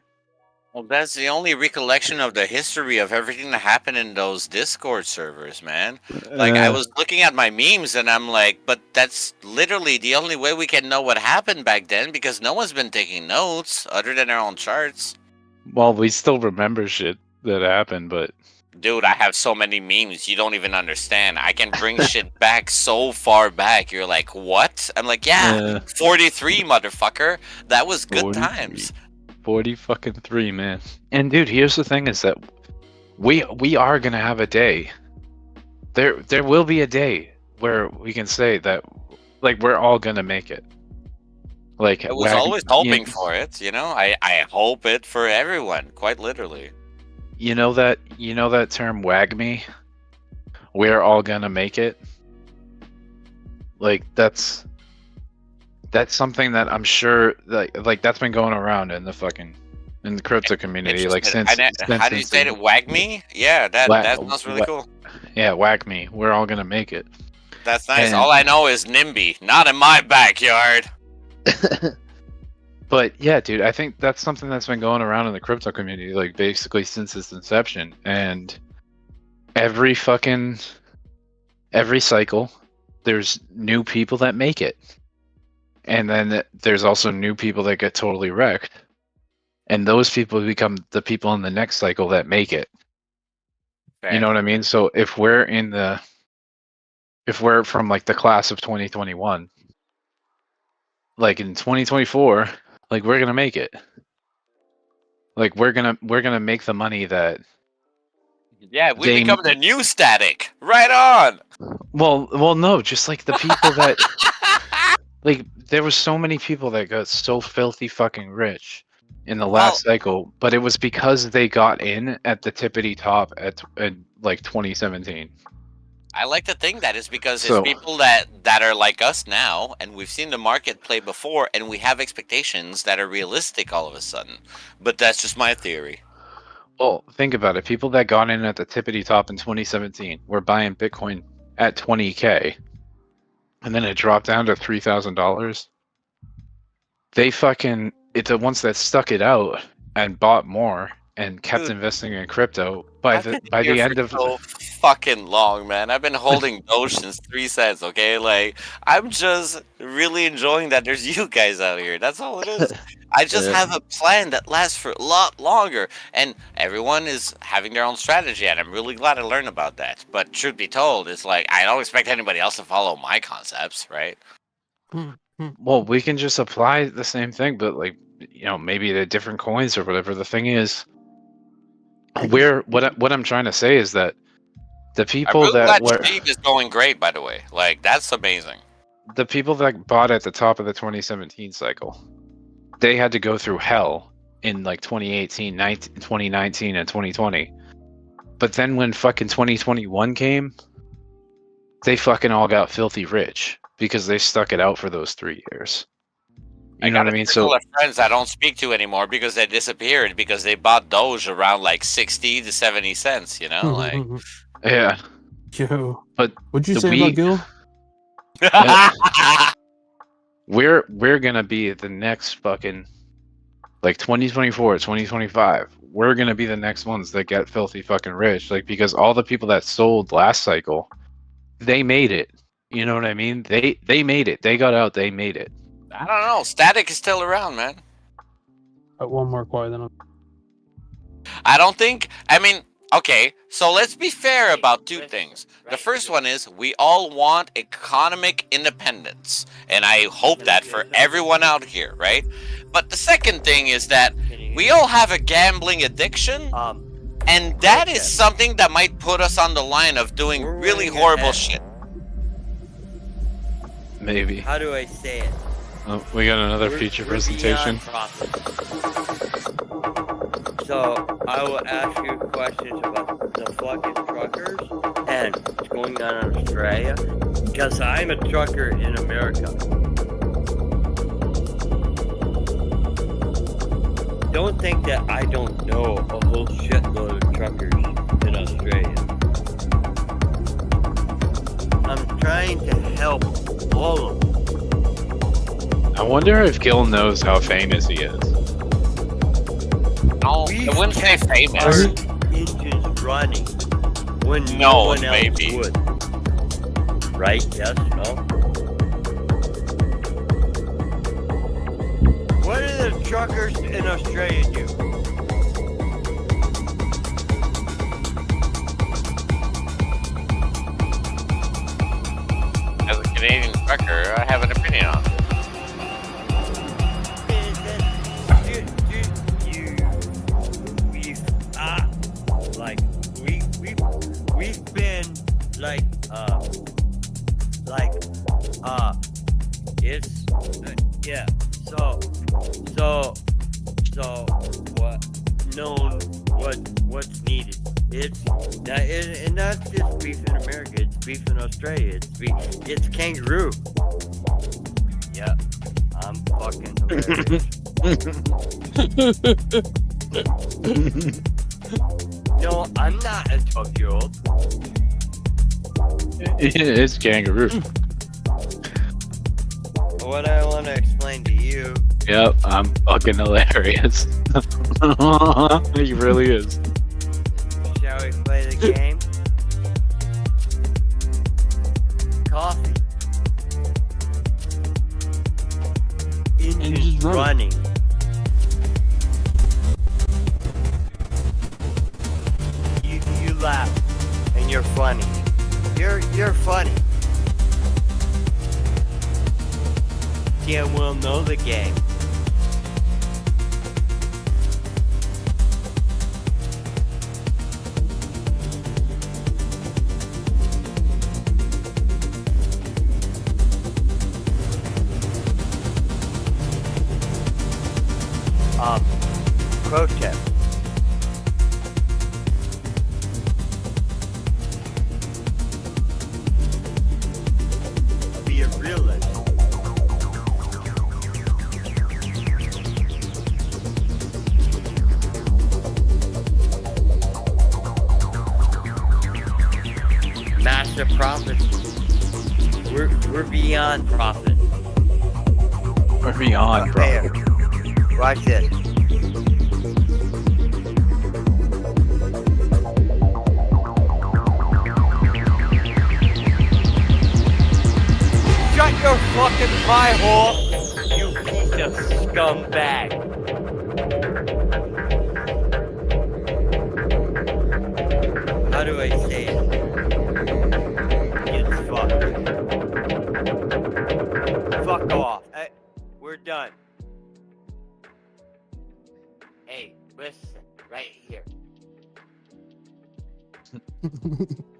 Well, that's the only recollection of the history of everything that happened in those Discord servers, man. Like, I was looking at my memes and I'm like, but that's literally the only way we can know what happened back then because no one's been taking notes other than our own charts. Well, we still remember shit that happened, but Dude, I have so many memes you don't even understand. I can bring shit back so far back. You're like, what? I'm like, yeah, 43, motherfucker. That was good 43. times. 40 fucking 3, man. And dude, here's the thing is that we are gonna have a day. There will be a day where we can say that like we're all gonna make it. Like I was always hoping for it, you know? I hope it for everyone, quite literally. You know that term wag me? We're all gonna make it. Like that's something that I'm sure like that's been going around in the crypto community like since how do you say it? Wag me? Yeah, that sounds really cool. Yeah, wag me. We're all gonna make it. That's nice. And- All I know is NIMBY, not in my backyard. But yeah, dude, I think that's something that's been going around in the crypto community, like basically since its inception. And every cycle, there's new people that make it. And then there's also new people that get totally wrecked. And those people become the people in the next cycle that make it. Fair. You know what I mean? So if we're from like the class of 2021, like in 2024, like we're gonna make it. Like we're gonna make the money that. Yeah, we become the new static. Right on. Well, no, just like the people that, like there was so many people that got so filthy fucking rich in the last cycle, but it was because they got in at the tippity top at like 2017. I like to think that it's because So- it's people that are like us now, and we've seen the market play before, and we have expectations that are realistic all of a sudden. But that's just my theory. Well, think about it. People that got in at the tippity top in 2017 were buying Bitcoin at 20K, and then it dropped down to $3,000. They it's the ones that stuck it out and bought more and kept investing in crypto. By the end of so fucking long, man. I've been holding DOGE since 3 cents. Okay, like I'm just really enjoying that there's you guys out here. That's all it is. I just have a plan that lasts for a lot longer, and everyone is having their own strategy, and I'm really glad I learned about that. But truth be told, it's like I don't expect anybody else to follow my concepts, right? Well, we can just apply the same thing, but like maybe the different coins or whatever. The thing is, what I'm trying to say is that the people I'm really that glad were Steve is going great, by the way. Like that's amazing. the people that bought at the top of the 2017 cycle, they had to go through hell in like 2018, 2019, and 2020. But then when fucking 2021 came, they fucking all got filthy rich because they stuck it out for those 3 years. You know what I mean? Circle So of friends I don't speak to anymore because they disappeared because they bought DOGE around like 60 to 70 cents. You know, like yeah. Yo, But what'd you the say about Gil? we're gonna be the next fucking like 2024, 2025. We're gonna be the next ones that get filthy fucking rich, like because all the people that sold last cycle, they made it. You know what I mean? They made it. They got out. They made it. I don't know. Static is still around, man. One more quiet then. I don't think. I mean, Okay, so let's be fair about two things. The first one is we all want economic independence, and I hope that for everyone out here, right? But the second thing is that we all have a gambling addiction, and that is something that might put us on the line of doing really horrible shit. Maybe. How do I say it? Oh, we got another feature presentation. So I will ask you questions about the fucking truckers and what's going on in Australia, because I'm a trucker in America. Don't think that I don't know a whole shitload of truckers in Australia. I'm trying to help all of them. I wonder if Gil knows how famous he is. No, I wouldn't say famous. Engines running when no No, one else maybe. would. Right? Yes? No? What do the truckers in Australia do? As a Canadian trucker, I have an opinion on this. We've been it's yeah. So what known what's needed? It's that, and not just beef in America. It's beef in Australia. It's kangaroo. Yeah, I'm fucking hilarious. No, I'm not a 12-year-old. It's kangaroo. What I want to explain to you. Yep, I'm fucking hilarious. He really is. Shall we play the game? Coffee. Engines running. You laugh and you're funny. You're funny. Damn well know the game. Pro tip. Be a realist. Master profit. We're beyond profit. We're beyond profit. Watch this. Shut your fucking pie hole, you piece of scumbag. How do I say it? Get fucked. Fuck off. Hey, we're done. Hey, listen, right here.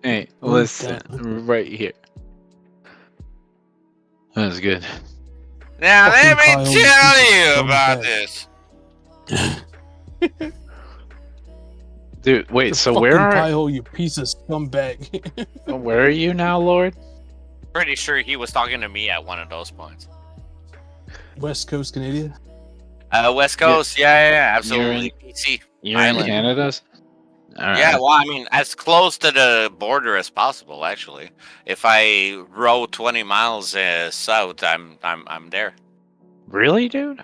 Hey, listen, right here. That was good. Now let Fucking me Kyle, tell you you about scumbag. this. Dude, wait, The so fucking where pie are hole, you piece of scumbag. where are you now, Lord? Pretty sure he was talking to me at one of those points. West Coast Canada. West Coast, yeah, absolutely. PC. You're in Island. Canada? All Yeah, right. well, I mean, as close to the border as possible. Actually, if I row 20 miles south, I'm there. Really, dude?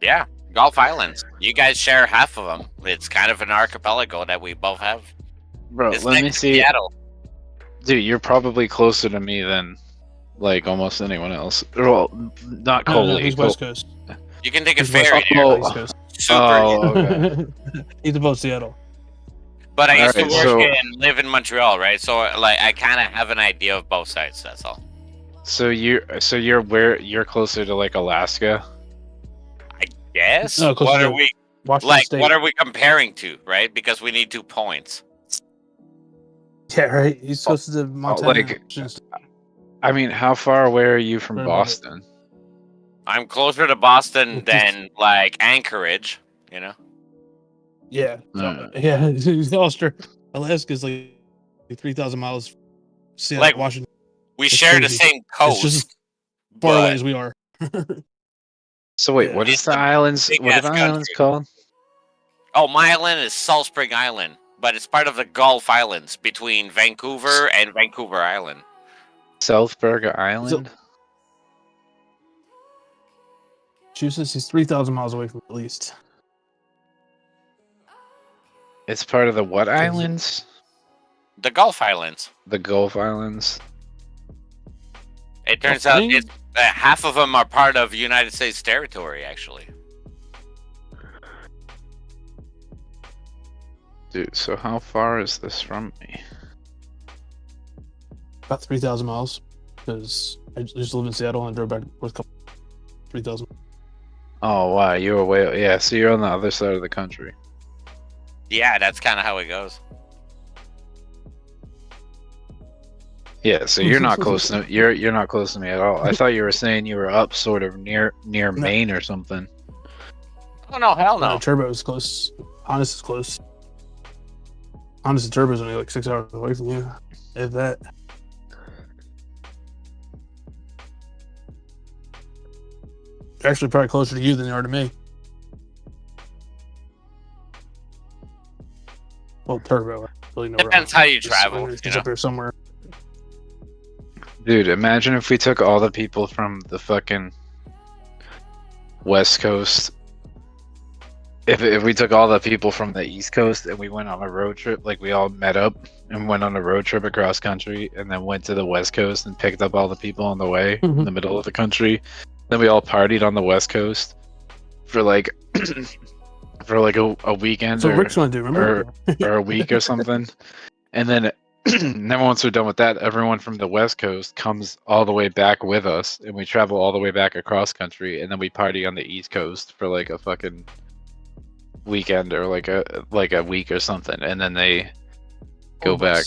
Yeah, Gulf Islands. You guys share half of them. It's kind of an archipelago that we both have. Bro, It's let me next to see. Seattle. Dude, you're probably closer to me than like almost anyone else. Well, not No, Coley. he's West Coast. You can take a He's West ferry Coast. there. East Coast. Super Oh, easy. okay. He's above Seattle. But I used to Alright, work so and live in Montreal, right? So like I kind of have an idea of both sides. That's all. you're closer to like Alaska. Yes. No, closer What are to we Washington like? State. What are we comparing to, right? Because we need 2 points. Yeah, right. He's closer to Montana. Like, I mean, how far away are you from Right above it. Boston? I'm closer to Boston than like Anchorage. You know. Yeah, yeah. Alaska's like 3,000 miles. Seattle, Like, Washington. We It's share the crazy. same It's just as coast. far away but as we are. So wait, Yeah. what is the islands? What are the islands called? Oh, my island is Salt Spring Island, but it's part of the Gulf Islands between Vancouver and Vancouver Island. Southburg Island. Massachusetts is 3,000 miles away from at least. It's part of the what islands? The Gulf Islands. The Gulf Islands. It turns out it's half of them are part of United States territory, actually. Dude, so how far is this from me? About 3,000 miles. Because I just live in Seattle and drove back with a couple 3,000. Oh wow, you were way yeah. So you're on the other side of the country. Yeah, that's kind of how it goes. Yeah, so you're not close to you're not close to me at all. I thought you were saying you were up sort of near Maine or something. Oh no, hell no. Turbo is close. Honest is close. Honest and Turbo is only like 6 hours away from you. If that. They're actually probably closer to you than they are to me. Well, Turbo, I really know. Depends how you travel. It's You know? up there somewhere. Dude, imagine if we took all the people from the fucking West Coast. If we took all the people from the East Coast and we went on a road trip, like we all met up and went on a road trip across country and then went to the West Coast and picked up all the people on the way in the middle of the country. Then we all partied on the West Coast for like for like a weekend So Rick's gonna do, remember? or a week or something. And then then once we're done with that, everyone from the West Coast comes all the way back with us and we travel all the way back across country and then we party on the East Coast for like a fucking weekend or like a week or something, and then they go back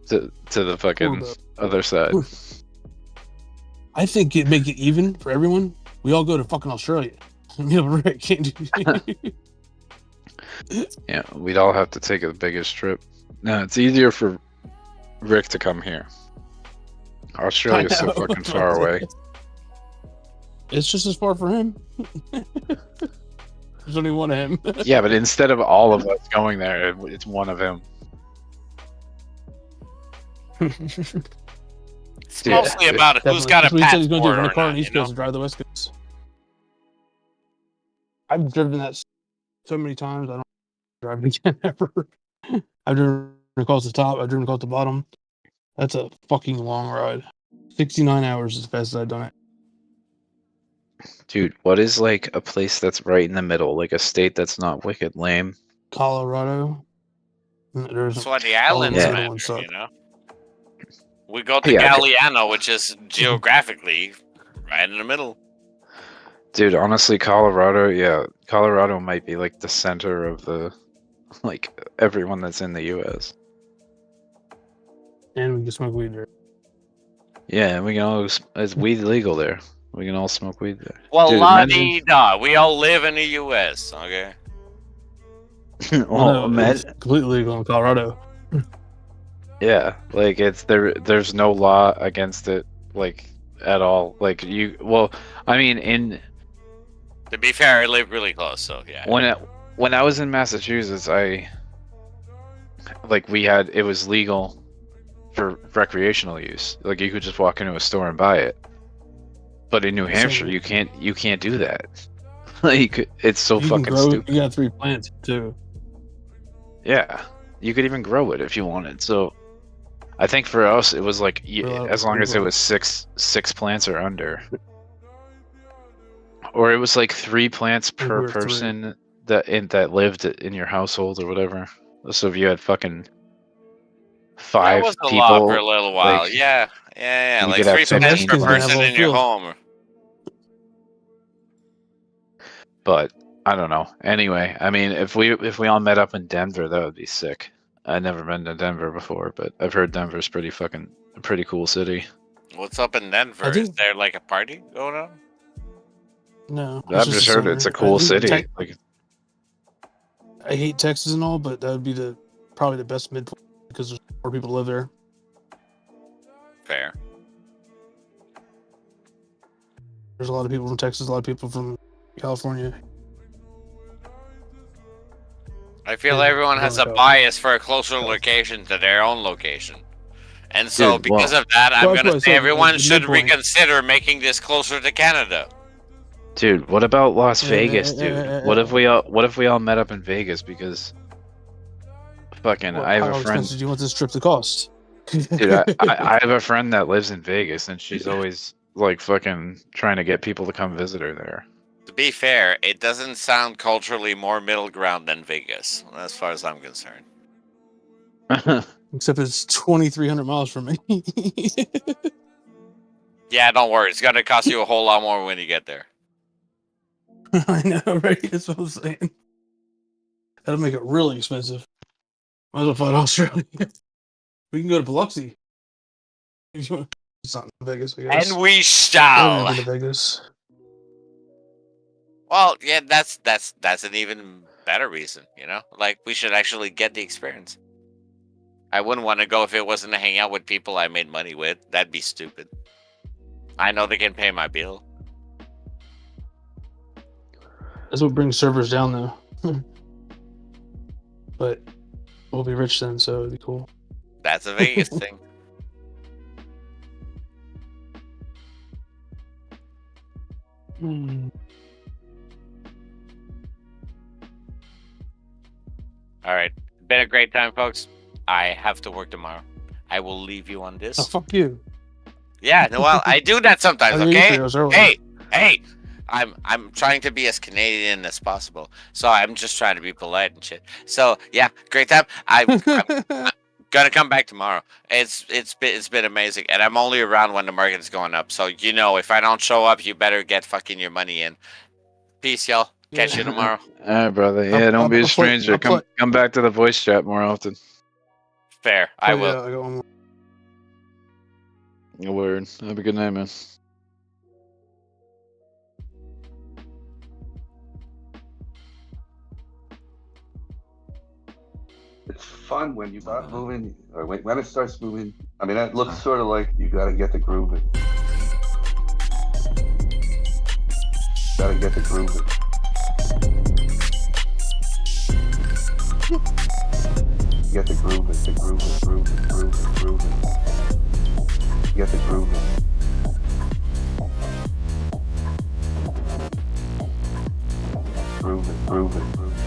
to the fucking other side. I think it'd make it even for everyone. We all go to fucking Australia. Me and Rick can't do. Yeah, we'd all have to take the biggest trip. No, it's easier for Rick to come here. Australia's so fucking far away. It's just as far for him. There's only one of him. Yeah, but instead of all of us going there, it's one of him. It's mostly about who's got a He's passport going to rent a or car on not, the East you know? Coast and drive the West Coast. I've driven that so many times. I don't drive it again ever. I've driven across the top. I've driven across the bottom. That's a fucking long ride. 69 hours is the fastest I've done it. Dude, what is like a place that's right in the middle, like a state that's not wicked lame? Colorado. That's why the islands Yeah. matter, you know? We go to Yeah, Galiano, which is geographically right in the middle. Dude, honestly, Colorado might be like the center of the, like, everyone that's in the U.S. And we can smoke weed there. Yeah, and we can all, it's weed legal there. We can all smoke weed there. Well, Dude, la-dee-da. We all live in the U.S., okay? Well, No, it's completely legal in Colorado. Yeah, like there's no law against it, like, at all. Like I mean, To be fair, I live really close, so yeah. when I was in Massachusetts, it was legal for recreational use. Like you could just walk into a store and buy it. But in New Hampshire, you can't do that. Like it's so You can fucking grow, stupid. you got 3 plants too. Yeah, you could even grow it if you wanted. So I think for us, it was like as long as it was six plants or under, or it was like 3 plants per person that lived in your household or whatever. So if you had fucking That 5 was a people, lot for a little while. like, Yeah, you like could have 3 15 pence per people. person in your home. But I don't know. Anyway, I mean, if we all met up in Denver, that would be sick. I've never been to Denver before, but I've heard Denver's pretty cool city. What's up in Denver? Is there like a party going on? No, I've just heard it's a cool city. Like, I hate Texas and all, but that would be probably the best midpoint because there's more people live there. Fair. There's a lot of people from Texas, a lot of people from California. I feel everyone has a bias for a closer location to their own location. And so, Dude, because well- of that, I'm Well, going to that's say what I said, everyone the should midpoint. reconsider making this closer to Canada. dude, what about Las Vegas, dude? What if we all met up in Vegas because fucking I have How a friend. expensive do you want this trip to cost? Dude, I have a friend that lives in Vegas, and she's always like fucking trying to get people to come visit her there. To be fair, it doesn't sound culturally more middle ground than Vegas, as far as I'm concerned. Except it's 2,300 miles from me. Yeah, don't worry. It's going to cost you a whole lot more when you get there. I know, right? That's what I'm saying. That'll make it really expensive. Might as well fly to Australia. We can go to Biloxi. If you want. It's not in Vegas, I guess. And we I've shall. never been to Vegas. Well, yeah, that's an even better reason, you know? Like, we should actually get the experience. I wouldn't want to go if it wasn't to hang out with people I made money with. That'd be stupid. I know they can pay my bill. That's what brings servers down, though. But we'll be rich then, so it'd be cool. That's a Vegas thing. Hmm. All right. Been a great time, folks. I have to work tomorrow. I will leave you on this. Oh, fuck you. Yeah, no, well, I do that sometimes, I knew you okay? three hours early. Hey, I'm trying to be as Canadian as possible, so I'm just trying to be polite and shit. So yeah, great time. I'm gonna come back tomorrow. It's been amazing, and I'm only around when the market is going up. So you know, if I don't show up, you better get fucking your money in. Peace, y'all. Catch you tomorrow. All right, brother. Yeah, don't be a stranger. Come back to the voice chat more often. Fair, I will. Yeah, I got one more. A word. Have a good night, man. It's fun when you start moving, or when it starts moving. I mean, that looks sort of like you got to get the groove in. Got to get the groove in. Get the groove in, the groove in, groove in, groove in, groove in. Get the groove in. Groove it, groove it, groove it.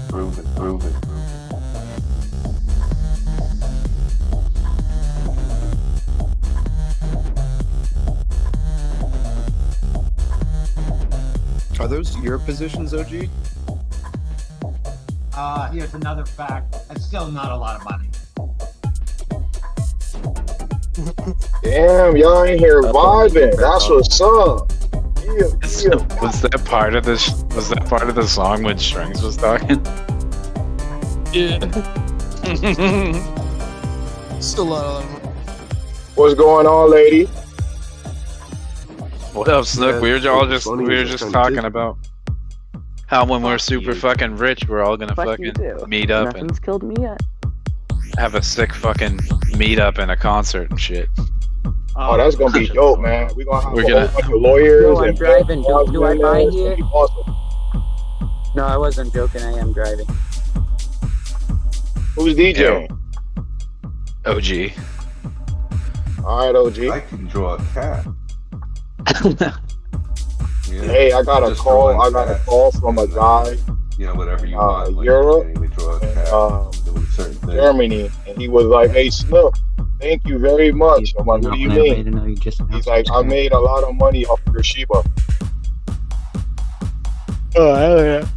Groove it, groove it, groove it. Are those your positions, OG? Here's another fact. It's still not a lot of money. Damn, y'all ain't here vibing. That's what's up. Was that part of this? Was that part of the song when Strings was talking? Yeah. Still a lot of money. What's going on, lady? What up, Snook? Yeah, we were all just funny, we were it's just kinda talking different. about how when we're super fucking rich, we're all gonna Fuck you fucking too. meet up Nothing's killed me yet. and have a sick fucking meetup and a concert and shit. Oh, that's gonna be dope, man. We're gonna have We're a gonna- whole bunch of lawyers. Yo, I'm and driving. Do I buy It's here? gonna be awesome. No, I wasn't joking. I am driving. Who's DJing? OG. All right, OG. I can draw a cat. Yeah. Hey, I got a Just call. drawing I got a cats. call from a guy, You know, whatever you want. Like, Europe, anyway, draw a and, cat, doing certain things. Germany, and he was like, "Hey, Snook, thank you very much." I'm like, "What do you mean?" He's like, "I made a lot of money off your Shiba." Oh hell yeah!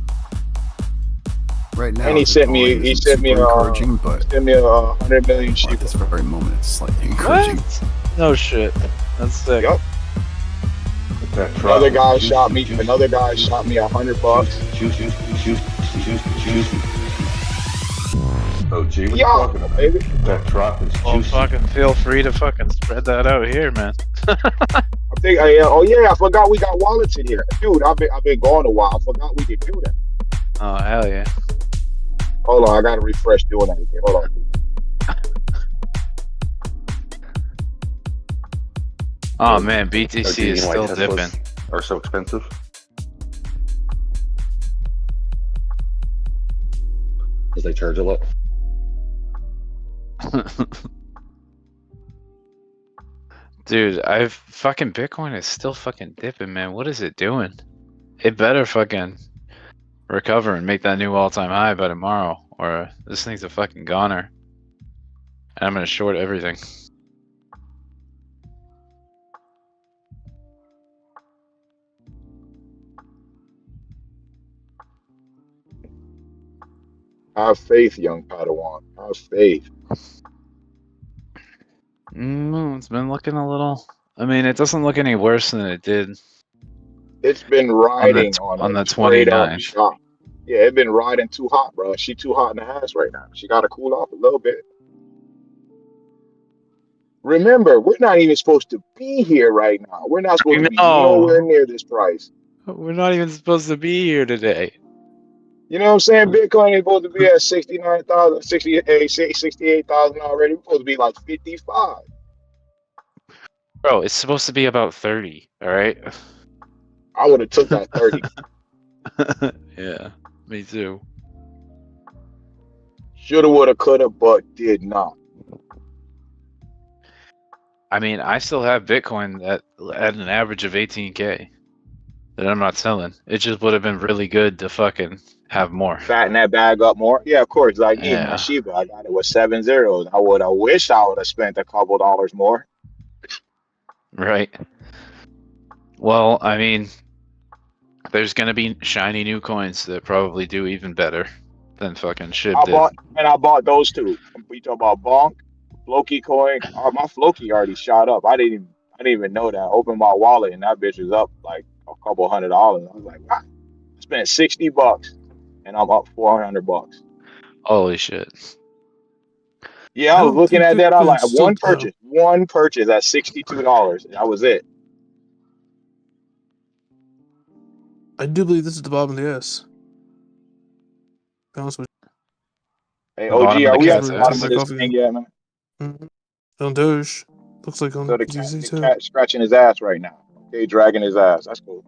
Right now, And he the sent me volume isn't super encouraging, but he sent me 100 million at sheep. this very moment, it's slightly encouraging. What? No shit. That's sick. Yup. Another guy shot me. Another guy shot me $100. Oh, gee, what Yeah, you talking about? baby. That drop is Well, juicy. fucking feel free to fucking spread that out here, man. I think. Oh yeah, I forgot we got wallets in here, dude. I've been gone a while. I forgot we could do that. Oh hell yeah! Hold on, I gotta refresh doing that again. Hold on. Oh man, BTC Oh, gee, is you know why still Teslas dipping. are so expensive? Because they charge a lot. Dude, fucking Bitcoin is still fucking dipping, man. What is it doing? It better fucking recover and make that new all-time high by tomorrow, or this thing's a fucking goner. And I'm gonna short everything. Have faith, young Padawan. Have faith. It's been looking a little. I mean, it doesn't look any worse than it did It's been riding on the a straight up 29th. shot. Yeah, it's been riding too hot, bro. She too hot in the ass right now. She got to cool off a little bit. Remember, we're not even supposed to be here right now. We're not supposed to be nowhere near this price. We're not even supposed to be here today. You know what I'm saying? Bitcoin is supposed to be at 69,000, 68,000 already. We're supposed to be like 55. Bro, it's supposed to be about 30, alright? I would have took that 30. Yeah, me too. Shoulda, woulda, coulda, but did not. I mean, I still have Bitcoin at an average of 18K that I'm not selling. It just would have been really good to fucking have more. Fatten that bag up more. Yeah, of course. Like me, Yeah. my Shiba, I got it with 7 zeros. I wish I would have spent a couple dollars more. Right. Well, I mean, there's gonna be shiny new coins that probably do even better than fucking SHIB did. I bought those two. We talk about Bonk, Floki coin. My Floki already shot up. I didn't even know that. I opened my wallet and that bitch is up like a couple $100. I was like, I spent $60 and I'm up $400. Holy shit. Yeah, I was looking at that. I was like, one purchase at $62, and that was it. I do believe this is the bottom of the S. Be honest with you. Hey, OG, are we at the bottom of this thing yet, man? On Doge. Looks like on So the BTC too. cat scratching his ass right now. Okay, dragging his ass. That's cool.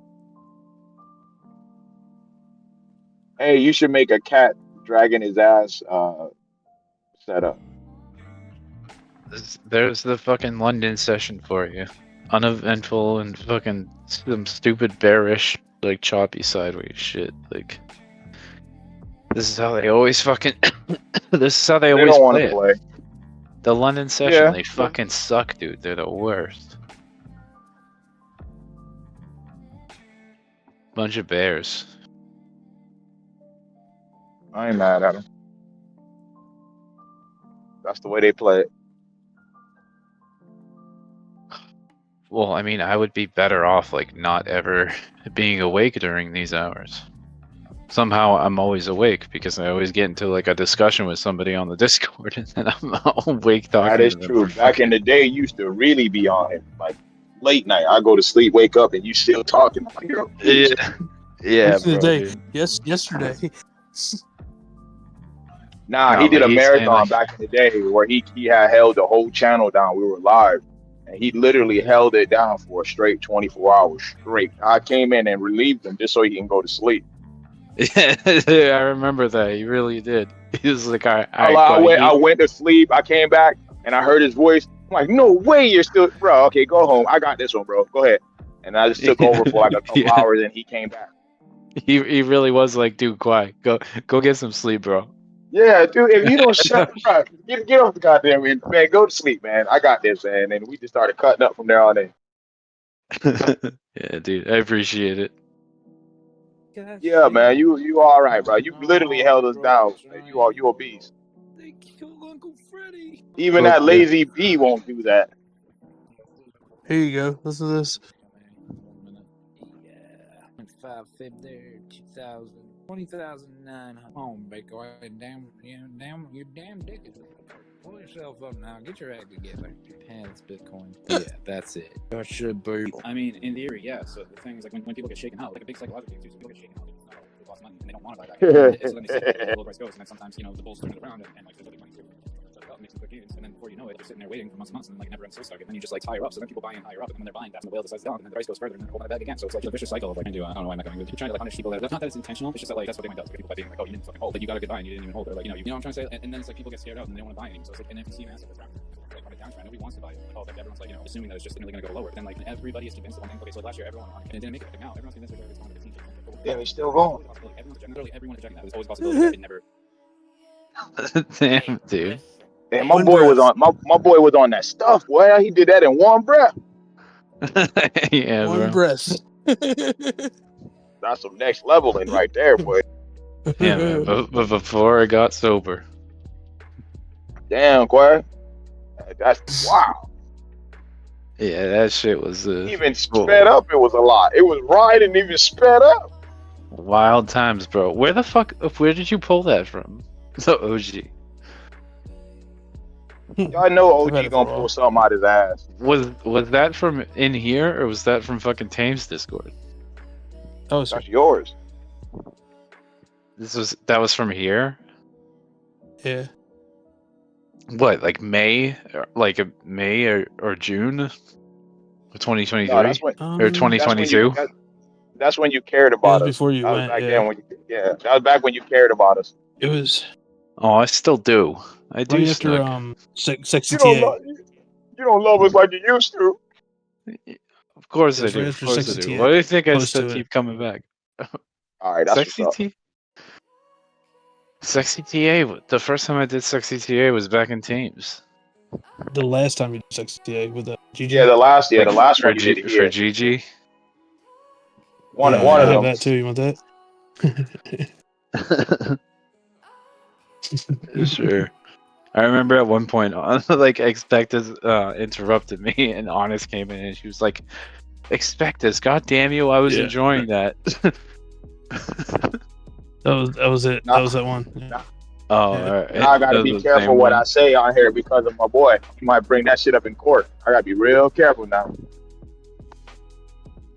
Hey, you should make a cat dragging his ass setup. There's the fucking London session for you. Uneventful and fucking some stupid bearish, like choppy sideways shit. Like, this is how they always fucking. This is how they always don't want to play. play. The London session, Yeah. they fucking suck, dude. They're the worst. Bunch of bears. I ain't mad at him. That's the way they play it. Well, I mean, I would be better off like not ever being awake during these hours. Somehow I'm always awake because I always get into like a discussion with somebody on the Discord and then I'm awake talking. That is to them true. for Back in the day, you used to really be on it. Like late night, I go to sleep, wake up, and you still talking. I'm like, yo, Yeah, yeah, Back in the bro, day. dude. Yes, yesterday. Nah, No, he did but a he's saying, marathon like- back in the day where he had held the whole channel down. We were live, and he literally held it down for a straight 24 hours straight. I came in and relieved him just so he can go to sleep. Yeah, I remember that. He really did. He was like, I went to sleep. I came back and I heard his voice. I'm like, no way, you're still, bro. Okay, go home. I got this one, bro. Go ahead. And I just took over for like a couple hours, and he came back. He really was like, dude, quiet. Go get some sleep, bro. Yeah, dude. If you don't shut up, get off the goddamn man. Go to sleep, man. I got this, man. And we just started cutting up from there on in. Yeah, dude, I appreciate it. Yeah, man, you all right, bro. You literally held us down. Man. You a beast. They killed Uncle Freddy. Even Fuck that yeah. lazy bee won't do that. Here you go. Listen to this. 5 fib there, 2000, 20,009 home, big boy. You're damn dick. Pull yourself up now. Get your act together. Hands Bitcoin. Yeah, that's it. That should be. I mean, in theory, yeah. So the thing is, like, when people get shaken out, like a big psychological thing, people get shaken out. They've lost money and they don't want to buy back. So then they see where the low price goes, and then sometimes, you know, the bulls turn it around and like there's other money too. Make some quick gains, and then before you know it, you're sitting there waiting for months and months, and then like never ends so stuck, and then you just like higher up. So then people buy in higher up, and then when they're buying, that's when the whale decides down, and then the price goes further, and then open it back again. So it's like a vicious cycle of like, I don't know why I'm not going with. You're trying to like punish people. That's not that it's intentional. It's just that like that's what they does. People by being like, oh, you didn't fucking hold, but you got a good buy and you didn't even hold, or like, you know what I'm trying to say. And then it's like people get scared out and they don't want to buy anything. So it's like, and if you see an asset that's like on a downtrend, nobody wants to buy it. Like, oh, like, everyone's like, you know, assuming that it's just really going to go lower. But then like everybody is convinced of one thing. Okay, so last year everyone wanted it, and it didn't make it. Like now everyone's convinced that it's going to 15. Yeah, it's still going. Everyone's rejecting that. It was always a possibility that it never. Damn, dude. And my boy was on my boy was on that stuff. Boy, he did that in one breath. Yeah, One bro. breath. That's some next leveling right there, boy. Yeah, man. But before I got sober. Damn, boy. That's wow. Yeah, that shit was Even sped up, it was a lot. It was right and even sped up. wild times, bro. Where did you pull that from? The OG. Y'all know OG gonna pull something out his ass. Was that from in here or was that from fucking Tame's Discord? Oh, that's yours. That was from here? Yeah. What, like May? Like May or June of 2023? No, that's when, or 2022? That's when you cared about us. Before you that went, was back yeah. then when that was back when you cared about us. It was Oh, I still do. I do right after still. Sexy You don't, TA. love, you don't love us like you used to. Of course I That's do. right Of after course I Sexy do. TA. Why do you think I Close still to keep it. coming back? All right, that's Sexy what's up. T? Sexy TA. The first time I did Sexy TA was back in Teams. The last time you did Sexy TA with GG. Yeah, the last Like, one for you did for here. GG. One I of have them. that too. You want that? Sure. I remember at one point, like Expectus interrupted me, and Honest came in, and she was like, "Expectus, god damn you! I was Yeah. enjoying that." That was it. That was that one. Yeah. Oh, Yeah. alright. Now I gotta That be was the careful same what one. I say on here because of my boy. He might bring that shit up in court. I gotta be real careful now.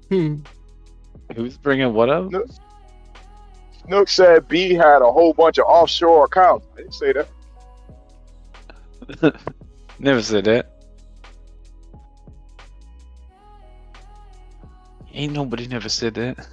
Who's bringing what up? Snook said B had a whole bunch of offshore accounts. I didn't say that. Never said that. Ain't nobody never said that.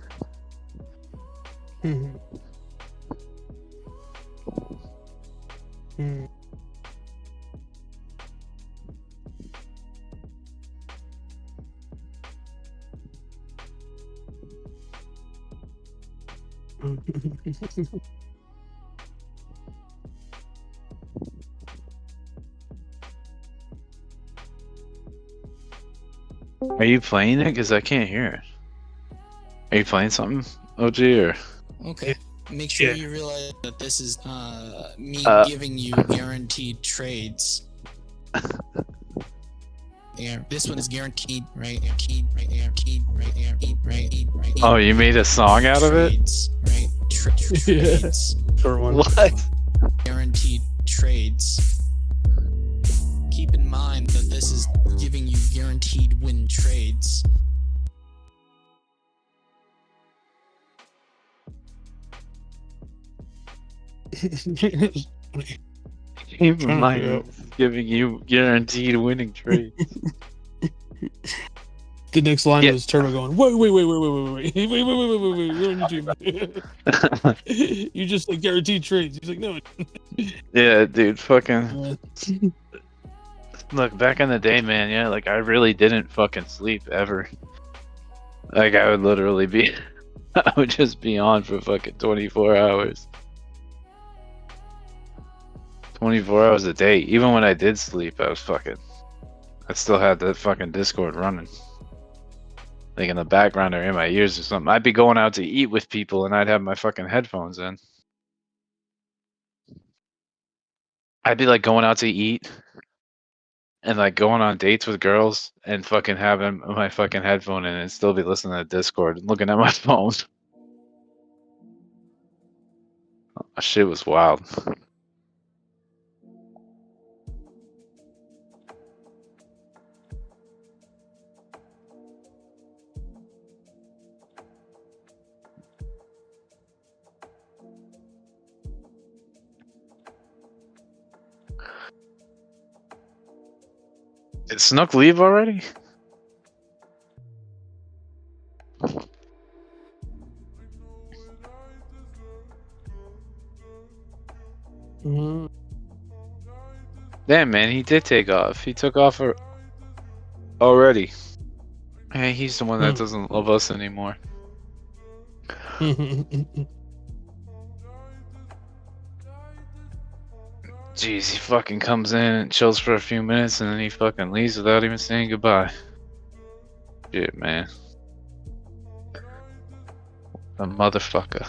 Are you playing it? Because I can't hear it. Are you playing something, OG, or? Okay. Make sure Yeah. you realize that this is me Uh, giving you guaranteed trades. Yeah, this one is guaranteed right there, keyed right there, keyed right there, keyed right there. Oh, you made a song out of it? Trades, right? Trades. Short one. What? Guaranteed trades. Keep in mind that this is giving you guaranteed win trades. Keep in Trying to mind, figure out- this is giving you guaranteed winning trades. The next line Yeah. was Turbo going, wait, we're on YouTube. You just like guaranteed trades. He's like, no. Yeah, dude, fucking. Look, back in the day, man, yeah, like I really didn't fucking sleep ever. Like I would literally be, I would just be on for fucking 24 hours. 24 hours a day. Even when I did sleep, I still had that fucking Discord running. like in the background or in my ears or something. I'd be going out to eat with people and I'd have my fucking headphones in. I'd be like going out to eat and like going on dates with girls and fucking having my fucking headphone in and still be listening to Discord and looking at my phone. Shit was wild. Did Snook leave already? Damn, man, he did take off. He took off already. Hey, he's the one that doesn't love us anymore. Jeez, he fucking comes in and chills for a few minutes and then he fucking leaves without even saying goodbye. Shit, man. A motherfucker.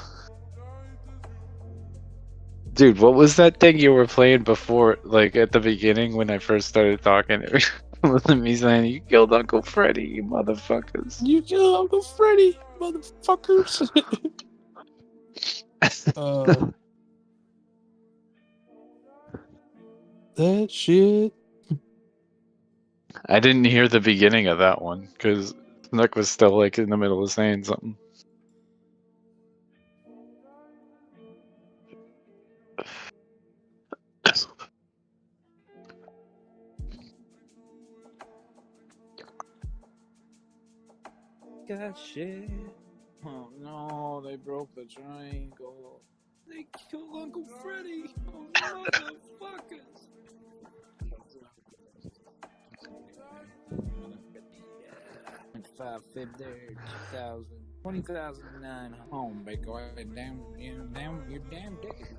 Dude, what was that thing you were playing before, like at the beginning when I first started talking? It wasn't me saying, you killed Uncle Freddy, you motherfuckers. You killed Uncle Freddy, motherfuckers. That shit. I didn't hear the beginning of that one because Snook was still like in the middle of saying something. Got shit. Oh no, they broke the triangle. They killed Uncle Freddy. Oh, motherfuckers. 5 February 2000, 2009 home, Bitcoin. Damn, you damn dick.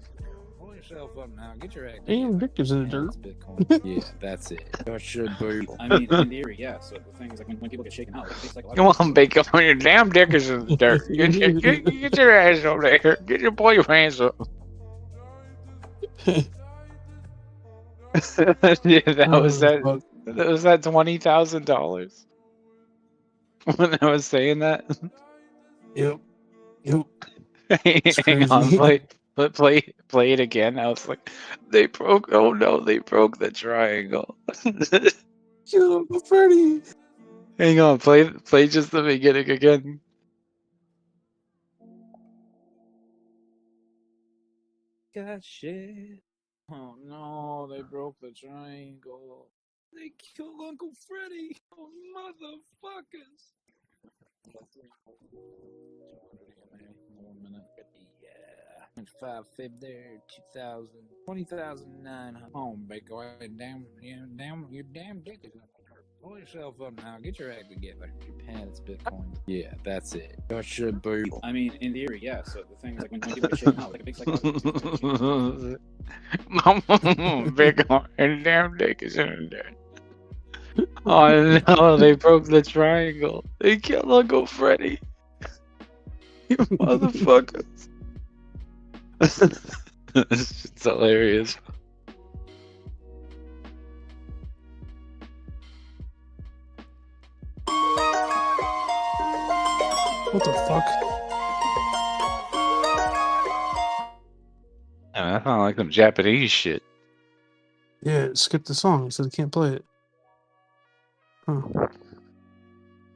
Pull yourself up now. Get your act. Damn, Dick is in the dirt. Bitcoin. Yeah, that's it. That should be. I mean, in theory, yeah. So the thing is, like, when people get shaken out, it's like, Come on, Bacon, your damn dick is in the dirt. Get your ass over there. Get your boy your hands up. Yeah, that was that $20,000 when I was saying that. Yep. Hang on, play it again. I was like, they broke. Oh no, they broke the triangle. Kill Uncle Freddy. Hang on, play just the beginning again. got shit. Oh no, they broke the triangle. They killed Uncle Freddy. Oh, motherfuckers. 5 February 2000, 2009 home, Bitcoin. Damn, you damn dick is pull yourself up now. Get your act together. Japan, it's Bitcoin. Yeah, that's it. That should be. I mean, in theory, yeah. So the thing is, like, when people get shaken out, like a big psychology. Bitcoin, damn dick is in there. Oh no, they broke the triangle. They killed Uncle Freddy. You motherfuckers. It's hilarious. What the fuck? I mean, that sounds like some Japanese shit. Yeah, skip the song. It said it can't play it. Huh.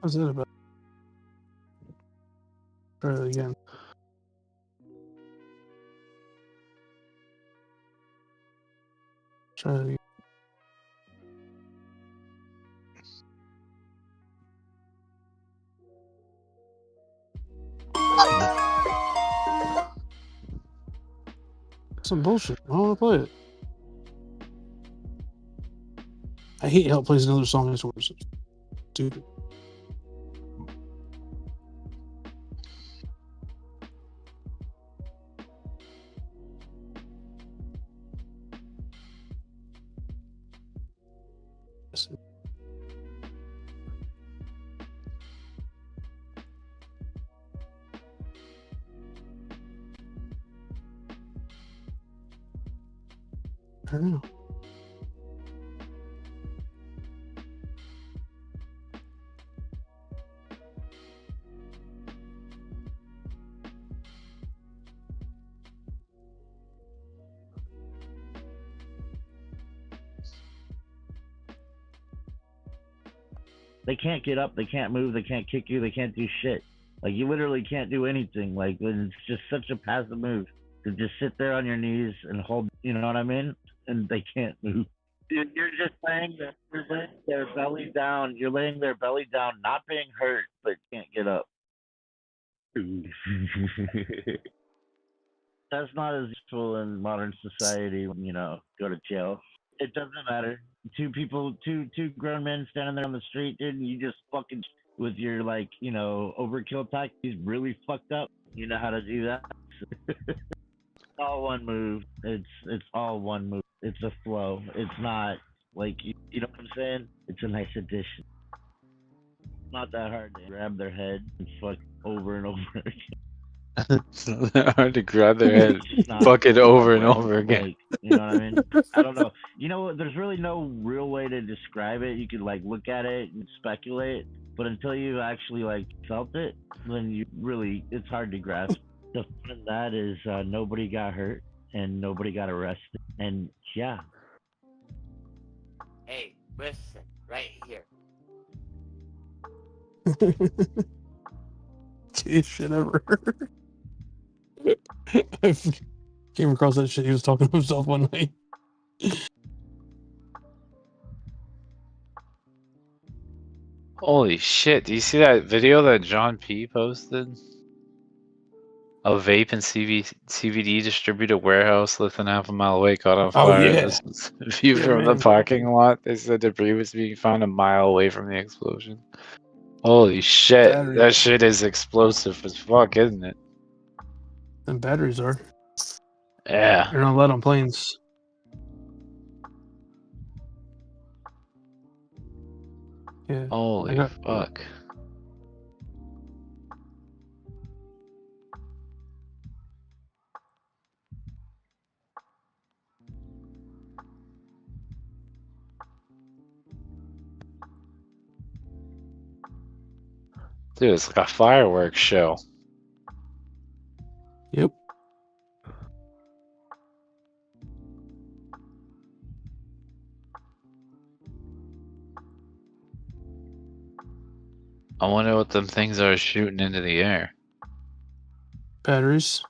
What's that about? Try that again. Try that again. Some bullshit. I don't want to play it. I hate how it plays another song afterwards. Stupid. don't know. They can't get up, they can't move, they can't kick you, they can't do shit. Like, you literally can't do anything. Like, it's just such a passive move to just sit there on your knees and hold, you know what I mean? And they can't move. You're just laying their belly down. You're laying their belly down, not being hurt, but can't get up. That's not as useful in modern society when, go to jail. It doesn't matter. Two grown men standing there on the street, dude, and you just fucking with your overkill tactics really fucked up. You know how to do that. It's all one move. It's all one move. It's a flow. It's not like you know what I'm saying? It's a nice addition. Not that hard to grab their head and fuck over and over again. It's not that hard to grab their head, fuck it over and over again. Like, you know what I mean? I don't know. There's really no real way to describe it. You could look at it and speculate, but until you actually felt it, then it's hard to grasp. The fun of that is nobody got hurt and nobody got arrested, and yeah. Hey, listen, right here. Gayest shit ever. I came across that shit. He was talking to himself one night. Holy shit, do you see that video that John P posted? A vape and CBD distributed warehouse less than half a mile away caught on fire. Oh, yeah. This is a view from the parking lot. They said debris was being found a mile away from the explosion. Holy shit, Battery. that shit is explosive as fuck, isn't it? And batteries are. Yeah. They're not allowed on planes. Yeah. Holy fuck. Dude, it's like a fireworks show. Yep. I wonder what them things are shooting into the air. Batteries.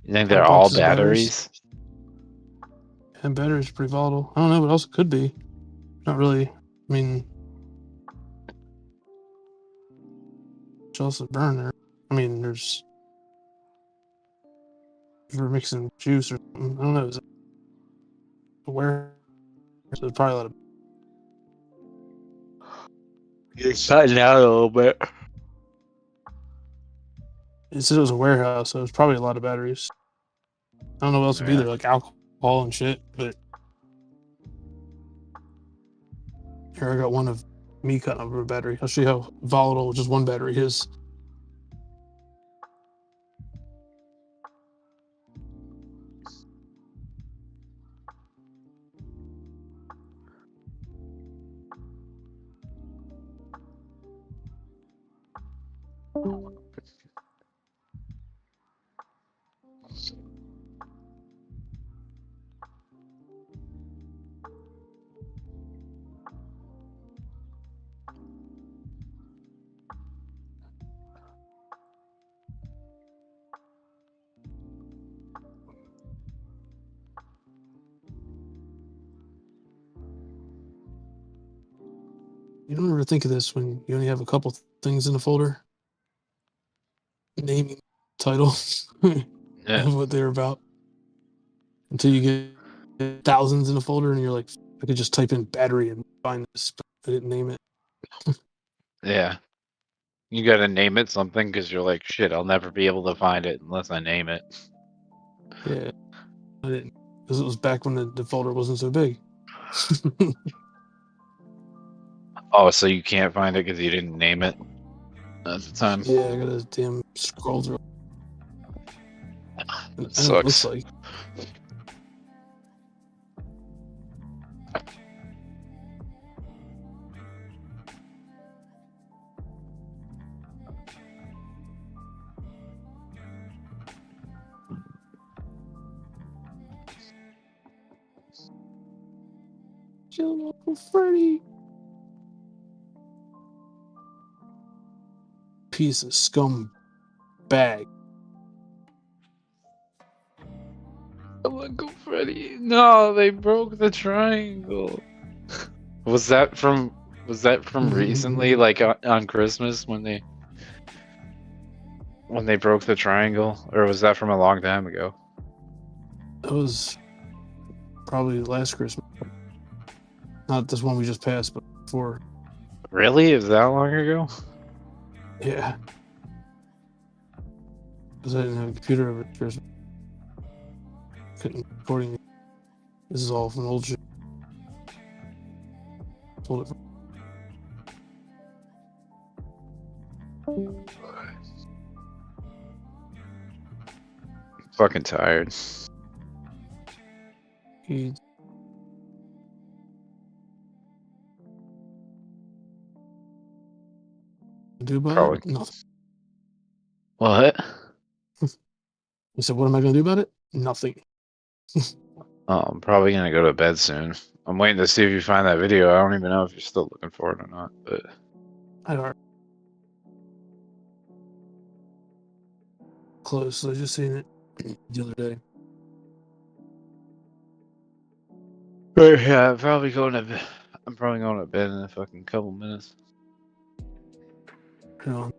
You think they're all Boxes of batteries? And batteries are pretty volatile. I don't know what else it could be. Not really. I mean, what else would burn there? I mean, there's. If we're mixing juice or something, I don't know. Is it where? So there's probably a lot of. You're cutting out a little bit. It said it was a warehouse, so it's probably a lot of batteries. I don't know what else would be there, like alcohol and shit, but. Here, I got one of me cutting over a battery. I'll show you how volatile just one battery is. You don't ever think of this when you only have a couple things in the folder. Naming title of what they're about. Until you get thousands in a folder and you're like, I could just type in battery and find this, but I didn't name it. Yeah. You gotta name it something because you're like, shit, I'll never be able to find it unless I name it. Yeah. I didn't. Because it was back when the folder wasn't so big. Oh, so you can't find it because you didn't name it at the time? Yeah, I gotta damn scroll through. That I know what it looks sucks. like. Kill Uncle Freddy. Piece of scum bag. Uncle Freddy. No, they broke the triangle. Was that from recently, like on Christmas when they broke the triangle, or was that from a long time ago? It was probably last Christmas. Not this one we just passed, but before. Really? Is that long ago? Yeah. Because I didn't have a computer over Christmas. Couldn't recording. This is all from old shit. Told it from. Fucking tired. He do about Probably. it? Nothing. What? You said, what am I going to do about it? Nothing. Oh, I'm probably gonna go to bed soon. I'm waiting to see if you find that video. I don't even know if you're still looking for it or not, but I are close. I just seen it the other day. yeah, I'm probably going to bed. I'm probably going to bed in a fucking couple minutes. You know,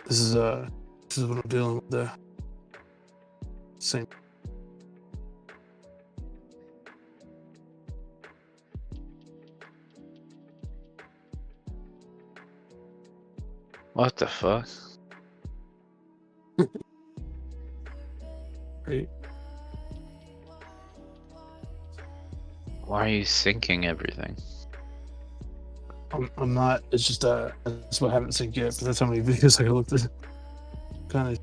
this is what I'm dealing with. The same. What the fuck? Right. Why are you syncing everything? I'm not. It's just that's what I haven't seen yet. But that's how many videos I looked at. Kind of.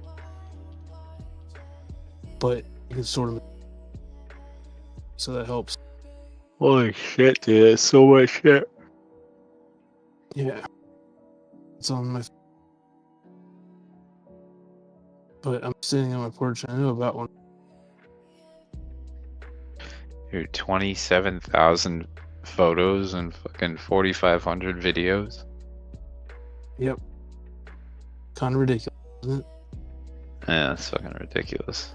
But you can sort of. So that helps. Holy shit, dude! That's so much shit. Yeah. It's on my. But I'm sitting on my porch and I know about one. Dude, 27,000 photos and fucking 4,500 videos. Yep. Kind of ridiculous, isn't it? Yeah, that's fucking ridiculous.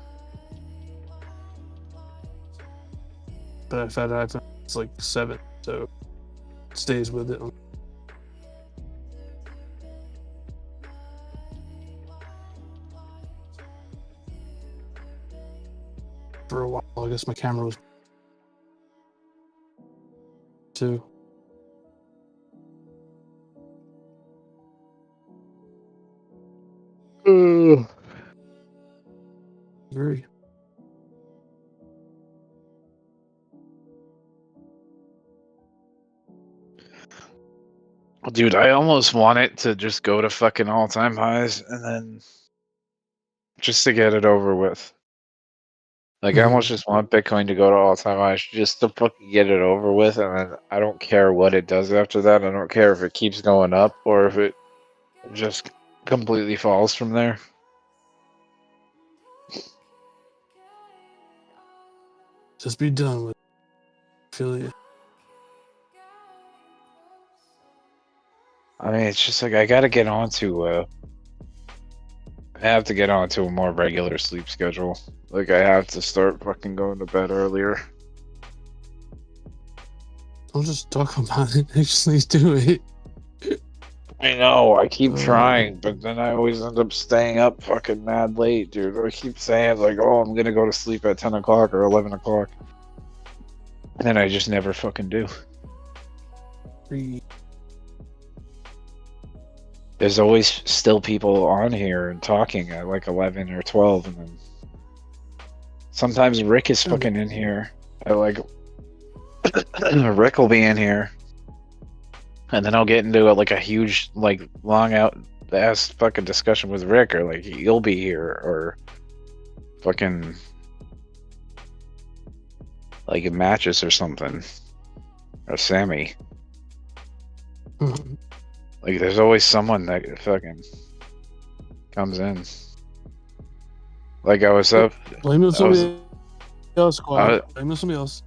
But I've had iPhone. It's like 7, so it stays with it. For a while, I guess my camera was too. Agree. Dude, I almost want it to just go to fucking all-time highs and then just to get it over with. Like, I almost just want Bitcoin to go to all-time highs just to fucking get it over with, and then I don't care what it does after that. I don't care if it keeps going up or if it just completely falls from there. Just be done with it. Feel you. I mean, it's just like I gotta get onto. I have to get onto a more regular sleep schedule. Like, I have to start fucking going to bed earlier. Don't just talk about it. Actually do it. I know, I keep trying, but then I always end up staying up fucking mad late, dude. I keep saying, like, oh, I'm gonna go to sleep at 10 o'clock or 11 o'clock. And then I just never fucking do. There's always still people on here and talking at like 11 or 12, and then sometimes Rick is fucking in here. I like Rick will be in here, and then I'll get into like a huge, like, long out ass fucking discussion with Rick, or like you'll be here, or fucking like a mattress or something, or Sammy. Like, there's always someone that fucking comes in. Like I was up. Blame it on I was. somebody else, I, Squad. Blame it on somebody else.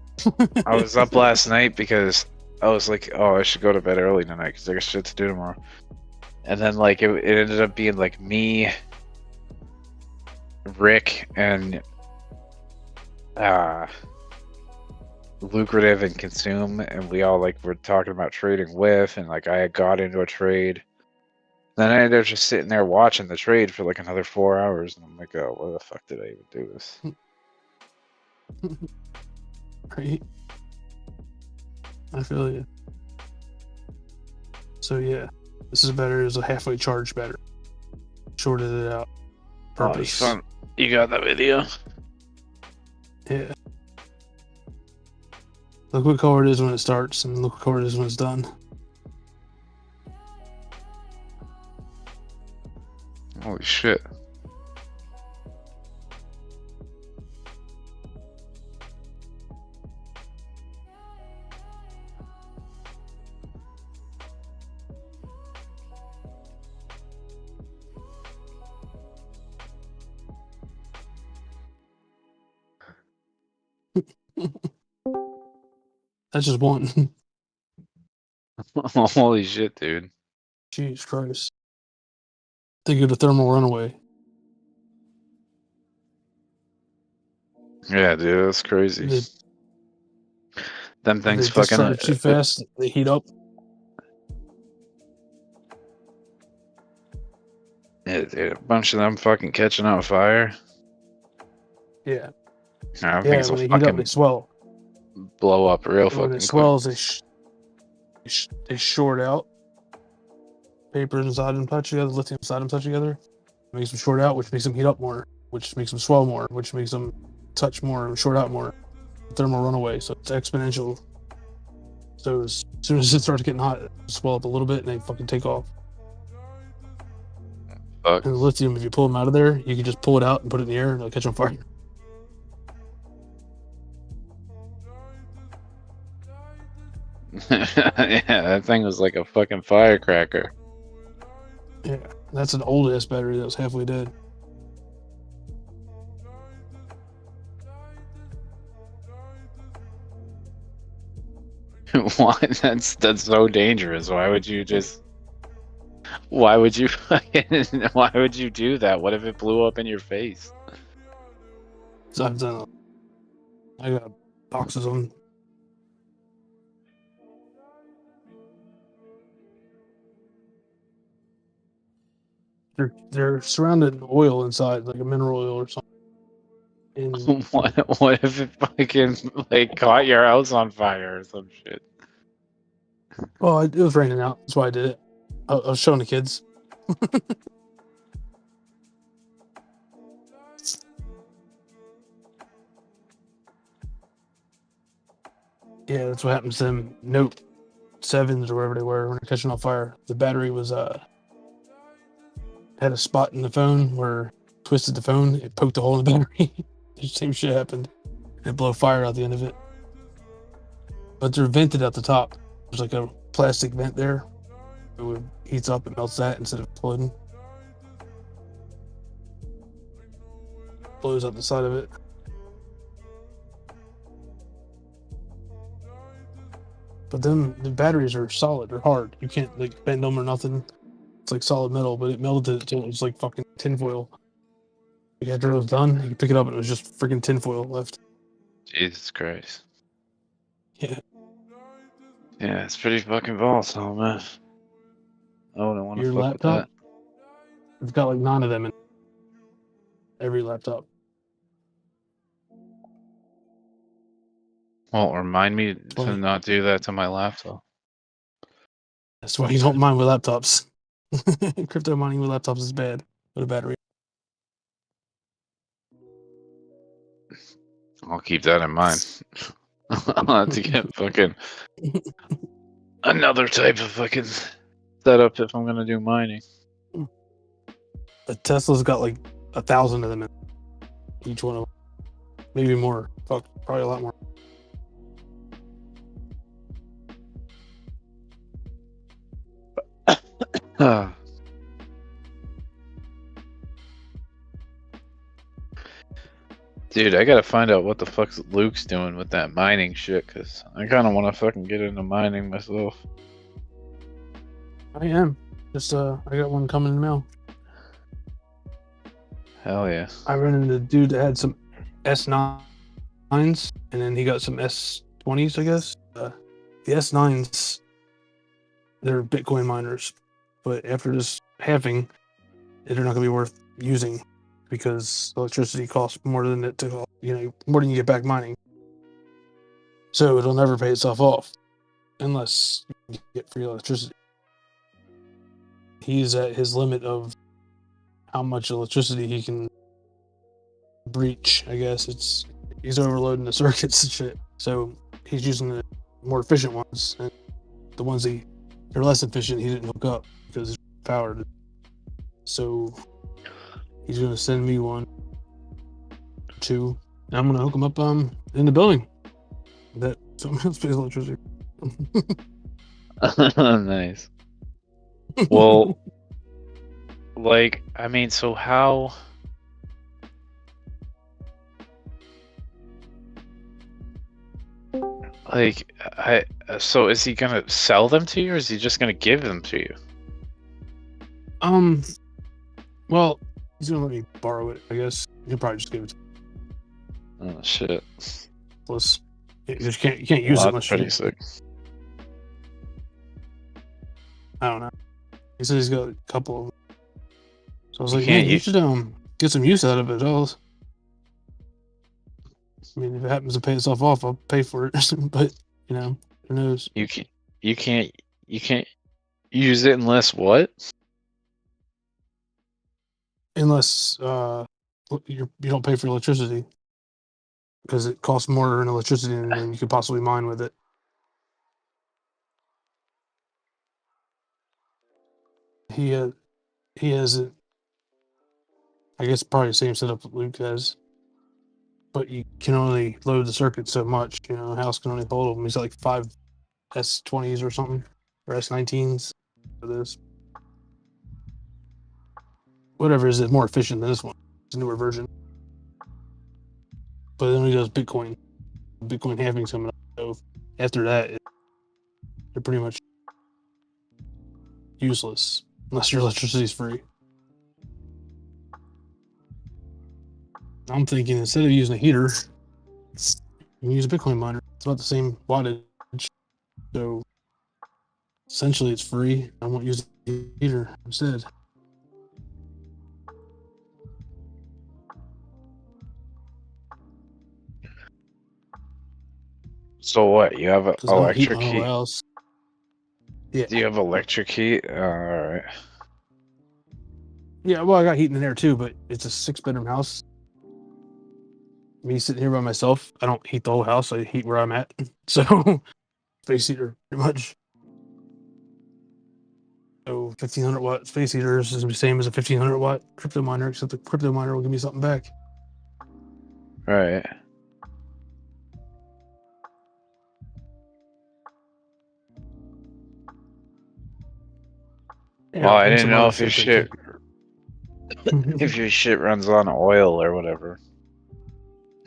I was up last night because I was like, oh, I should go to bed early tonight because I got shit to do tomorrow. And then like it ended up being like me, Rick, and Lucrative and Consume, and we all like were talking about trading with, and like I had got into a trade. Then I ended up just sitting there watching the trade for like another 4 hours, and I'm like, oh, why the fuck did I even do this? Right. I feel you. So yeah, this is better as a halfway charge better. Shorted it out. Purpose. Oh, you got that video? Yeah. Look what color it is when it starts, and look what color it is when it's done. Holy shit. That's just one. Holy shit, dude. Jesus Christ. Think of the thermal runaway. Yeah, dude, that's crazy. Them If things they fucking. discharge too fast, they heat up. Yeah, dude, a bunch of them fucking catching on fire. Yeah. Nah, Yeah, things when will they heat up, fucking they swell. blow up real And when fucking it quick. swells, they short out. Paper inside them touch together, lithium inside them touch together. Makes them short out, which makes them heat up more, which makes them swell more, which makes them touch more and short out more. Thermal runaway, so it's exponential. So as soon as it starts getting hot, it swell up a little bit and they fucking take off. Fuck. And the lithium, if you pull them out of there, you can just pull it out and put it in the air and it'll catch on fire. Yeah, that thing was like a fucking firecracker. Yeah, that's an old ass battery that was halfway dead. Why? That's so dangerous. Why would you just? Why would you fucking? Why would you do that? What if it blew up in your face? So I've done. I got boxes of them. They're surrounded in oil inside, like a mineral oil or something. And What if it fucking like caught your house on fire or some shit? well, it was raining out. That's why I did it. I was showing the kids. Yeah, that's what happens to them Note 7s or whatever they were when they're catching on fire. The battery was had a spot in the phone where it twisted the phone, it poked a hole in the battery. The same shit happened. It blew fire out the end of it. But they're vented at the top. There's like a plastic vent there. It heats up and melts that instead of exploding. Blows out the side of it. But then the batteries are solid. They're hard. You can't like bend them or nothing. It's like solid metal, but it melted until it was like fucking tinfoil. Like after it was done, you could pick it up and it was just freaking tinfoil left. Jesus Christ. Yeah. Yeah, it's pretty fucking volatile, man. I wouldn't want to Your fuck laptop, it's got like 9 of them in every laptop. with that. Well, remind me to not do that to my laptop. That's why you don't mine with laptops. Crypto mining with laptops is bad with a battery. I'll keep that in mind. I'll have to get fucking another type of fucking setup if I'm gonna do mining. The Tesla's got like 1,000 of them in each one of them. Maybe more. Fuck, probably a lot more. Dude, I gotta find out what the fuck Luke's doing with that mining shit, cause I kind of want to fucking get into mining myself. I am. Just I got one coming in the mail. Hell yeah. I ran into a dude that had some S9s, and then he got some S20s, I guess. The S9s, they're Bitcoin miners, but after this halving, they're not gonna be worth using because electricity costs more than it to, more than you get back mining. So it'll never pay itself off unless you get free electricity. He's at his limit of how much electricity he can breach. I guess he's overloading the circuits and shit. So he's using the more efficient ones, and the ones they're less efficient he didn't hook up because it's powered. So he's gonna send me one, two, and I'm gonna hook them up in the building. That someone else pays electricity. Nice. Well, like, I mean, so how? Like, so is he gonna sell them to you, or is he just gonna give them to you? Well, he's gonna let me borrow it, I guess. He'll probably just give it to me. Oh shit. Plus, you can't use it Well, unless that's pretty you. sick. I don't know. He said he's got a couple of them. So I was You like, can't man, you use- should get some use out of it. I mean, if it happens to pay itself off, I'll pay for it. But who knows? You can't use it unless what? Unless you don't pay for electricity, because it costs more in electricity than you could possibly mine with it. He has it. I guess probably the same setup that Luke has, but you can only load the circuit so much. A house can only hold them. He's got like 5 S20s or something, or S19s for this. Whatever is more efficient than this one. It's a newer version, but it only does Bitcoin. Bitcoin halving coming up. So after that, they're pretty much useless unless your electricity is free. I'm thinking instead of using a heater, you can use a Bitcoin miner. It's about the same wattage, so essentially it's free. I won't use the heater instead. So what? You have an 'Cause I don't heat electric my whole heat? house. Yeah. Do you have electric heat? All right. Yeah, well, I got heat in there too, but it's a 6-bedroom house. Me sitting here by myself, I don't heat the whole house. I heat where I'm at. So, space heater, pretty much. So, 1500 watt space heaters is the same as a 1500 watt crypto miner, except the crypto miner will give me something back. Right. Yeah, Well, I and didn't some know other if your shit if your shit runs on oil or whatever.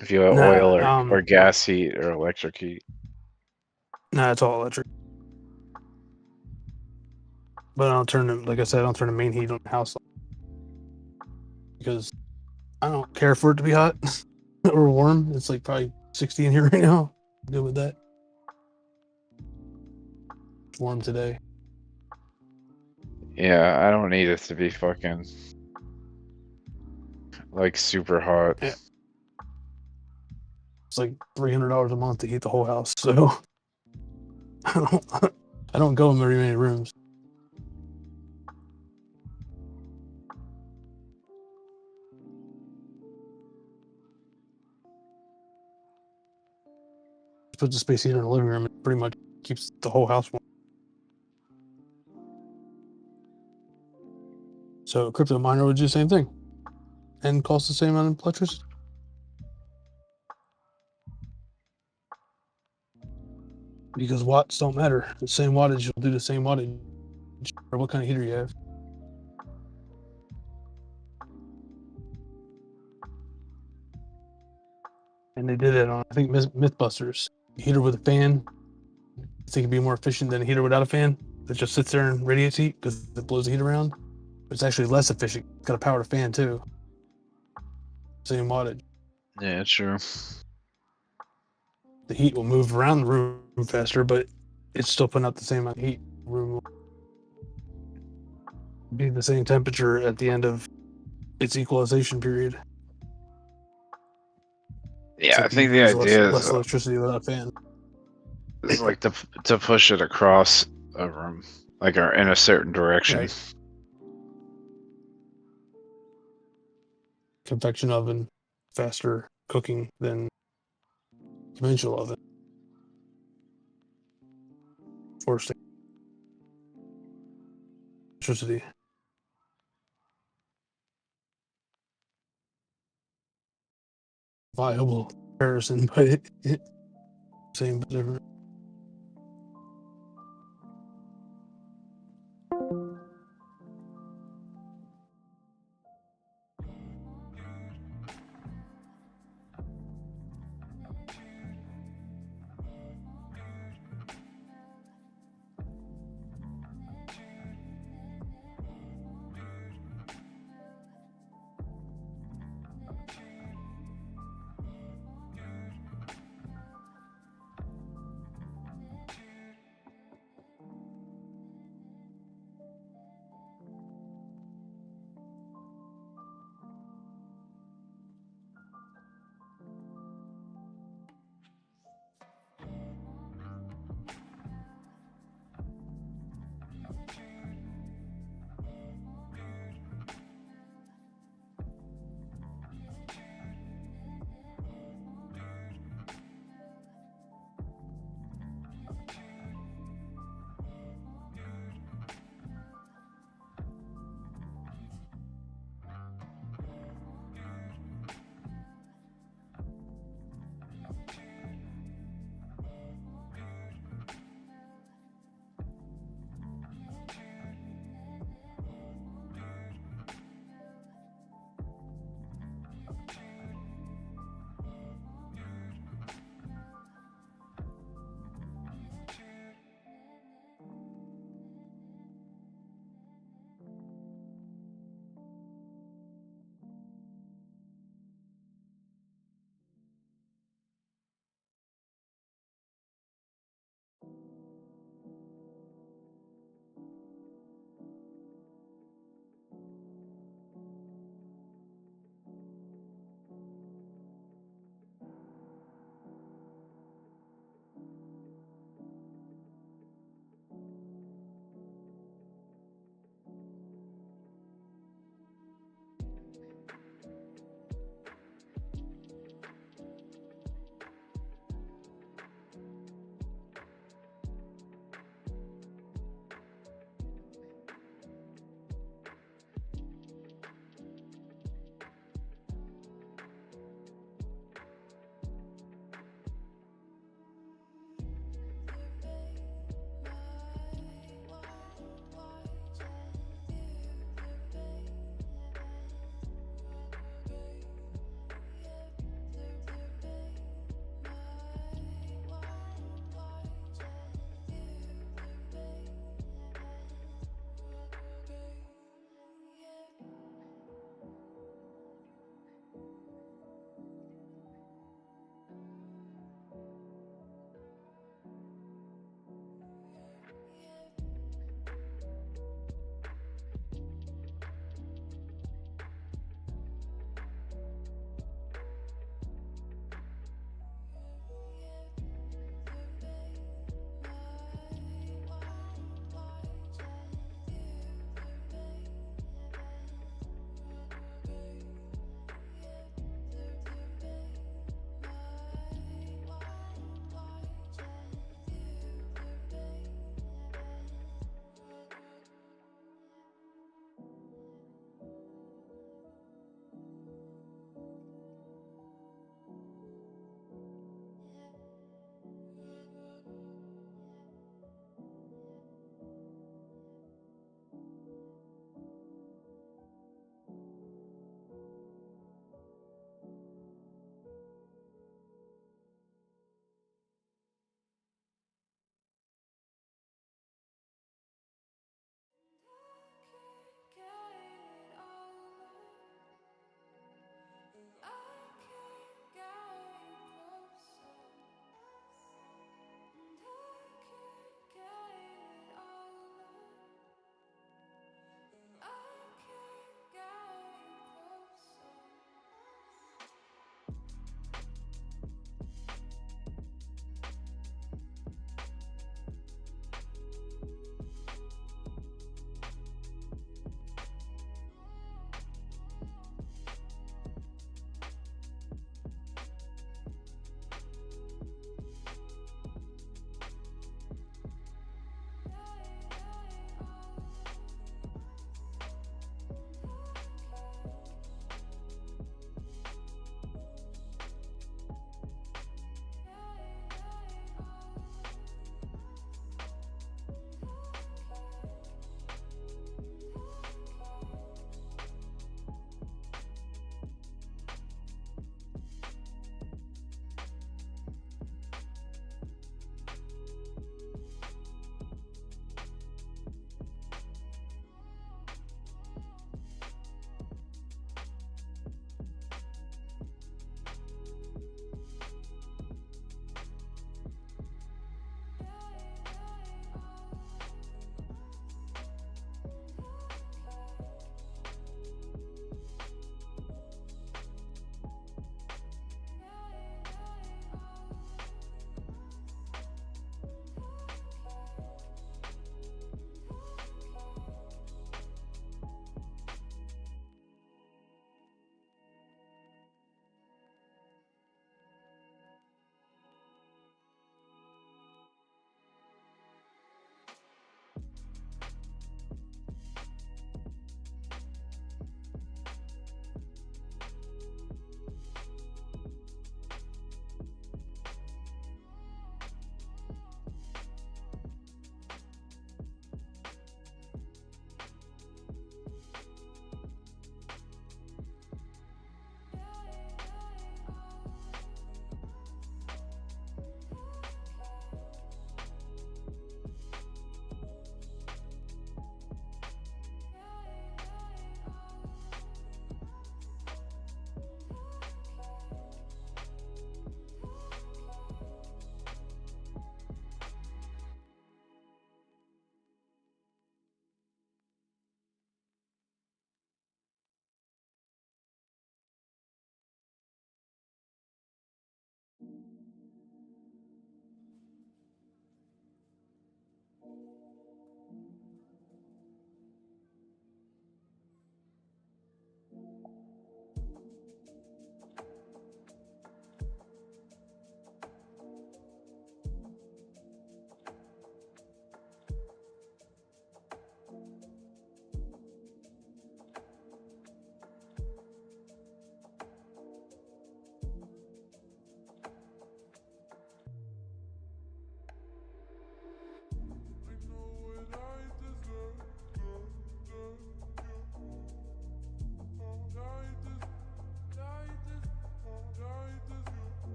If you have Nah, oil or gas heat or electric heat. Nah, it's all electric. But I don't turn the main heat on the house because I don't care for it to be hot or warm. It's like probably 60 in here right now. I'm good with that. It's warm today. Yeah, I don't need it to be fucking like super hot. Yeah. It's like $300 a month to heat the whole house. So I don't go in very many rooms. Just put the space heater in the living room. It pretty much keeps the whole house warm. So a crypto miner would do the same thing and cost the same amount of electricity. Because watts don't matter. The same wattage will do the same wattage or what kind of heater you have. And they did it on, I think, Mythbusters. A heater with a fan, I think it'd be more efficient than a heater without a fan that just sits there and radiates heat because it blows the heat around. But it's actually less efficient. It's got a powered fan too. Same wattage. Yeah, true. The heat will move around the room faster, but it's still putting out the same amount of heat. The room will be the same temperature at the end of its equalization period. Yeah, I Except you think the use idea less electricity without a fan. is like to push it across a room, like in a certain direction. Right. Convection oven, faster cooking than conventional oven. Forced electricity. Viable comparison, but same but different.